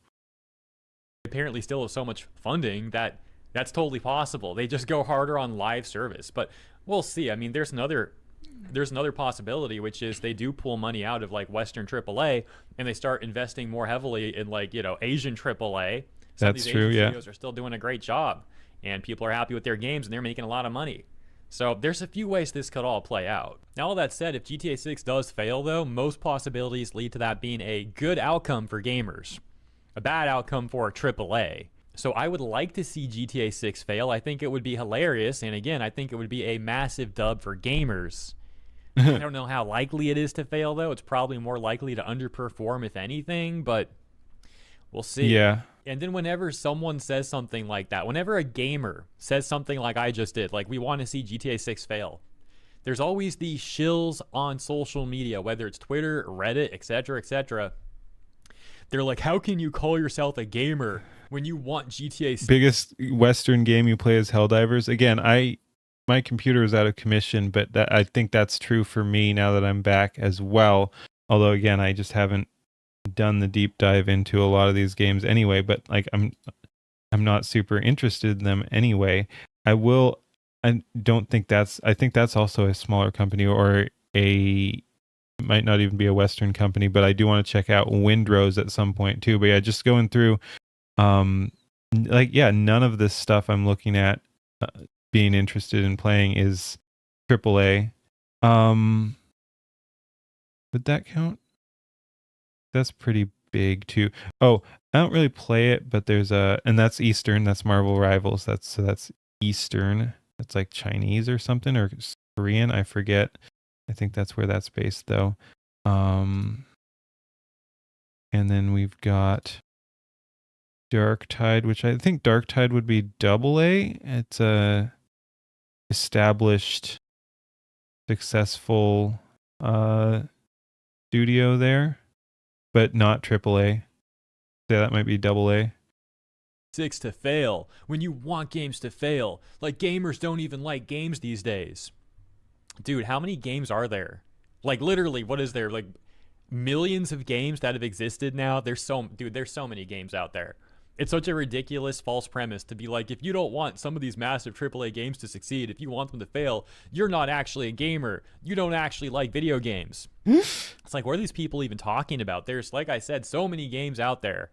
apparently still have so much funding that that's totally possible. They just go harder on live service, but we'll see. I mean, there's another possibility, which is they do pull money out of like Western AAA and they start investing more heavily in like, you know, Asian AAA. Some That's of these true. Asian Yeah. studios are still doing a great job and people are happy with their games and they're making a lot of money. So there's a few ways this could all play out. Now, all that said, if GTA 6 does fail, though, most possibilities lead to that being a good outcome for gamers, a bad outcome for AAA. So I would like to see GTA 6 fail. I think it would be hilarious. And again, I think it would be a massive dub for gamers. I don't know how likely it is to fail, though. It's probably more likely to underperform, if anything, but we'll see. Yeah. And then whenever someone says something like that, whenever a gamer says something like I just did, like we want to see GTA 6 fail, there's always these shills on social media, whether it's Twitter, Reddit, etc. They're like, how can you call yourself a gamer when you want GTA 6? Biggest Western game you play is Helldivers. Again, my computer is out of commission, but I think that's true for me now that I'm back as well. Although again, I just haven't done the deep dive into a lot of these games anyway, but like I'm not super interested in them anyway. I think that's also a smaller company, or might not even be a Western company, but I do want to check out Windrose at some point too. But yeah, just going through none of this stuff I'm looking at being interested in playing is AAA. Would that count? That's pretty big too. Oh, I don't really play it, but and that's Eastern. That's Marvel Rivals. That's Eastern. That's like Chinese or something, or Korean. I forget. I think that's where that's based though. And then we've got Dark Tide, which I think Dark Tide would be AA. It's a established, successful studio there, but not AAA. So that might be AA. 6 to fail when you want games to fail. Like, gamers don't even like games these days. Dude, how many games are there? Like, literally, what is there? Like, millions of games that have existed now? There's so many games out there. It's such a ridiculous false premise to be like, if you don't want some of these massive AAA games to succeed, if you want them to fail, you're not actually a gamer. You don't actually like video games. It's like, what are these people even talking about? There's, like I said, so many games out there.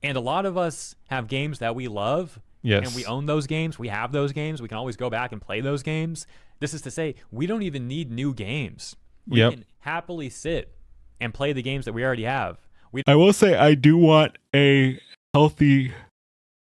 And a lot of us have games that we love. Yes. And we own those games. We have those games. We can always go back and play those games. This is to say, we don't even need new games. We can happily sit and play the games that we already have. I will say I do want a healthy...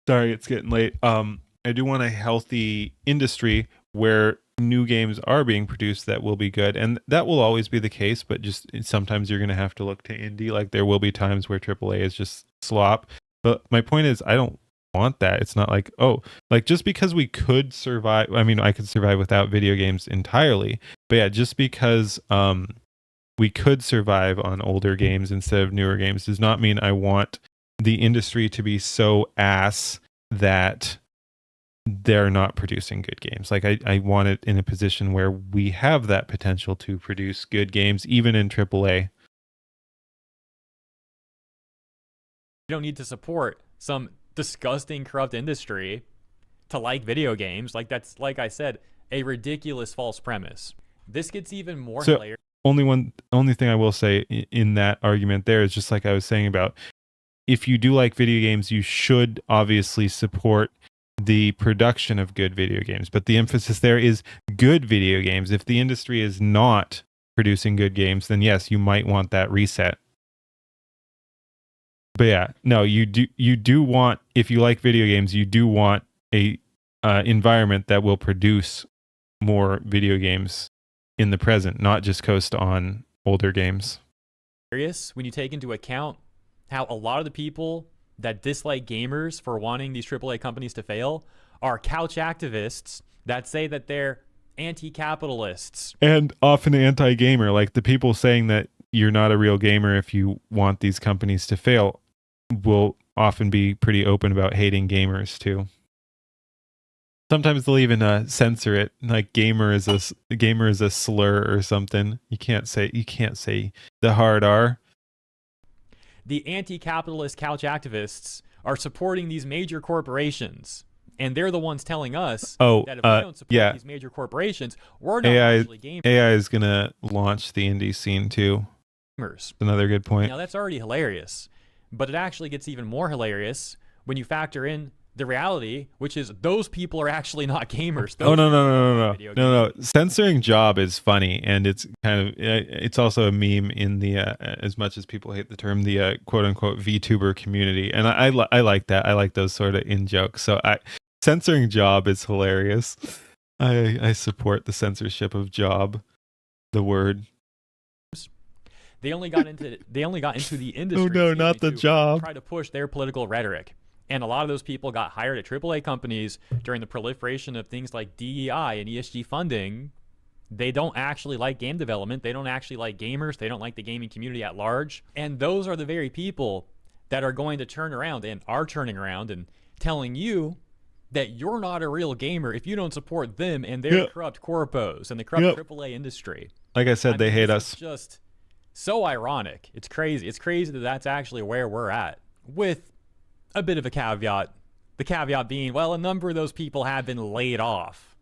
Sorry, it's getting late. I do want a healthy industry where new games are being produced that will be good. And that will always be the case, but just sometimes you're going to have to look to indie. Like, there will be times where AAA is just slop. But my point is, I don't want that. It's not like, oh, like, just because we could survive, I mean, I could survive without video games entirely, but yeah, just because we could survive on older games instead of newer games does not mean I want the industry to be so ass that they're not producing good games. Like, I want it in a position where we have that potential to produce good games, even in AAA. You don't need to support some disgusting, corrupt industry to like video games. Like, that's, like I said, a ridiculous false premise. This gets even more hilarious. only thing I will say in that argument there is just like I was saying about, if you do like video games, you should obviously support the production of good video games. But the emphasis there is good video games. If the industry is not producing good games, then yes, you might want that reset. But yeah, no, you do want, if you like video games, you do want a environment that will produce more video games in the present, not just coast on older games. When you take into account how a lot of the people that dislike gamers for wanting these AAA companies to fail are couch activists that say that they're anti-capitalists. And often anti-gamer, like the people saying that you're not a real gamer if you want these companies to fail will often be pretty open about hating gamers too. Sometimes they'll even censor it, like gamer is a slur or something. You can't say the hard R. The anti-capitalist couch activists are supporting these major corporations, and they're the ones telling us that if we don't support these major corporations, we're not actually gamers. AI is gonna launch the indie scene too. Another good point. Now that's already hilarious, but it actually gets even more hilarious when you factor in the reality, which is those people are actually not gamers. Oh no! Censoring job is funny, and it's it's also a meme in the as much as people hate the term, the quote unquote VTuber community, and I like that. I like those sort of in jokes. So censoring job is hilarious. I support the censorship of job, the word. They only got into the industry. Oh no, not the job. Try to push their political rhetoric. And a lot of those people got hired at AAA companies during the proliferation of things like DEI and ESG funding. They don't actually like game development. They don't actually like gamers. They don't like the gaming community at large. And those are the very people that are going to turn around and are turning around and telling you that you're not a real gamer if you don't support them and their corrupt corpos and the corrupt AAA industry. Like I said, they hate us. It's just so ironic. It's crazy. It's crazy that that's actually where we're at, with a bit of a caveat. The caveat being, well, a number of those people have been laid off.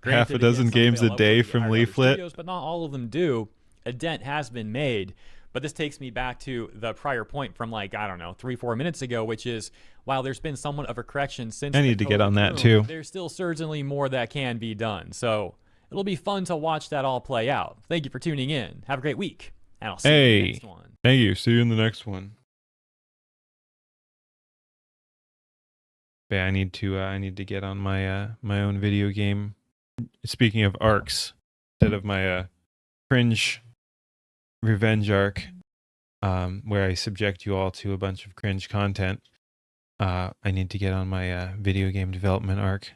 Granted, half a dozen games a day from Leaflet. Studios, but not all of them do. A dent has been made. But this takes me back to the prior point from, like, I don't know, 3-4 minutes ago, which is, while there's been somewhat of a correction since I need to get on that too. There's still certainly more that can be done. So it'll be fun to watch that all play out. Thank you for tuning in. Have a great week. And I'll see you in the next one. Thank you. See you in the next one. Yeah, I need to get on my my own video game. Speaking of arcs, instead of my cringe revenge arc, where I subject you all to a bunch of cringe content, I need to get on my video game development arc.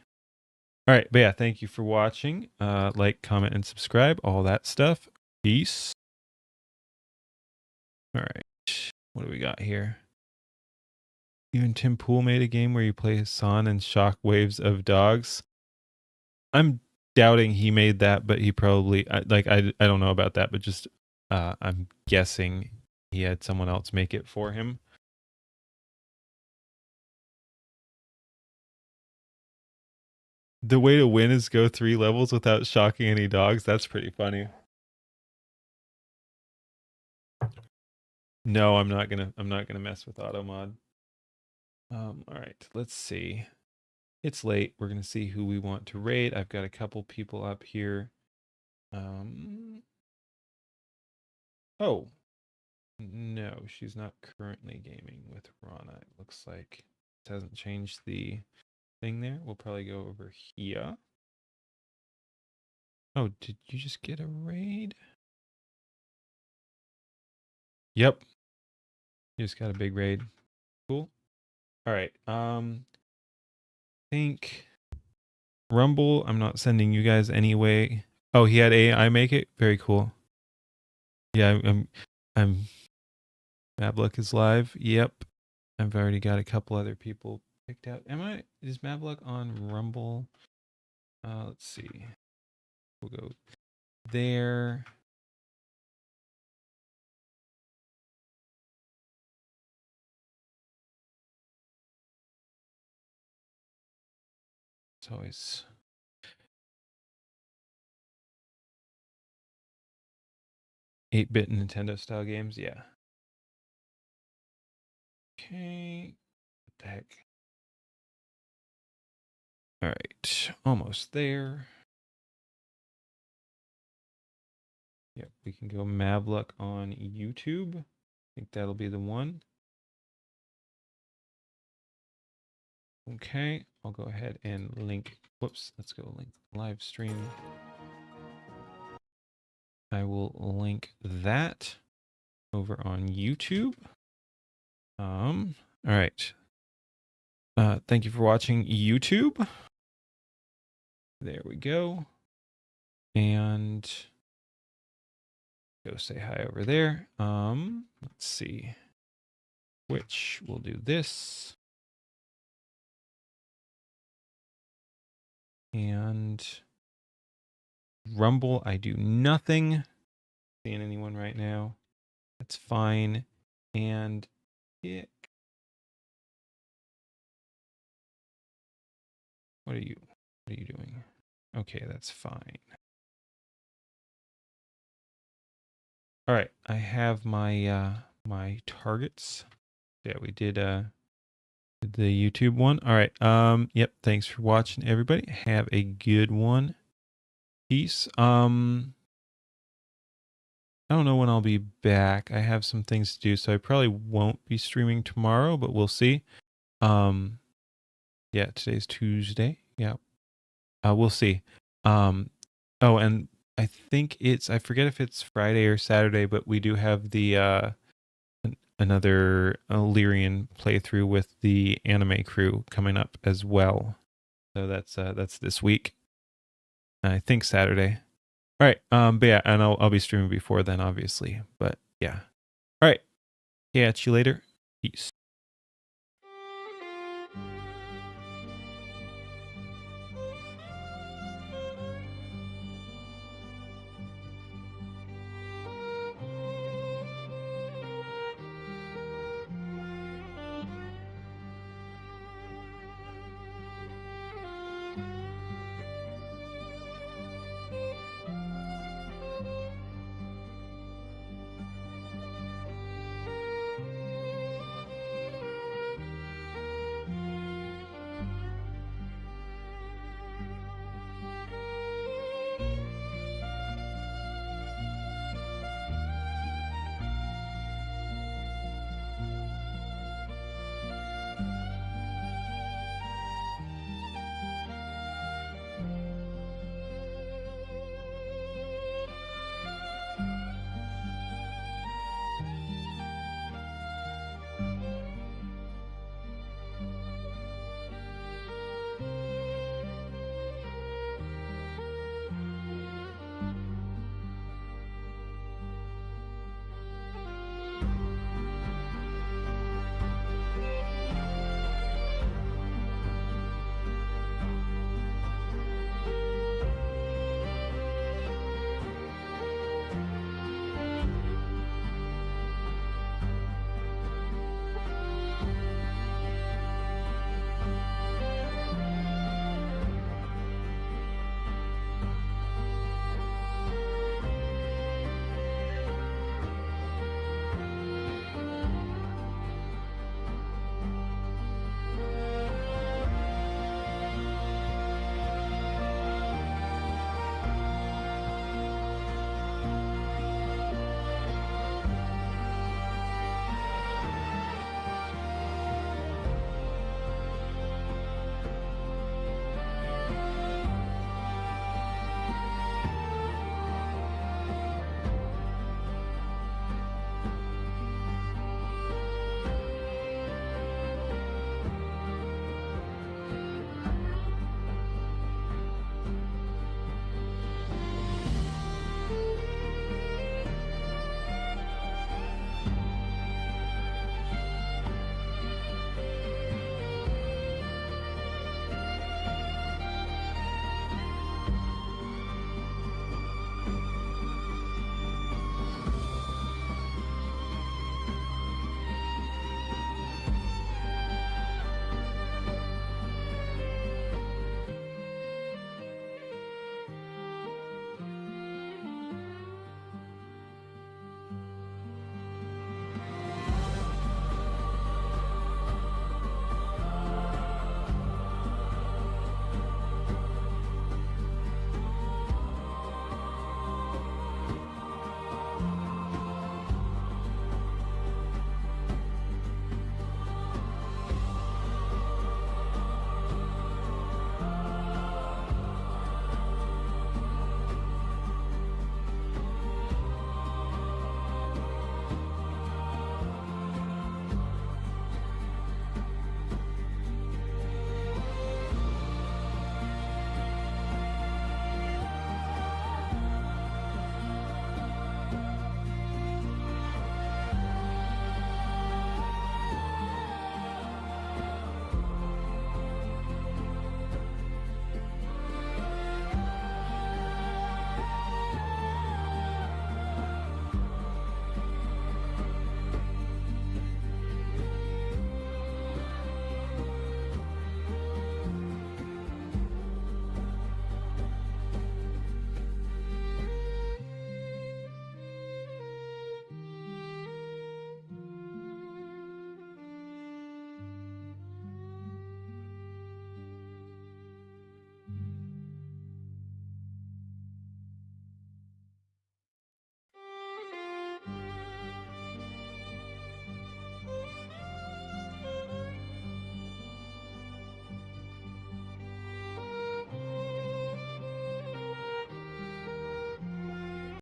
All right, but yeah, thank you for watching. Like, comment, and subscribe, all that stuff. Peace. All right, what do we got here? Even Tim Pool made a game where you play Hassan and shock waves of dogs. I'm doubting he made that, but he probably I don't know about that, but just I'm guessing he had someone else make it for him. The way to win is go 3 levels without shocking any dogs. That's pretty funny. No, I'm not gonna mess with auto mod. All right, let's see. It's late. We're gonna see who we want to raid. I've got a couple people up here. Oh, no, she's not currently gaming with Rana. It looks like it hasn't changed the thing there. We'll probably go over here. Oh, did you just get a raid? Yep. You just got a big raid. Cool. All right. Think Rumble. I'm not sending you guys anyway. Oh, he had AI make it. Very cool. Yeah, I'm. Mabluck is live. Yep. I've already got a couple other people picked out. Is Mabluck on Rumble? Let's see. We'll go there. It's always 8-bit Nintendo style games, yeah. Okay. What the heck? All right, almost there. Yep, we can go Mavluck on YouTube. I think that'll be the one. Okay, I'll go ahead and link. Whoops, let's go link live stream. I will link that over on YouTube. All right. Thank you for watching YouTube. There we go. And go say hi over there. Let's see. Twitch, we'll do this. And Rumble, I do nothing. Seeing anyone right now? That's fine. And Kick. What are you doing? Okay, that's fine. All right, I have my my targets. Yeah, we did the YouTube one. All right. Yep, thanks for watching everybody. Have a good one. Peace. I don't know when I'll be back. I have some things to do, so I probably won't be streaming tomorrow, but we'll see. Yeah, today's Tuesday. Yeah. We'll see. Oh, and I think I forget if it's Friday or Saturday, but we do have the another Illyrian playthrough with the anime crew coming up as well. So that's this week. I think Saturday. All right. But yeah, and I'll be streaming before then, obviously. But yeah. All right. Catch you later. Peace.